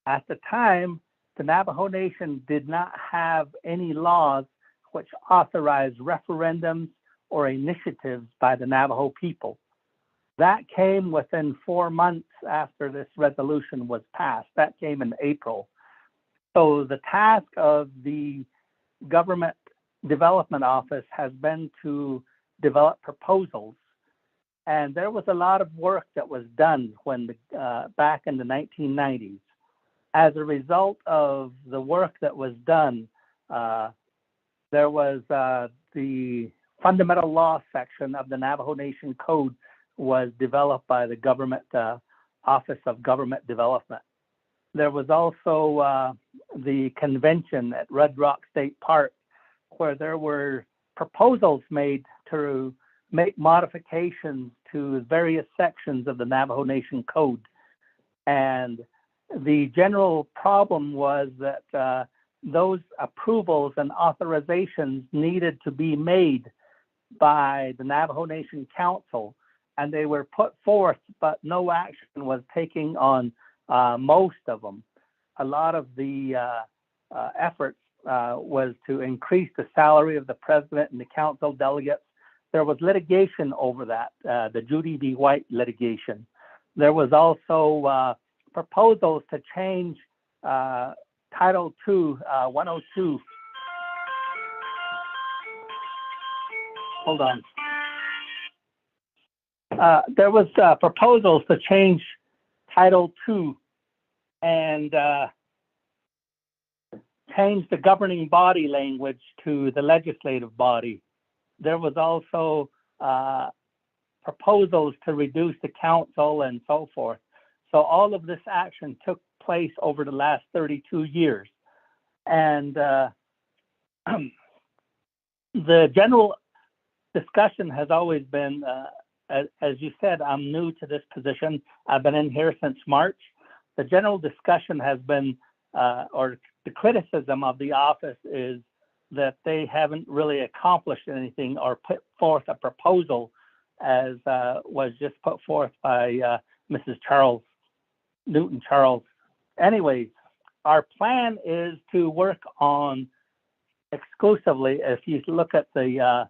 N: At the time, the Navajo Nation did not have any laws which authorized referendums or initiatives by the Navajo people. That came within 4 months after this resolution was passed. That came in April. So the task of the Government Development Office has been to develop proposals. And there was a lot of work that was done when back in the 1990s. As a result of the work that was done, there was the fundamental law section of the Navajo Nation Code was developed by the Government Office of Government Development. There was also the convention at Red Rock State Park, where there were proposals made to make modifications to various sections of the Navajo Nation Code. And the general problem was that those approvals and authorizations needed to be made by the Navajo Nation Council, and they were put forth, but no action was taken on most of them. A lot of the efforts was to increase the salary of the president and the council delegates. There was litigation over that, the Judy B. White litigation. There was also proposals to change Title II, 102. Hold on. There was proposals to change Title II and change the governing body language to the legislative body. There was also proposals to reduce the council and so forth. So all of this action took place over the last 32 years. And the general discussion has always been, as you said, I'm new to this position. I've been in here since March. The general discussion has been, or the criticism of the office is that they haven't really accomplished anything or put forth a proposal as was just put forth by Mrs. Newton Charles. Anyways, our plan is to work on exclusively, if you look at the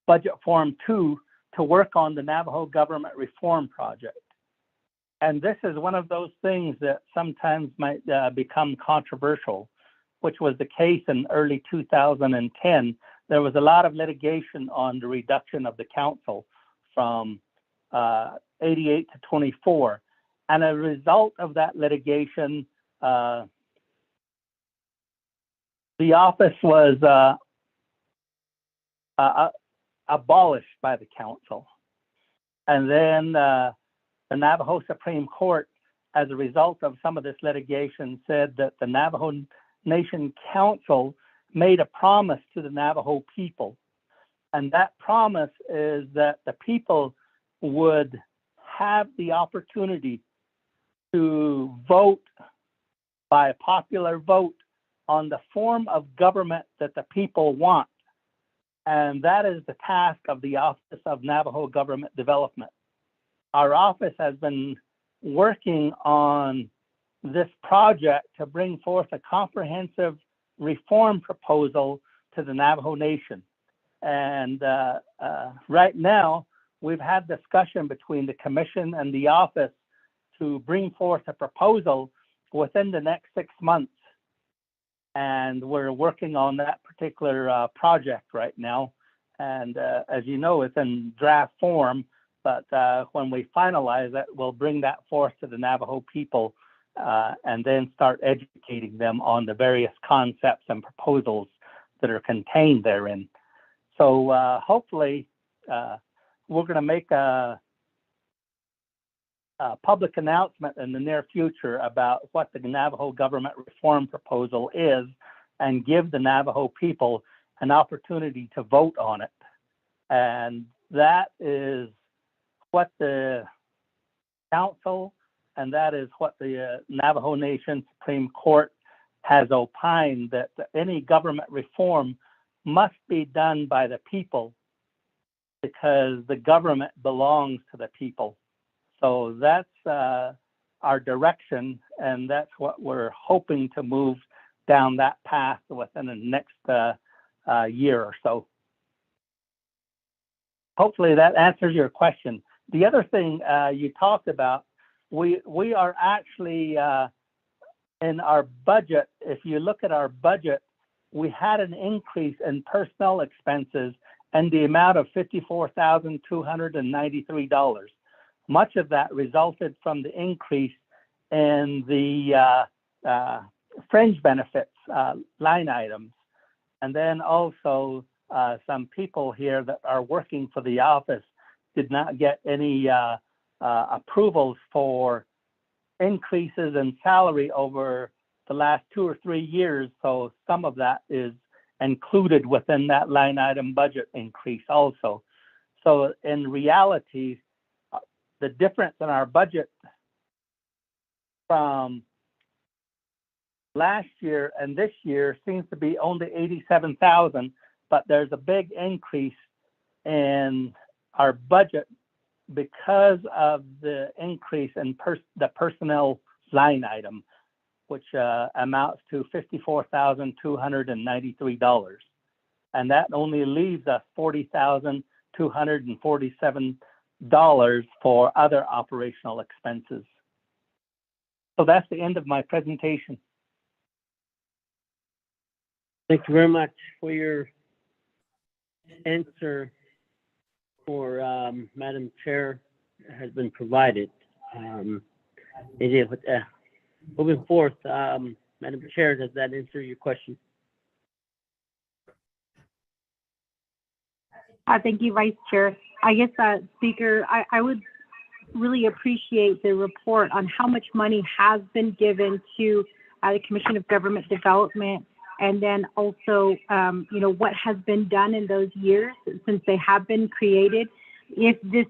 N: Budget Form 2, to work on the Navajo Government Reform Project. And this is one of those things that sometimes might become controversial, which was the case in early 2010. There was a lot of litigation on the reduction of the council from 88 to 24. And as a result of that litigation, the office was abolished by the council. And then the Navajo Supreme Court, as a result of some of this litigation, said that the Navajo Nation Council made a promise to the Navajo people. And that promise is that the people would have the opportunity to vote by a popular vote on the form of government that the people want. And that is the task of the Office of Navajo Government Development. Our office has been working on this project to bring forth a comprehensive reform proposal to the Navajo Nation. And right now, we've had discussion between the commission and the office to bring forth a proposal within the next 6 months. And we're working on that particular project right now. And as you know, it's in draft form, but when we finalize it, we'll bring that forth to the Navajo people and then start educating them on the various concepts and proposals that are contained therein. So hopefully we're going to make a public announcement in the near future about what the Navajo government reform proposal is and give the Navajo people an opportunity to vote on it. And that is what the council and that is what the Navajo Nation Supreme Court has opined, that any government reform must be done by the people because the government belongs to the people. So that's our direction, and that's what we're hoping to move down that path within the next year or so. Hopefully that answers your question. The other thing you talked about, we are actually in our budget, if you look at our budget, we had an increase in personnel expenses and the amount of $54,293. Much of that resulted from the increase in the fringe benefits line items. And then also some people here that are working for the office did not get any approvals for increases in salary over the last 2 or 3 years. So some of that is included within that line item budget increase also. So in reality, the difference in our budget from last year and this year seems to be only $87,000, but there's a big increase in our budget because of the increase in the personnel line item, which amounts to $54,293. And that only leaves us $40,247 for other operational expenses. So that's the end of my presentation.
D: Thank you very much for your answer. For Madam Chair has been provided. Moving forth, Madam Chair, does that answer your question?
O: Thank you, Vice Chair. I guess, Speaker, I would really appreciate the report on how much money has been given to the Commission of Government Development, and then also, what has been done in those years since they have been created. If this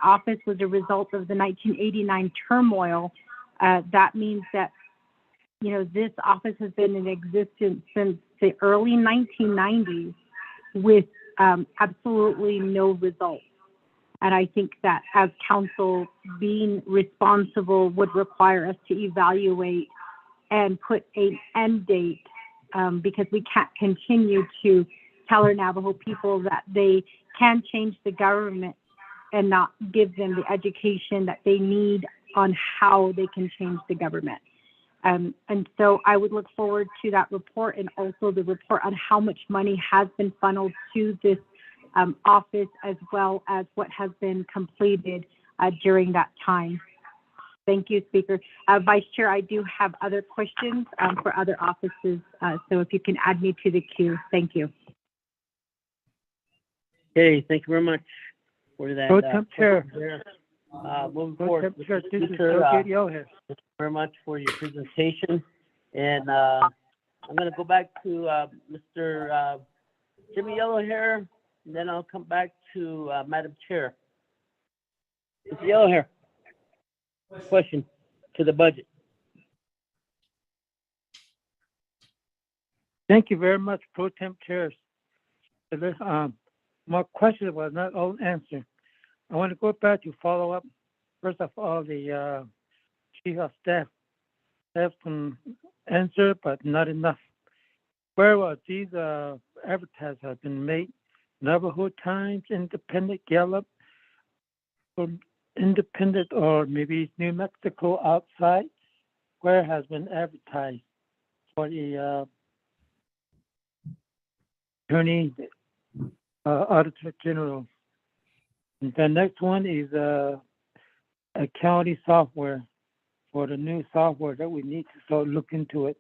O: office was a result of the 1989 turmoil, that means that, this office has been in existence since the early 1990s with absolutely no results. And I think that as council, being responsible would require us to evaluate and put an end date, because we can't continue to tell our Navajo people that they can change the government and not give them the education that they need on how they can change the government. And so I would look forward to that report, and also the report on how much money has been funneled to this office, as well as what has been completed during that time. Thank you, Speaker. Vice Chair, I do have other questions for other offices, so if you can add me to the queue, thank you.
D: Okay, thank you very much for that.
G: Chair.
D: Moving forward,
G: Chair, this is
D: thank
G: you
D: very much for your presentation. And I'm going to go back to Mr. Jimmy Yellowhair, and then I'll come back to Madam Chair. Mr. Yellowhair, question to the budget.
G: Thank you very much, Pro Temp Chairs. My question was not all answered. I want to go back to follow up. First of all, the Chief of Staff have some answer, but not enough. Where these advertisements have been made? Navajo Times, Independent, Gallup, from Independent or maybe New Mexico outside, where has been advertised for the attorney auditor general. And the next one is a county software for the new software that we need to start look into it,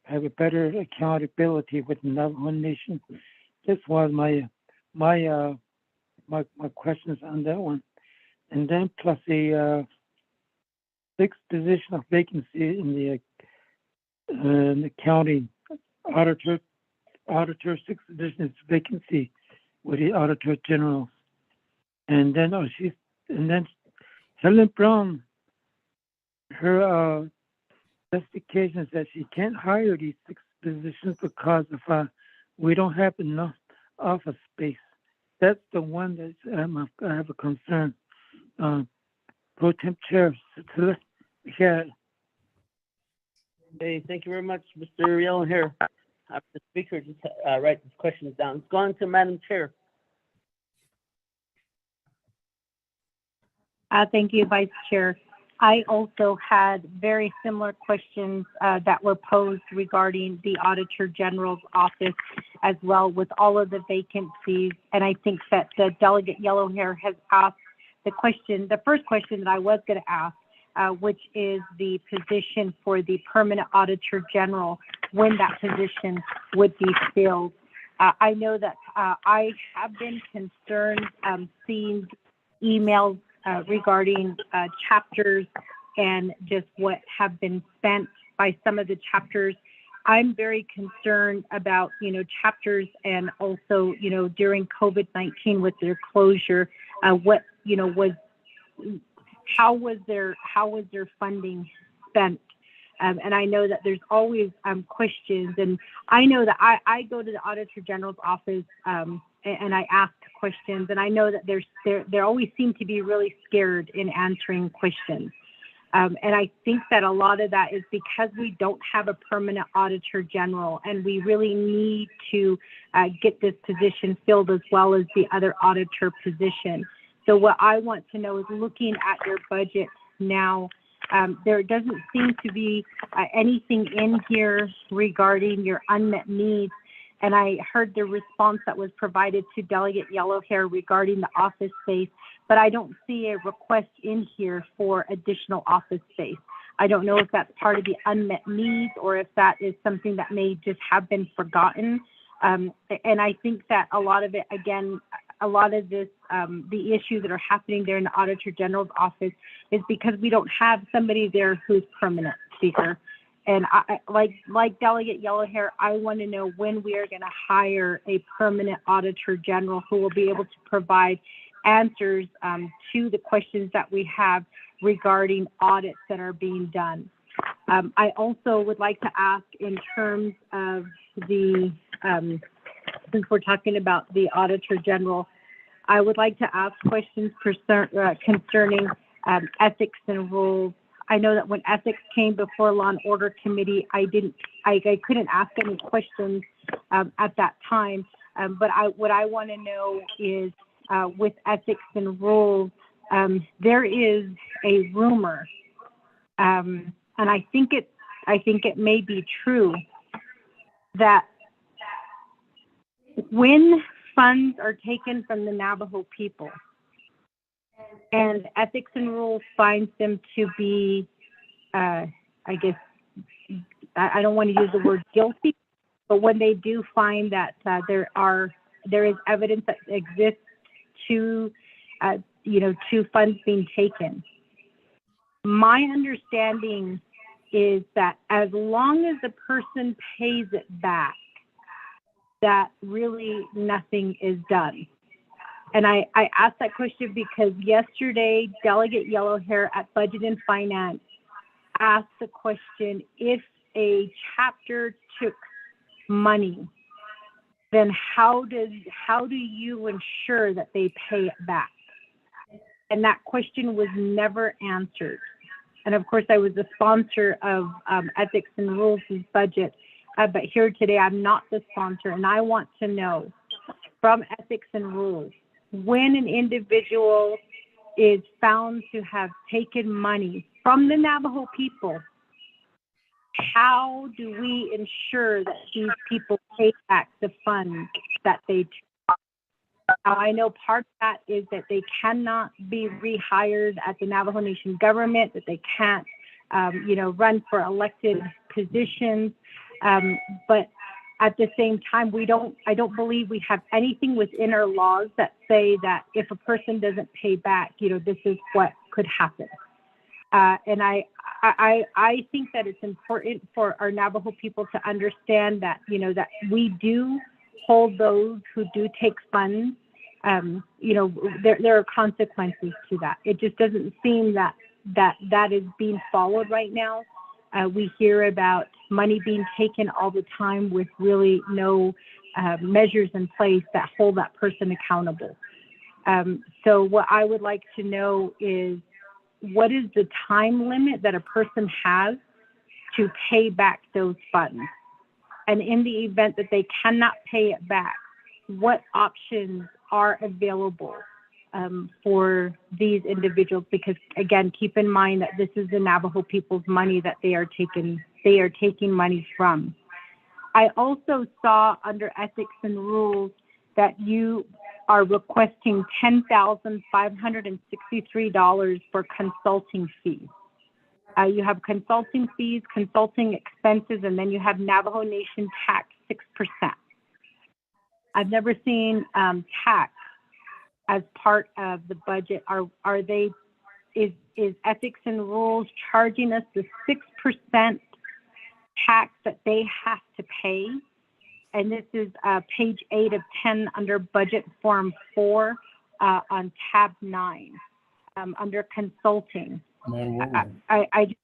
G: have a better accountability with the Navajo Nation. This was my questions on that one. And then plus a sixth position of vacancy in the county auditor, sixth position is vacancy with the auditor general. And then Helen Brown, her justification that she can't hire these six positions because of we don't have enough office space. That's the one that I have a concern. Pro Temp Chair, yeah.
D: Okay, thank you very much, Mr. Yellen here. The speaker just write these questions down. Let's go on to Madam Chair.
O: Thank you, Vice Chair. I also had very similar questions that were posed regarding the Auditor General's office as well with all of the vacancies. And I think that the Delegate Yellowhair has asked the first question that I was going to ask, which is the position for the Permanent Auditor General, when that position would be filled. I know that I have been concerned seeing emails regarding chapters and just what have been spent by some of the chapters. I'm very concerned about, chapters and also, during COVID-19 with their closure, how was their funding spent? And I know that there's always questions, and I know that I go to the Auditor General's office and I ask questions, and I know that they always seem to be really scared in answering questions. And I think that a lot of that is because we don't have a permanent Auditor General, and we really need to get this position filled as well as the other auditor position. So what I want to know is, looking at your budget now, there doesn't seem to be anything in here regarding your unmet needs. And I heard the response that was provided to Delegate Yellowhair regarding the office space, but I don't see a request in here for additional office space. I don't know if that's part of the unmet needs or if that is something that may just have been forgotten. And I think that a lot of it, again, a lot of this, the issues that are happening there in the Auditor General's office is because we don't have somebody there who's permanent, Speaker. And I, like Delegate Yellowhair, I want to know when we are going to hire a permanent Auditor General who will be able to provide answers to the questions that we have regarding audits that are being done. I also would like to ask, in terms of the, since we're talking about the Auditor General, I would like to ask questions concerning ethics and rules. I know that when ethics came before Law and Order Committee, I couldn't ask any questions at that time. But what I want to know is, with ethics and rules, there is a rumor, and I think it may be true, that when funds are taken from the Navajo people and ethics and rules finds them to be, I guess, I don't want to use the word guilty, but when they do find that there is evidence that exists to funds being taken, my understanding is that as long as the person pays it back, that really nothing is done. And I asked that question because yesterday, Delegate Yellowhair at Budget and Finance asked the question, if a chapter took money, then how do you ensure that they pay it back? And that question was never answered. And of course, I was the sponsor of Ethics and Rules' budget, but here today, I'm not the sponsor, and I want to know from Ethics and Rules, when an individual is found to have taken money from the Navajo people, how do we ensure that these people pay back the funds that they took? Now, I know part of that is that they cannot be rehired at the Navajo Nation government, that they can't, run for elected positions. But at the same time, I don't believe we have anything within our laws that say that if a person doesn't pay back, this is what could happen. And I think that it's important for our Navajo people to understand that, that we do hold those who do take funds. There are consequences to that. It just doesn't seem that is being followed right now. We hear about money being taken all the time with really no measures in place that hold that person accountable. So what I would like to know is, what is the time limit that a person has to pay back those funds? And in the event that they cannot pay it back, what options are available for these individuals? Because again, keep in mind that this is the Navajo people's money that they are taking money from. I also saw under ethics and rules that you are requesting $10,563 for consulting fees. You have consulting fees, consulting expenses, and then you have Navajo Nation tax 6%. I've never seen tax as part of the budget. Is ethics and rules charging us the 6% tax that they have to pay? And this is page 8 of 10 under budget form 4 on tab 9 under consulting. I just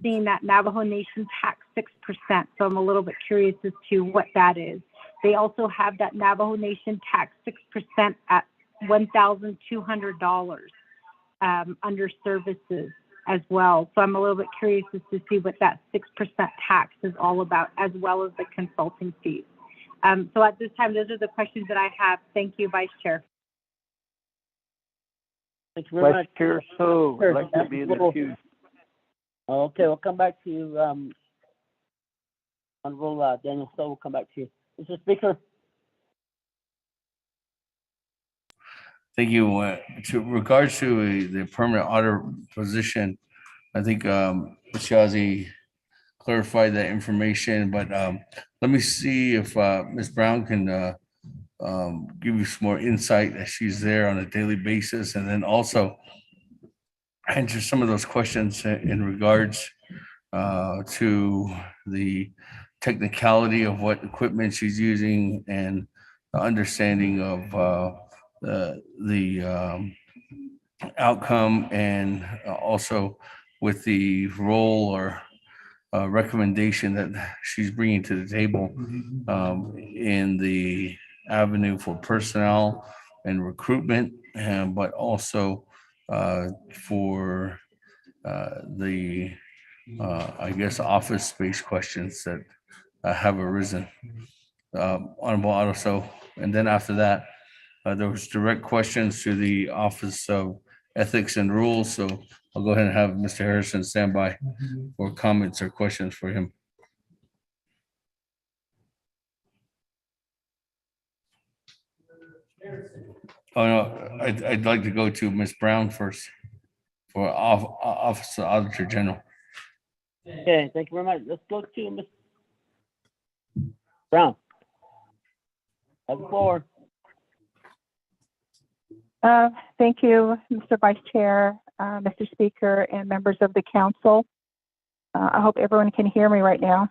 O: seen that Navajo Nation tax 6%, so I'm a little bit curious as to what that is. They also have that Navajo Nation tax 6% at $1,200 under services as well. So I'm a little bit curious as to see what that 6% tax is all about, as well as the consulting fees. So at this time, those are the questions that I have. Thank you, Vice Chair.
D: Thank you very much.
F: Vice Chair So, I'd like to be in the queue.
D: Okay, we'll come back to you. Honorable Daniel So, we'll come back to you. Mr. Speaker.
A: Thank you. To regards to the permanent auditor position, I think Shazi clarified that information, but let me see if Ms. Brown can give you some more insight as she's there on a daily basis, and then also answer some of those questions in regards to the technicality of what equipment she's using and the understanding of the outcome, and also with the role or recommendation that she's bringing to the table in the avenue for personnel and recruitment, but also for the, I guess, office space questions that have arisen. Honorable Otto, and then after that, there was direct questions to the Office of Ethics and Rules. So I'll go ahead and have Mr. Harrison stand by for comments or questions for him. Oh, no, I'd like to go to Ms. Brown first for Office of Auditor General.
D: Okay, thank you very much. Let's go to Ms. Brown. Have the floor.
Q: Thank you, Mr. Vice Chair, Mr. Speaker, and members of the council. I hope everyone can hear me right now.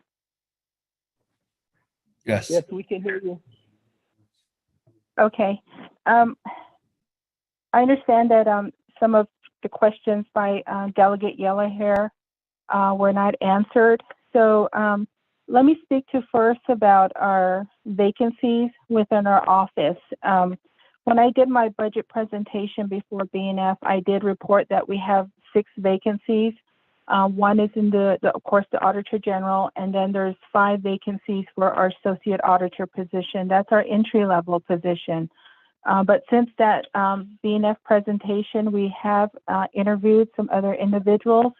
A: Yes.
D: Yes, we can hear you.
Q: Okay. I understand that some of the questions by Delegate Yellowhair were not answered. So let me speak to first about our vacancies within our office. When I did my budget presentation before BNF, I did report that we have 6 vacancies. One is in of course, the Auditor General, and then there's 5 vacancies for our Associate Auditor position. That's our entry-level position. But since that BNF presentation, we have interviewed some other individuals,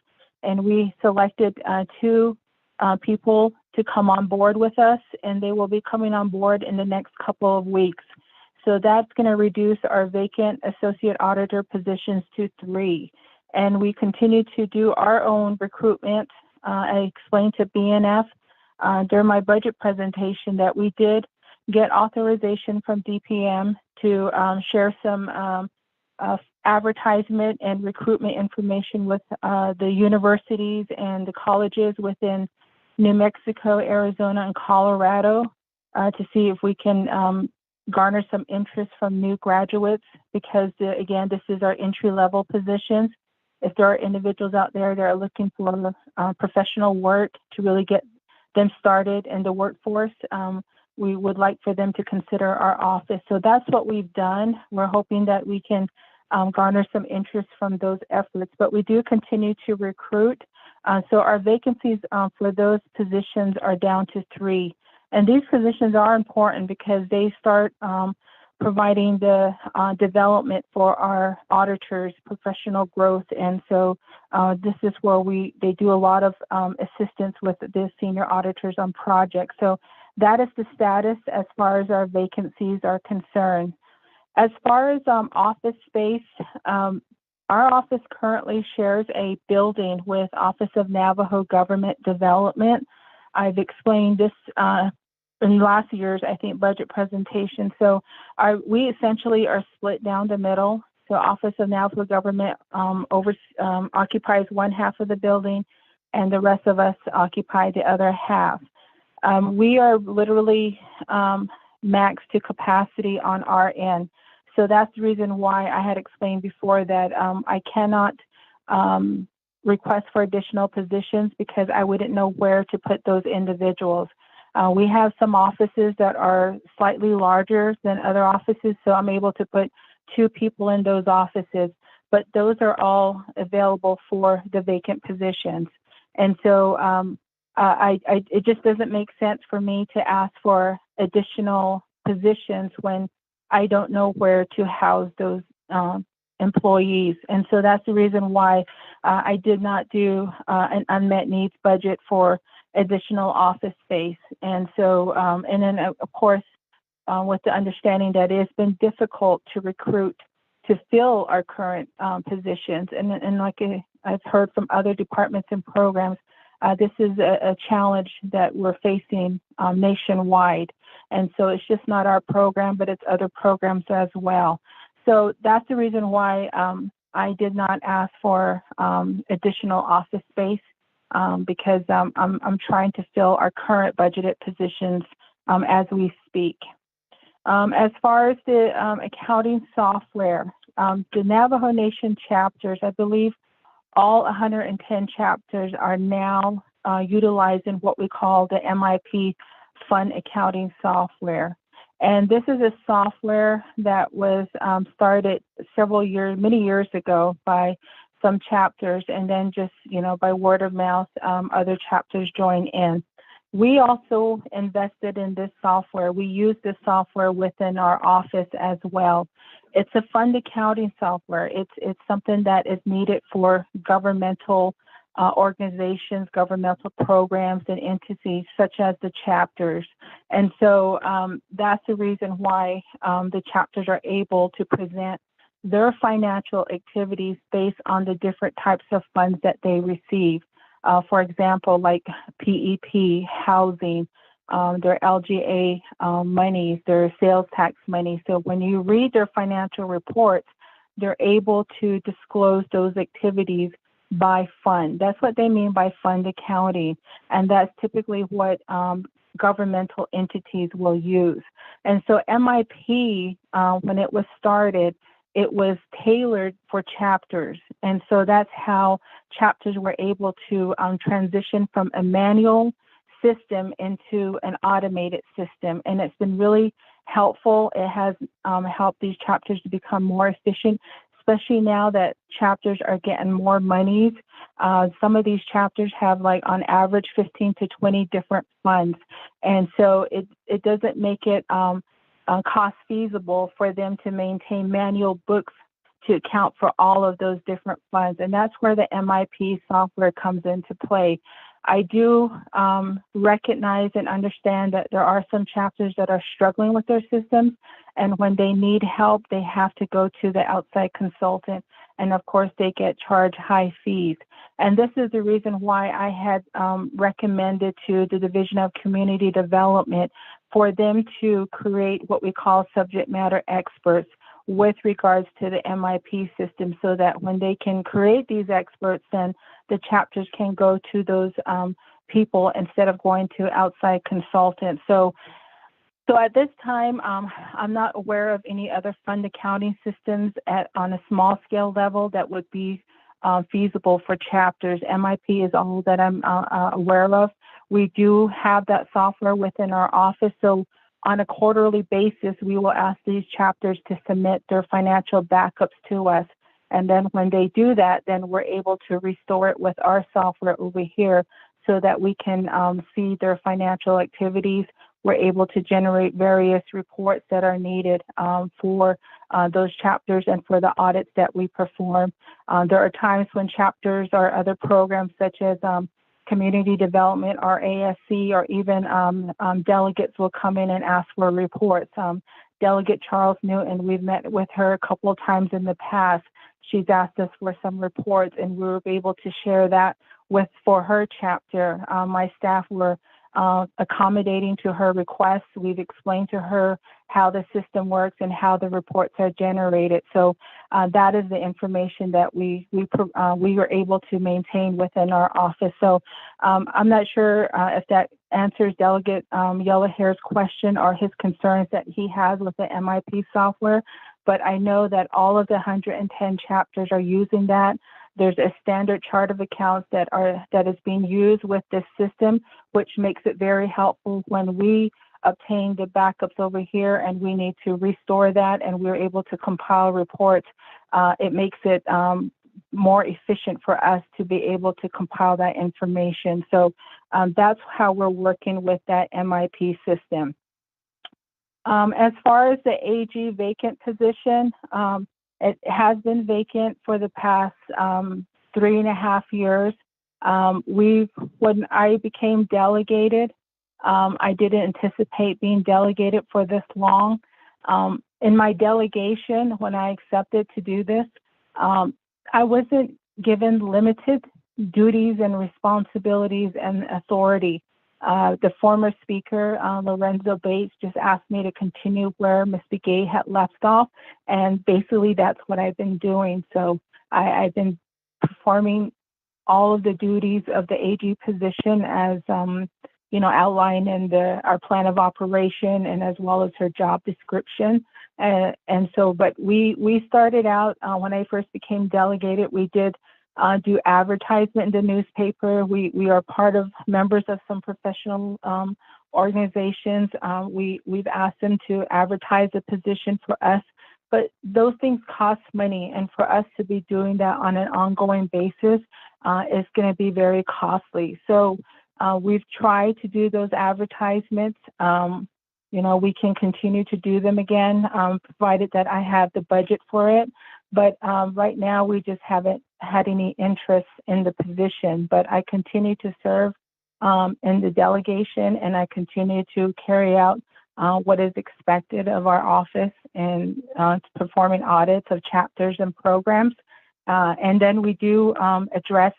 Q: and we selected 2 people to come on board with us, and they will be coming on board in the next couple of weeks. So that's going to reduce our vacant associate auditor positions to 3. And we continue to do our own recruitment. I explained to BNF during my budget presentation that we did get authorization from DPM to share some advertisement and recruitment information with the universities and the colleges within New Mexico, Arizona, and Colorado to see if we can garner some interest from new graduates, because again, this is our entry-level positions. If there are individuals out there that are looking for professional work to really get them started in the workforce, we would like for them to consider our office. So that's what we've done. We're hoping that we can garner some interest from those efforts, but we do continue to recruit. So our vacancies for those positions are down to 3. And these positions are important because they start providing the development for our auditors' professional growth. And so this is where they do a lot of assistance with the senior auditors on projects. So that is the status as far as our vacancies are concerned. As far as office space, our office currently shares a building with Office of Navajo Government Development. I've explained this in last year's, I think, budget presentation. So we essentially are split down the middle. So Office of Navajo Government occupies one half of the building, and the rest of us occupy the other half. We are literally maxed to capacity on our end. So that's the reason why I had explained before that I cannot request for additional positions, because I wouldn't know where to put those individuals. We have some offices that are slightly larger than other offices, so I'm able to put 2 people in those offices, but those are all available for the vacant positions. And so it just doesn't make sense for me to ask for additional positions when I don't know where to house those employees. And so that's the reason why I did not do an unmet needs budget for additional office space. And so, and then of course, with the understanding that it's been difficult to recruit to fill our current positions. And like I've heard from other departments and programs, this is a challenge that we're facing nationwide. And so it's just not our program, but it's other programs as well. So that's the reason why I did not ask for additional office space, because I'm trying to fill our current budgeted positions as we speak. As far as the accounting software, the Navajo Nation chapters, I believe all 110 chapters are now utilizing what we call the MIP Fund Accounting Software. And this is a software that was started many years ago by some chapters, and then just, by word of mouth, other chapters join in. We also invested in this software. We use this software within our office as well. It's a fund accounting software. It's something that is needed for governmental organizations, governmental programs, and entities such as the chapters. And so that's the reason why the chapters are able to present their financial activities based on the different types of funds that they receive. For example, like PEP, housing, their LGA monies, their sales tax money. So when you read their financial reports, they're able to disclose those activities by fund. That's what they mean by fund accounting. And that's typically what governmental entities will use. And so MIP, when it was started, it was tailored for chapters. And so that's how chapters were able to transition from a manual system into an automated system. And it's been really helpful. It has helped these chapters to become more efficient, especially now that chapters are getting more monies. Some of these chapters have, like, on average 15 to 20 different funds. And so it doesn't make it cost feasible for them to maintain manual books to account for all of those different funds. And that's where the MIP software comes into play. I do recognize and understand that there are some chapters that are struggling with their systems, and when they need help, they have to go to the outside consultant, and of course they get charged high fees. And this is the reason why I had recommended to the Division of Community Development for them to create what we call subject matter experts with regards to the MIP system, so that when they can create these experts, then the chapters can go to those people instead of going to outside consultants. So at this time, I'm not aware of any other fund accounting systems on a small scale level that would be feasible for chapters. MIP is all that I'm aware of. We do have that software within our office. So on a quarterly basis, we will ask these chapters to submit their financial backups to us. And then when they do that, then we're able to restore it with our software over here so that we can see their financial activities. We're able to generate various reports that are needed for those chapters and for the audits that we perform. There are times when chapters or other programs such as community development or ASC or even delegates will come in and ask for reports. Delegate Charles Newton, we've met with her a couple of times in the past. She's asked us for some reports, and we were able to share that for her chapter. My staff were accommodating to her requests. We've explained to her how the system works and how the reports are generated. So that is the information that we were able to maintain within our office. So I'm not sure if that answers Delegate Yellowhair's question or his concerns that he has with the MIP software, but I know that all of the 110 chapters are using that. There's a standard chart of accounts that is being used with this system, which makes it very helpful when we obtain the backups over here and we need to restore that and we're able to compile reports. It makes it more efficient for us to be able to compile that information. So that's how we're working with that MIP system. As far as the AG vacant position, it has been vacant for the past 3.5 years. When I became delegated, I didn't anticipate being delegated for this long. In my delegation, when I accepted to do this, I wasn't given limited duties and responsibilities and authority. The former speaker, Lorenzo Bates, just asked me to continue where Ms. Begay had left off, and basically that's what I've been doing. So I've been performing all of the duties of the AG position as outlined in our plan of operation and as well as her job description. But we started out when I first became delegated, we did do advertisement in the newspaper. We are members of some professional organizations. We've asked them to advertise a position for us, but those things cost money, and for us to be doing that on an ongoing basis is going to be very costly. So we've tried to do those advertisements. We can continue to do them again, provided that I have the budget for it. But right now, we just haven't had any interest in the position. But I continue to serve in the delegation, and I continue to carry out what is expected of our office and performing audits of chapters and programs. And then we do address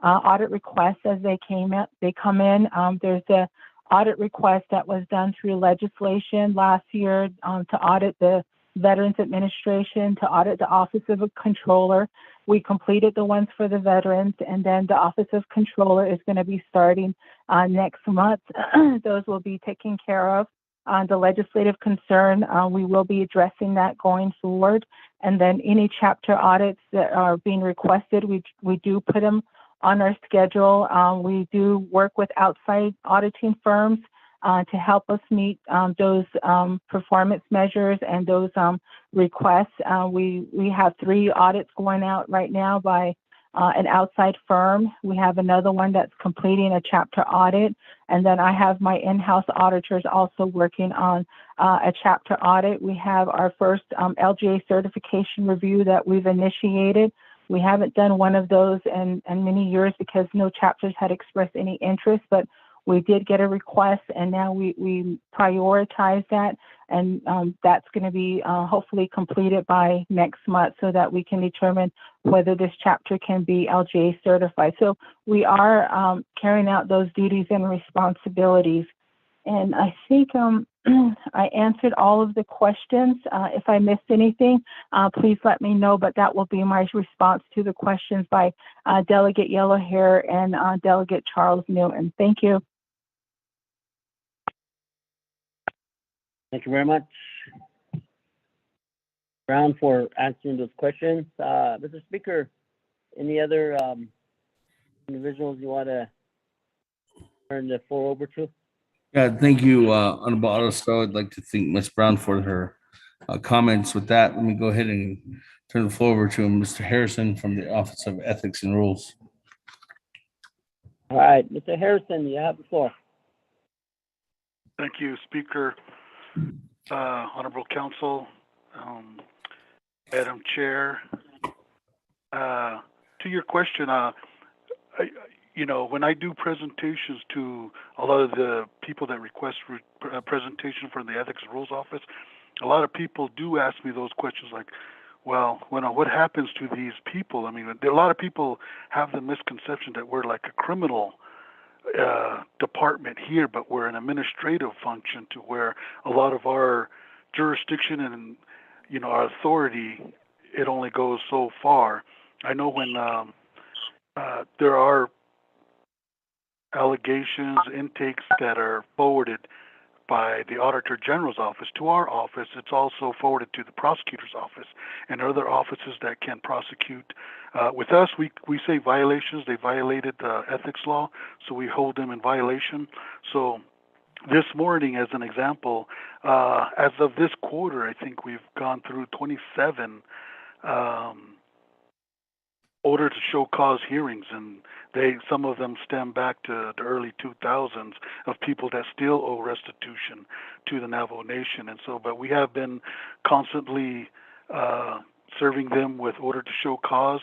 Q: audit requests as they come in. There's a audit request that was done through legislation last year to audit the Veterans Administration, to audit the Office of a Controller. We completed the ones for the veterans, and then the Office of Controller is going to be starting next month. Those will be taken care of. The legislative concern, we will be addressing that going forward. And then any chapter audits that are being requested, we do put them on our schedule. We do work with outside auditing firms to help us meet those performance measures and those requests. We have 3 audits going out right now by an outside firm. We have another one that's completing a chapter audit. And then I have my in-house auditors also working on a chapter audit. We have our first LGA certification review that we've initiated. We haven't done one of those in many years because no chapters had expressed any interest, but we did get a request, and now we prioritize that, and that's going to be hopefully completed by next month so that we can determine whether this chapter can be LGA certified. So we are carrying out those duties and responsibilities. And I think I answered all of the questions. If I missed anything, please let me know, but that will be my response to the questions by Delegate Yellowhair and Delegate Charles Newton. Thank you.
D: Thank you very much, Brown, for answering those questions. Mr. Speaker, any other individuals you want to turn the floor over to?
A: Yeah, thank you, Honorable Otto. I'd like to thank Ms. Brown for her comments. With that, let me go ahead and turn the floor over to Mr. Harrison from the Office of Ethics and Rules.
D: All right, Mr. Harrison, you have the floor.
S: Thank you, Speaker, Honorable Council, Madam Chair. To your question, when I do presentations to a lot of the people that request a presentation from the Ethics and Rules Office, a lot of people do ask me those questions like, well, what happens to these people? I mean, a lot of people have the misconception that we're like a criminal department here, but we're an administrative function to where a lot of our jurisdiction and, our authority, it only goes so far. I know when there are allegations, intakes that are forwarded by the Auditor General's office to our office, it's also forwarded to the prosecutor's office and other offices that can prosecute. With us, we say violations. They violated the ethics law, so we hold them in violation. So this morning, as an example, as of this quarter, I think we've gone through 27 order to show cause hearings, and some of them stem back to the early 2000s of people that still owe restitution to the Navajo Nation. And so, but we have been constantly serving them with order to show cause,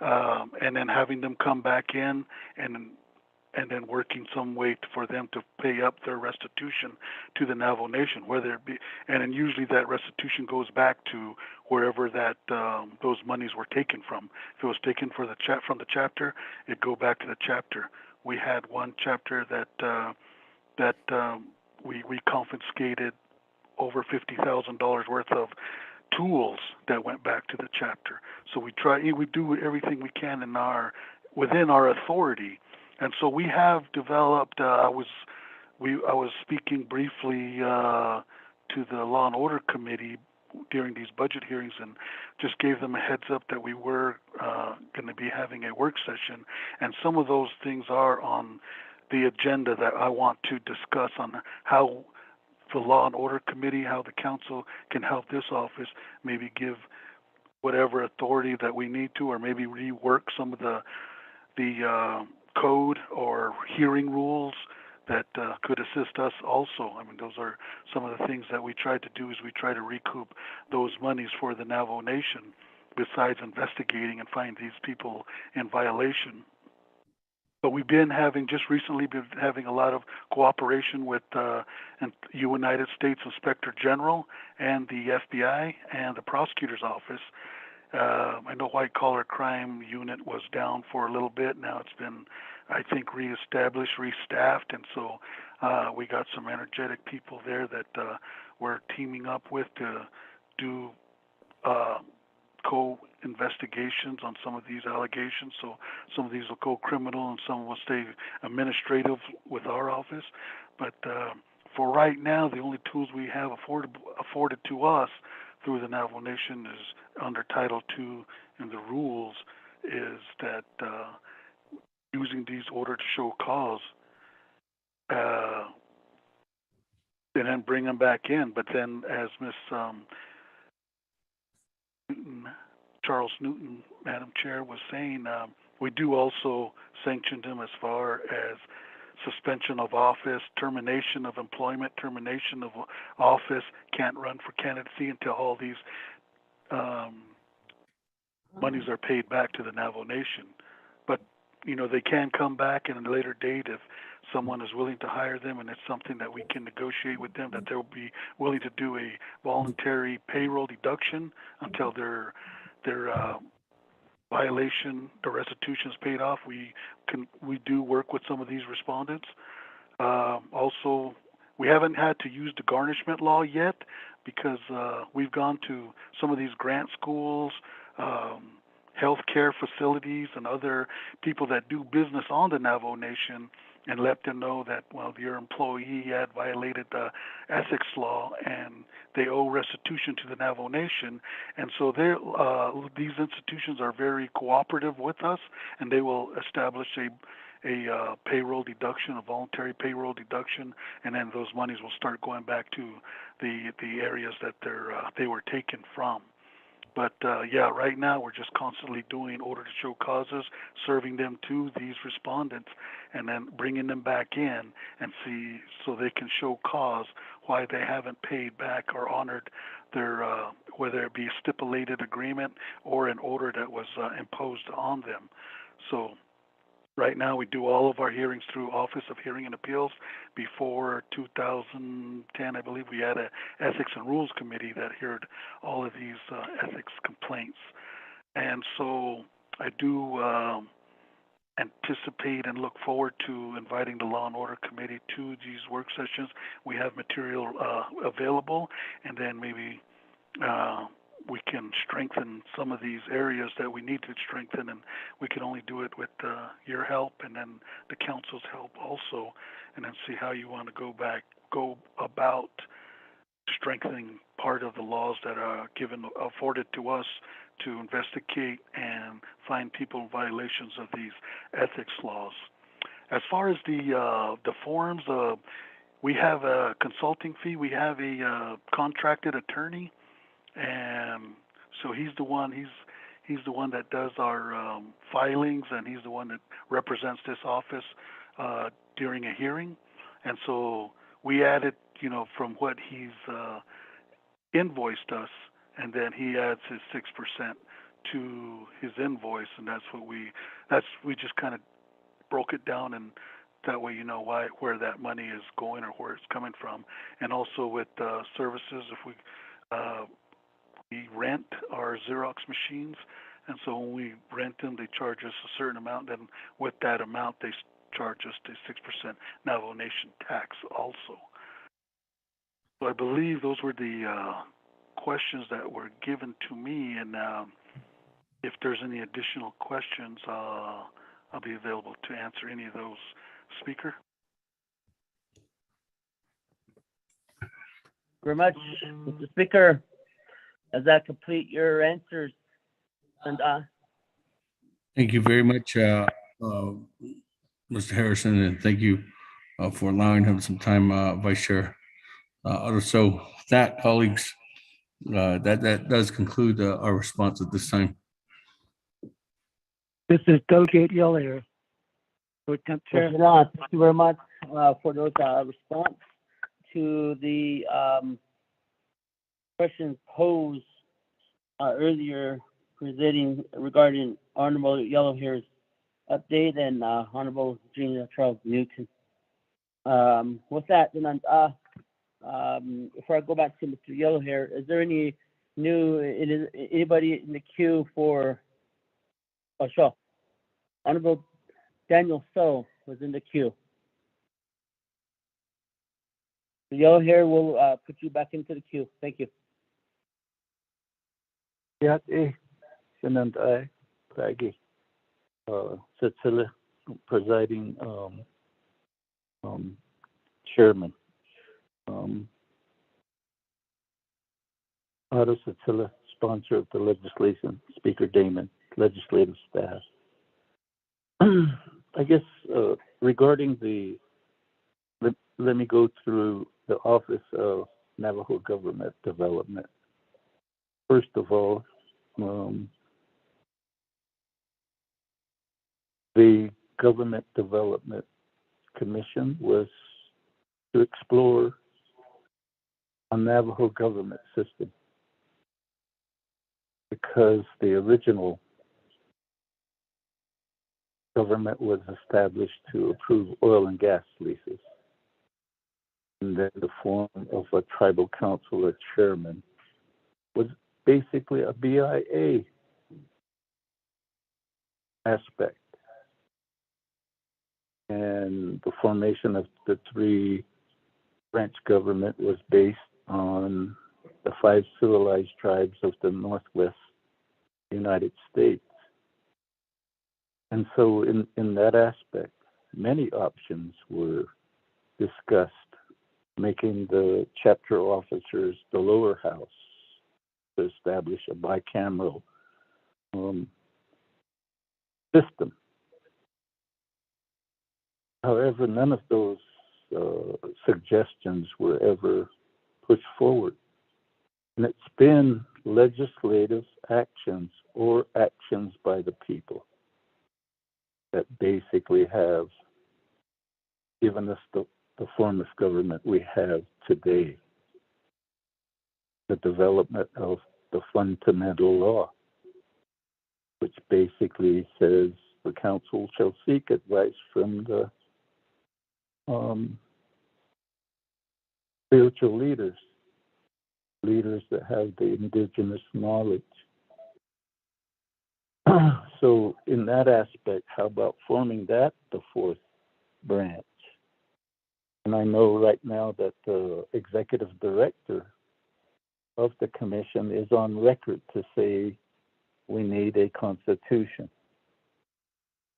S: and then having them come back in and then working some way for them to pay up their restitution to the Navajo Nation, whether it be, and then usually that restitution goes back to wherever that those monies were taken from. If it was taken from the chapter, it'd go back to the chapter. We had one chapter that we confiscated over $50,000 worth of tools that went back to the chapter. So we do everything we can within our authority. And so we have developed. I was speaking briefly to the Law and Order Committee during these budget hearings, and just gave them a heads up that we were going to be having a work session, and some of those things are on the agenda that I want to discuss on how the Law and Order Committee, how the council can help this office, maybe give whatever authority that we need to, or maybe rework some of the code or hearing rules that could assist us also. I mean, those are some of the things that we try to do, is we try to recoup those monies for the Navajo Nation, besides investigating and finding these people in violation. But we've just recently been having a lot of cooperation with the United States Inspector General and the FBI and the prosecutor's office. I know white collar crime unit was down for a little bit. Now it's been, I think, reestablished, restaffed, and so we got some energetic people there that we're teaming up with to do co-investigations on some of these allegations. So some of these will go criminal and some will stay administrative with our office. But for right now, the only tools we have afforded to us through the Navajo Nation is under Title II in the rules, is that using these order to show cause, and then bring them back in. But then, as Ms. Newton Charles Newton, Madam Chair, was saying, we do also sanction him as far as suspension of office, termination of employment, termination of office, can't run for candidacy until all these monies are paid back to the Navajo Nation. But, they can come back at a later date if someone is willing to hire them and it's something that we can negotiate with them, that they'll be willing to do a voluntary payroll deduction until their violation, the restitution is paid off. We do work with some of these respondents. Also, we haven't had to use the garnishment law yet because we've gone to some of these grant schools, healthcare facilities, and other people that do business on the Navajo Nation and let them know that, your employee had violated the ethics law and they owe restitution to the Navajo Nation. And so these institutions are very cooperative with us, and they will establish a payroll deduction, a voluntary payroll deduction, and then those monies will start going back to the areas that they were taken from. But right now we're just constantly doing order to show causes, serving them to these respondents, and then bringing them back in and see so they can show cause why they haven't paid back or honored their, whether it be a stipulated agreement or an order that was imposed on them. So right now we do all of our hearings through Office of Hearing and Appeals. Before 2010, I believe we had an Ethics and Rules Committee that heard all of these ethics complaints. And so I do anticipate and look forward to inviting the Law and Order Committee to these work sessions. We have material available, and then maybe we can strengthen some of these areas that we need to strengthen, and we can only do it with your help and then the council's help also, and then see how you want to go about strengthening part of the laws that are afforded to us to investigate and find people in violations of these ethics laws. As far as the forms, we have a consulting fee. We have a contracted attorney, and so he's the one that does our filings, and he's the one that represents this office during a hearing. And so we added, from what he's invoiced us, and then he adds his 6% to his invoice, and we just kind of broke it down, and that way you know where that money is going or where it's coming from. And also with services, if we rent our Xerox machines, and so when we rent them, they charge us a certain amount, and with that amount they charge us the 6% Navajo Nation tax also. So I believe those were the questions that were given to me, and if there's any additional questions, I'll be available to answer any of those. Speaker?
D: Very much, Mr. Speaker. Does that complete your answers? And
A: Thank you very much, Mr. Harrison, and thank you for allowing him some time, Vice Chair. So that, colleagues, that does conclude our response at this time.
G: This is Delegate Yeller. Chair.
D: Thank you very much for those response to the questions posed earlier presenting regarding Honorable Yellowhair's update and Honorable Gina Charles Newton. With that, then before I go back to Mr. Yellowhair, is there any anybody in the queue for? Oh, sure. Honorable Daniel So was in the queue. The Yellowhair will put you back into the queue. Thank you.
I: Cecilia, presiding chairman. Otto Cecilia, sponsor of the legislation. Speaker Damon, legislative staff. I guess regarding let me go through the Office of Navajo Government Development. First of all, The Government Development Commission was to explore a Navajo government system because the original government was established to approve oil and gas leases. And then the form of a tribal council or chairman was basically a BIA aspect. And the formation of the three branch government was based on the 5 civilized tribes of the Northwest United States. And so in that aspect, many options were discussed, making the chapter officers the lower house to establish a bicameral system. However, none of those suggestions were ever pushed forward. And it's been legislative actions or actions by the people that basically have given us the form of government we have today. The development of the fundamental law, which basically says the council shall seek advice from the spiritual leaders that have the indigenous knowledge. So in that aspect, how about forming that the 4th branch? And I know right now that the executive director of the commission is on record to say we need a constitution.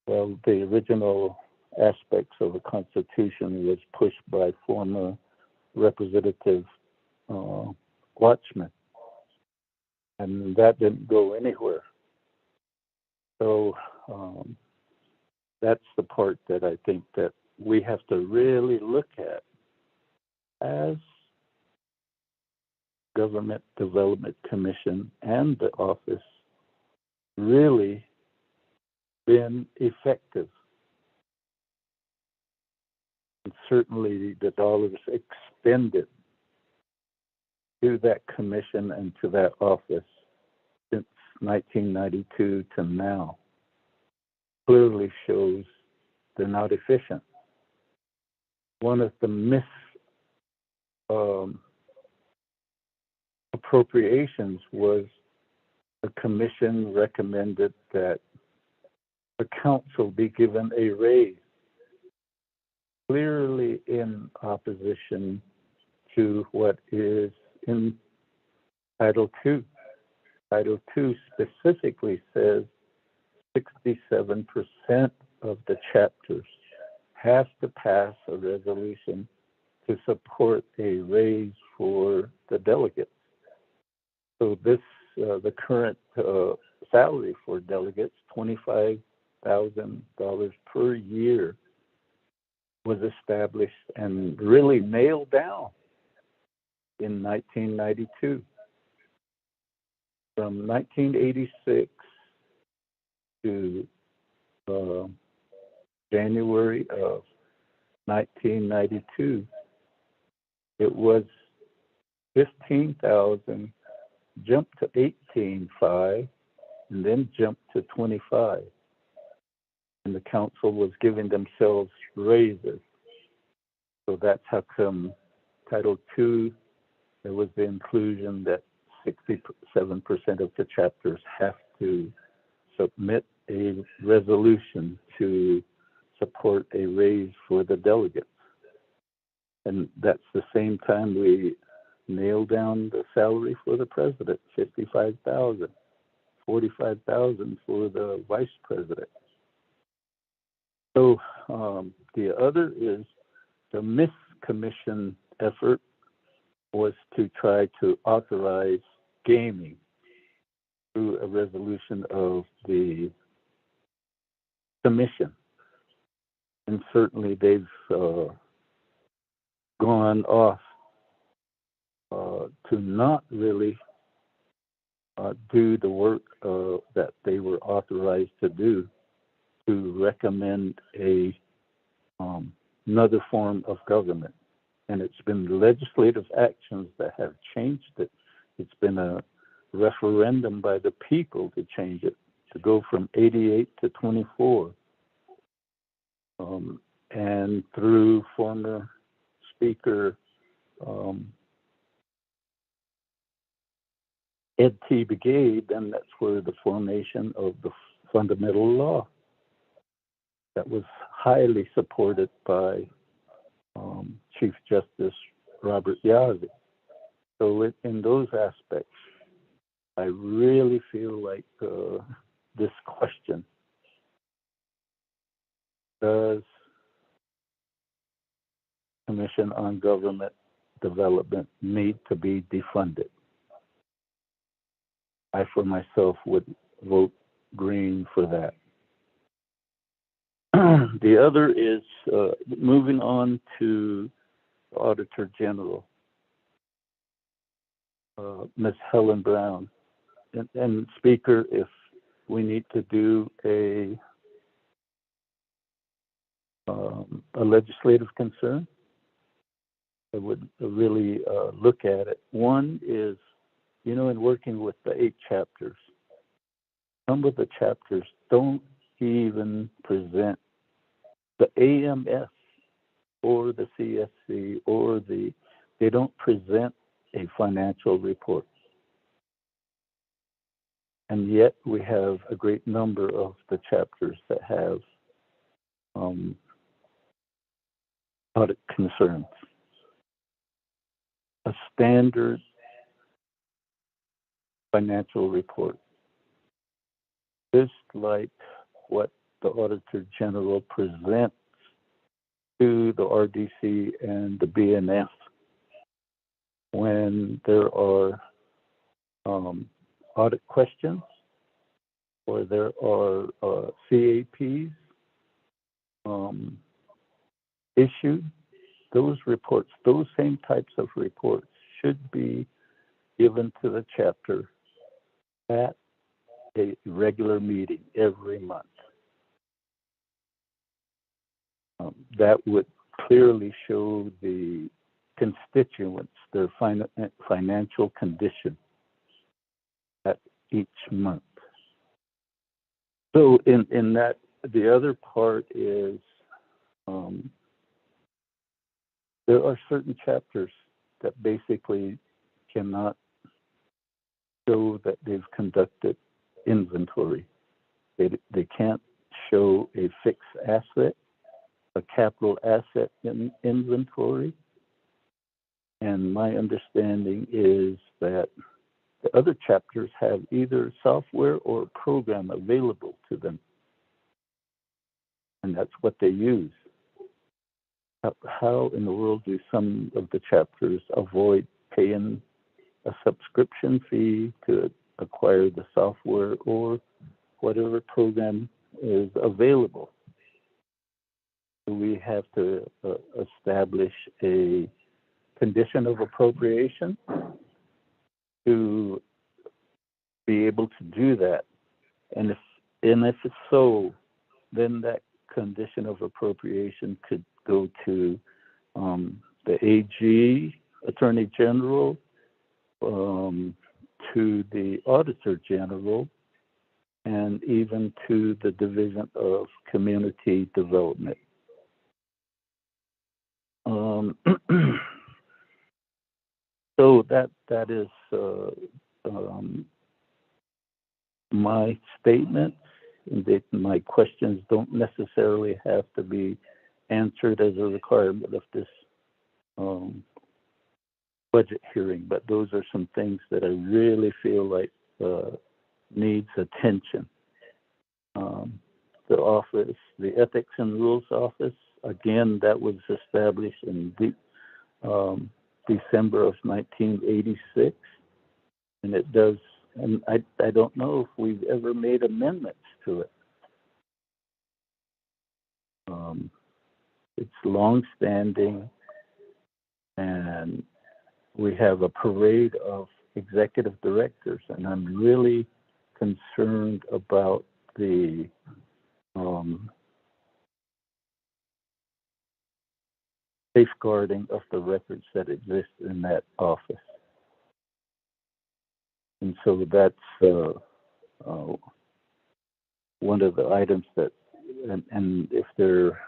I: Well, the original aspects of a constitution was pushed by former Representative Watchman, and that didn't go anywhere. So that's the part that I think that we have to really look at as Government Development Commission and the office really been effective. And certainly the dollars expended to that commission and to that office since 1992 to now clearly shows they're not efficient. One of the appropriations was the commission recommended that the council be given a raise, clearly in opposition to what is in Title II. Title II specifically says 67% of the chapters have to pass a resolution to support a raise for the delegates. So this, the current salary for delegates, $25,000 per year, was established and really nailed down in 1992. From 1986 to January of 1992, it was 15,000, jumped to 18,500, and then jumped to 25. And the council was giving themselves raises. So that's how come Title II, there was the inclusion that 67% of the chapters have to submit a resolution to support a raise for the delegates. And that's the same time we nailed down the salary for the president, $55,000, $45,000 for the vice president. So the other is the Miss Commission effort was to try to authorize gaming through a resolution of the commission. And certainly they've gone off to not really do the work that they were authorized to do. to recommend another form of government. And it's been legislative actions that have changed it. It's been a referendum by the people to change it, to go from 88 to 24. And through former Speaker Ed T. Brigade, and that's where the formation of the fundamental law that was highly supported by Chief Justice Robert Yazzie. So in those aspects, I really feel like this question, does Commission on Government Development need to be defunded? I, for myself, would vote green for that. The other is moving on to the Auditor General, Ms. Helen Brown. And Speaker, if we need to do a legislative concern, I would really look at it. One is, in working with the 8 chapters, some of the chapters don't even present the AMS or the CSC or they don't present a financial report. And yet we have a great number of the chapters that have audit concerns. A standard financial report, just like what the Auditor General presents to the RDC and the BNF when there are audit questions or there are CAPs issued. Those reports, those same types of reports should be given to the chapter at a regular meeting every month. That would clearly show the constituents their financial condition at each month. So in that, the other part is there are certain chapters that basically cannot show that they've conducted inventory. They can't show a fixed asset, a capital asset in inventory. And my understanding is that the other chapters have either software or a program available to them. And that's what they use. How in the world do some of the chapters avoid paying a subscription fee to acquire the software or whatever program is available? We have to establish a condition of appropriation to be able to do that. And if it's so, then that condition of appropriation could go to the AG, Attorney General, to the Auditor General, and even to the Division of Community Development. So that is my statement. That my questions don't necessarily have to be answered as a requirement of this budget hearing, but those are some things that I really feel like needs attention. The office, the Ethics and Rules Office, again, that was established in December of 1986, and it does. And I don't know if we've ever made amendments to it. It's long-standing, and we have a parade of executive directors, and I'm really concerned about the safeguarding of the records that exist in that office. And so that's one of the items that, and if there,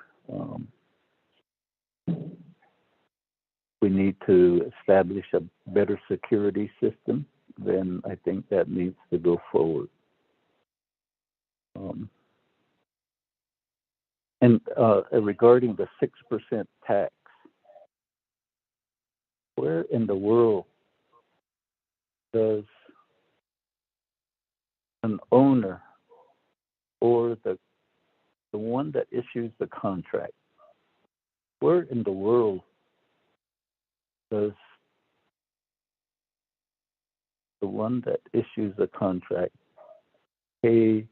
I: we need to establish a better security system, then I think that needs to go forward. And regarding the 6% tax, where in the world does an owner or the one that issues the contract, where in the world does the one that issues the contract pay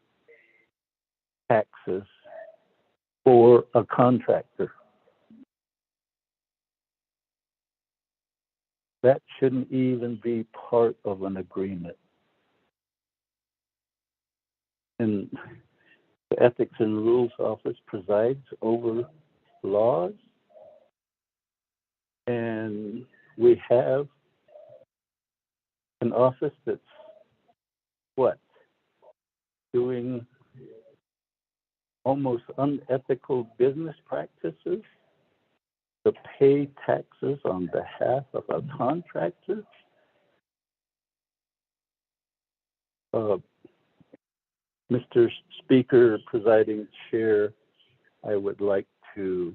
I: taxes for a contractor? That shouldn't even be part of an agreement. And the Ethics and Rules Office presides over laws, and we have an office that's doing almost unethical business practices to pay taxes on behalf of a contractor. Mr. Speaker, Presiding Chair, I would like to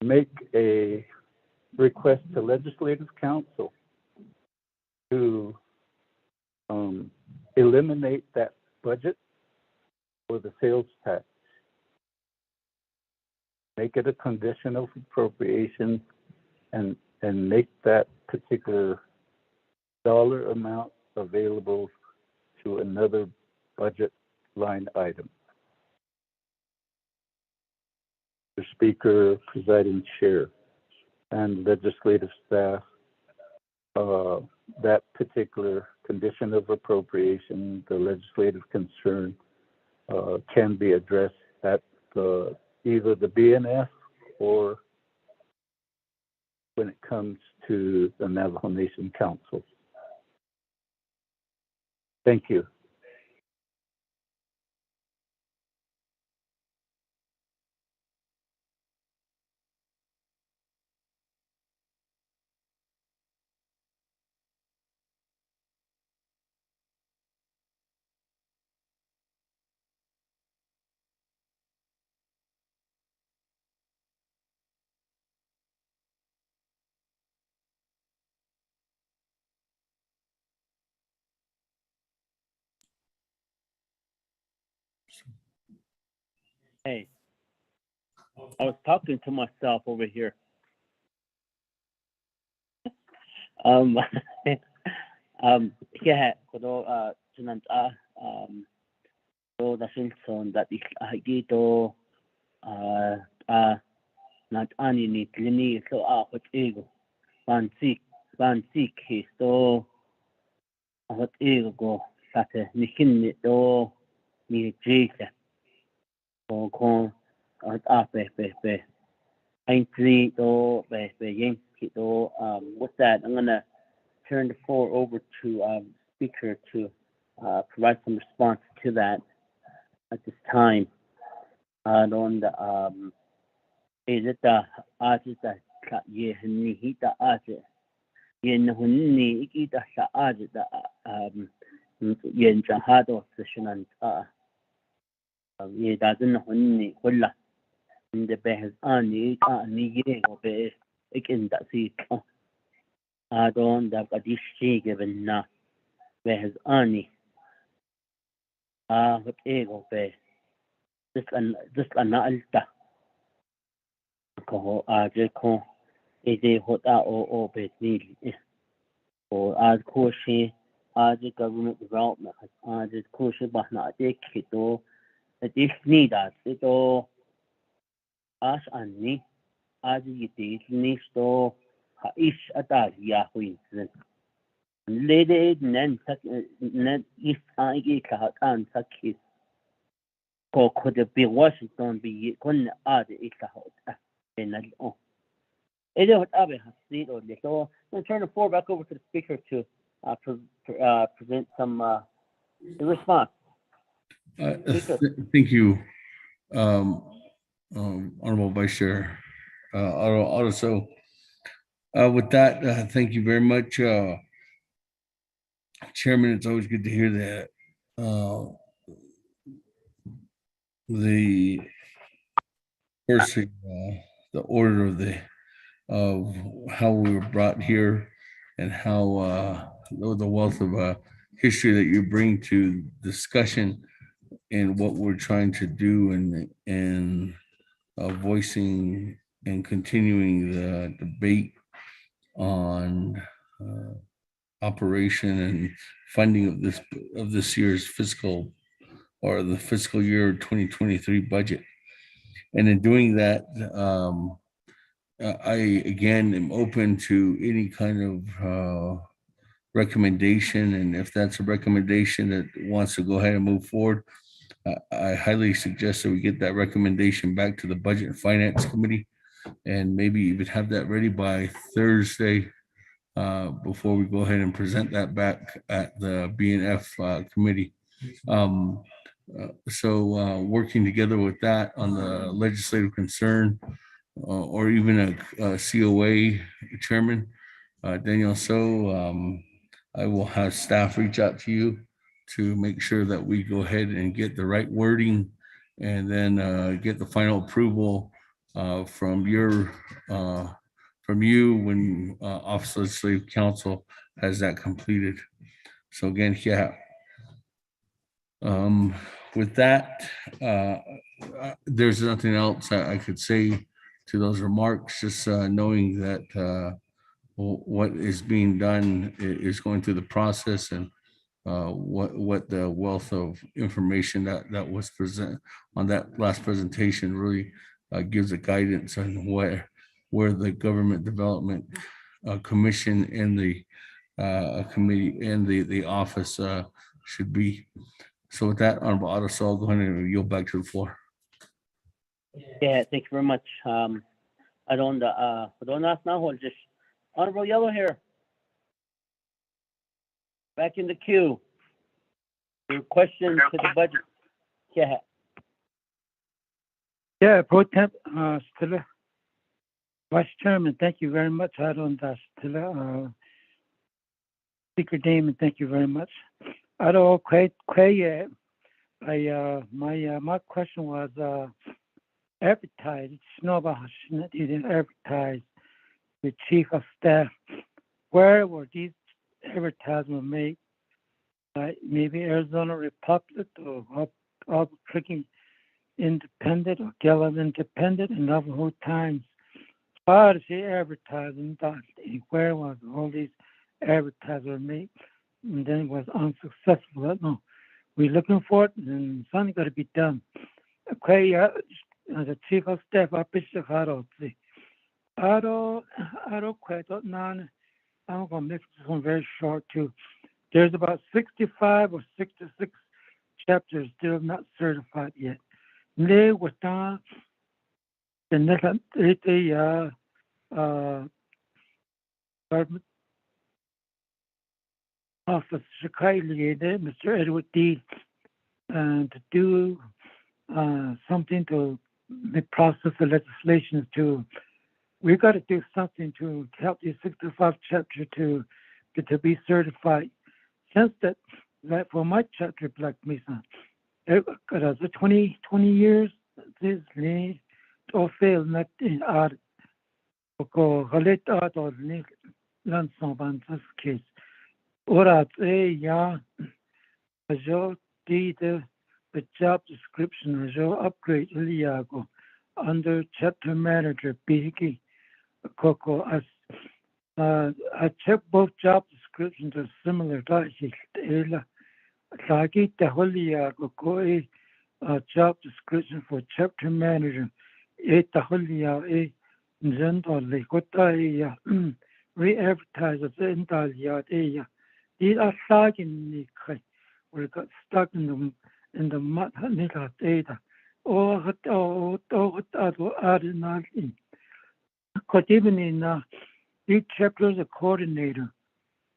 I: make a request to Legislative Council to eliminate that budget for the sales tax. Make it a condition of appropriation and make that particular dollar amount available to another budget line item. Mr. Speaker, Presiding Chair, and legislative staff, that particular condition of appropriation, the legislative concern, can be addressed at either the BNF or when it comes to the Navajo Nation Council. Thank you.
D: Hey, I was talking to myself over here. Yeah, kodo tunanta so the Simpson that is dito not ani ni klini so what ego pansik histo what ego go sate ni hinni do ni jike con pe ain't do be yin do with that I'm gonna turn the floor over to speaker to provide some response to that at this time. On the is it the artist that ye ni hita artist yen hunni ikita sa artist yen jahado session ye doesn't hunni kulla in the behz ani ni ye go be ikin da si don da kadishi given na behz ani what ego be just an alta ko je ko ide hota o be ni or as ko she as government development as ko she bahna de kito it is need that ito as ani as it ni sto ha ish ata ya huin lede nen is ai ka kan sakis
F: could be Washington be kun in so I'm turn the floor back over to the speaker to present some response.
A: Thank you, Honorable Vice Chair Otto. So with that, thank you very much, Chairman. It's always good to hear that the first the order of how we were brought here and how the wealth of history that you bring to discussion and what we're trying to do and voicing and continuing the debate on operation and funding of this year's fiscal or the fiscal year 2023 budget. And in doing that, I again am open to any kind of recommendation, and if that's a recommendation that wants to go ahead and move forward, I highly suggest that we get that recommendation back to the Budget and Finance Committee, and maybe even have that ready by Thursday before we go ahead and present that back at the BNF committee. So working together with that on the legislative concern, or even a COA chairman, Daniel. So I will have staff reach out to you to make sure that we go ahead and get the right wording and then get the final approval from you when Office of Legislative Counsel has that completed. So again, yeah. With that, there's nothing else I could say to those remarks, just knowing that what is being done is going through the process, and what the wealth of information that was present on that last presentation really gives a guidance on where the Government Development Commission and the committee and the office should be. So with that, Honorable Otto, so I'll go ahead and yield back to the floor.
F: Yeah, thank you very much. I don't ask now, just Honorable Yellow Hair. Back in the queue. Your question to the budget. Yeah.
G: Yeah, Pro Temp Stella. Vice Chairman, thank you very much. I don't Stella. Speaker Damon, thank you very much. I don't quite my question was advertised. Navajo didn't advertise the Chief of Staff. Where were these advertisements made? Maybe Arizona Republic or Albuquerque Independent or Gallup Independent and Navajo Times. How does he advertising? Where was all these advertisements made? And then it was unsuccessful. I don't know. We're looking for it, and something got to be done. Okay, the Chief of Staff, I don't quite know. I'm going to make this one very short, too. There's about 65 or 66 chapters still not certified yet. They were done. The next Office Chicago, Mr. Edward D. To do something to process the legislation to. We got to do something to help these 65 chapters to be certified. Since that for my chapter, Black Mesa, it got 20 years. This need to fail not in art. Because relate art or learn some this case. Ora yeah, the job description upgrade Iliago under chapter manager Biki Coco as I checked both job descriptions are similar. Lagi the Holiago job description for chapter manager. The Holia Zendo Lekota re-advertise at the Indalia. These are stuck in the we got stuck in the in the Mathanita data, or Adinati. Kodibin the chapter the coordinator.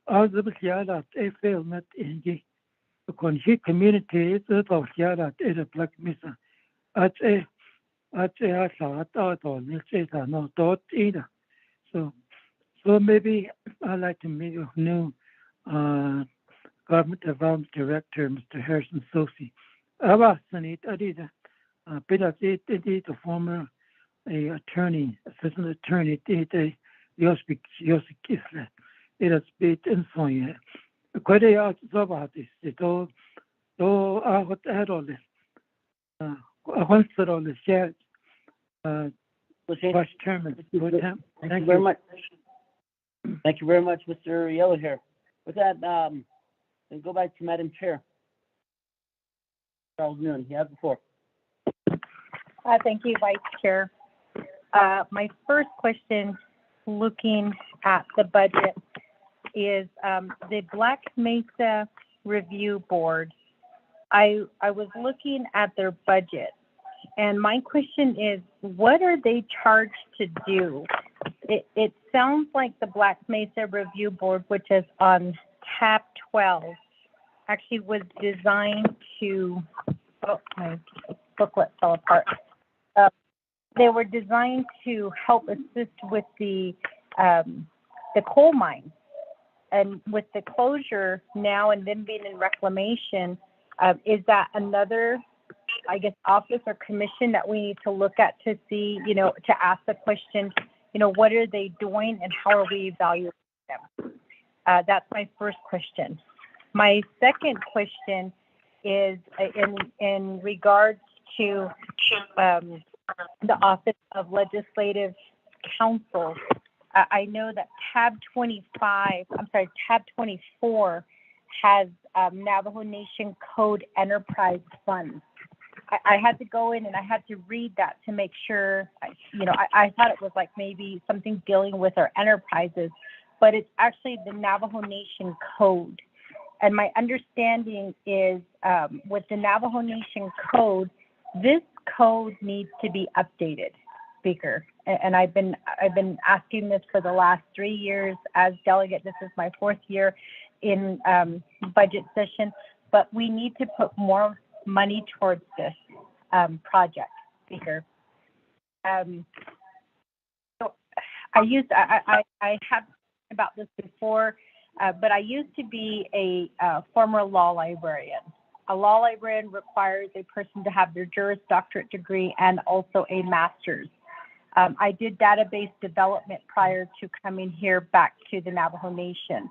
G: Other Yada, a fail not in the community, the of Yada, a black missa. At a thought on it, no thought either. So maybe I'd like to meet with new Government Development Director, Mr. Harrison Sosi. Sanit Adida, Peter the former attorney, assistant attorney, Yosik Kislet. It has been in Sonia. Quite a out of this. It all out at all this. I want to all this yet. Vice Chairman.
D: Thank you very much. Thank you very much, Mr. Yellow Hair. With that, then go back to Madam Chair. Charles Noon, you have the floor.
O: Thank you, Vice Chair. My first question, looking at the budget, is the Black Mesa Review Board. I was looking at their budget, and my question is, what are they charged to do? It sounds like the Black Mesa Review Board, which is on tab 12, actually was designed to, oh, my booklet fell apart. They were designed to help assist with the coal mine. And with the closure now and then being in reclamation, is that another, I guess, office or commission that we need to look at to see, to ask the question, what are they doing and how are we evaluating them? That's my first question. My second question is in regards to the Office of Legislative Counsel. I know that tab 24 has Navajo Nation Code Enterprise Funds. I had to go in and I had to read that to make sure, I thought it was like maybe something dealing with our enterprises, but it's actually the Navajo Nation Code. And my understanding is with the Navajo Nation Code, this code needs to be updated, Speaker. And I've been asking this for the last 3 years as delegate. This is my 4th year in budget session, but we need to put more money towards this project, Speaker. So I have about this before, but I used to be a former law librarian. A law librarian requires a person to have their Juris Doctorate degree and also a master's. I did database development prior to coming here back to the Navajo Nation.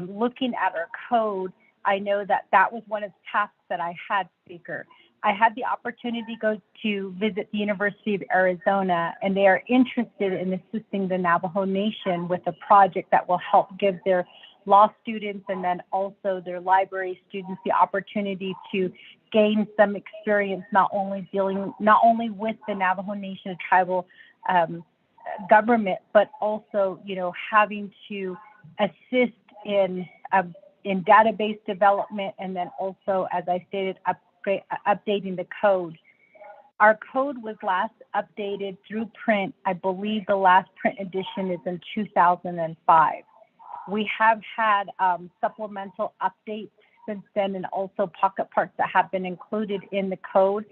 O: Looking at our code, I know that was one of the tasks that I had, Speaker. I had the opportunity to go to visit the University of Arizona, and they are interested in assisting the Navajo Nation with a project that will help give their law students and then also their library students the opportunity to gain some experience, not only with the Navajo Nation tribal government, but also, having to assist in database development, and then also, as I stated, updating the code. Our code was last updated through print. I believe the last print edition is in 2005. We have had supplemental updates since then, and also pocket parts that have been included in the code.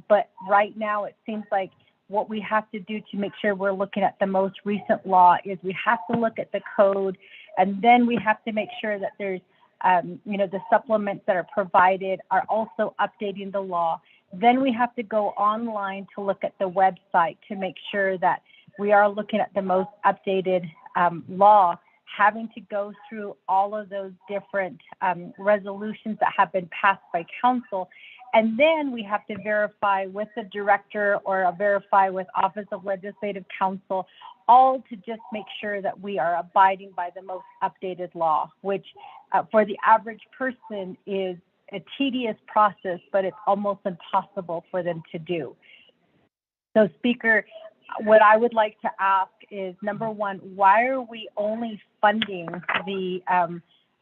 O: But right now, it seems like what we have to do to make sure we're looking at the most recent law is we have to look at the code, and then we have to make sure that there's, the supplements that are provided are also updating the law. Then we have to go online to look at the website to make sure that we are looking at the most updated law, having to go through all of those different resolutions that have been passed by council. And then we have to verify with the director or verify with Office of Legislative Counsel, all to just make sure that we are abiding by the most updated law, which for the average person is a tedious process, but it's almost impossible for them to do. So, Speaker, what I would like to ask is, number one, why are we only funding the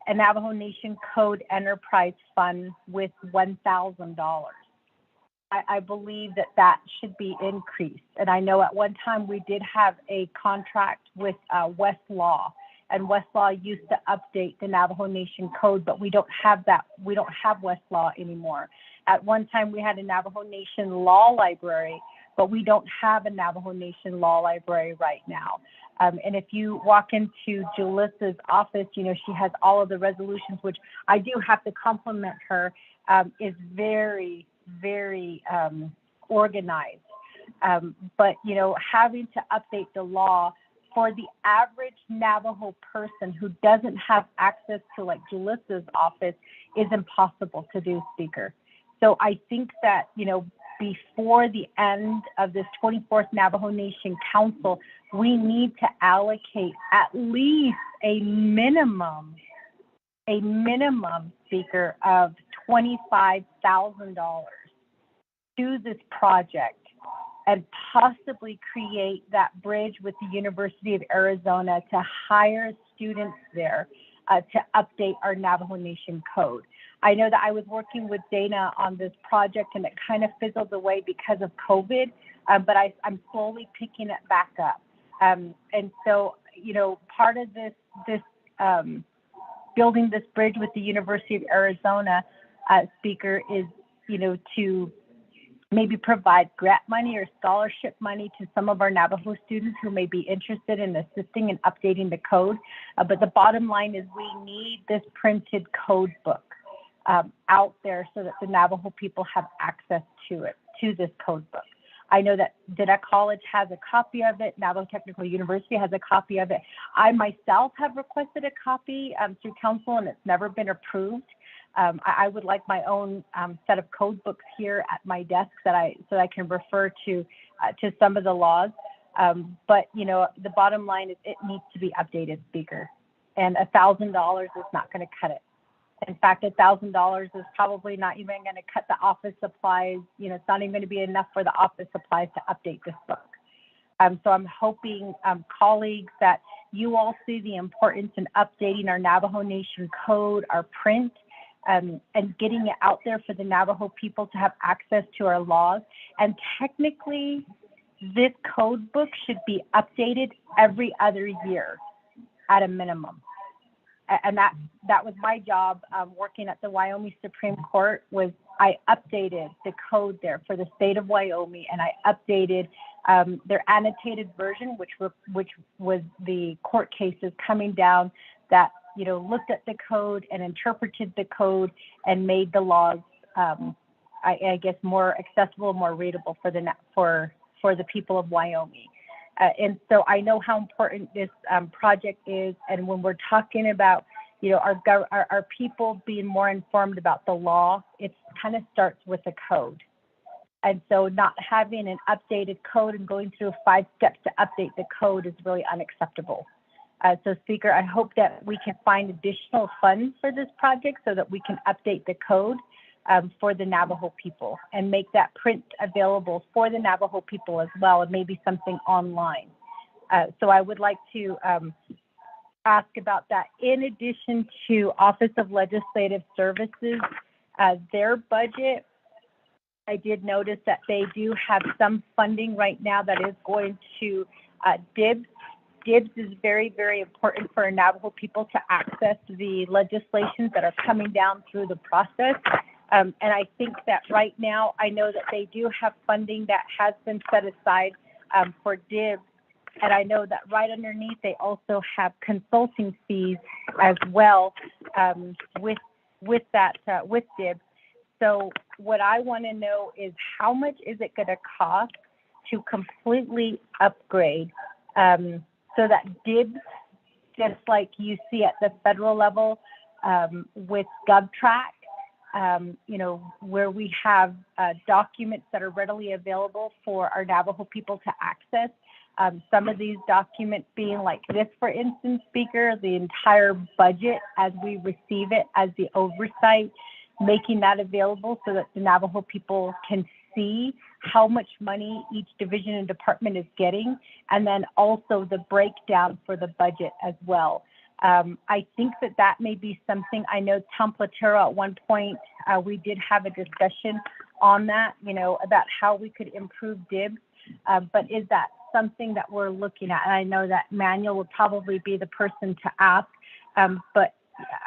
O: a Navajo Nation Code Enterprise Fund with $1,000. I believe that that should be increased. And I know at one time we did have a contract with Westlaw, and Westlaw used to update the Navajo Nation Code, but we don't have that. We don't have Westlaw anymore. At one time we had a Navajo Nation Law Library, but we don't have a Navajo Nation Law Library right now. And if you walk into Julissa's office, you know, she has all of the resolutions, which I do have to compliment her, is very, very organized. But, you know, having to update the law for the average Navajo person who doesn't have access to like Julissa's office is impossible to do, Speaker. So I think that, you know, before the end of this 24th Navajo Nation Council, we need to allocate at least a minimum, Speaker, of $25,000 to this project and possibly create that bridge with the University of Arizona to hire students there to update our Navajo Nation Code. I know that I was working with Dana on this project and it kind of fizzled away because of COVID, but I'm slowly picking it back up. And so, you know, part of this building this bridge with the University of Arizona, Speaker, is, you know, to maybe provide grant money or scholarship money to some of our Navajo students who may be interested in assisting and updating the code. But the bottom line is we need this printed code book out there so that the Navajo people have access to it, to this code book. I know that Didak College has a copy of it. Navajo Technical University has a copy of it. I myself have requested a copy through council, and it's never been approved. I would like my own set of code books here at my desk so that I can refer to some of the laws. But you know, the bottom line is it needs to be updated, Speaker, and $1,000 is not going to cut it. In fact, $1,000 is probably not even going to cut the office supplies. You know, it's not even going to be enough for the office supplies to update this book. So I'm hoping, colleagues, that you all see the importance in updating our Navajo Nation Code, our print, and getting it out there for the Navajo people to have access to our laws. And technically, this code book should be updated every other year at a minimum. And that was my job working at the Wyoming Supreme Court. Was I updated the code there for the state of Wyoming, and I updated their annotated version, which was the court cases coming down that, you know, looked at the code and interpreted the code and made the laws, I guess, more accessible, more readable for the people of Wyoming. And so I know how important this project is. And when we're talking about, you know, our people being more informed about the law, it kind of starts with a code. And so not having an updated code and going through 5 steps to update the code is really unacceptable. So, Speaker, I hope that we can find additional funds for this project so that we can update the code for the Navajo people and make that print available for the Navajo people as well, and maybe something online. So I would like to ask about that. In addition to Office of Legislative Services, their budget, I did notice that they do have some funding right now that is going to DIBS. DIBS is very, very important for Navajo people to access the legislations that are coming down through the process. And I think that right now, I know that they do have funding that has been set aside for DIBS. And I know that right underneath, they also have consulting fees as well with DIBS. So what I want to know is how much is it going to cost to completely upgrade so that DIBS, just like you see at the federal level with GovTrack, you know, where we have documents that are readily available for our Navajo people to access. Some of these documents being like this, for instance, Speaker, the entire budget as we receive it as the oversight, making that available so that the Navajo people can see how much money each division and department is getting, and then also the breakdown for the budget as well. I think that may be something. I know Tom Platero at one point, we did have a discussion on that, about how we could improve DIBS. But is that something that we're looking at? And I know that Manuel would probably be the person to ask, but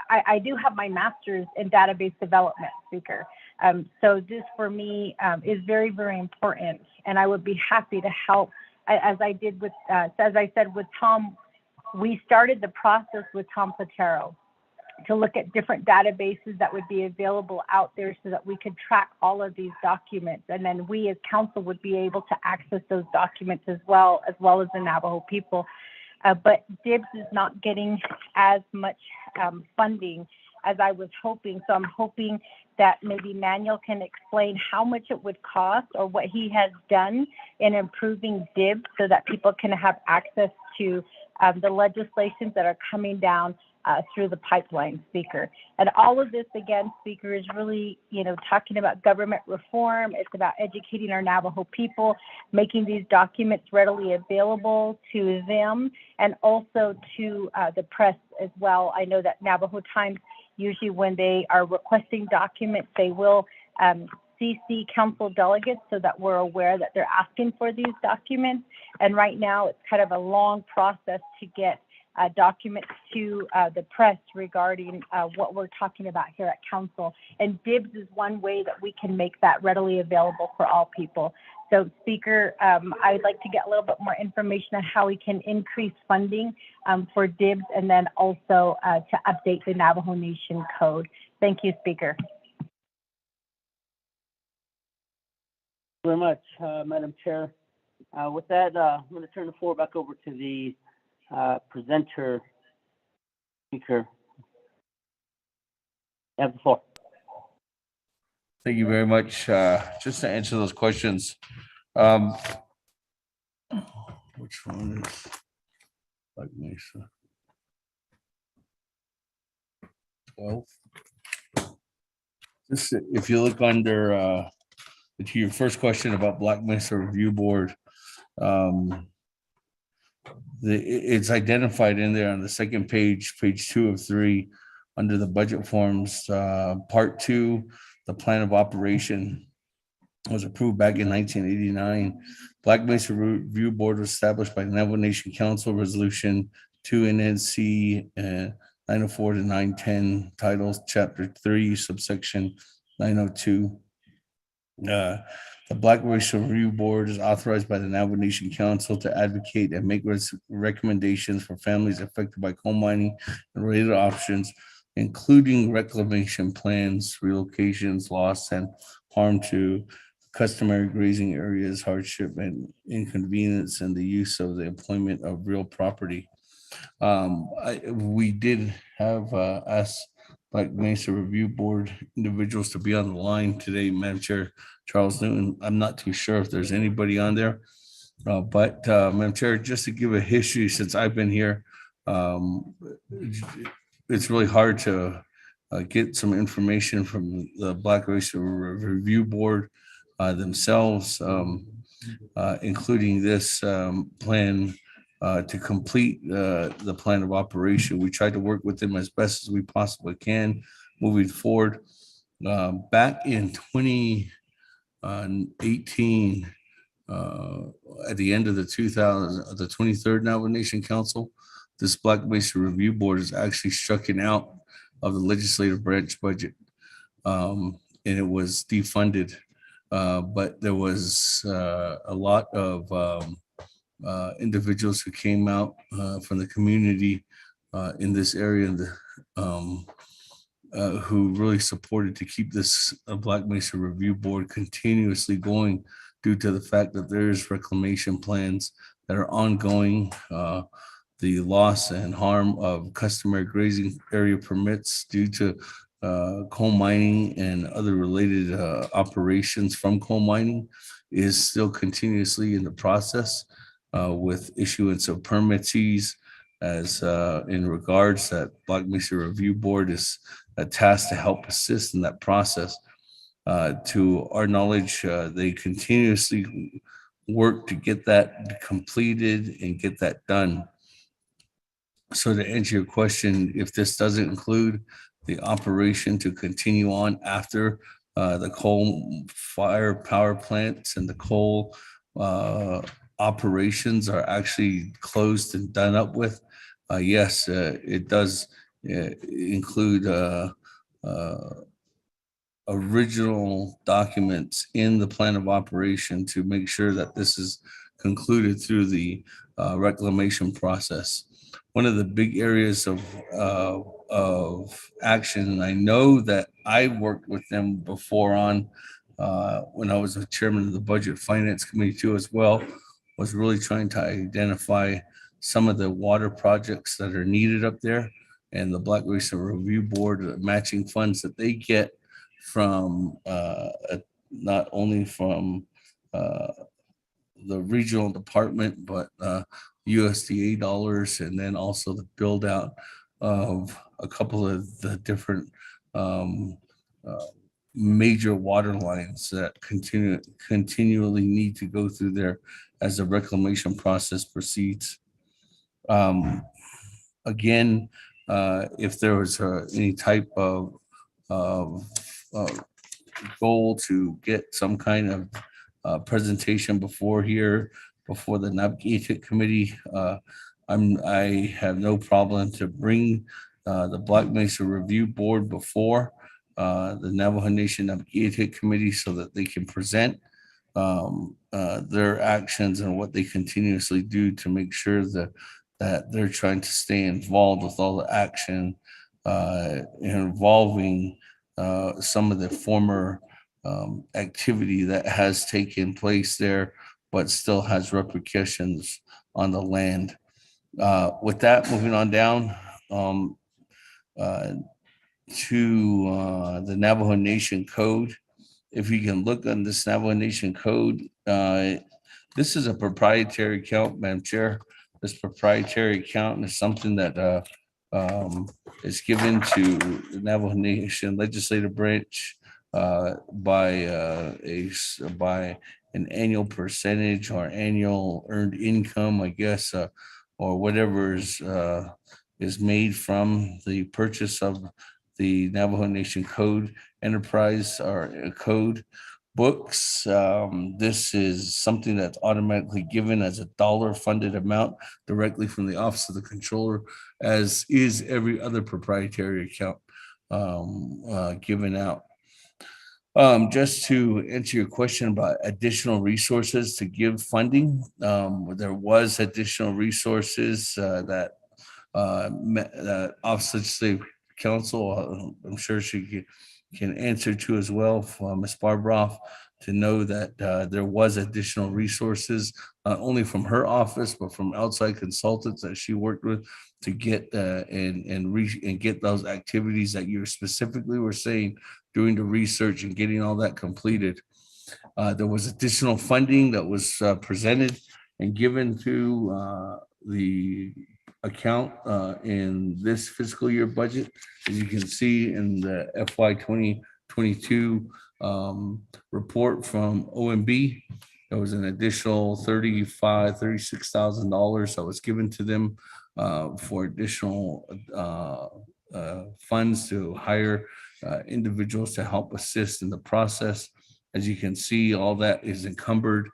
O: I do have my master's in database development, Speaker. So this for me is very, very important, and I would be happy to help, as I said with Tom. We started the process with Tom Platero to look at different databases that would be available out there so that we could track all of these documents. And then we as council would be able to access those documents as well as the Navajo people. But DIBS is not getting as much funding as I was hoping. So I'm hoping that maybe Manuel can explain how much it would cost or what he has done in improving DIBS so that people can have access to the legislations that are coming down through the pipeline, Speaker. And all of this, again, Speaker, is really, talking about government reform. It's about educating our Navajo people, making these documents readily available to them and also to the press as well. I know that Navajo Times, usually when they are requesting documents, they will CC council delegates so that we're aware that they're asking for these documents. And right now, it's kind of a long process to get documents to the press regarding what we're talking about here at council. And DIBS is one way that we can make that readily available for all people. So, Speaker, I would like to get a little bit more information on how we can increase funding for DIBS and then also to update the Navajo Nation Code. Thank you, Speaker.
D: Very much, Madam Chair. With that, I'm going to turn the floor back over to the presenter, Speaker. You have the floor.
A: Thank you very much. Just to answer those questions, which one is Black Mesa? 12. Just if you look under to your first question about Black Mesa Review Board, it's identified in there on the second page, page 2 of 3, under the budget forms, part 2, the plan of operation was approved back in 1989. Black Mesa Review Board was established by the Navajo Nation Council Resolution 2 NNC 904 to 910, titles Chapter 3, subsection 902. The Black Mesa Review Board is authorized by the Navajo Nation Council to advocate and make recommendations for families affected by coal mining and related options, including reclamation plans, relocations, loss, and harm to customary grazing areas, hardship, and inconvenience, and the use of the employment of real property. We did have asked Black Mesa Review Board individuals to be on the line today, Madam Chair Charles Newton. I'm not too sure if there's anybody on there, but Madam Chair, just to give a history since I've been here, it's really hard to get some information from the Black Mesa Review Board themselves, including this plan to complete the plan of operation. We tried to work with them as best as we possibly can moving forward. Back in 2018, at the end of the 23rd Navajo Nation Council, this Black Mesa Review Board is actually stricken out of the legislative branch budget, and it was defunded. But there was a lot of individuals who came out from the community in this area who really supported to keep this Black Mesa Review Board continuously going, due to the fact that there's reclamation plans that are ongoing, the loss and harm of customary grazing area permits due to coal mining and other related operations from coal mining is still continuously in the process, with issuance of permittees, as in regards that Black Mesa Review Board is tasked to help assist in that process. To our knowledge, they continuously work to get that completed and get that done. So to answer your question, if this doesn't include the operation to continue on after the coal fire power plants and the coal operations are actually closed and done up with, yes, it does include original documents in the plan of operation to make sure that this is concluded through the reclamation process. One of the big areas of action, and I know that I worked with them before on when I was the chairman of the Budget Finance Committee too as well, was really trying to identify some of the water projects that are needed up there, and the Black Race Review Board matching funds that they get from not only from the regional department, but USDA dollars, and then also the build out of a couple of the different major water lines that continually need to go through there as the reclamation process proceeds. Again, if there was any type of goal to get some kind of presentation before the Naabik'íyáti committee, I have no problem to bring the Black Mesa Review Board before the Navajo Nation Naabik'íyáti committee so that they can present their actions and what they continuously do to make sure that they're trying to stay involved with all the action involving some of the former activity that has taken place there, but still has repercussions on the land. With that, moving on down to the Navajo Nation Code. If you can look on this Navajo Nation Code, this is a proprietary account, Madam Chair. This proprietary account is something that is given to the Navajo Nation Legislative Branch by an annual percentage or annual earned income, I guess, or whatever is made from the purchase of the Navajo Nation Code Enterprise or Code books. This is something that's automatically given as a dollar funded amount directly from the Office of the Controller, as is every other proprietary account given out. Just to answer your question about additional resources to give funding, there was additional resources that Office of Legislative Counsel, I'm sure she can answer to as well, from Ms. Barbroff, to know that there was additional resources, not only from her office, but from outside consultants that she worked with to get and get those activities that you specifically were saying, doing the research and getting all that completed. There was additional funding that was presented and given to the account in this fiscal year budget. As you can see in the FY 2022 report from OMB, there was an additional $36,000 that was given to them for additional funds to hire individuals to help assist in the process. As you can see, all that is encumbered.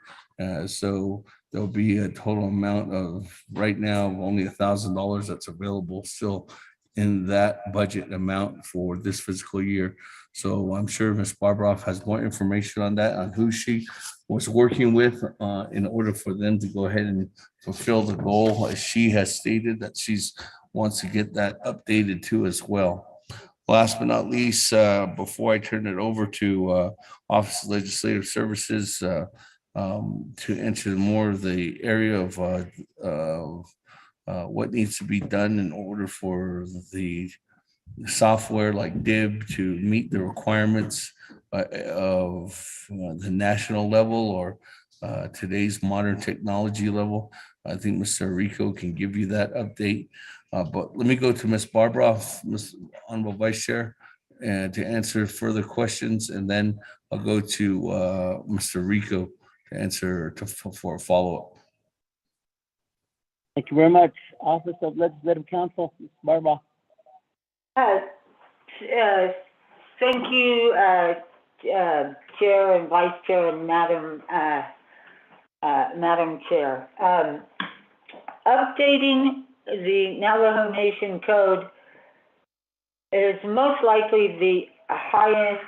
A: So there'll be a total amount of right now of only $1,000 that's available still in that budget amount for this fiscal year. So I'm sure Ms. Barbroff has more information on that, on who she was working with in order for them to go ahead and fulfill the goal, as she has stated that she's wants to get that updated too as well. Last but not least, before I turn it over to Office of Legislative Services to enter more of the area of what needs to be done in order for the software like DIB to meet the requirements of the national level or today's modern technology level. I think Mr. Rico can give you that update. But let me go to Ms. Barbroff, Ms. Honorable Vice Chair, and to answer further questions, and then I'll go to Mr. Rico to answer for a follow-up.
D: Thank you very much. Office of Legislative Counsel, Ms. Barbara.
J: Thank you, Chair and Vice Chair and Madam Chair. Updating the Navajo Nation Code is most likely the highest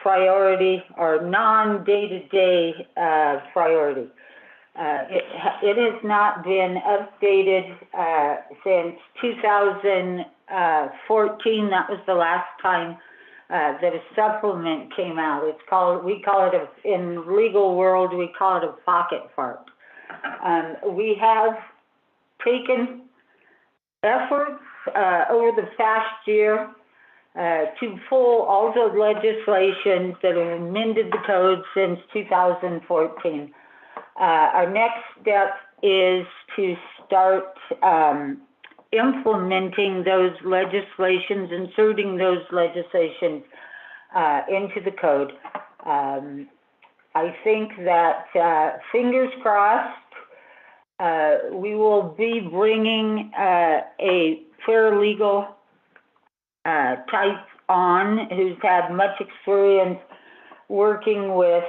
J: priority or non-day-to-day priority. It has not been updated since 2014. That was the last time that a supplement came out. We call it in legal world, we call it a pocket fart. We have taken efforts over the past year to pull all the legislation that have amended the code since 2014. Our next step is to start implementing those legislations, inserting those legislations into the code. I think that, fingers crossed, we will be bringing a paralegal type on who's had much experience working with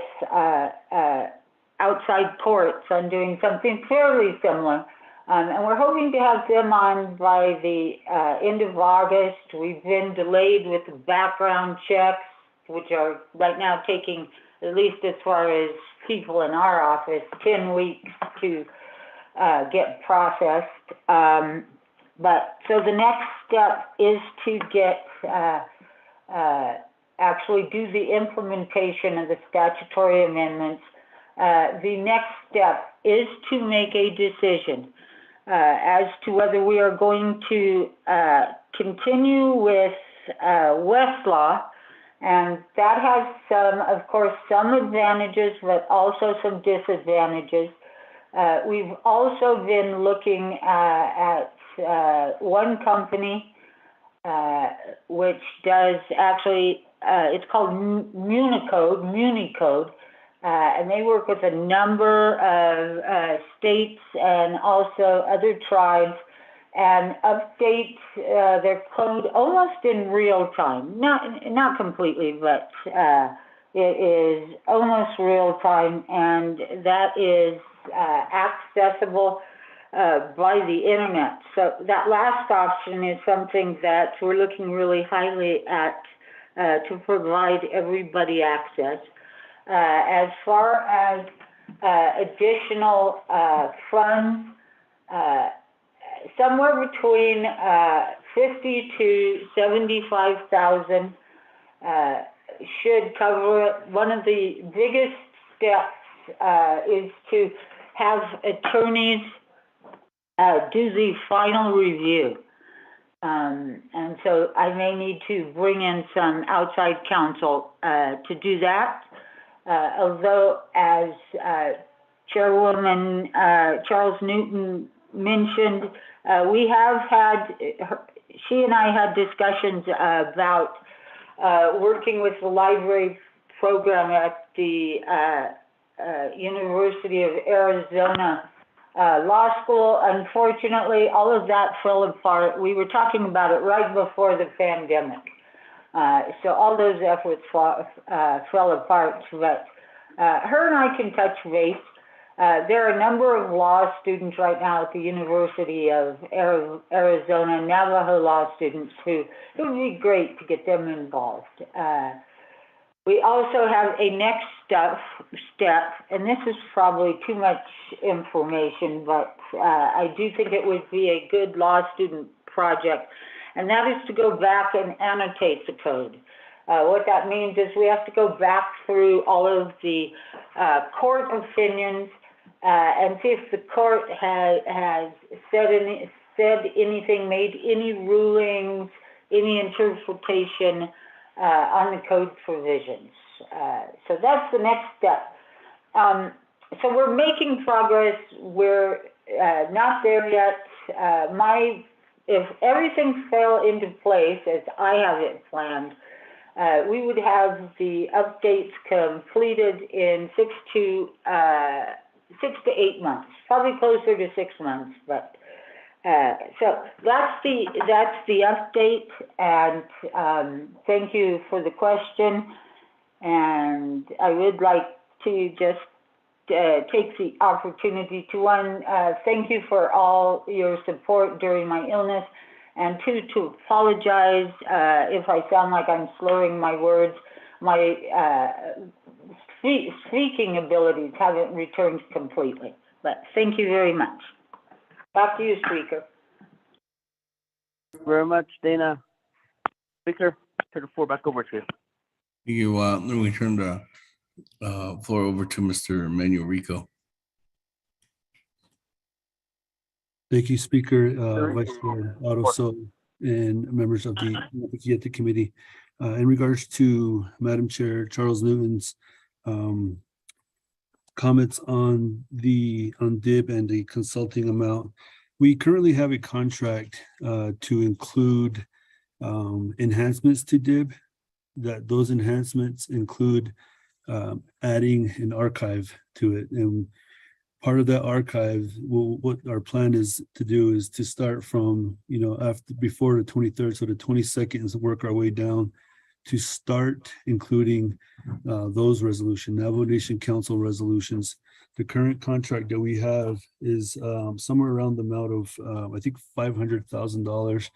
J: outside courts on doing something fairly similar. And we're hoping to have them on by the end of August. We've been delayed with the background checks, which are right now taking, at least as far as people in our office, 10 weeks to get processed. But so the next step is to get, actually do the implementation of the statutory amendments. The next step is to make a decision as to whether we are going to continue with Westlaw, and that has some, of course, some advantages, but also some disadvantages. We've also been looking at one company which does actually, it's called Municode, and they work with a number of states and also other tribes and update their code almost in real time. Not completely, but it is almost real time, and that is accessible by the internet. So that last option is something that we're looking really highly at to provide everybody access. As far as additional funds, somewhere between 50 to 75,000 should cover it. One of the biggest steps is to have attorneys do the final review. And so I may need to bring in some outside counsel to do that. Although, as Chairwoman Charles Newton mentioned, we have had, she and I had discussions about working with the library program at the University of Arizona Law School. Unfortunately, all of that fell apart. We were talking about it right before the pandemic. So all those efforts fell apart, but her and I can touch base. There are a number of law students right now at the University of Arizona, Navajo law students, who it would be great to get them involved. We also have a next step, and this is probably too much information, but I do think it would be a good law student project, and that is to go back and annotate the code. What that means is we have to go back through all of the court opinions and see if the court has said anything, made any rulings, any interpretation on the code provisions. So that's the next step. So we're making progress. We're not there yet. If everything fell into place as I have it planned, we would have the updates completed in 6 to to 8 months, probably closer to 6 months, but, so that's the update, and, thank you for the question. And I would like to just, take the opportunity to, one, thank you for all your support during my illness, and two, to apologize, if I sound like I'm slurring my words. My, speaking abilities haven't returned completely, but thank you very much. Back to you, Speaker.
D: Thank you very much, Dana. Speaker, turn the floor back over to you.
A: You, let me turn the floor over to Mr. Manuel Rico.
H: Thank you, Speaker, Vice Chair Otto, and members of the Naabik'íyáti Committee. In regards to Madam Chair Charles Newton's comments on DIB and the consulting amount, we currently have a contract to include enhancements to DIB. That those enhancements include adding an archive to it, and part of that archive, what our plan is to do is to start from, before the 23rd, so the 22nd is to work our way down to start including those resolutions, Navajo Nation Council resolutions. The current contract that we have is somewhere around the amount of, I think, $500,000.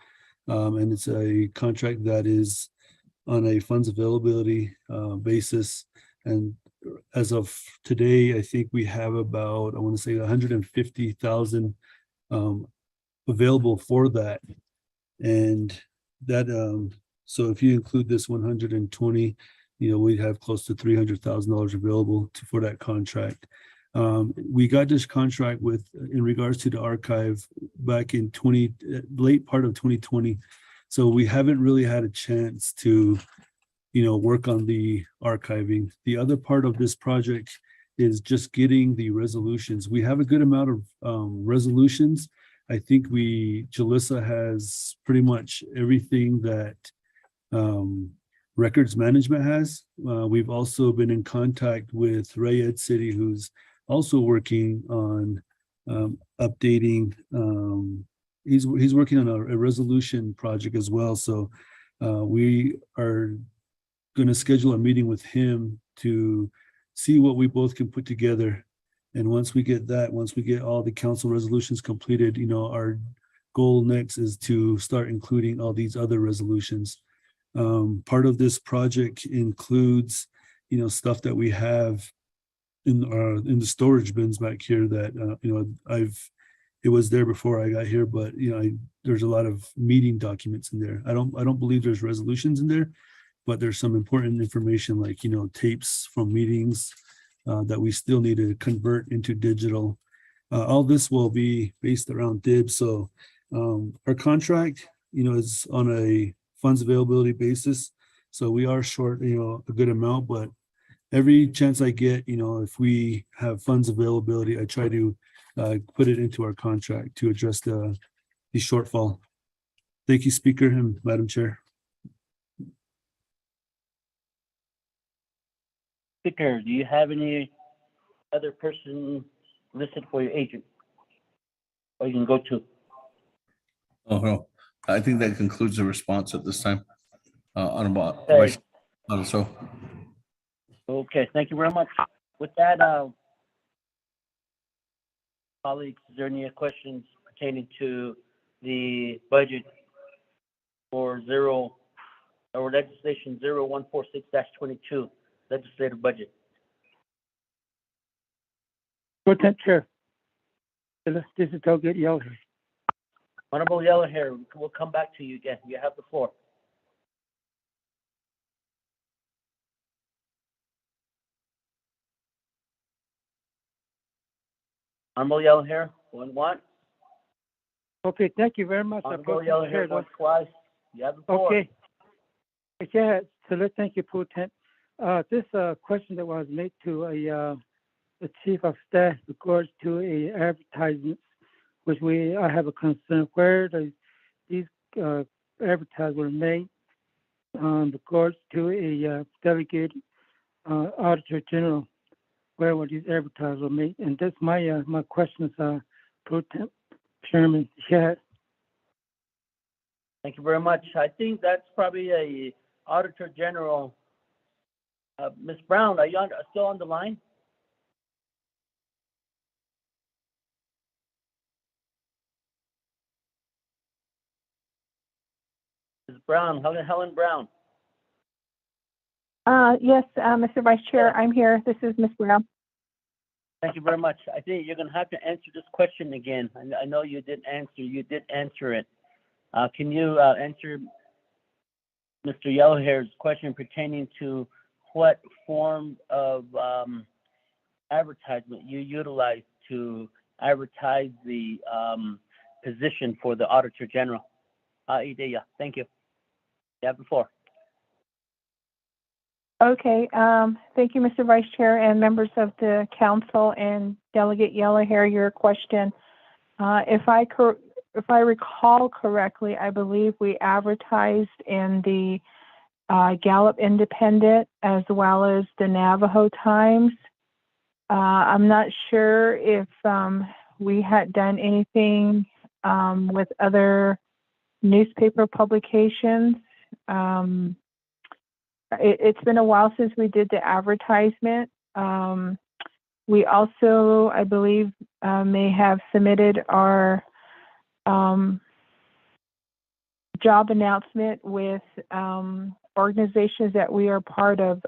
H: And it's a contract that is on a funds availability basis. And as of today, I think we have about, I want to say 150,000 available for that. And that, so if you include this 120, we'd have close to $300,000 available for that contract. We got this contract in regards to the archive back in late part of 2020. So we haven't really had a chance to, work on the archiving. The other part of this project is just getting the resolutions. We have a good amount of resolutions. I think Jalissa has pretty much everything that records management has. We've also been in contact with Ray Ed City, who's also working on updating. He's working on a resolution project as well. So we are going to schedule a meeting with him to see what we both can put together. And once we get all the council resolutions completed, our goal next is to start including all these other resolutions. Part of this project includes, stuff that we have in the storage bins back here that, it was there before I got here, but there's a lot of meeting documents in there. I don't believe there's resolutions in there, but there's some important information like, tapes from meetings that we still need to convert into digital. All this will be based around DIB. So our contract, is on a funds availability basis. So we are short, a good amount, but every chance I get, if we have funds availability, I try to put it into our contract to address the shortfall. Thank you, Speaker and Madam Chair.
D: Speaker, do you have any other person listed for your agent? Or you can go to?
A: Oh, no. I think that concludes the response at this time.
D: Okay.
A: So.
D: Okay, thank you very much. With that, colleagues, is there any questions pertaining to the budget for legislation 0146-22, legislative budget?
G: Lieutenant Chair, this is Delegate Yellowhair.
D: Honorable Yellowhair, we'll come back to you again. You have the floor. Honorable Yellowhair, going once.
G: Okay, thank you very much.
D: Honorable Yellowhair, going twice. You have the floor.
G: Okay. Yeah, so let's thank you, Lieutenant. This question that was made to the Chief of Staff regards to a advertisement, which I have a concern where these advertisements were made regards to a delegate Auditor General. where will these advertisers meet? And that's my questions are, Pro Chairman Shad.
D: Thank you very much. I think that's probably a Auditor General. Ms. Brown, are you still on the line? Ms. Brown, Helen Brown.
Q: Yes, Mr. Vice Chair, I'm here. This is Ms. Brown.
D: Thank you very much. I think you're going to have to answer this question again. I know you did answer it. Can you answer Mr. Yellowhair's question pertaining to what form of advertisement you utilize to advertise the position for the Auditor General? Ideya, thank you. You have the floor.
Q: Okay, thank you, Mr. Vice Chair and members of the council and Delegate Yellowhair, your question. If I recall correctly, I believe we advertised in the Gallup Independent as well as the Navajo Times. I'm not sure if we had done anything with other newspaper publications. It's been a while since we did the advertisement. We also, I believe, may have submitted our job announcement with organizations that we are part of.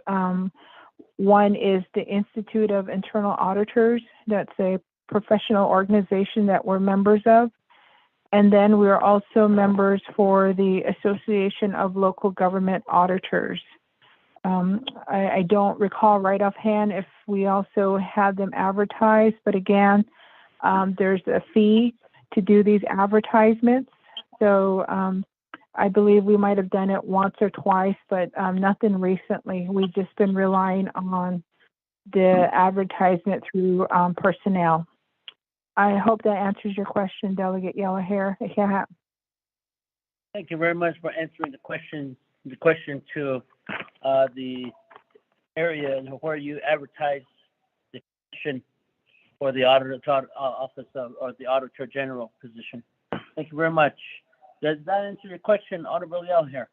Q: One is the Institute of Internal Auditors. That's a professional organization that we're members of. And then we're also members for the Association of Local Government Auditors. I don't recall right offhand if we also had them advertised, but again, there's a fee to do these advertisements. So I believe we might have done it once or twice, but nothing recently. We've just been relying on the advertisement through personnel. I hope that answers your question, Delegate Yellowhair. Yeah.
D: Thank you very much for answering the question to the area and where you advertise the position for the office of, or the Auditor General position. Thank you very much. Does that answer your question, Honorable Yellowhair?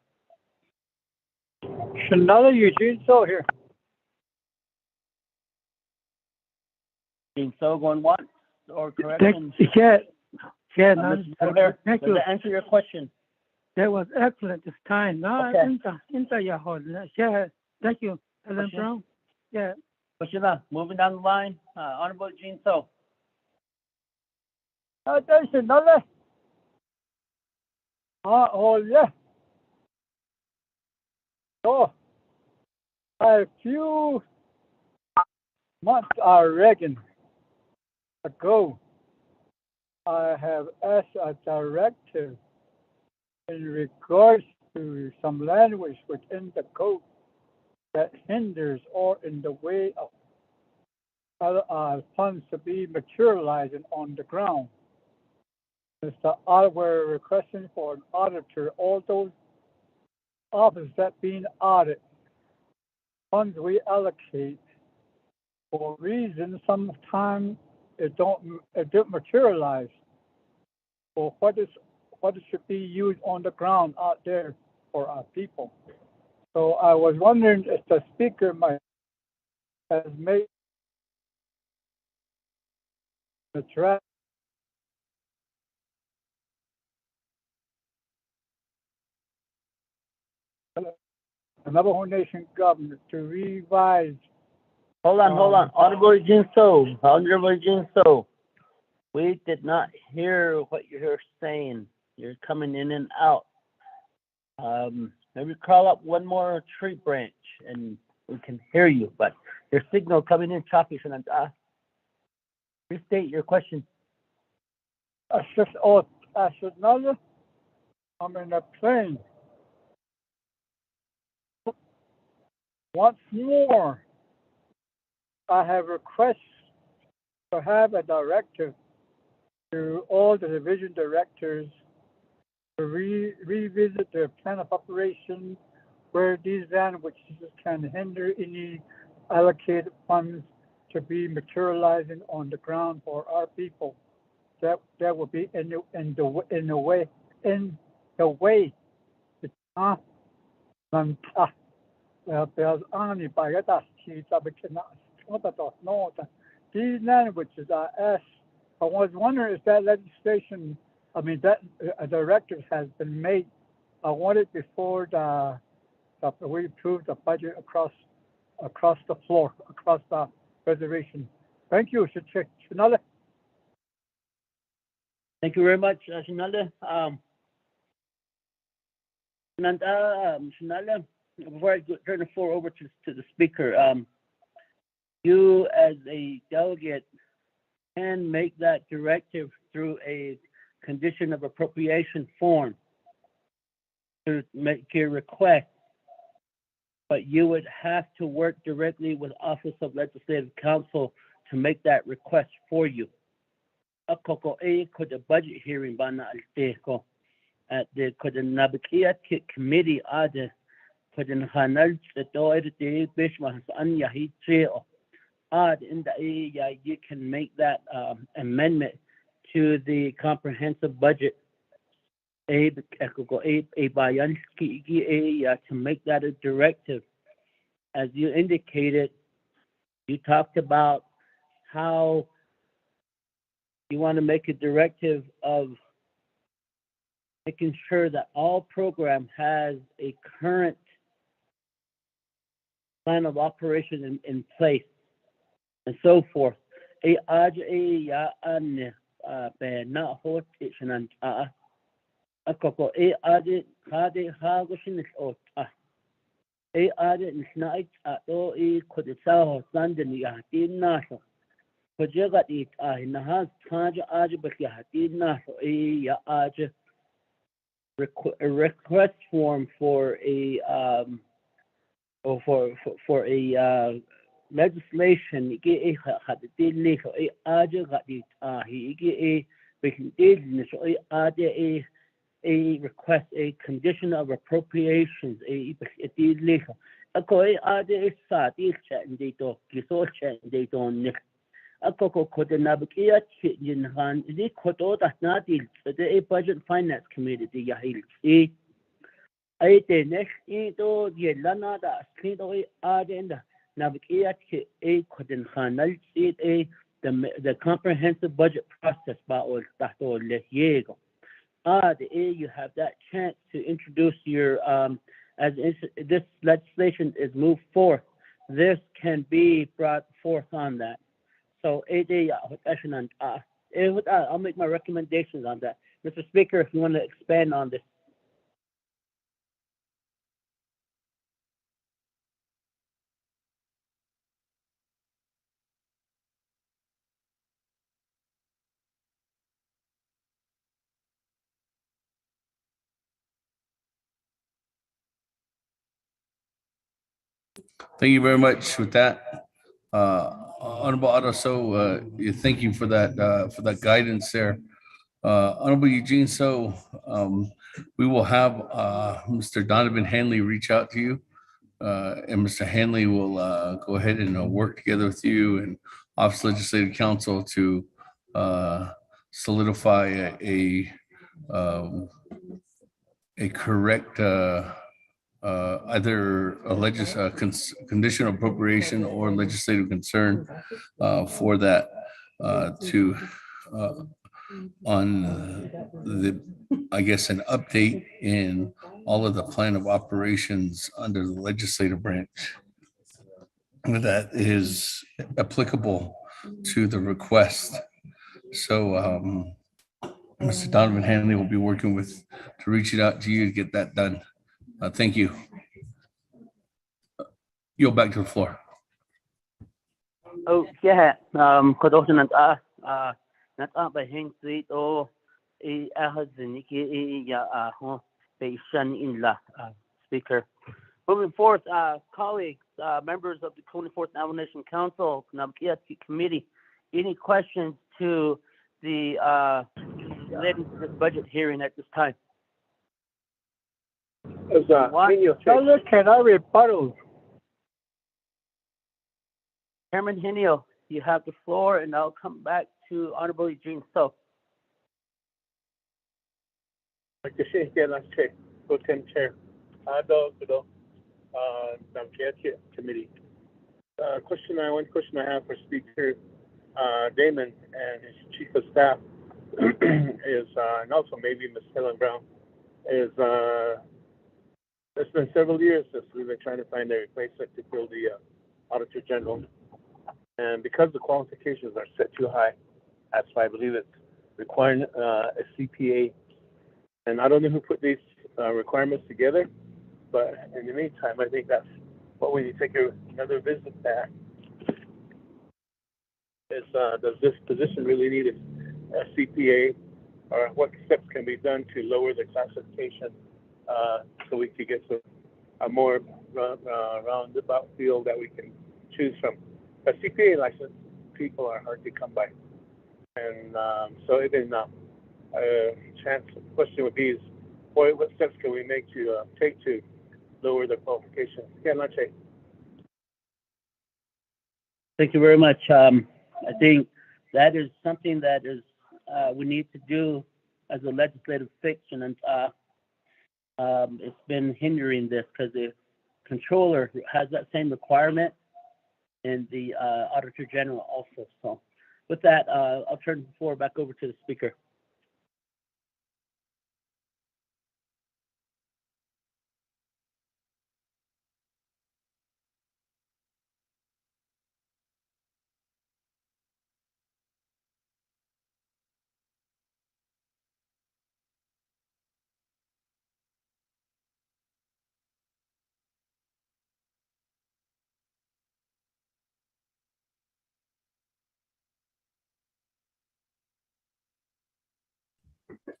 C: Another Eugene So here.
D: Eugene So going once or correction?
G: Thank you.
D: Does that answer your question?
G: That was excellent this time. No,
D: Okay.
G: Thank you, Helen Brown. Yeah.
D: Moving down the line, Honorable Eugene So.
C: There's another. Yeah. So, a few months, I reckon, ago, I have asked a director in regards to some language within the code that hinders or in the way of funds to be materializing on the ground. We're requesting for an auditor, all those offices that being audited, funds we allocate for reasons sometimes it don't materialize for what it should be used on the ground out there for our people. So I was wondering if the speaker has made the draft the Navajo Nation government to revise.
D: Hold on. Honorable Eugene So. We did not hear what you're saying. You're coming in and out. Maybe crawl up one more tree branch and we can hear you, but your signal coming in choppy. Restate your question.
C: I should know. I'm in a plane. Once more, I have requests to have a directive to all the division directors to revisit their plan of operation where these languages can hinder any allocated funds
L: to be materializing on the ground for our people. That would be in the way. There's only by that these languages are asked. I was wondering if that legislation, that directive has been made. I wanted before we approve the budget across the floor, across the reservation. Thank you, Shinala.
D: Thank you very much, Shinala. Shinala, before I turn the floor over to the speaker, you as a delegate can make that directive through a condition of appropriation form to make your request, but you would have to work directly with Office of Legislative Counsel to make that request for you. Could the budget hearing at the Naabik'íyáti committee could the Hanal the Bishmas Anyahi in the you can make that amendment to the comprehensive budget to make that a directive. As you indicated, you talked about how you want to make a directive of making sure that all program has a current plan of operation in place and so forth. A request form for a legislation a request a condition of appropriations the budget and finance committee the comprehensive budget process you have that chance to introduce your as this legislation is moved forth, this can be brought forth on that. So I'll make my recommendations on that. Mr. Speaker, if you want to expand on this.
A: Thank you very much with that. Honorable Araso, thank you for that guidance there. Honorable Eugene, so we will have Mr. Donovan Hanley reach out to you, and Mr. Hanley will go ahead and work together with you and Office of Legislative Counsel to solidify a correct either a condition of appropriation or legislative concern for that to on the, I guess, an update in all of the plan of operations under the legislative branch that is applicable to the request. So Mr. Donovan Hanley will be working to reach it out to you to get that done. Thank you. You're back to the floor.
F: Oh, yeah. Speaker. Moving forth, colleagues, members of the 24th Nomination Council, Naabik'íyáti Committee, any questions to the relating to this budget hearing at this time?
L: Can I rebuttal?
F: Chairman Henio, you have the floor, and I'll come back to Honorable Eugene So.
T: Pro Tem Chair, Naabik'íyáti Committee. One question I have for Speaker Damon and his Chief of Staff is, and also maybe Ms. Helen Brown, is it's been several years since we've been trying to find a replacement to fill the Auditor General. And because the qualifications are set too high, that's why I believe it's requiring a CPA. And I don't know who put these requirements together, but in the meantime, I think that's what we need to take another visit at. Is does this position really need a CPA, or what steps can be done to lower the classification so we could get a more roundabout field that we can choose from? A CPA license people are hard to come by, and so even chance question would be is what steps can we take to lower the qualifications?
D: Thank you very much. I think that is something that is we need to do as a legislative fiction, and it's been hindering this because the controller has that same requirement, and the Auditor General also. So with that, I'll turn the floor back over to the Speaker.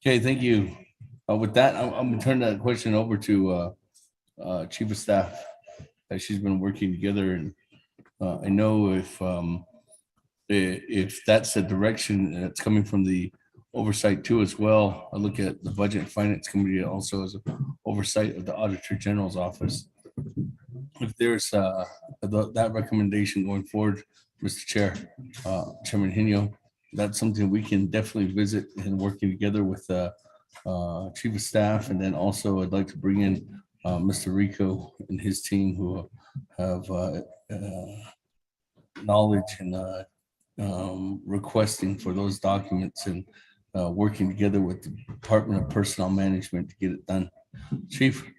A: Okay, thank you. With that, I'm gonna turn that question over to Chief of Staff, as she's been working together. And I know if that's the direction that's coming from the Oversight too as well. I look at the Budget and Finance Committee also as an oversight of the Auditor General's office. If there's that recommendation going forward, Mr. Chair, Chairman Henio, that's something we can definitely visit and working together with Chief of Staff. And then also I'd like to bring in Mr. Rico and his team who have knowledge and requesting for those documents and working together with the Department of Personnel Management to get it done. Chief.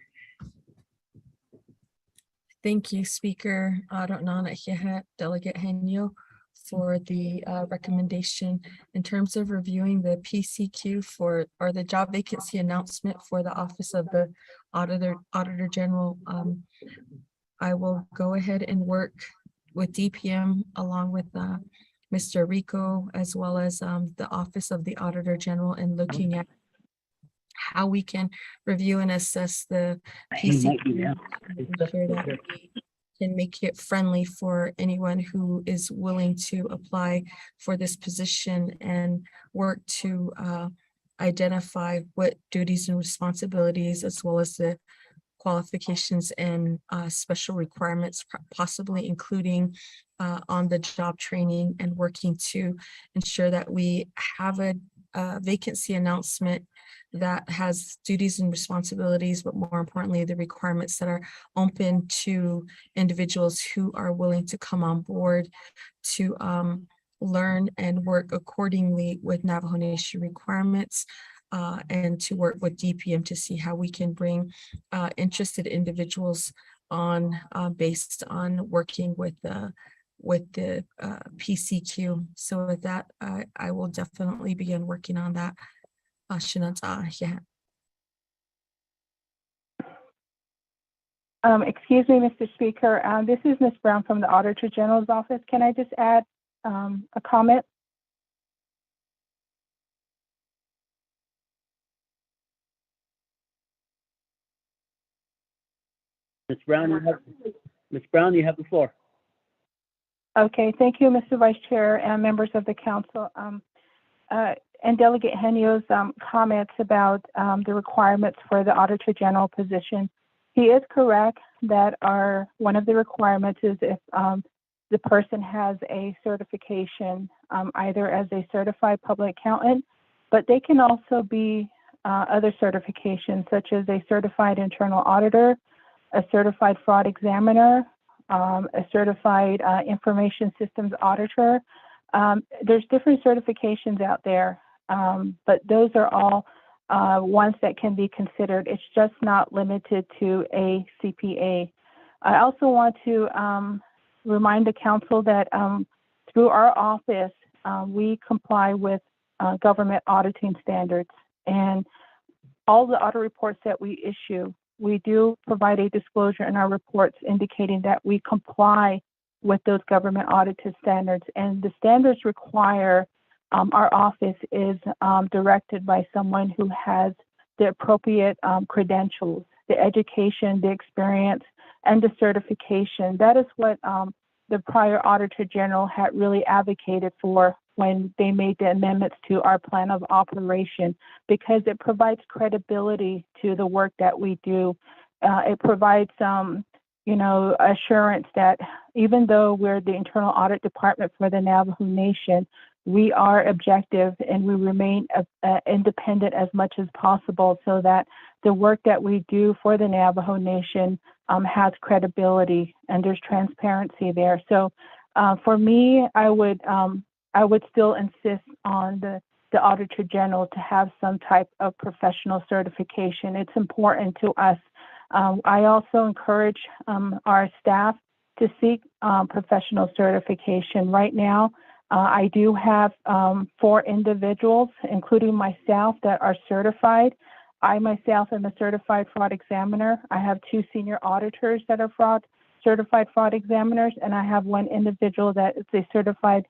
E: Thank you, Speaker Naabik'íyáti, Delegate Henio, for the recommendation in terms of reviewing the PCQ or the job vacancy announcement for the Office of the Auditor General. I will go ahead and work with DPM along with Mr. Rico, as well as the Office of the Auditor General, and looking at how we can review and assess the PCQ, ensure that we can make it friendly for anyone who is willing to apply for this position, and work to identify what duties and responsibilities, as well as the qualifications and special requirements, possibly including on the job training, and working to ensure that we have a vacancy announcement that has duties and responsibilities, but more importantly, the requirements that are open to individuals who are willing to come on board to learn and work accordingly with Navajo Nation requirements, and to work with DPM to see how we can bring interested individuals on based on working with the PCQ. So with that, I will definitely begin working on that.
Q: Excuse me, Mr. Speaker. This is Ms. Brown from the Auditor General's office. Can I just add a comment?
D: Ms. Brown, you have the floor.
Q: Okay, thank you, Mr. Vice Chair and members of the council. And Delegate Henio's comments about the requirements for the Auditor General position. He is correct that one of the requirements is if the person has a certification, either as a certified public accountant, but they can also be other certifications, such as a certified internal auditor, a certified fraud examiner, a certified information systems auditor. There's different certifications out there, but those are all ones that can be considered. It's just not limited to a CPA. I also want to remind the council that through our office, we comply with government auditing standards, and all the audit reports that we issue, we do provide a disclosure in our reports indicating that we comply with those government audited standards. And the standards require our office is directed by someone who has the appropriate credentials, the education, the experience, and the certification. That is what the prior Auditor General had really advocated for when they made the amendments to our plan of operation, because it provides credibility to the work that we do. It provides assurance that even though we're the internal audit department for the Navajo Nation, we are objective and we remain independent as much as possible, so that the work that we do for the Navajo Nation has credibility and there's transparency there. So for me, I would still insist on the Auditor General to have some type of professional certification. It's important to us. I also encourage our staff to seek professional certification. Right now, I do have 4 individuals, including myself, that are certified. I myself am a certified fraud examiner. I have 2 senior auditors that are certified fraud examiners, and I have 1 individual that is a certified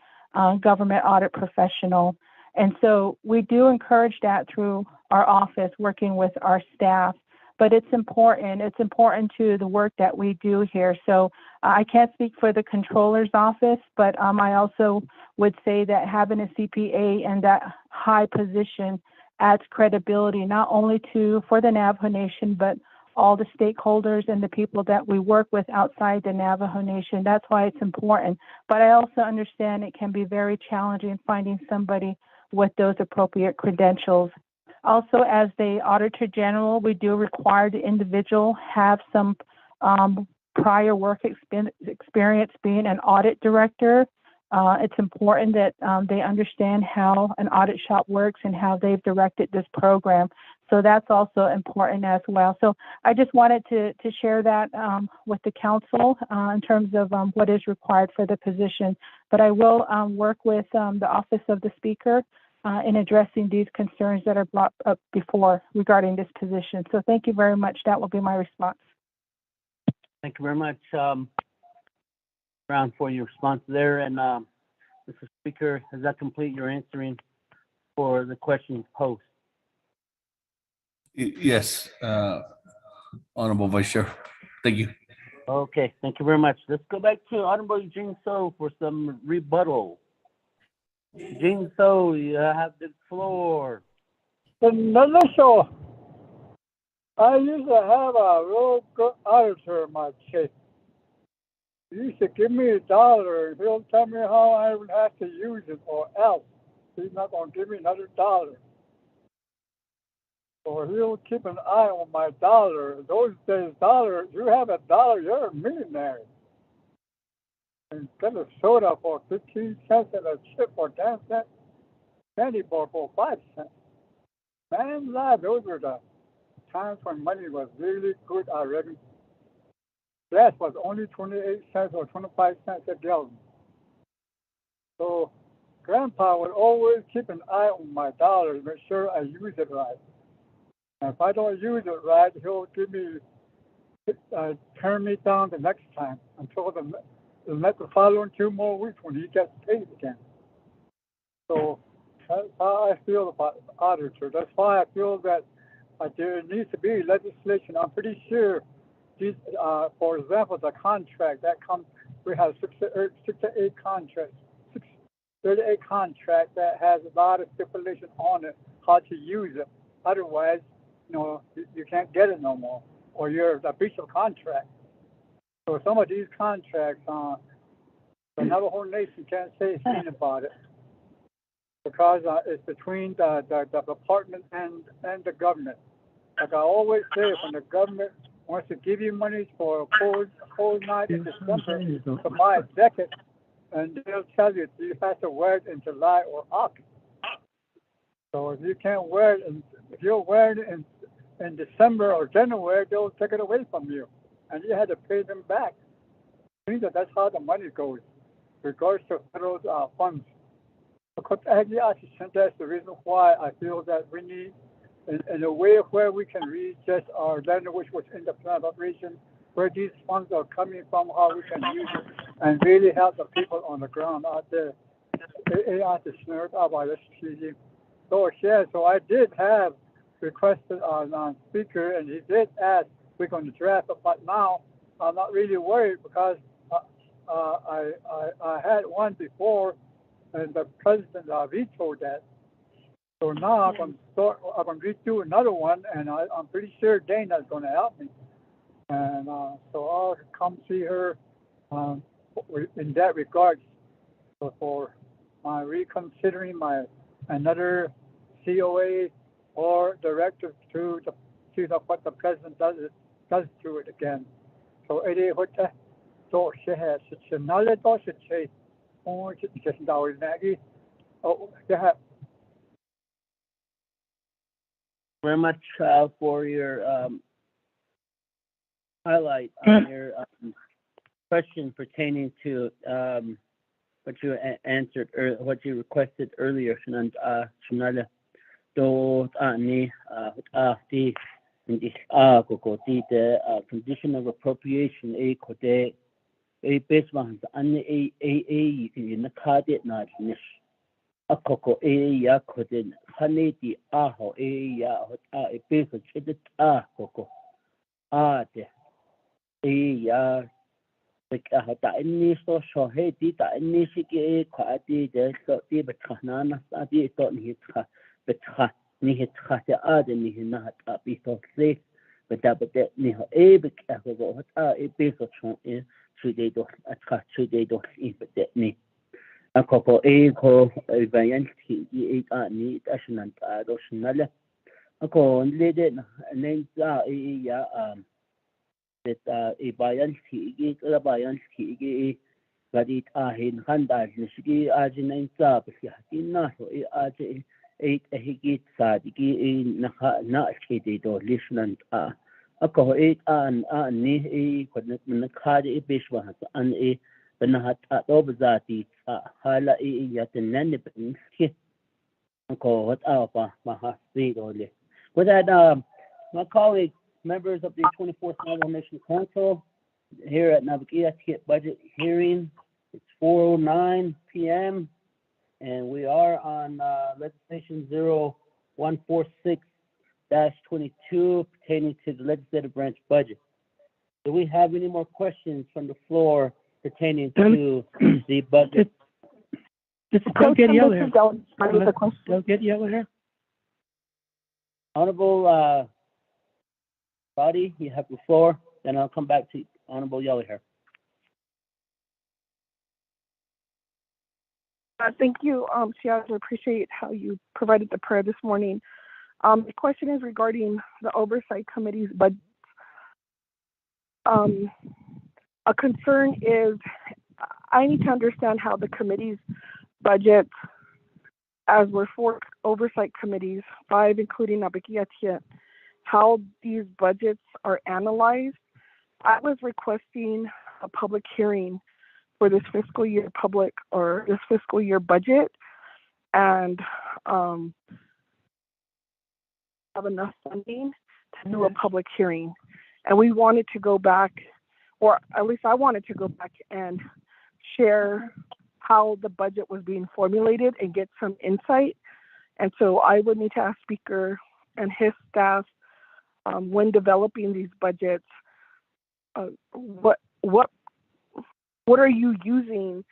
Q: government audit professional. And so we do encourage that through our office, working with our staff. But it's important to the work that we do here. So I can't speak for the controller's office, but I also would say that having a CPA in that high position adds credibility, not only for the Navajo Nation, but all the stakeholders and the people that we work with outside the Navajo Nation. That's why it's important. But I also understand it can be very challenging finding somebody with those appropriate credentials. Also, as the Auditor General, we do require the individual have some prior work experience being an audit director. It's important that they understand how an audit shop works and how they've directed this program. So that's also important as well. So I just wanted to share that with the council in terms of what is required for the position. But I will work with the Office of the Speaker in addressing these concerns that are brought up before regarding this position. So thank you very much. That will be my response.
D: Thank you very much, Brown, for your response there. And Mr. Speaker, does that complete your answering for the questions posed?
A: Yes, Honorable Vice Chair. Thank you.
D: Okay, thank you very much. Let's go back to Honorable Eugene So for some rebuttal. Eugene So, you have the floor.
L: Initial, I used to have a real good auditor in my case. He used to give me $1 and he'll tell me how I would have to use it, or else he's not going to give me another $1. Or he'll keep an eye on my $1. Those days, you have $1, you're a millionaire. Instead of soda for 15 cents and a chip for 10 cents, candy bar for 5 cents. Man, those were the times when money was really good already. Gas was only 28 cents or 25 cents a gallon. So Grandpa would always keep an eye on my $1, make sure I use it right. And if I don't use it right, he'll give me, turn me down the next time until the following 2 more weeks when he gets paid again. So that's how I feel about the auditor. That's why I feel that there needs to be legislation. I'm pretty sure these, for example, the contract that comes, we have 6 to 8 contracts, 38 contract that has a lot of stipulation on it, how to use it. Otherwise, you can't get it no more, or you're a breach of contract. So some of these contracts, The Navajo Nation can't say anything about it because it's between the department and the government. Like I always say, when the government wants to give you money for a cold night in December to buy a jacket, and they'll tell you have to wear it in July or August. So if you can't wear it, if you're wearing it in December or January, they'll take it away from you, and you have to pay them back. I think that's how the money goes, regards to federal funds. Because that's the reason why I feel that we need, in a way where we can read just our language was in the plan of operation, where these funds are coming from, how we can use it, and really help the people on the ground out there. So I did have requested on speaker, and he did ask we're going to draft it, but now I'm not really worried because I had one before, and the president vetoed that. So now I'm going to redo another one, and I'm pretty sure Dana's going to help me. And so I'll come see her in that regard for my reconsidering another COA or directive to what the president does to it again. So it is what so she has another say or just dollars Maggie. Oh, yeah.
D: Very much for your highlight on your question pertaining to what you answered or what you requested earlier. Shanala do ani the condition of appropriation a kote a baseman an a in the card not nish a coco a ya koden haneti aho a ya a base of chit coco de a ya ta inni so he di ta inni shiki kwa di de so di betkhana na di to ni kha betha ni het kha ta de ni na ta bi to se beta ni ho e be ka go ta e be so chon e chu de do kha chu de do e beta ni a ko e ko variant ki e a ni ta shnan ta do shnala a ko le de na nen za e ya that a bayan ki la bayan ki gadit ahin handa nishiki ajin sa bisi na so aj a higit sa digi na skete do lishnan ako an ni kwadna na khade e bishwa an e bana hat do bazati hala yatan ne binski ako what alpha mahasi dole with that my colleague, members of the 24th Navajo Nation Council here at Naabik'íyáti budget hearing. It's 4:09 p.m. and we are on legislation 0146-22 pertaining to the legislative branch budget. Do we have any more questions from the floor pertaining to the budget?
G: Don't get yellow here. Don't get yellow here.
D: Honorable Body, you have the floor. Then I'll come back to Honorable Yellow Hair.
U: Thank you, Shiaz. I appreciate how you provided the prayer this morning. The question is regarding the Oversight Committee's budget. A concern is I need to understand how the committee's budget, as we're 4 oversight committees, 5 including Naabik'íyáti, how these budgets are analyzed. I was requesting a public hearing for this fiscal year budget, and have enough funding to do a public hearing. And we wanted to go back, or at least I wanted to go back and share how the budget was being formulated and get some insight. And so I would need to ask Speaker and his staff, when developing these budgets, what are you using?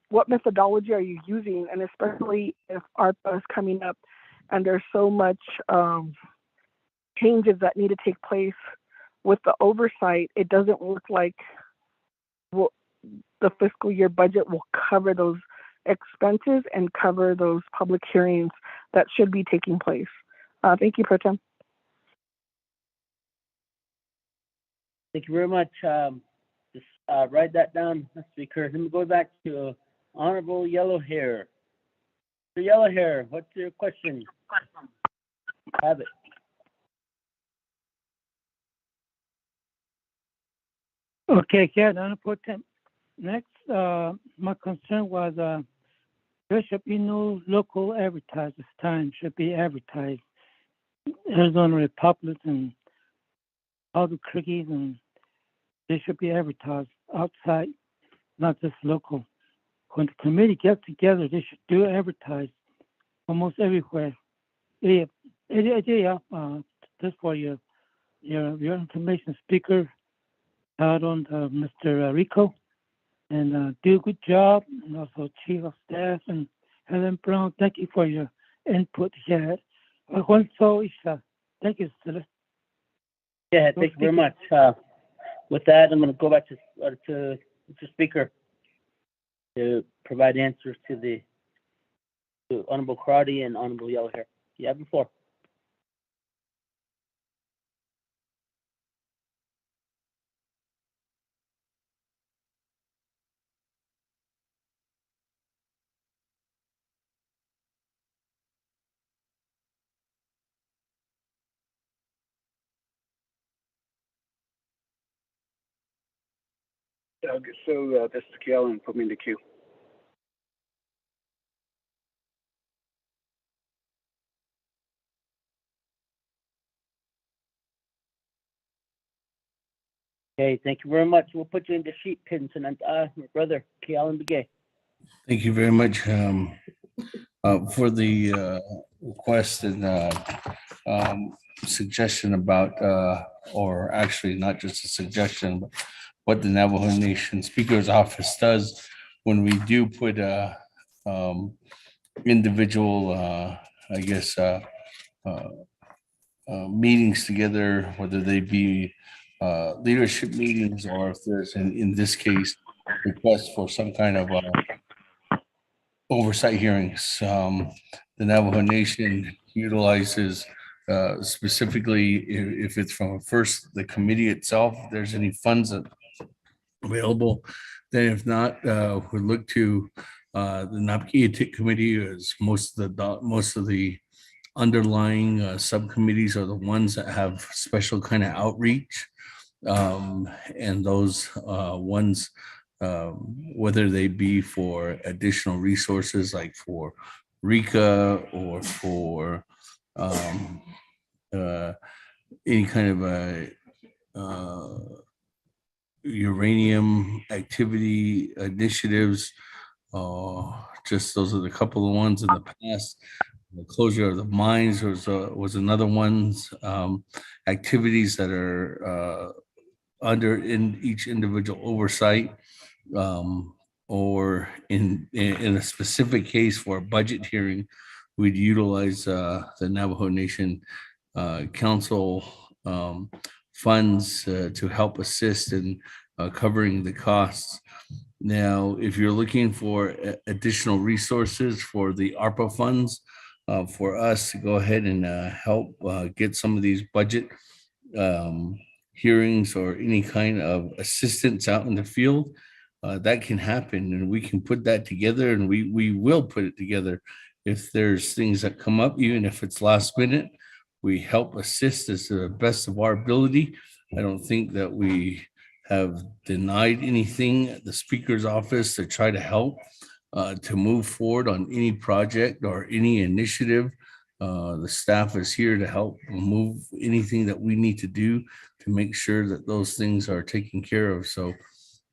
U: What methodology are you using? And especially if ARPA is coming up and there's so much changes that need to take place with the oversight, it doesn't look like the fiscal year budget will cover those expenses and cover those public hearings that should be taking place. Thank you, Pro Tem.
D: Thank you very much. Just write that down, Mr. Speaker. Let me go back to Honorable Yellow Hair. Mr. Yellow Hair, what's your question? Have it.
G: Okay, Honorable Pro Tem. Next, my concern was there should be no local advertised this time, should be advertised. Arizona Republic and Albuquerque, and they should be advertised outside, not just local. When the committee gets together, they should do advertise almost everywhere. Just for your information, Speaker, out on Mr. Rico, and do a good job, and also Chief of Staff and Helen Brown. Thank you for your input here. Thank you, Stella.
D: Yeah, thank you very much. With that, I'm going to go back to Mr. Speaker to provide answers to Honorable Karate and Honorable Yellow Hair. You have the floor.
P: So this is Kellen, put me in the queue.
D: Okay, thank you very much. We'll put you in the sheet pin tonight. My brother, Kealan Begay.
A: Thank you very much for the request and suggestion about, or actually not just a suggestion, but what the Navajo Nation Speaker's Office does when we do put individual, I guess, meetings together, whether they be leadership meetings or if there's, in this case, request for some kind of oversight hearings. The Navajo Nation utilizes specifically if it's from first the committee itself, if there's any funds available. Then if not, we look to the Naabik'íyáti committee, as most of the underlying subcommittees are the ones that have special kind of outreach. And those ones, whether they be for additional resources like for RECA or for any kind of a uranium activity initiatives. Just those are a couple of ones in the past. The closure of the mines was another one's activities that are under in each individual oversight, or in a specific case for a budget hearing, we'd utilize the Navajo Nation Council funds to help assist in covering the costs. Now, if you're looking for additional resources for the ARPA funds, for us to go ahead and help get some of these budget hearings or any kind of assistance out in the field, that can happen, and we can put that together, and we will put it together. If there's things that come up, even if it's last minute, we help assist as to the best of our ability. I don't think that we have denied anything at the Speaker's office to try to help to move forward on any project or any initiative. The staff is here to help move anything that we need to do to make sure that those things are taken care of. So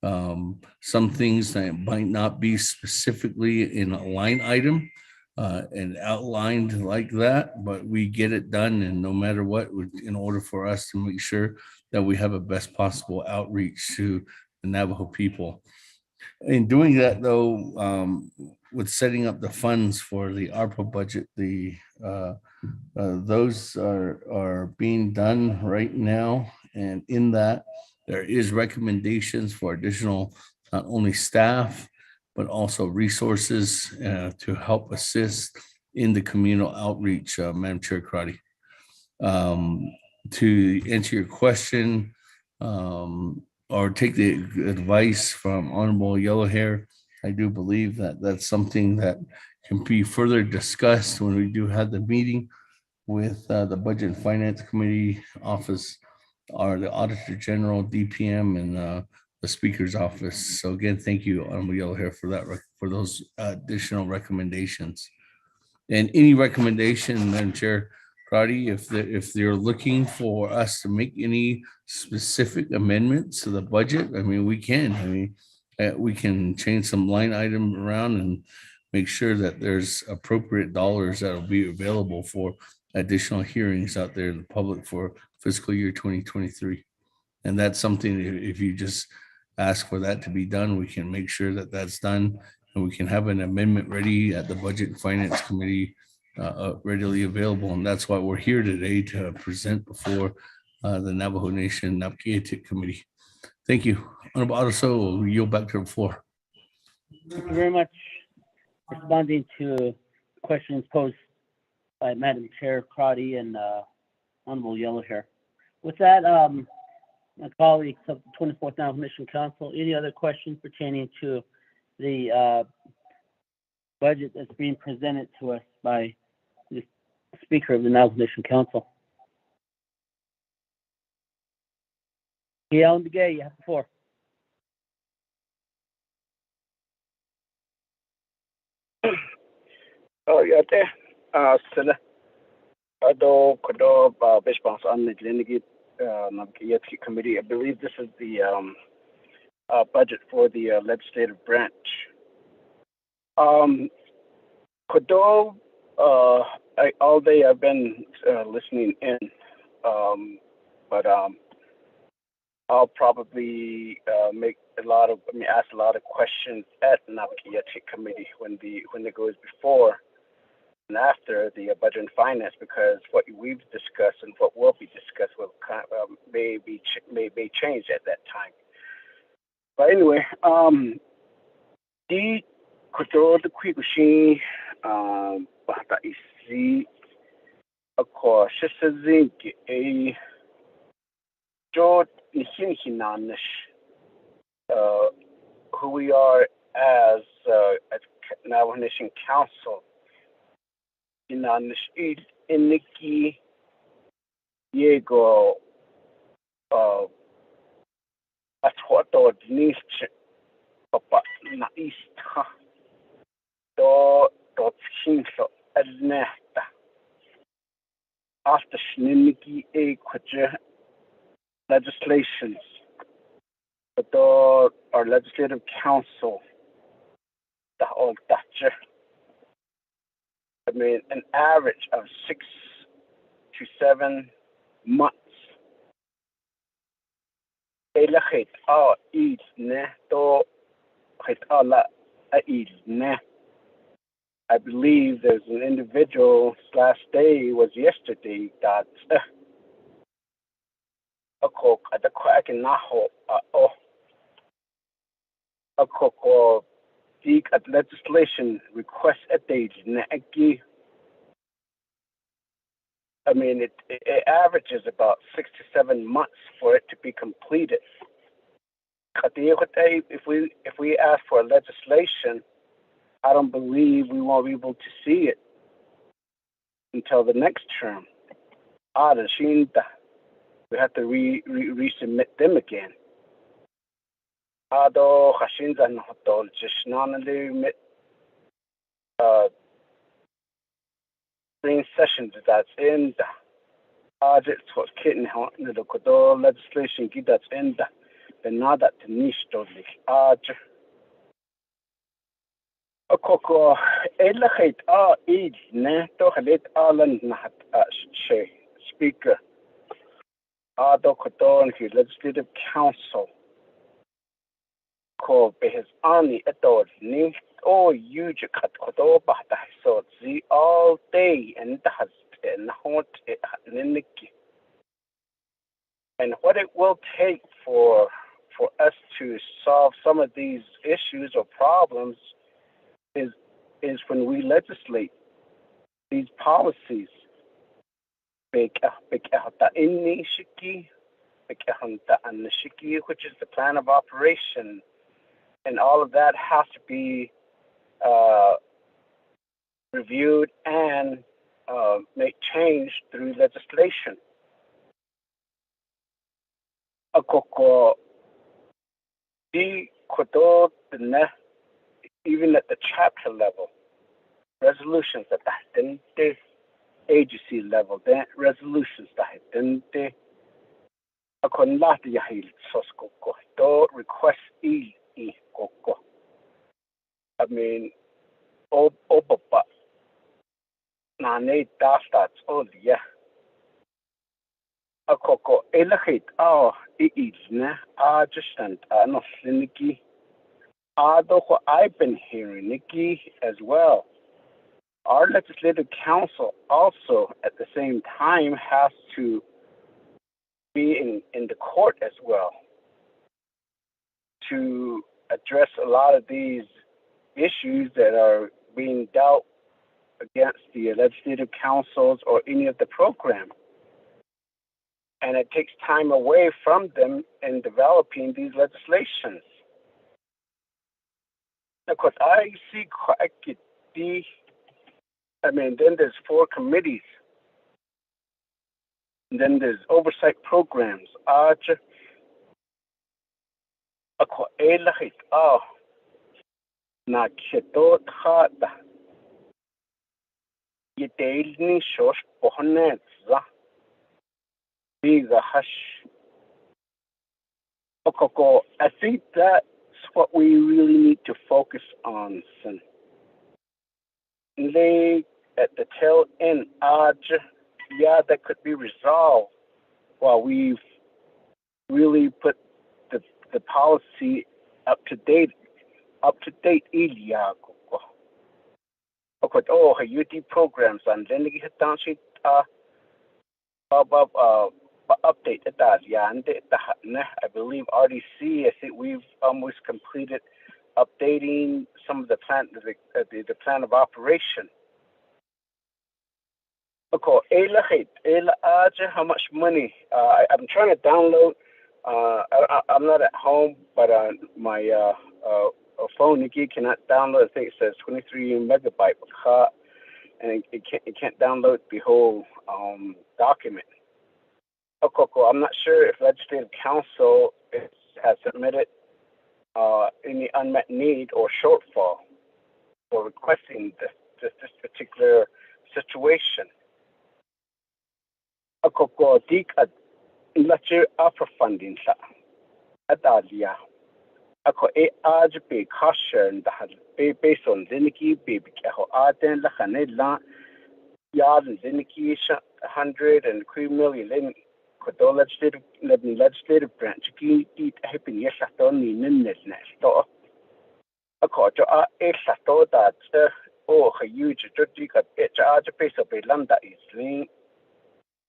A: some things that might not be specifically in a line item and outlined like that, but we get it done, and no matter what, in order for us to make sure that we have a best possible outreach to the Navajo people. In doing that, though, with setting up the funds for the ARPA budget, those are being done right now, and in that there is recommendations for additional not only staff, but also resources to help assist in the communal outreach, Madam Chair Crotty. To answer your question, or take the advice from Honorable Yellow Hair, I do believe that that's something that can be further discussed when we do have the meeting with the Budget and Finance Committee office, or the Auditor General, DPM, and the Speaker's office. So again, thank you, Honorable Yellow Hair, for that, for those additional recommendations. And any recommendation, Madam Chair Crotty, if they're looking for us to make any specific amendments to the budget, I mean, we can. I mean, we can change some line item around and make sure that there's appropriate dollars that will be available for additional hearings out there in the public for fiscal year 2023. And that's something, if you just ask for that to be done, we can make sure that that's done, and we can have an amendment ready at the Budget and Finance Committee, readily available. And that's why we're here today, to present before the Navajo Nation Naabik'íyáti Committee. Thank you. Honorable Araso, we yield back to the floor.
D: Thank you very much. Responding to questions posed by Madam Chair Crotty and Honorable Yellow Hair. With that, my colleagues of the 24th Navajo Nation Council, any other questions pertaining to the budget that's being presented to us by the Speaker of the Navajo Nation Council? Alan Begay, you have the floor.
P: Oh, yeah, Sila. Ado Kodo Bishbans on the Naabik'íyáti Committee. I believe this is the budget for the legislative branch. Kodo, all day I've been listening in, but I'll probably ask a lot of questions at Naabik'íyáti Committee when it goes before and after the budget and finance, because what we've discussed and what will be discussed will may change at that time. But anyway, the Kodo the Kwigushi Bahta Isi Akwa Shisazinki a Jod Nihinhinanish, who we are as Navajo Nation Council. Inanish Iniki Yego Atwato Dinish Papa Naista Do Hinso Adneta after Shiniki A Kwaja legislations, but our legislative council, the old Dutcher. I mean, an average of 6 to 7 months. I believe there's an individual's last day was yesterday that a cook at the crack in Naho a cook or seek at legislation request a date. I mean, it averages about 6 to 7 months for it to be completed. If we ask for legislation, I don't believe we won't be able to see it until the next term. We have to resubmit them again. Ado Hashinza Notol Jishnanali spring sessions that's in the audit was kitten the Kodo legislation that's in the nada to niche totally a coco elahate age ne to halit alan nahat speaker Ado Kodo and his legislative council called by his army at all ni huge cut Kodo bahta so the all day and has been hot and what it will take for for us to solve some of these issues or problems is when we legislate these policies. Which is the plan of operation, and all of that has to be reviewed and make change through legislation. Even at the chapter level, resolutions at the agency level, then resolutions that don't request I mean, Obaba, Nane Dastats, oh, yeah. A coco elahit, isna, just and no Nikki. Though I've been hearing Nikki as well. Our legislative council also at the same time has to be in the court as well to address a lot of these issues that are being dealt against the legislative councils or any of the program. And it takes time away from them in developing these legislations. Of course, I see quite then there's 4 committees. And then there's oversight programs. Na keto khata. Yedelni shosh bohnetza. Biga hash. I think that's what we really need to focus on, son. Lay at the tail end, that could be resolved while we've really put the policy up to date. UT programs and then you hit down sheet update that I believe RDC. I think we've almost completed updating some of the plan of operation. How much money? I'm trying to download. I'm not at home, but my phone Nikki cannot download. I think it says 23 megabyte, and it can't download the whole document. I'm not sure if Legislative Council has submitted any unmet need or shortfall for requesting this particular situation. Upper funding Adalia. Be caution based on Ziniki, baby, Aden, Lahanela, Yard and Ziniki, 103 million. Legislative branch, eat happy yes, I don't need next door. A quarter a sato that a huge dirty cut a piece of a lambda is lean.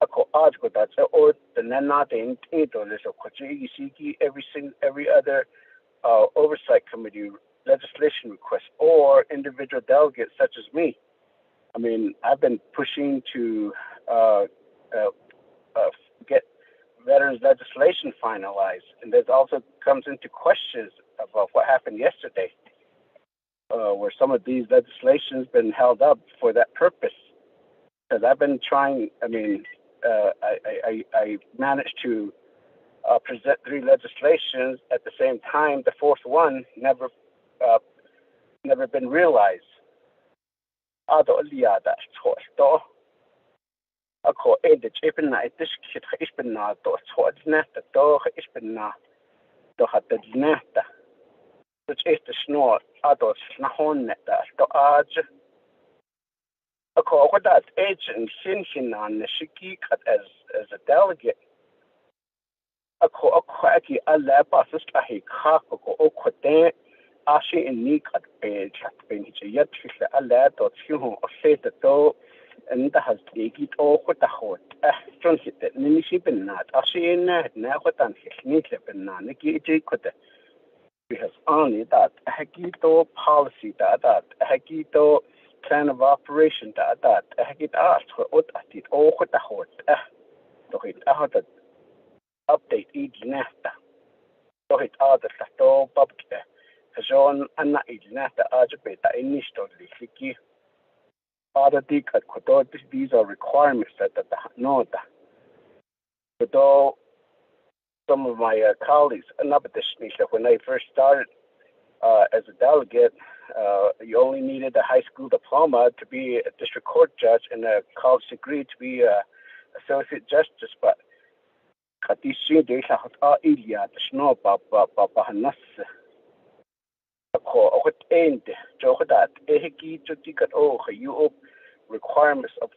P: A co-article that's the Nana in Italy, so every other oversight committee legislation request or individual delegates such as me. I mean, I've been pushing to get veterans legislation finalized, and there's also comes into questions about what happened yesterday, where some of these legislations been held up for that purpose. Because I've been trying. I mean, I managed to present 3 legislations at the same time. The 4th one never been realized. Ako edit even na this kid is been not to what's not the dog is been not to have the neta, which is the snort adults nahon neta to arch. Ako what that agent sinking on the shiki as a delegate. Ako aki a lapa sister he cock or oquate ashi in nick at page at bench yet a lad or few or say the door. and the has taken all what the hot. Transit that Niniship and not. Ashin, now what I'm Niship and Naniki Jikote. Because only that Hakito policy that Hakito plan of operation that Hakit asked what I did all what the hot. So it out that update each nesta. So it out the Sato Bobke. John Anna Ignata Ajabeta initial Liki. Other ticket these are requirements that know that. Although some of my colleagues, when I first started as a delegate, you only needed a high school diploma to be a district court judge and a college degree to be a associate justice. But requirements of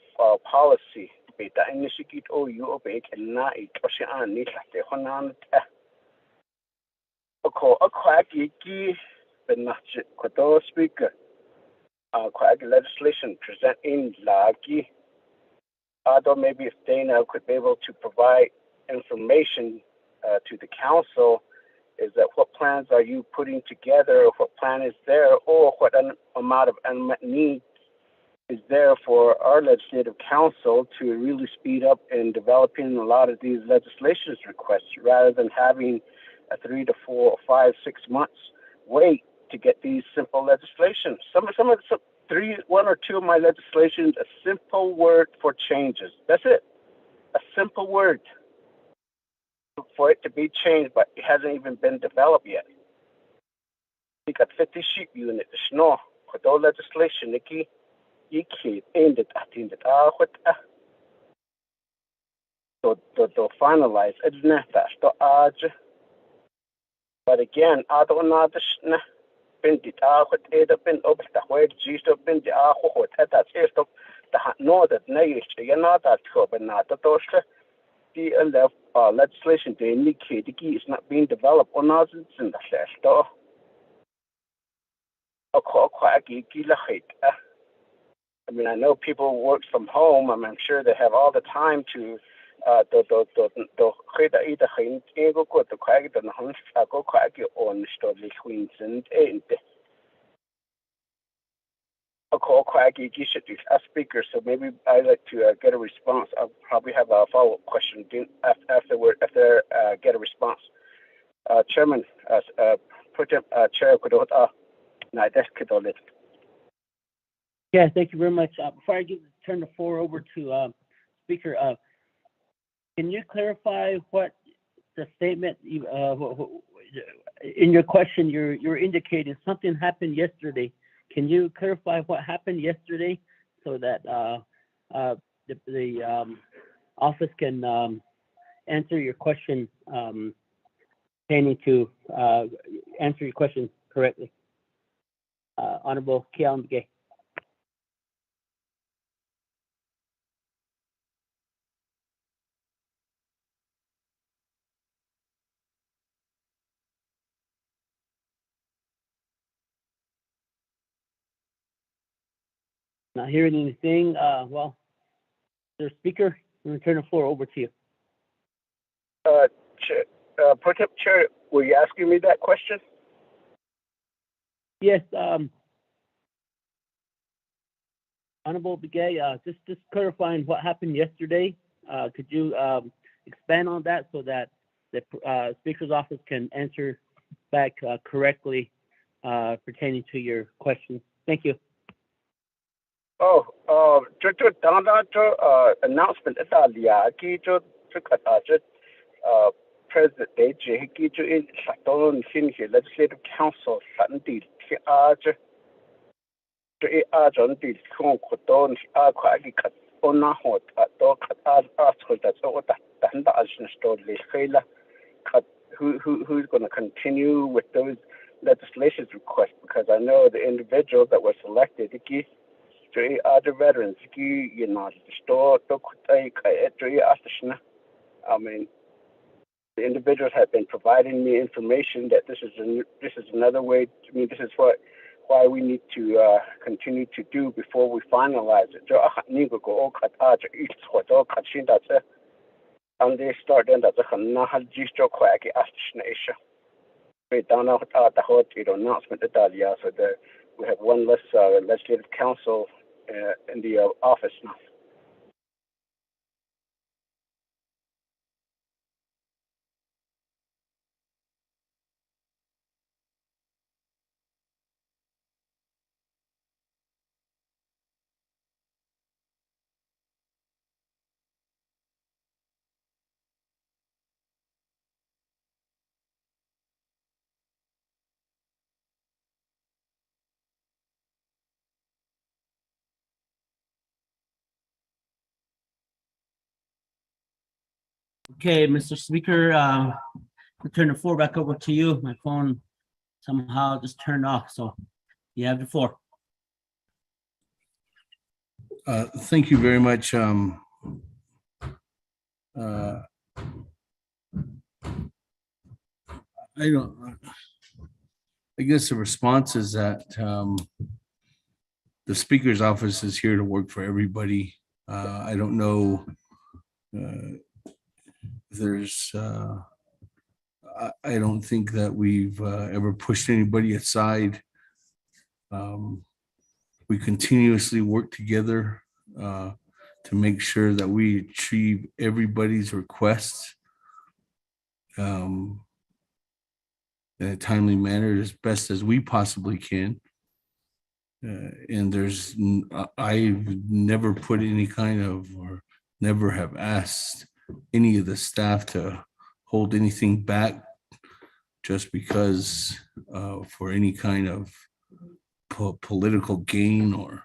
P: policy. Beta initiate or you obey and not a Toshan Nita Honan. A quacky but not Kodo speaker. Quack legislation present in Lagi. Although maybe if Dana could be able to provide information to the council, is that what plans are you putting together, or what plan is there, or what amount of unmet need is there for our legislative council to really speed up in developing a lot of these legislation requests, rather than having a 3 to 4 or 5, 6 months wait to get these simple legislations. Some of the one or two of my legislations, a simple word for changes. That's it. A simple word for it to be changed, but it hasn't even been developed yet. We got 50 sheep units. No, for those legislation, Nikki, you can't end it. I think that to finalize it's not that. But again, I don't know this. Been the what either been over the way Jesus been the what that's it. The no that negative. You know that but not the those. The legislation they indicate is not being developed or not in the last. I mean, I know people work from home. I'm sure they have all the time to a speaker, so maybe I'd like to get a response. I'll probably have a follow-up question after get a response. Chairman, Chair Kudota,
D: Yeah, thank you very much. Before I turn the floor over to Speaker, can you clarify what the statement in your question you're indicating something happened yesterday? Can you clarify what happened yesterday so that the office can answer your question, pertaining to answer your question correctly? Honorable Kiaumge. Not hearing anything. Well, Mr. Speaker, I'm going to turn the floor over to you.
P: Chair, were you asking me that question?
D: Yes. Honorable Begay, just clarifying what happened yesterday. Could you expand on that so that the Speaker's office can answer back correctly pertaining to your question? Thank you.
P: Announcement President in Legislative Council who's going to continue with those legislation requests, because I know the individuals that were selected other veterans, I mean, the individuals have been providing me information that this is another way. I mean, this is what why we need to continue to do before we finalize it. And they start then that's a register quack nation. Right down out the hot announcement that so we have one less legislative council in the office now.
M: Okay, Mr. Speaker, I turn the floor back over to you. My phone somehow just turned off, so you have the floor.
A: Thank you very much. I guess the response is that the Speaker's office is here to work for everybody. I don't know. I don't think that we've ever pushed anybody aside. We continuously work together to make sure that we achieve everybody's requests in a timely manner as best as we possibly can. And I've never put any kind of, or never have asked any of the staff to hold anything back just because for any kind of political gain or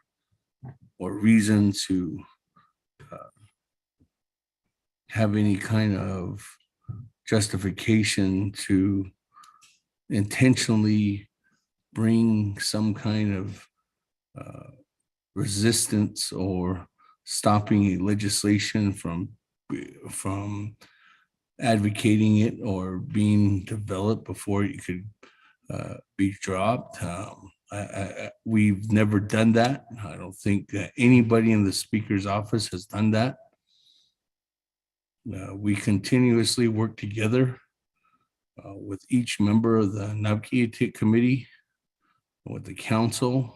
A: reason to have any kind of justification to intentionally bring some kind of resistance or stopping a legislation from advocating it or being developed before it could be dropped. We've never done that. I don't think that anybody in the Speaker's office has done that. We continuously work together with each member of the Naabik'íyáti committee, with the council,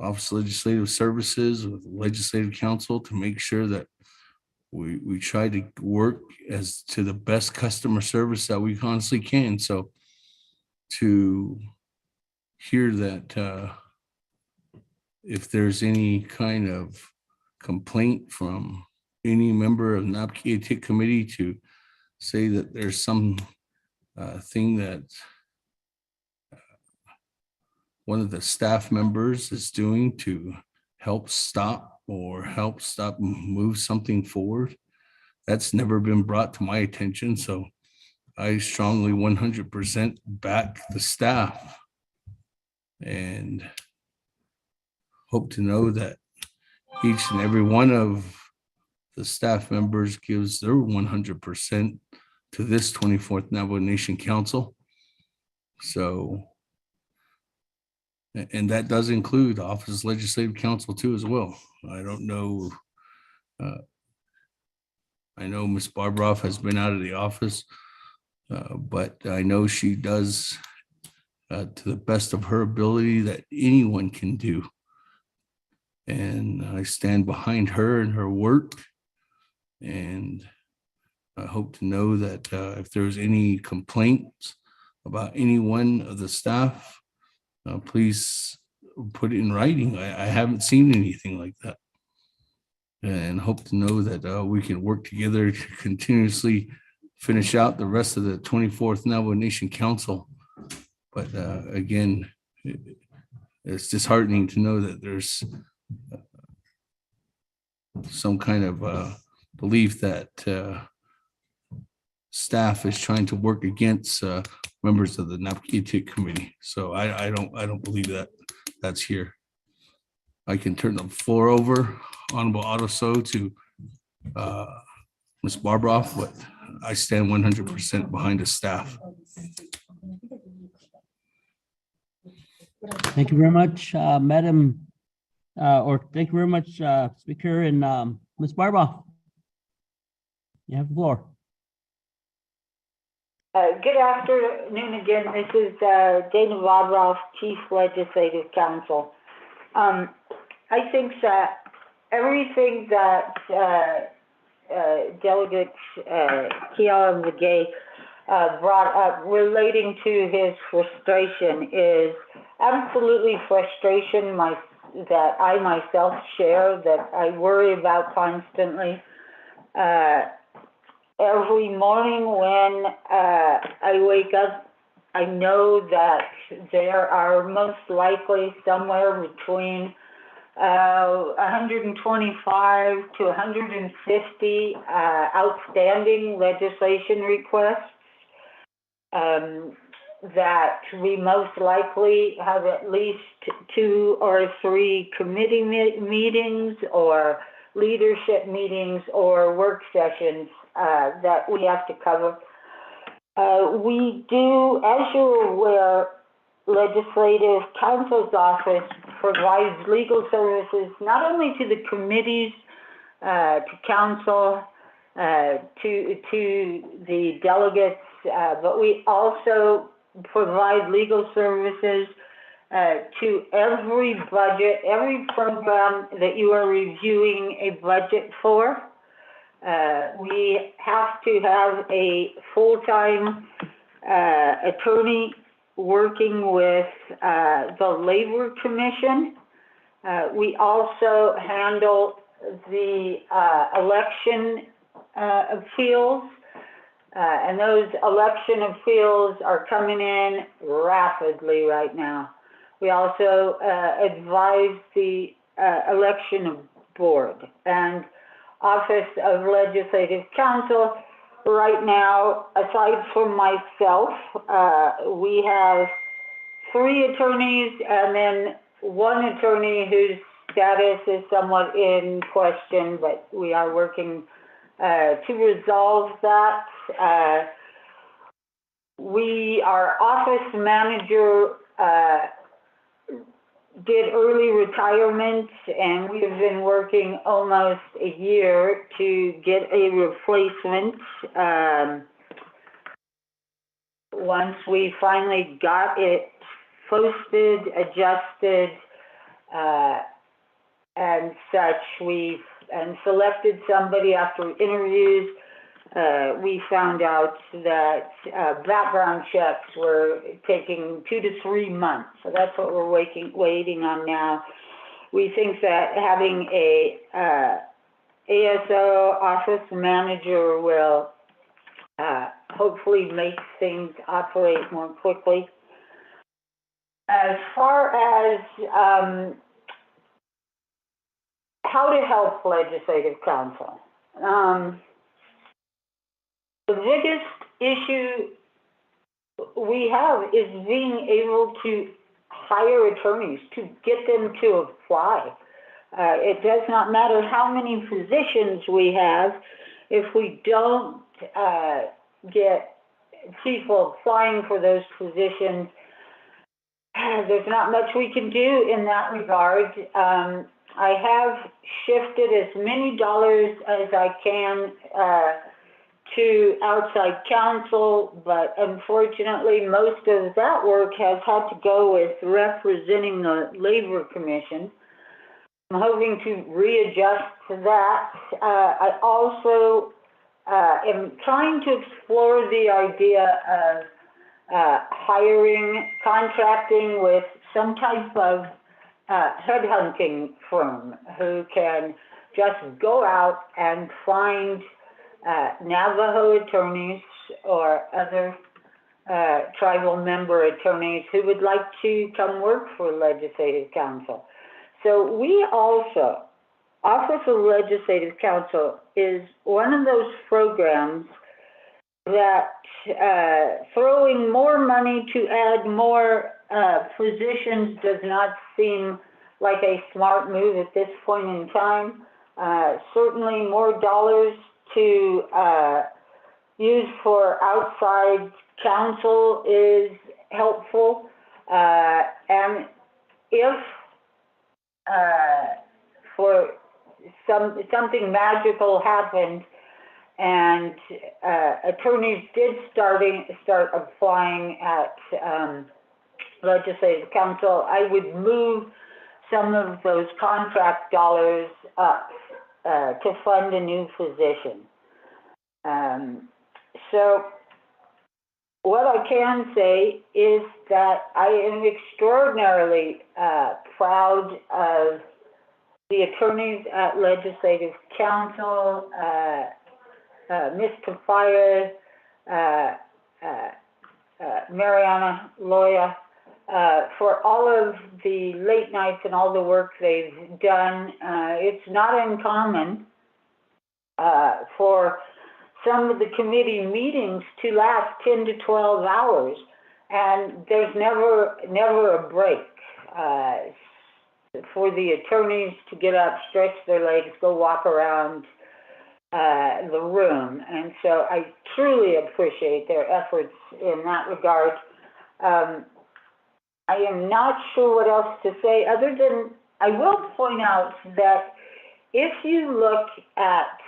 A: Office of Legislative Services, with the Legislative Council to make sure that we try to work as to the best customer service that we honestly can. So to hear that if there's any kind of complaint from any member of the Naabik'íyáti committee to say that there's some thing that one of the staff members is doing to help stop move something forward, that's never been brought to my attention. So I strongly 100% back the staff and hope to know that each and every one of the staff members gives their 100% to this 24th Navajo Nation Council. So, and that does include the Office of Legislative Council too as well. I don't know. I know Ms. Barbroff has been out of the office, but I know she does to the best of her ability that anyone can do. And I stand behind her and her work. And I hope to know that if there's any complaints about any one of the staff, please put it in writing. I haven't seen anything like that. And hope to know that we can work together to continuously finish out the rest of the 24th Navajo Nation Council. But again, it's disheartening to know that there's some kind of belief that staff is trying to work against members of the Naabik'íyáti committee. So I don't believe that that's here. I can turn the floor over, Honorable Adoso, to Ms. Barbroff, but I stand 100% behind the staff.
M: Thank you very much, Madam, thank you very much, Speaker, and Ms. Barba. You have the floor.
J: Good afternoon again. This is Dana Vodroff, Chief Legislative Counsel. I think that everything that Delegate Kiala Magay brought up relating to his frustration is absolutely frustration that I myself share, that I worry about constantly. Every morning when I wake up, I know that there are most likely somewhere between 125 to 150 outstanding legislation requests that we most likely have at least 2 or 3 committee meetings or leadership meetings or work sessions that we have to cover. We do, as you're aware, Legislative Counsel's Office provides legal services not only to the committees, to council, to the delegates, but we also provide legal services to every budget, every program that you are reviewing a budget for. We have to have a full-time attorney working with the Labor Commission. We also handle the election appeals, and those election appeals are coming in rapidly right now. We also advise the election board and Office of Legislative Counsel. Right now, aside from myself, we have 3 attorneys and then 1 attorney whose status is somewhat in question, but we are working to resolve that. Our office manager did early retirement, and we have been working almost a year to get a replacement. Once we finally got it posted, adjusted, and such, and selected somebody after interviews, we found out that background checks were taking 2 to 3 months. So that's what we're waiting on now. We think that having a ASO office manager will hopefully make things operate more quickly. As far as how to help Legislative Counsel, the biggest issue we have is being able to hire attorneys, to get them to apply. It does not matter how many positions we have, if we don't get people applying for those positions, there's not much we can do in that regard. I have shifted as many dollars as I can to outside counsel, but unfortunately most of that work has had to go with representing the Labor Commission. I'm hoping to readjust to that. I also am trying to explore the idea of contracting with some type of headhunting firm who can just go out and find Navajo attorneys or other tribal member attorneys who would like to come work for Legislative Counsel. So we also, Office of Legislative Counsel is one of those programs that throwing more money to add more positions does not seem like a smart move at this point in time. Certainly more dollars to use for outside counsel is helpful, and if for something magical happened and attorneys did start applying at legislative council, I would move some of those contract dollars up to fund a new position. So what I can say is that I am extraordinarily proud of the attorneys at Legislative Council, Ms. Tafaya, Mariana Loya, for all of the late nights and all the work they've done. It's not uncommon for some of the committee meetings to last 10 to 12 hours, and there's never a break for the attorneys to get up, stretch their legs, go walk around the room. And so I truly appreciate their efforts in that regard. I am not sure what else to say other than I will point out that if you look at,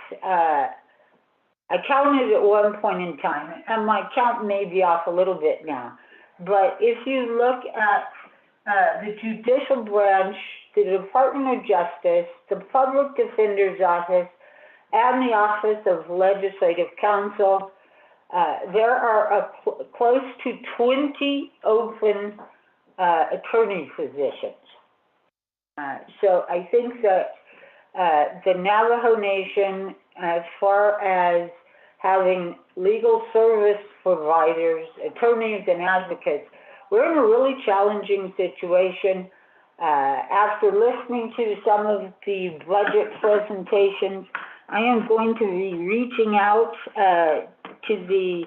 J: I counted at one point in time, and my count may be off a little bit now, but if you look at the judicial branch, the Department of Justice, the Public Defender's Office, and the Office of Legislative Counsel, there are close to 20 open attorney positions. So I think that the Navajo Nation, as far as having legal service providers, attorneys, and advocates, we're in a really challenging situation. After listening to some of the budget presentations, I am going to be reaching out to the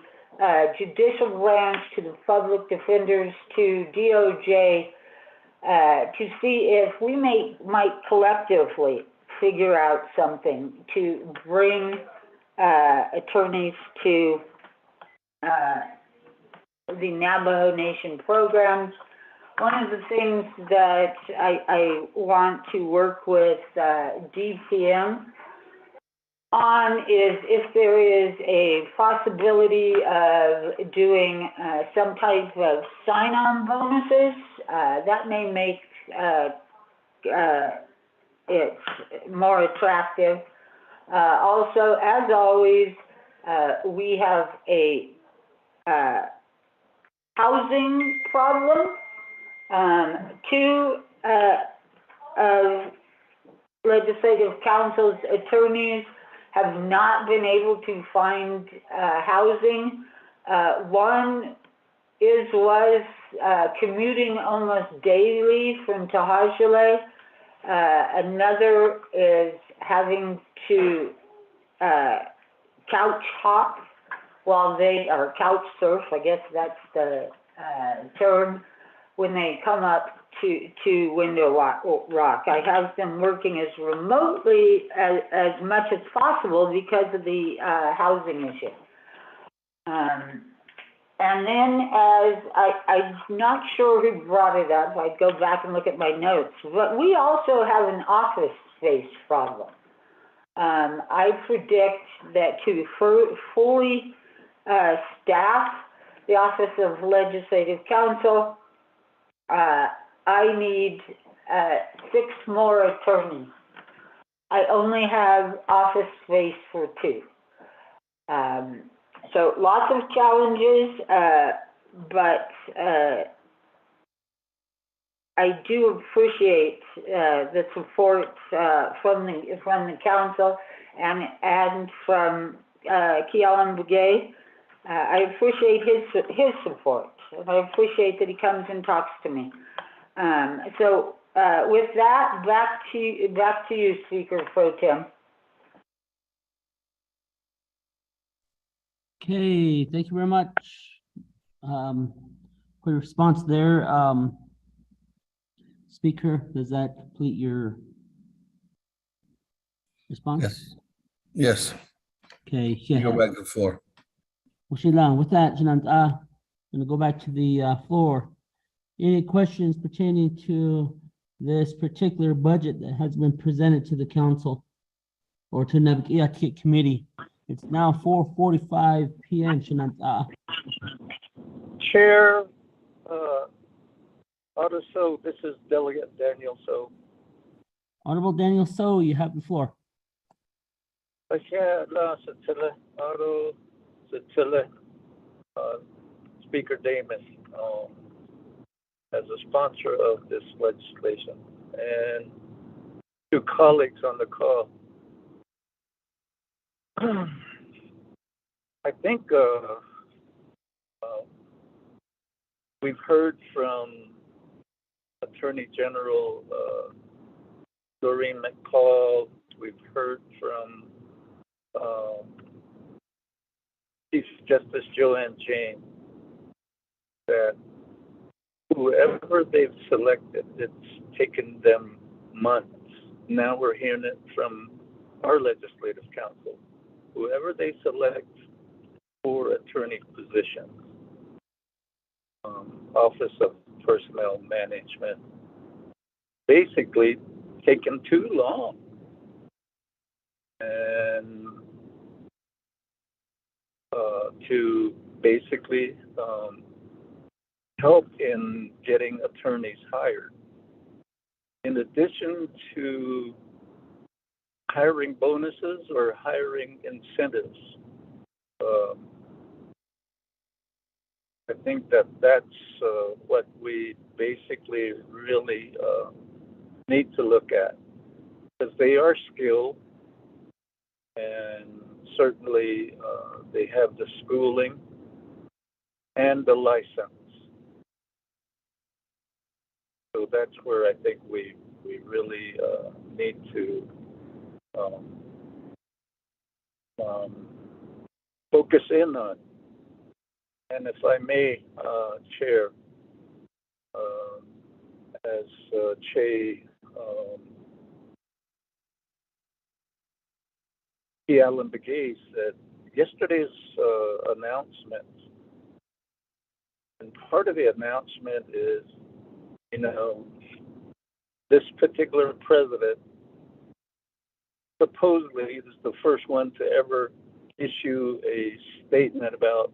J: judicial branch, to the public defenders, to DOJ, to see if we might collectively figure out something to bring attorneys to the Navajo Nation programs. One of the things that I want to work with DPM on is if there is a possibility of doing some type of sign-on bonuses. That may make it more attractive. Also, as always, we have a housing problem. Two of Legislative Council's attorneys have not been able to find housing. One was commuting almost daily from Tahajale. Another is having to couch hop while they are couch surf, I guess that's the term, when they come up to Window Rock. I have them working as remotely as much as possible because of the housing issue. And then, as I'm not sure who brought it up, I'd go back and look at my notes, but we also have an office space problem. I predict that to fully staff the Office of Legislative Counsel, I need 6 more attorneys. I only have office space for 2. So lots of challenges, but I do appreciate the support from the council and from Kealan Bugay. I appreciate his support, and I appreciate that he comes and talks to me. So with that, back to you, Speaker Pro Tem.
M: Okay, thank you very much for your response there. Speaker, does that complete your response?
A: Yes. Yes.
M: Okay.
A: Go back to the floor.
M: With that, I'm going to go back to the floor. Any questions pertaining to this particular budget that has been presented to the council or to Naabik'íyáti committee. It's now 4:45 p.m. Shananta.
I: Chair, So this is Delegate Daniel So.
M: Honorable Daniel So, you have the floor.
I: Speaker Davis, as a sponsor of this legislation, and to colleagues on the call. I think we've heard from Attorney General Doreen McCall. We've heard from Chief Justice Joanne Jane that whoever they've selected, it's taken them months. Now we're hearing it from our legislative council. Whoever they select for attorney positions, Office of Personnel Management, basically taken too long. And to basically help in getting attorneys hired. In addition to hiring bonuses or hiring incentives, I think that's what we basically really need to look at, because they are skilled and certainly they have the schooling and the license. So that's where I think we really need to focus in on. And if I may, Chair, as Che P. Allen Begay said, yesterday's announcement, and part of the announcement is, this particular president supposedly is the first one to ever issue a statement about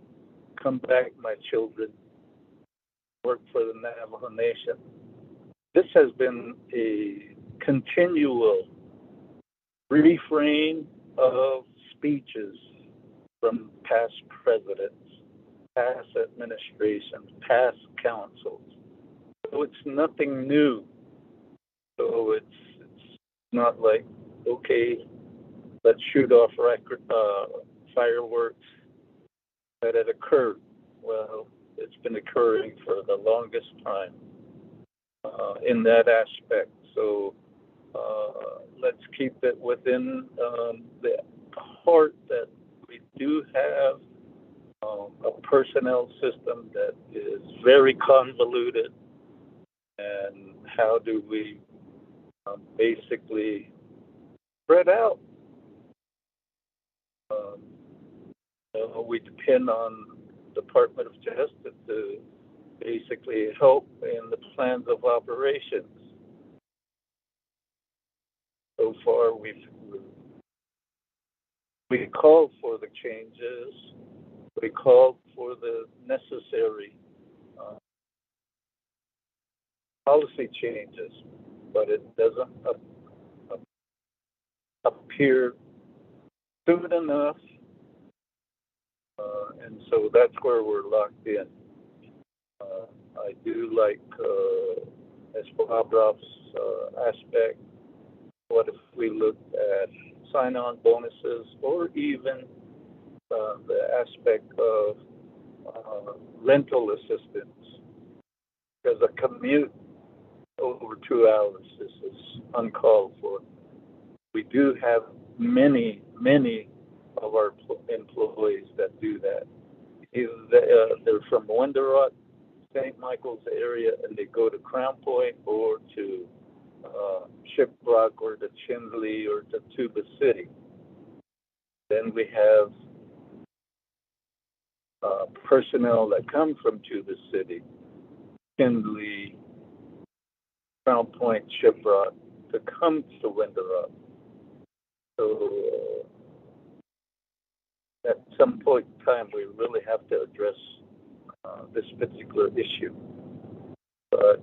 I: "come back, my children, work for the Navajo Nation." This has been a continual refrain of speeches from past presidents, past administrations, past councils. So it's nothing new. So it's not like, okay, let's shoot off fireworks that had occurred. Well, it's been occurring for the longest time in that aspect. So let's keep it within the heart that we do have a personnel system that is very convoluted. And how do we basically spread out? We depend on Department of Justice to basically help in the plans of operations. So far, we called for the changes. We called for the necessary policy changes, but it doesn't appear soon enough. And so that's where we're locked in. I do like Espohabrov's aspect. What if we looked at sign-on bonuses, or even the aspect of rental assistance? Because a commute over 2 hours is uncalled for. We do have many of our employees that do that. Either they're from Wenderock, St. Michael's area, and they go to Crown Point or to Shiprock or to Chinley or to Tuba City. Then we have personnel that come from Tuba City, Chinley, Crown Point shipwreck to come to Winter Rock. So at some point in time, we really have to address this particular issue. But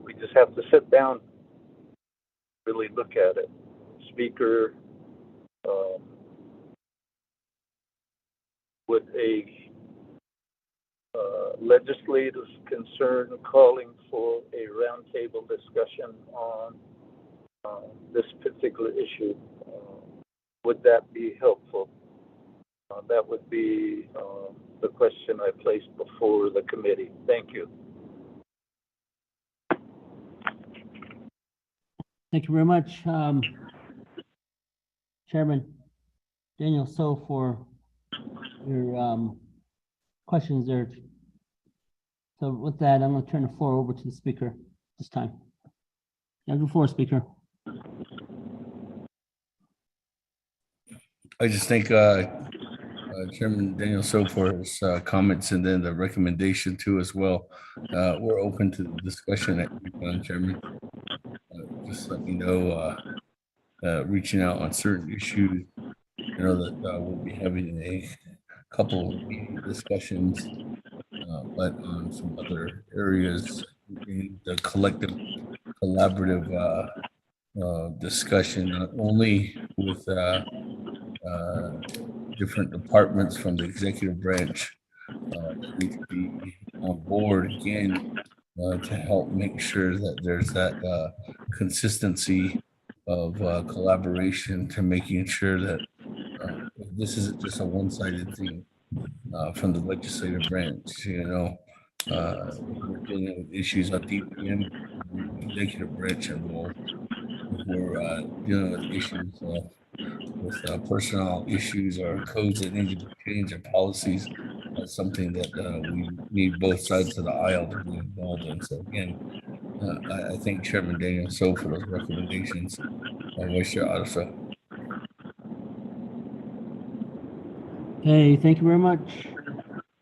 I: we just have to sit down, really look at it. Speaker, with a legislative concern calling for a roundtable discussion on this particular issue, would that be helpful? That would be the question I placed before the committee. Thank you.
M: Thank you very much, Chairman Daniel So, for your questions there. So with that, I'm going to turn the floor over to the speaker this time. You have the floor, Speaker.
A: I just thank Chairman Daniel So for his comments and then the recommendation too as well. We're open to the discussion at Chairman. Just let me know, reaching out on certain issues. You know that we'll be having a couple of discussions, but on some other areas, the collective, collaborative discussion, not only with different departments from the executive branch that need to be on board again to help make sure that there's that consistency of collaboration to making sure that this isn't just a one-sided thing from the legislative branch. You know, we're dealing with issues at DPM, executive branch involved. We're dealing with issues with personnel issues or codes that need to be changed or policies. That's something that we need both sides of the aisle to be involved in. So again, I thank Chairman Daniel So for those recommendations. Vice Chair Arasa.
M: Okay, thank you very much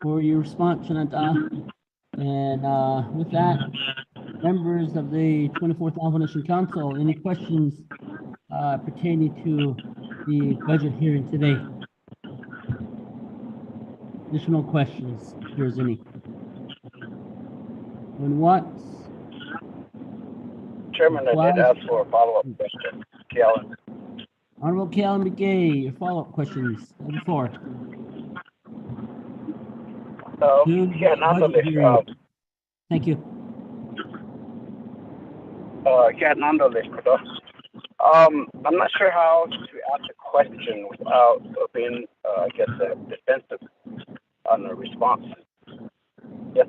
M: for your response, Shananta. And with that, members of the 24th Navajo Nation Council, any questions pertaining to the budget hearing today? Additional questions, if there's any. When what?
P: Chairman, I did ask for a follow-up question. Callan.
M: Honorable Callan McGay, your follow-up questions. Have the floor.
P: Yeah, nonetheless,
M: thank you.
P: Yeah, nonetheless, I'm not sure how to ask a question without being, I guess, defensive on the response. Yes,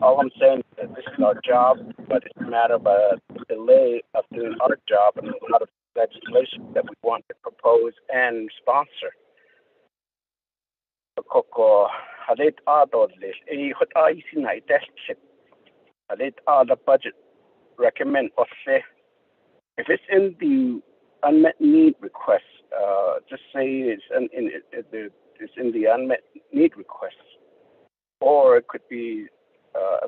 P: all I'm saying is that this is our job, but it's a matter of a delay of doing our job and a lot of legislation that we want to propose and sponsor. The budget recommend or say if it's in the unmet need request, just say it's in the unmet need request, or it could be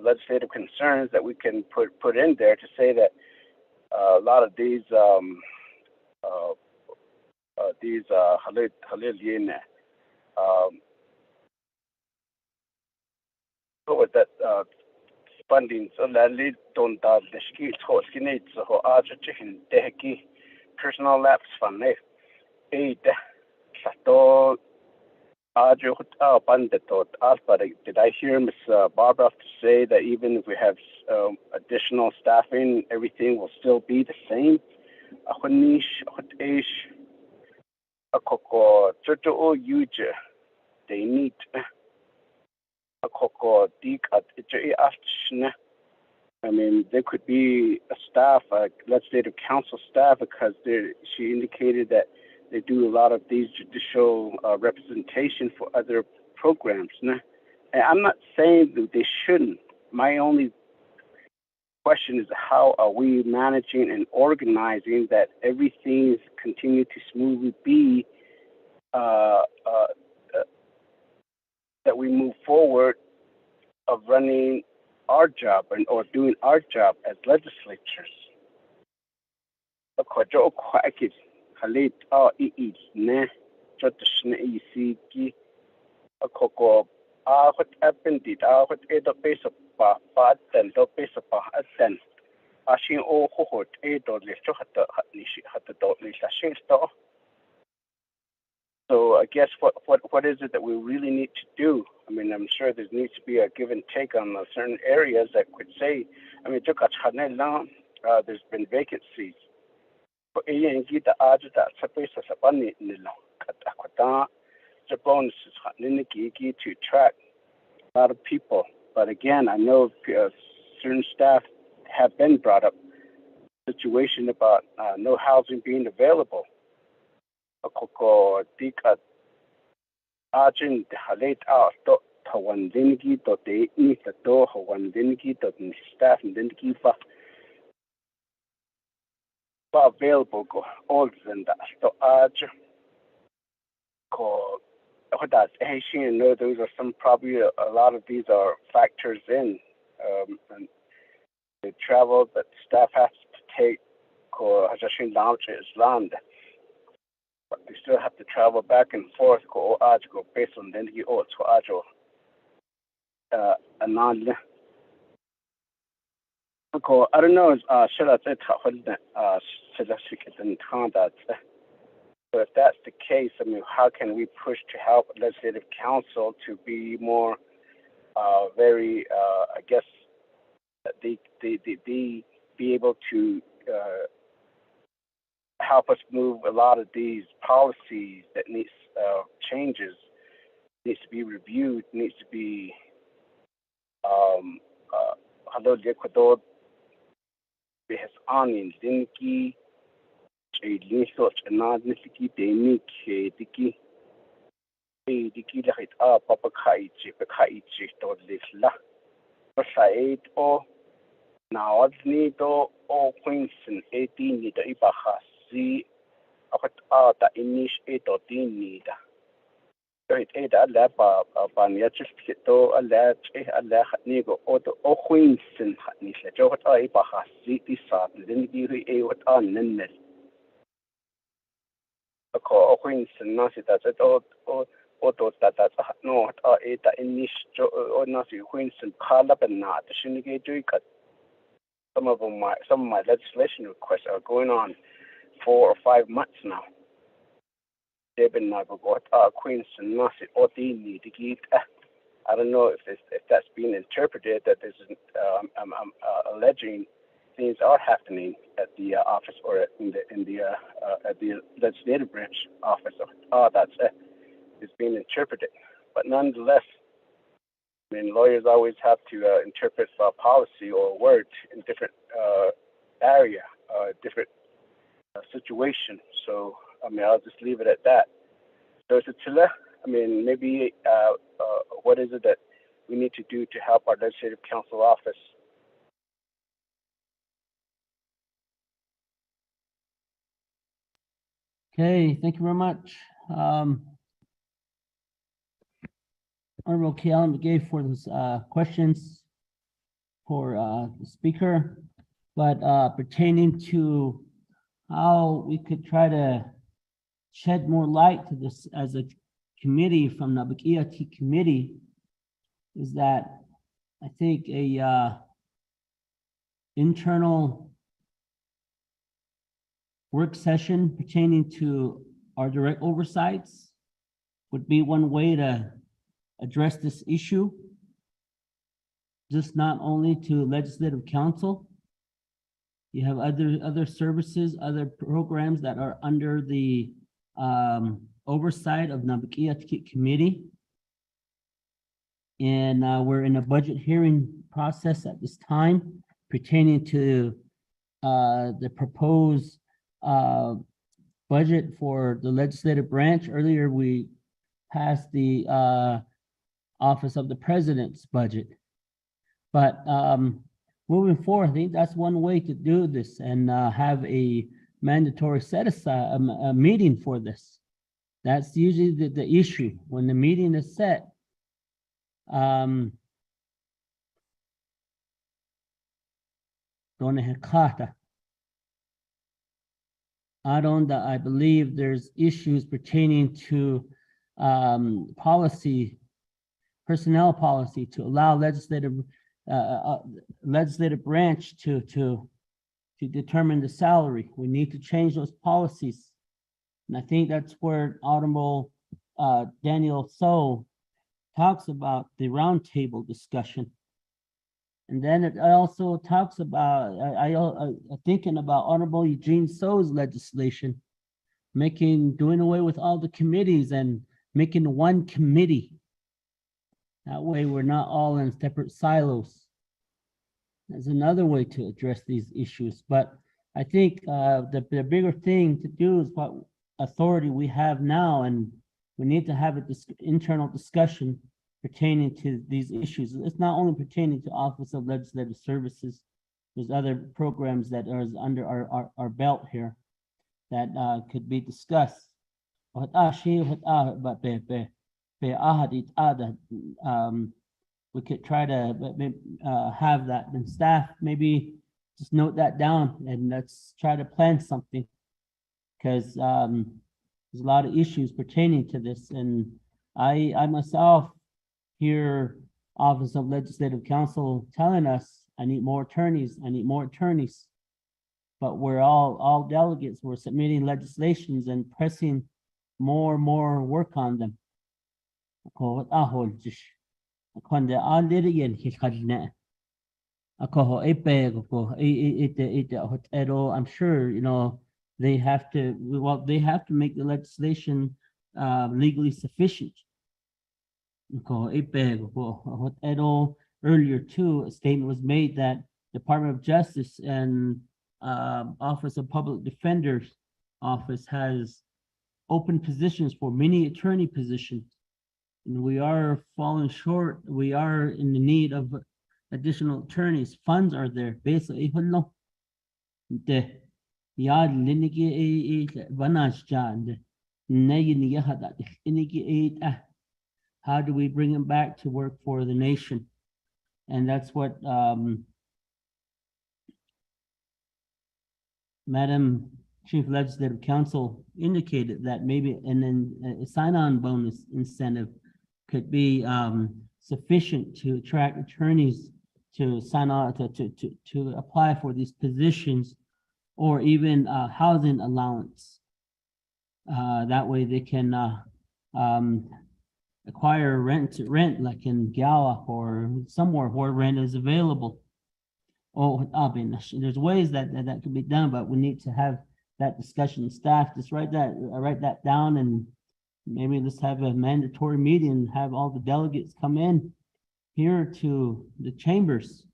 P: legislative concerns that we can put in there to say that a lot of these with that funding so that lead don't the ski to skinny so chicken dehki personal lapse fund eight to did I hear Ms. Barbara to say that even if we have additional staffing, everything will still be the same? They need I mean, there could be a staff, legislative council staff, because she indicated that they do a lot of these judicial representation for other programs. And I'm not saying that they shouldn't. My only question is how are we managing and organizing that everything continue to smoothly be that we move forward of running our job or doing our job as legislatures. Akwajo kwakis halit ne chotshne isiki akoko what happened did what edo pesa pa then do pesa pa then ashin o hot edo lecho hata do lishin sto. So I guess what is it that we really need to do? I mean, I'm sure there needs to be a give and take on certain areas that could say, I mean, there's been vacancies. The bonuses to attract a lot of people. But again, I know certain staff have been brought up situation about no housing being available. Koko tika ajin halet out to one dingi to the ni the door one dingi to the staff and dingi pa available go all than that to aj ko what that's Haitian know those are some probably a lot of these are factors in and the travel that staff has to take ko hajashin launch is land. But they still have to travel back and forth go based on then you to ajo anan ko I don't know should I say that so if that's the case, I mean how can we push to help legislative council to be more very I guess they be able to help us move a lot of these policies that needs changes, needs to be reviewed, needs to be hello Ecuador has on in Dinki Linso Chanad Nisiki Demi Diki Diki Lahit Papa Kaichi Pakaichi to Lisla Said or now Nido or Quinson 18 Nida Ibahasi what the initiate or Dinida. It a lapa Banyachis to a latch a lach nego or the Quinson Nisha Jot Ibahasi Disa, then give a what on Nenel. A call Quinson Nasi that's it or that's no a inish or Nasi Quinson Kalabana, the Shinigate Dukat. Some of my legislation requests are going on 4 or 5 months now. They've been Queenston Nasi or Dini to give. I don't know if that's being interpreted that this is alleging things are happening at the office or at the legislative branch office. That's is being interpreted, but nonetheless. I mean, lawyers always have to interpret policy or words in different area, different situation. So, I mean, I'll just leave it at that. So, it's I mean, maybe what is it that we need to do to help our legislative council office?
M: Okay, thank you very much. Honorable Kealan gave for those questions for the speaker, but pertaining to how we could try to shed more light to this as a committee from Naabik'íyáti committee is that I think a internal work session pertaining to our direct oversights would be one way to address this issue, just not only to legislative council. You have other services, other programs that are under the oversight of Naabik'íyáti committee. And we're in a budget hearing process at this time pertaining to the proposed budget for the legislative branch. Earlier, we passed the Office of the President's budget. But moving forward, I think that's one way to do this and have a mandatory set aside, a meeting for this. That's usually the issue. When the meeting is set, Donehekata. Adonda, I believe there's issues pertaining to policy, personnel policy, to allow legislative branch to determine the salary. We need to change those policies. And I think that's where Honorable Daniel So talks about the roundtable discussion. And then it also talks about, thinking about Honorable Eugene So's legislation, doing away with all the committees and making one committee. That way we're not all in separate silos. There's another way to address these issues, but I think the bigger thing to do is what authority we have now, and we need to have an internal discussion pertaining to these issues. It's not only pertaining to Office of Legislative Services. There's other programs that are under our belt here that could be discussed. But we could try to have that, and staff maybe just note that down and let's try to plan something, because there's a lot of issues pertaining to this. And I myself hear Office of Legislative Counsel telling us, I need more attorneys, I need more attorneys. But we're all delegates, we're submitting legislations and pressing more and more work on them. I'm sure, they have to make the legislation legally sufficient. Earlier too, a statement was made that Department of Justice and Office of Public Defender's office has open positions for many attorney positions. And we are falling short. We are in the need of additional attorneys. Funds are there. Basically, how do we bring them back to work for the nation? And that's what Madam Chief Legislative Counsel indicated, that maybe a sign-on bonus incentive could be sufficient to attract attorneys to sign on to apply for these positions, or even housing allowance. That way they can acquire rent like in Gala or somewhere where rent is available. There's ways that could be done, but we need to have that discussion. Staff, just write that down, and maybe let's have a mandatory meeting and have all the delegates come in here to the chambers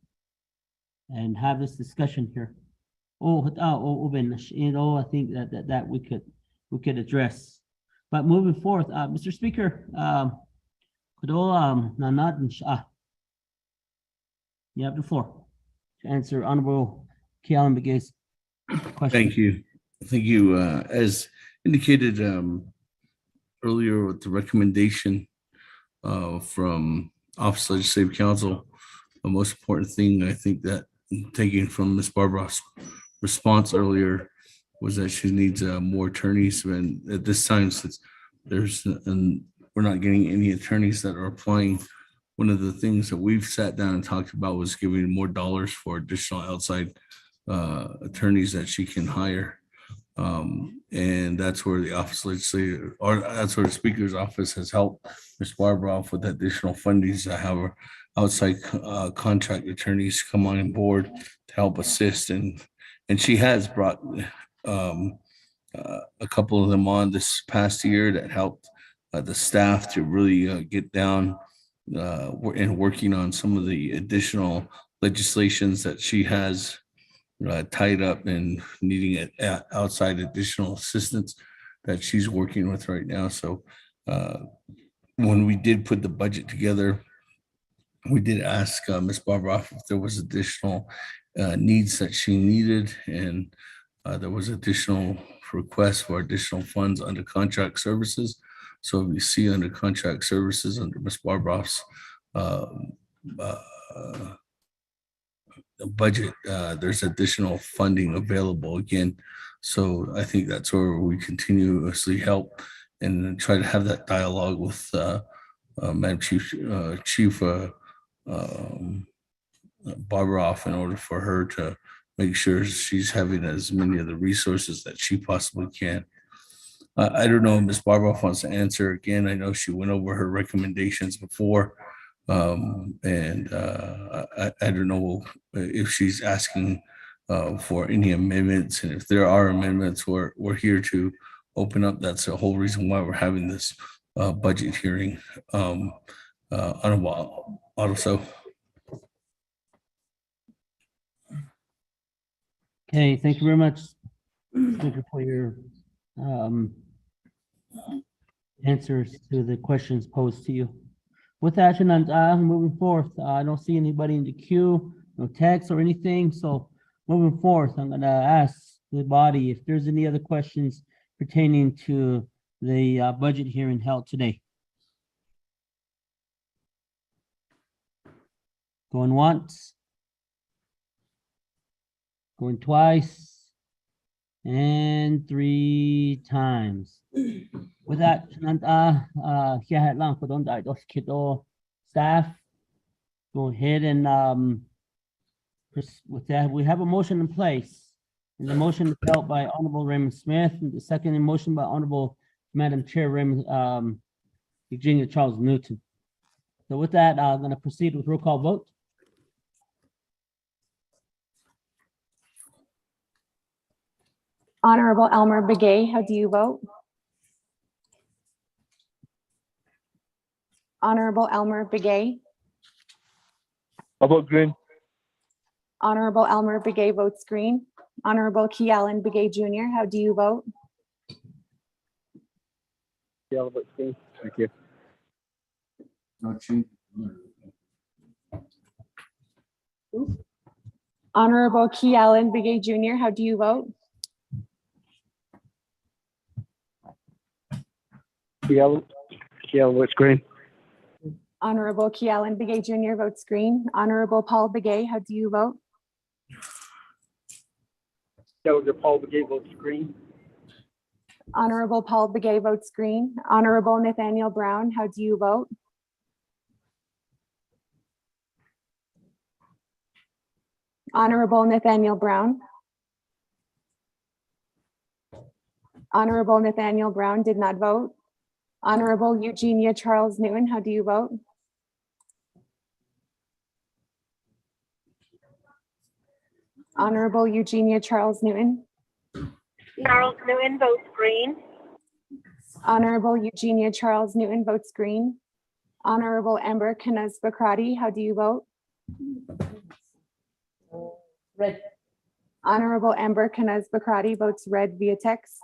M: and have this discussion here. I think that we could address. But moving forth, Mr. Speaker, you have the floor to answer Honorable Kealan Begay's question.
A: Thank you. As indicated earlier with the recommendation from Office of Legislative Counsel, the most important thing I think that taking from Ms. Barbara's response earlier was that she needs more attorneys. And at this time, since we're not getting any attorneys that are applying, one of the things that we've sat down and talked about was giving more dollars for additional outside attorneys that she can hire. And that's where the Office of Legislative, or that's where the Speaker's office has helped Ms. Barbara off with additional funding to have her outside contract attorneys come on board to help assist. And she has brought a couple of them on this past year that helped the staff to really get down and working on some of the additional legislations that she has tied up and needing outside additional assistance that she's working with right now. So when we did put the budget together, we did ask Ms. Barbara if there was additional needs that she needed, and there was additional requests for additional funds under contract services. So we see under contract services under Ms. Barbara's budget, there's additional funding available again. So I think that's where we continuously help and try to have that dialogue with Madam Chief Barbara in order for her to make sure she's having as many of the resources that she possibly can. I don't know if Ms. Barbara wants to answer again. I know she went over her recommendations before. I don't know if she's asking for any amendments, and if there are amendments, we're here to open up. That's the whole reason why we're having this budget hearing on a while. Also,
M: Okay, thank you very much, Speaker, for your answers to the questions posed to you. With that, moving forth, I don't see anybody in the queue, no text or anything. So moving forth, I'm gonna ask the body if there's any other questions pertaining to the budget hearing held today. Going once, going twice, and 3 times. With that, staff, go ahead and with that, we have a motion in place. And the motion is held by Honorable Raymond Smith, and the second motion by Honorable Madam Chair Raymond Virginia Charles Newton. So with that, I'm going to proceed with roll call vote.
B: Honorable Elmer Begay, how do you vote? Honorable Elmer Begay.
T: I vote green.
B: Honorable Elmer Begay votes green. Honorable Key Allen Begay Jr., how do you vote?
T: Yeah, I vote green. Thank you.
B: Honorable Key Allen Begay Jr., how do you vote?
T: Yeah, votes green.
B: Honorable Key Allen Begay Jr. votes green. Honorable Paul Begay, how do you vote?
T: Delegate Paul Begay votes green.
B: Honorable Paul Begay votes green. Honorable Nathaniel Brown, how do you vote? Honorable Nathaniel Brown. Honorable Nathaniel Brown did not vote. Honorable Eugenia Charles Newton, how do you vote? Honorable Eugenia Charles Newton.
O: Charles Newton votes green.
B: Honorable Eugenia Charles Newton votes green. Honorable Amber Kanaz Bakrati, how do you vote?
E: Red.
B: Honorable Amber Kanaz Bakrati votes red via text.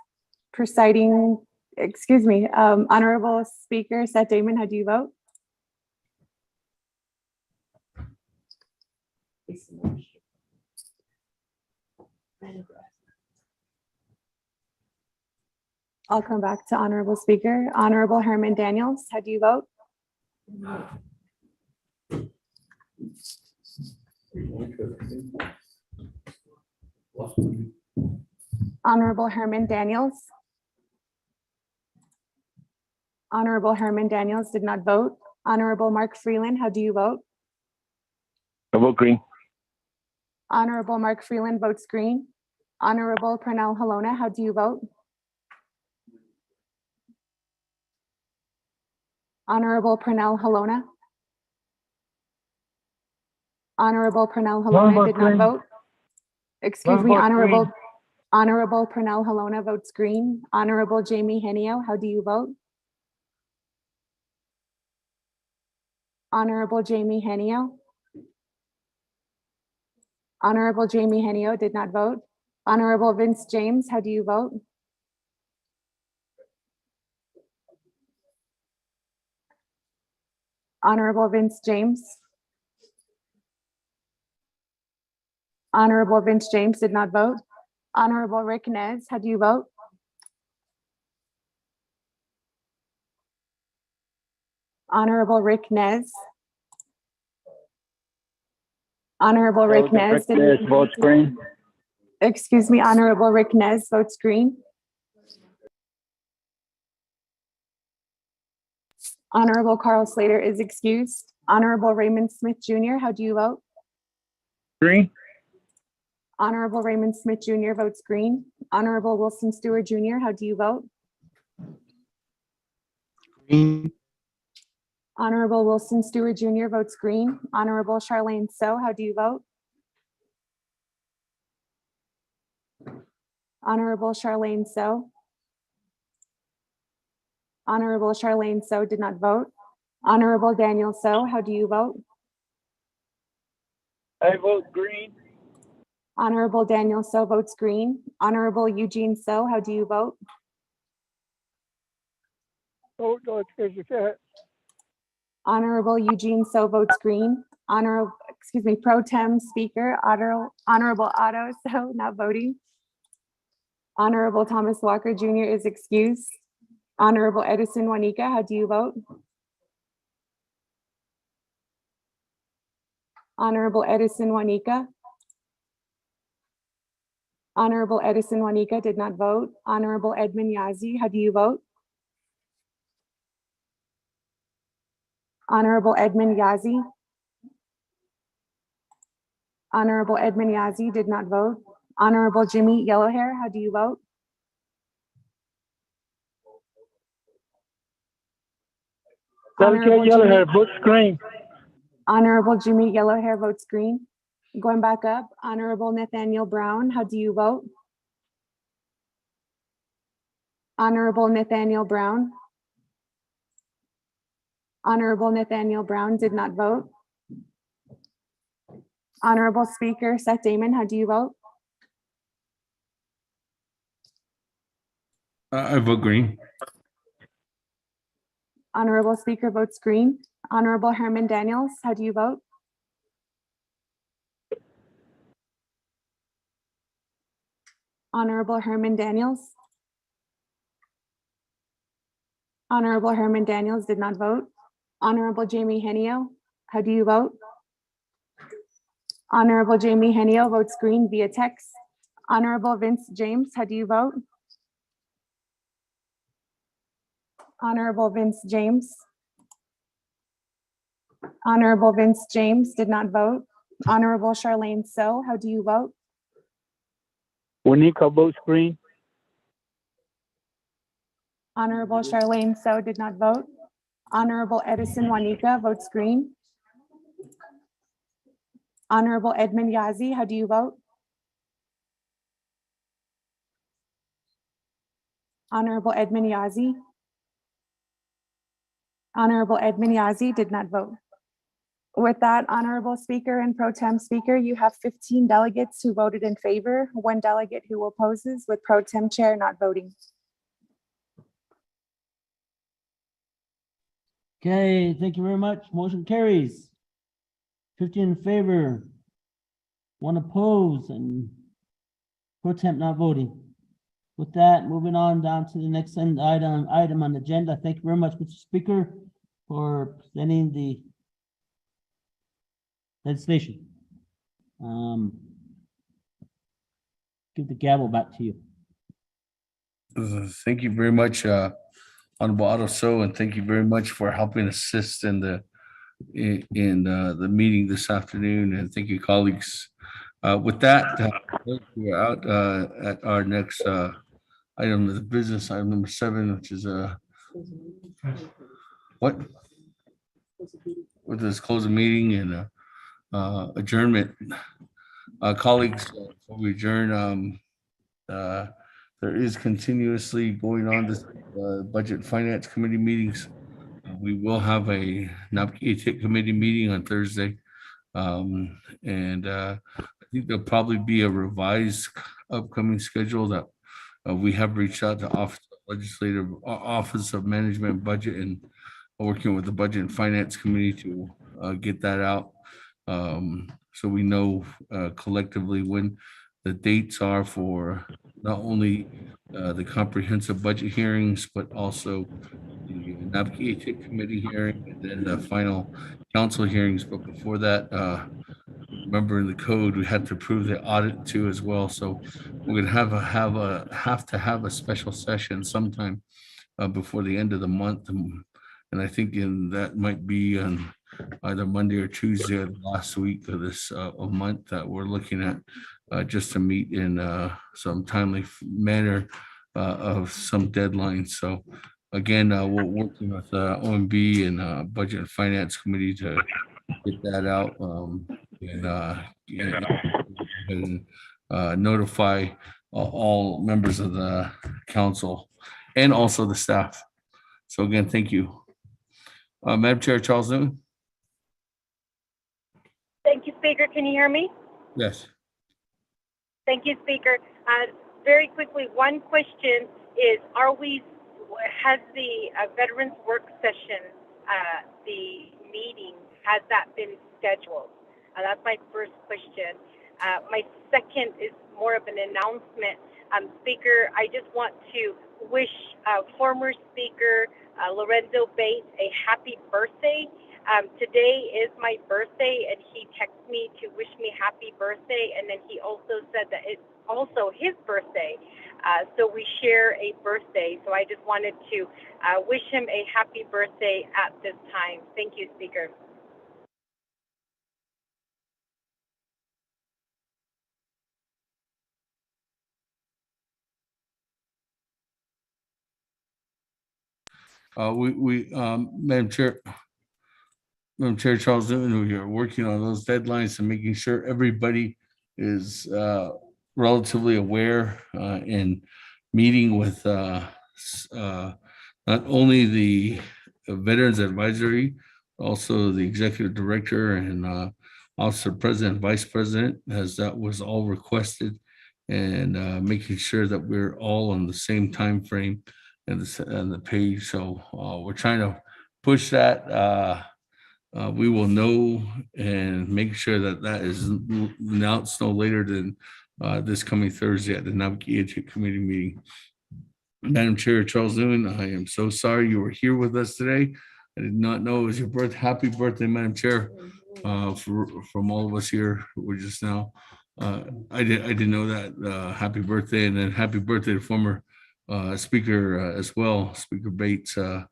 B: Presiding, excuse me, Honorable Speaker Seth Damon, how do you vote? I'll come back to Honorable Speaker. Honorable Herman Daniels, how do you vote? Honorable Herman Daniels. Honorable Herman Daniels did not vote. Honorable Mark Freeland, how do you vote?
T: I vote green.
B: Honorable Mark Freeland votes green. Honorable Pernell Halona, how do you vote? Honorable Pernell Halona. Honorable Pernell Halona did not vote. Excuse me, Honorable Pernell Halona votes green. Honorable Jamie Henio, how do you vote? Honorable Jamie Henio. Honorable Jamie Henio did not vote. Honorable Vince James, how do you vote? Honorable Vince James. Honorable Vince James did not vote. Honorable Rick Nez, how do you vote? Honorable Rick Nez. Honorable Rick Nez.
C: Votes green.
B: Excuse me, Honorable Rick Nez votes green. Honorable Carl Slater is excused. Honorable Raymond Smith Jr., how do you vote?
C: Green.
B: Honorable Raymond Smith Jr. votes green. Honorable Wilson Stewart Jr., how do you vote?
H: Green.
B: Honorable Wilson Stewart Jr. votes green. Honorable Charlene So, how do you vote? Honorable Charlene So. Honorable Charlene So did not vote. Honorable Daniel So, how do you vote?
L: I vote green.
B: Honorable Daniel So votes green. Honorable Eugene So, how do you vote?
L: Oh, no, it's
B: Honorable Eugene So votes green. Pro Tem Speaker, Honorable Otto So not voting. Honorable Thomas Walker Jr. is excused. Honorable Edison Juanica, how do you vote? Honorable Edison Juanica. Honorable Edison Juanica did not vote. Honorable Edmund Yazi, how do you vote? Honorable Edmund Yazi. Honorable Edmund Yazi did not vote. Honorable Jimmy Yellowhair, how do you vote?
L: Delegate Yellowhair votes green.
B: Honorable Jimmy Yellowhair votes green. Going back up, Honorable Nathaniel Brown, how do you vote? Honorable Nathaniel Brown. Honorable Nathaniel Brown did not vote. Honorable Speaker Seth Damon, how do you vote?
A: I vote green.
B: Honorable Speaker votes green. Honorable Herman Daniels, how do you vote? Honorable Herman Daniels. Honorable Herman Daniels did not vote. Honorable Jamie Henio, how do you vote? Honorable Jamie Henio votes green via text. Honorable Vince James, how do you vote? Honorable Vince James. Honorable Vince James did not vote. Honorable Charlene So, how do you vote?
C: Juanica votes green.
B: Honorable Charlene So did not vote. Honorable Edison Juanica votes green. Honorable Edmund Yazi, how do you vote? Honorable Edmund Yazi. Honorable Edmund Yazi did not vote. With that, Honorable Speaker and Pro Tem Speaker, you have 15 delegates who voted in favor, 1 delegate who opposes, with Pro Tem Chair not voting.
M: Okay, thank you very much. Motion carries. 15 in favor, 1 opposed, and pro temp not voting. With that, moving on down to the next item on the agenda. Thank you very much, Mr. Speaker, for presenting the legislation. Give the gavel back to you.
A: Thank you very much, Honorable Otto So, and thank you very much for helping assist in the meeting this afternoon. And thank you, colleagues. With that, we're out at our next item of the business, item number 7, which is what? With this close the meeting and adjournment. Colleagues, before we adjourn, there is continuously going on this Budget and Finance Committee meetings. We will have a Naabik'íyáti committee meeting on Thursday. And I think there'll probably be a revised upcoming schedule that we have reached out to Office of Management and Budget, and working with the Budget and Finance Committee to get that out. So we know collectively when the dates are for not only the comprehensive budget hearings, but also the Naabik'íyáti committee hearing, and then the final council hearings. But before that, remember in the code, we had to approve the audit too as well. So we're gonna have to have a special session sometime before the end of the month. And I think that might be on either Monday or Tuesday of the last week of this month that we're looking at, just to meet in some timely manner of some deadlines. So again, we're working with OMB and Budget and Finance Committee to get that out and notify all members of the council and also the staff. So again, thank you. Madam Chair, Charles Newton.
R: Thank you, Speaker. Can you hear me?
A: Yes.
R: Thank you, Speaker. Very quickly, one question is, has the Veterans Work Session, the meeting, has that been scheduled? That's my first question. My second is more of an announcement. Speaker, I just want to wish former Speaker Lorenzo Bates a happy birthday. Today is my birthday, and he texted me to wish me happy birthday, and then he also said that it's also his birthday. So we share a birthday. So I just wanted to wish him a happy birthday at this time. Thank you, Speaker.
A: Madam Chair Charles Newton, we are working on those deadlines and making sure everybody is relatively aware in meeting with not only the Veterans Advisory, also the Executive Director and Officer President, Vice President, as that was all requested, and making sure that we're all on the same time frame and the page. So we're trying to push that. We will know and make sure that that is announced no later than this coming Thursday at the Naabik'íyáti committee meeting. Madam Chair Charles Newton, I am so sorry you were here with us today. I did not know it was your birthday. Happy birthday, Madam Chair, from all of us here. We're just now. I didn't know that. Happy birthday, and then happy birthday to former Speaker as well, Speaker Bates, our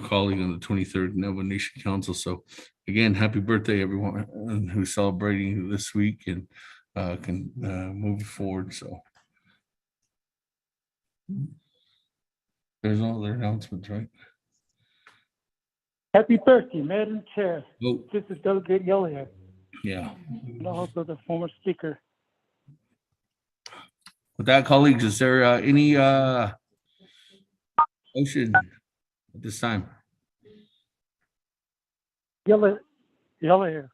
A: colleague on the 23rd Navajo Nation Council. So again, happy birthday, everyone who's celebrating this week and can move forward. So there's all their announcements, right?
G: Happy birthday, Madam Chair.
A: Oh.
G: This is Delegate Yellowhead.
A: Yeah.
G: And also the former speaker.
A: With that, colleagues, is there any motion at this time?
G: Yellowhair.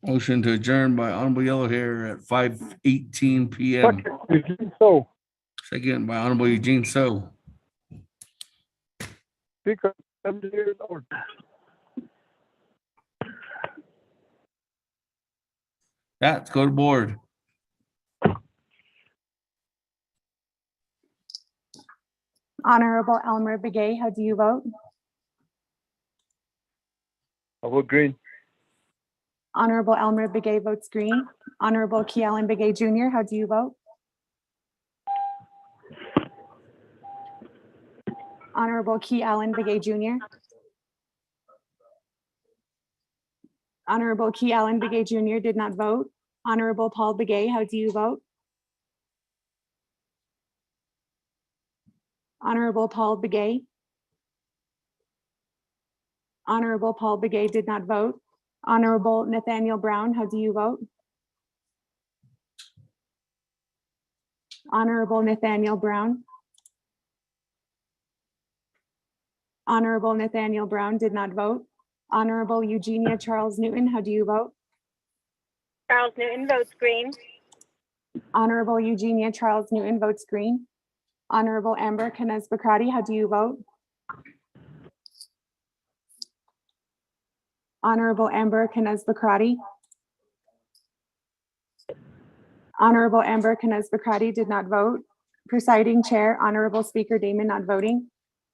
A: Motion to adjourn by Honorable Yellowhair at 5:18 p.m. Second by Honorable Eugene So.
L: Speaker,
A: Let's go to board.
B: Honorable Elmer Begay, how do you vote?
L: I vote green.
B: Honorable Elmer Begay votes green. Honorable Kealan Begay Jr., how do you vote? Honorable Kealan Begay Jr. Honorable Kealan Begay Jr. did not vote. Honorable Paul Begay, how do you vote? Honorable Paul Begay. Honorable Paul Begay did not vote. Honorable Nathaniel Brown, how do you vote? Honorable Nathaniel Brown. Honorable Nathaniel Brown did not vote. Honorable Eugenia Charles Newton, how do you vote?
R: Charles Newton votes green.
B: Honorable Eugenia Charles Newton votes green. Honorable Amber Canez Bacrati, how do you vote? Honorable Amber Canez Bacrati. Honorable Amber Canez Bacrati did not vote. Presiding Chair, Honorable Speaker Damon not voting.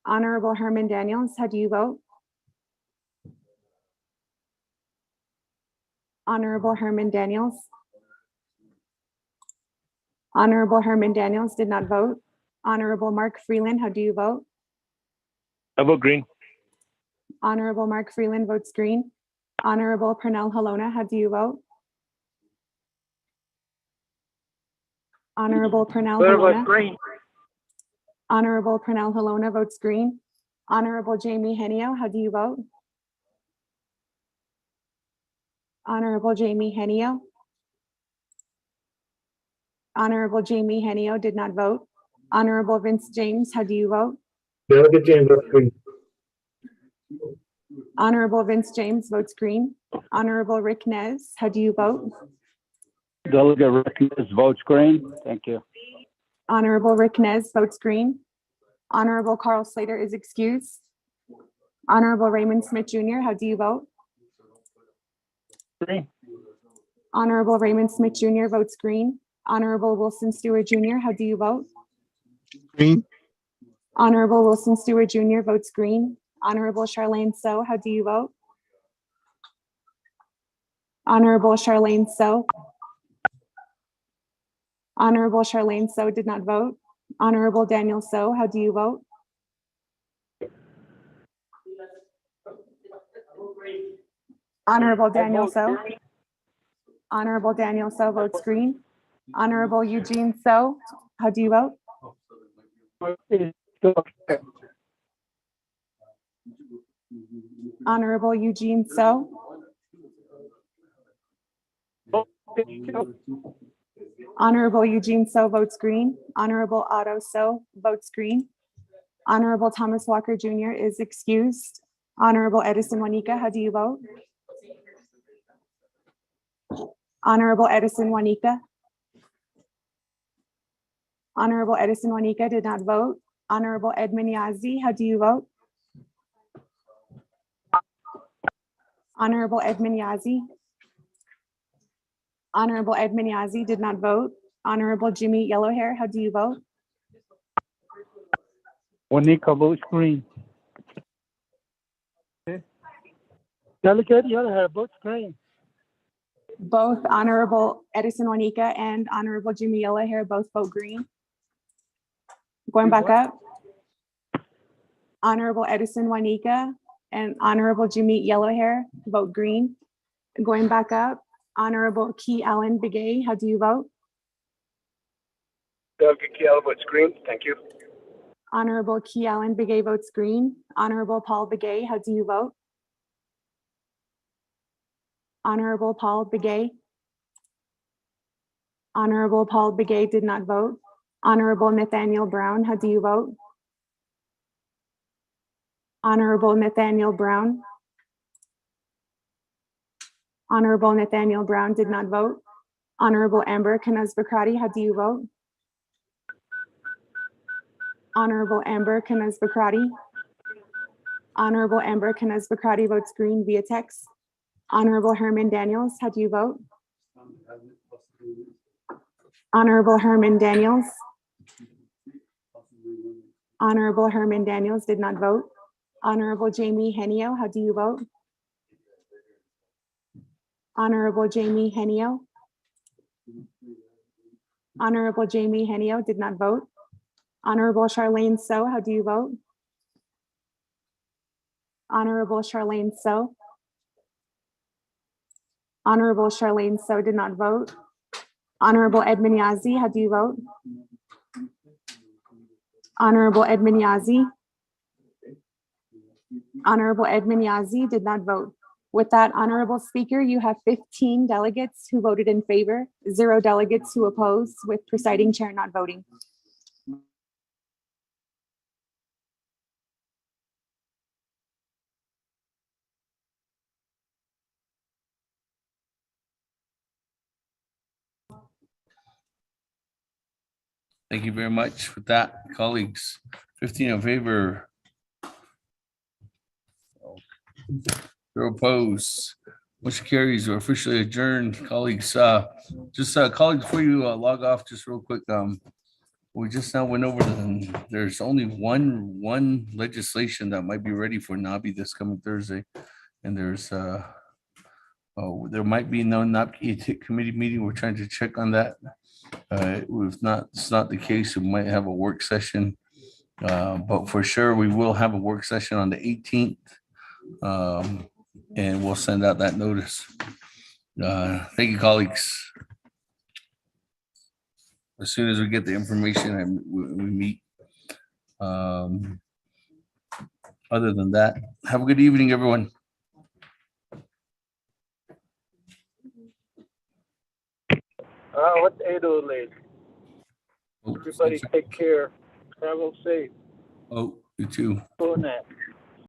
B: Honorable Herman Daniels, how do you vote? Honorable Herman Daniels. Honorable Herman Daniels did not vote. Honorable Mark Freeland, how do you vote?
K: I vote green.
B: Honorable Mark Freeland votes green. Honorable Pernell Halona, how do you vote? Honorable Pernell Halona.
L: Green.
B: Honorable Pernell Halona votes green. Honorable Jamie Henio, how do you vote? Honorable Jamie Henio. Honorable Jamie Henio did not vote. Honorable Vince James, how do you vote?
K: Delegate James votes green.
B: Honorable Vince James votes green. Honorable Rick Nez, how do you vote?
K: Delegate Rick votes green. Thank you.
B: Honorable Rick Nez votes green. Honorable Carl Slater is excused. Honorable Raymond Smith Jr., how do you vote?
K: Green.
B: Honorable Raymond Smith Jr. votes green. Honorable Wilson Stewart Jr., how do you vote?
K: Green.
B: Honorable Wilson Stewart Jr. votes green. Honorable Charlene So, how do you vote? Honorable Charlene So. Honorable Charlene So did not vote. Honorable Daniel So, how do you vote? Honorable Daniel So. Honorable Daniel So votes green. Honorable Eugene So, how do you vote? Honorable Eugene So. Honorable Eugene So votes green. Honorable Otto So votes green. Honorable Thomas Walker Jr. is excused. Honorable Edison Juanica, how do you vote? Honorable Edison Juanica. Honorable Edison Juanica did not vote. Honorable Edmund Yazdi, how do you vote? Honorable Edmund Yazdi. Honorable Edmund Yazdi did not vote. Honorable Jimmy Yellowhair, how do you vote?
K: Juanica votes green.
G: Delegate Yellowhair votes green.
B: Both Honorable Edison Juanica and Honorable Jimmy Yellowhair both vote green. Going back up. Honorable Edison Juanica and Honorable Jimmy Yellowhair vote green. Going back up. Honorable Key Allen Begay, how do you vote?
P: Delegate Key Allen votes green. Thank you.
B: Honorable Key Allen Begay votes green. Honorable Paul Begay, how do you vote? Honorable Paul Begay. Honorable Paul Begay did not vote. Honorable Nathaniel Brown, how do you vote? Honorable Nathaniel Brown. Honorable Nathaniel Brown did not vote. Honorable Amber Kanazbakrati, how do you vote? Honorable Amber Kanazbakrati. Honorable Amber Kanazbakrati votes green via text. Honorable Herman Daniels, how do you vote? Honorable Herman Daniels. Honorable Herman Daniels did not vote. Honorable Jamie Henio, how do you vote? Honorable Jamie Henio. Honorable Jamie Henio did not vote. Honorable Charlene So, how do you vote? Honorable Charlene So. Honorable Charlene So did not vote. Honorable Edmund Yazdi, how do you vote? Honorable Edmund Yazdi. Honorable Edmund Yazdi did not vote. With that, Honorable Speaker, you have 15 delegates who voted in favor, 0 delegates who opposed, with presiding chair not voting.
A: Thank you very much. With that, colleagues, 15 in favor. 0 opposed. Motion carries. We're officially adjourned. Colleagues, colleagues, before you log off, just real quick, we just now went over there's only one legislation that might be ready for NABI this coming Thursday. And there's Oh, there might be no Naabik'íyáti committee meeting. We're trying to check on that. If not, it's not the case. We might have a work session. But for sure, we will have a work session on the 18th. And we'll send out that notice. Thank you, colleagues. As soon as we get the information and we meet. Other than that, have a good evening, everyone.
C: What's Edo late? Everybody take care. Travel safe.
A: Oh, you too.
C: Bonnet.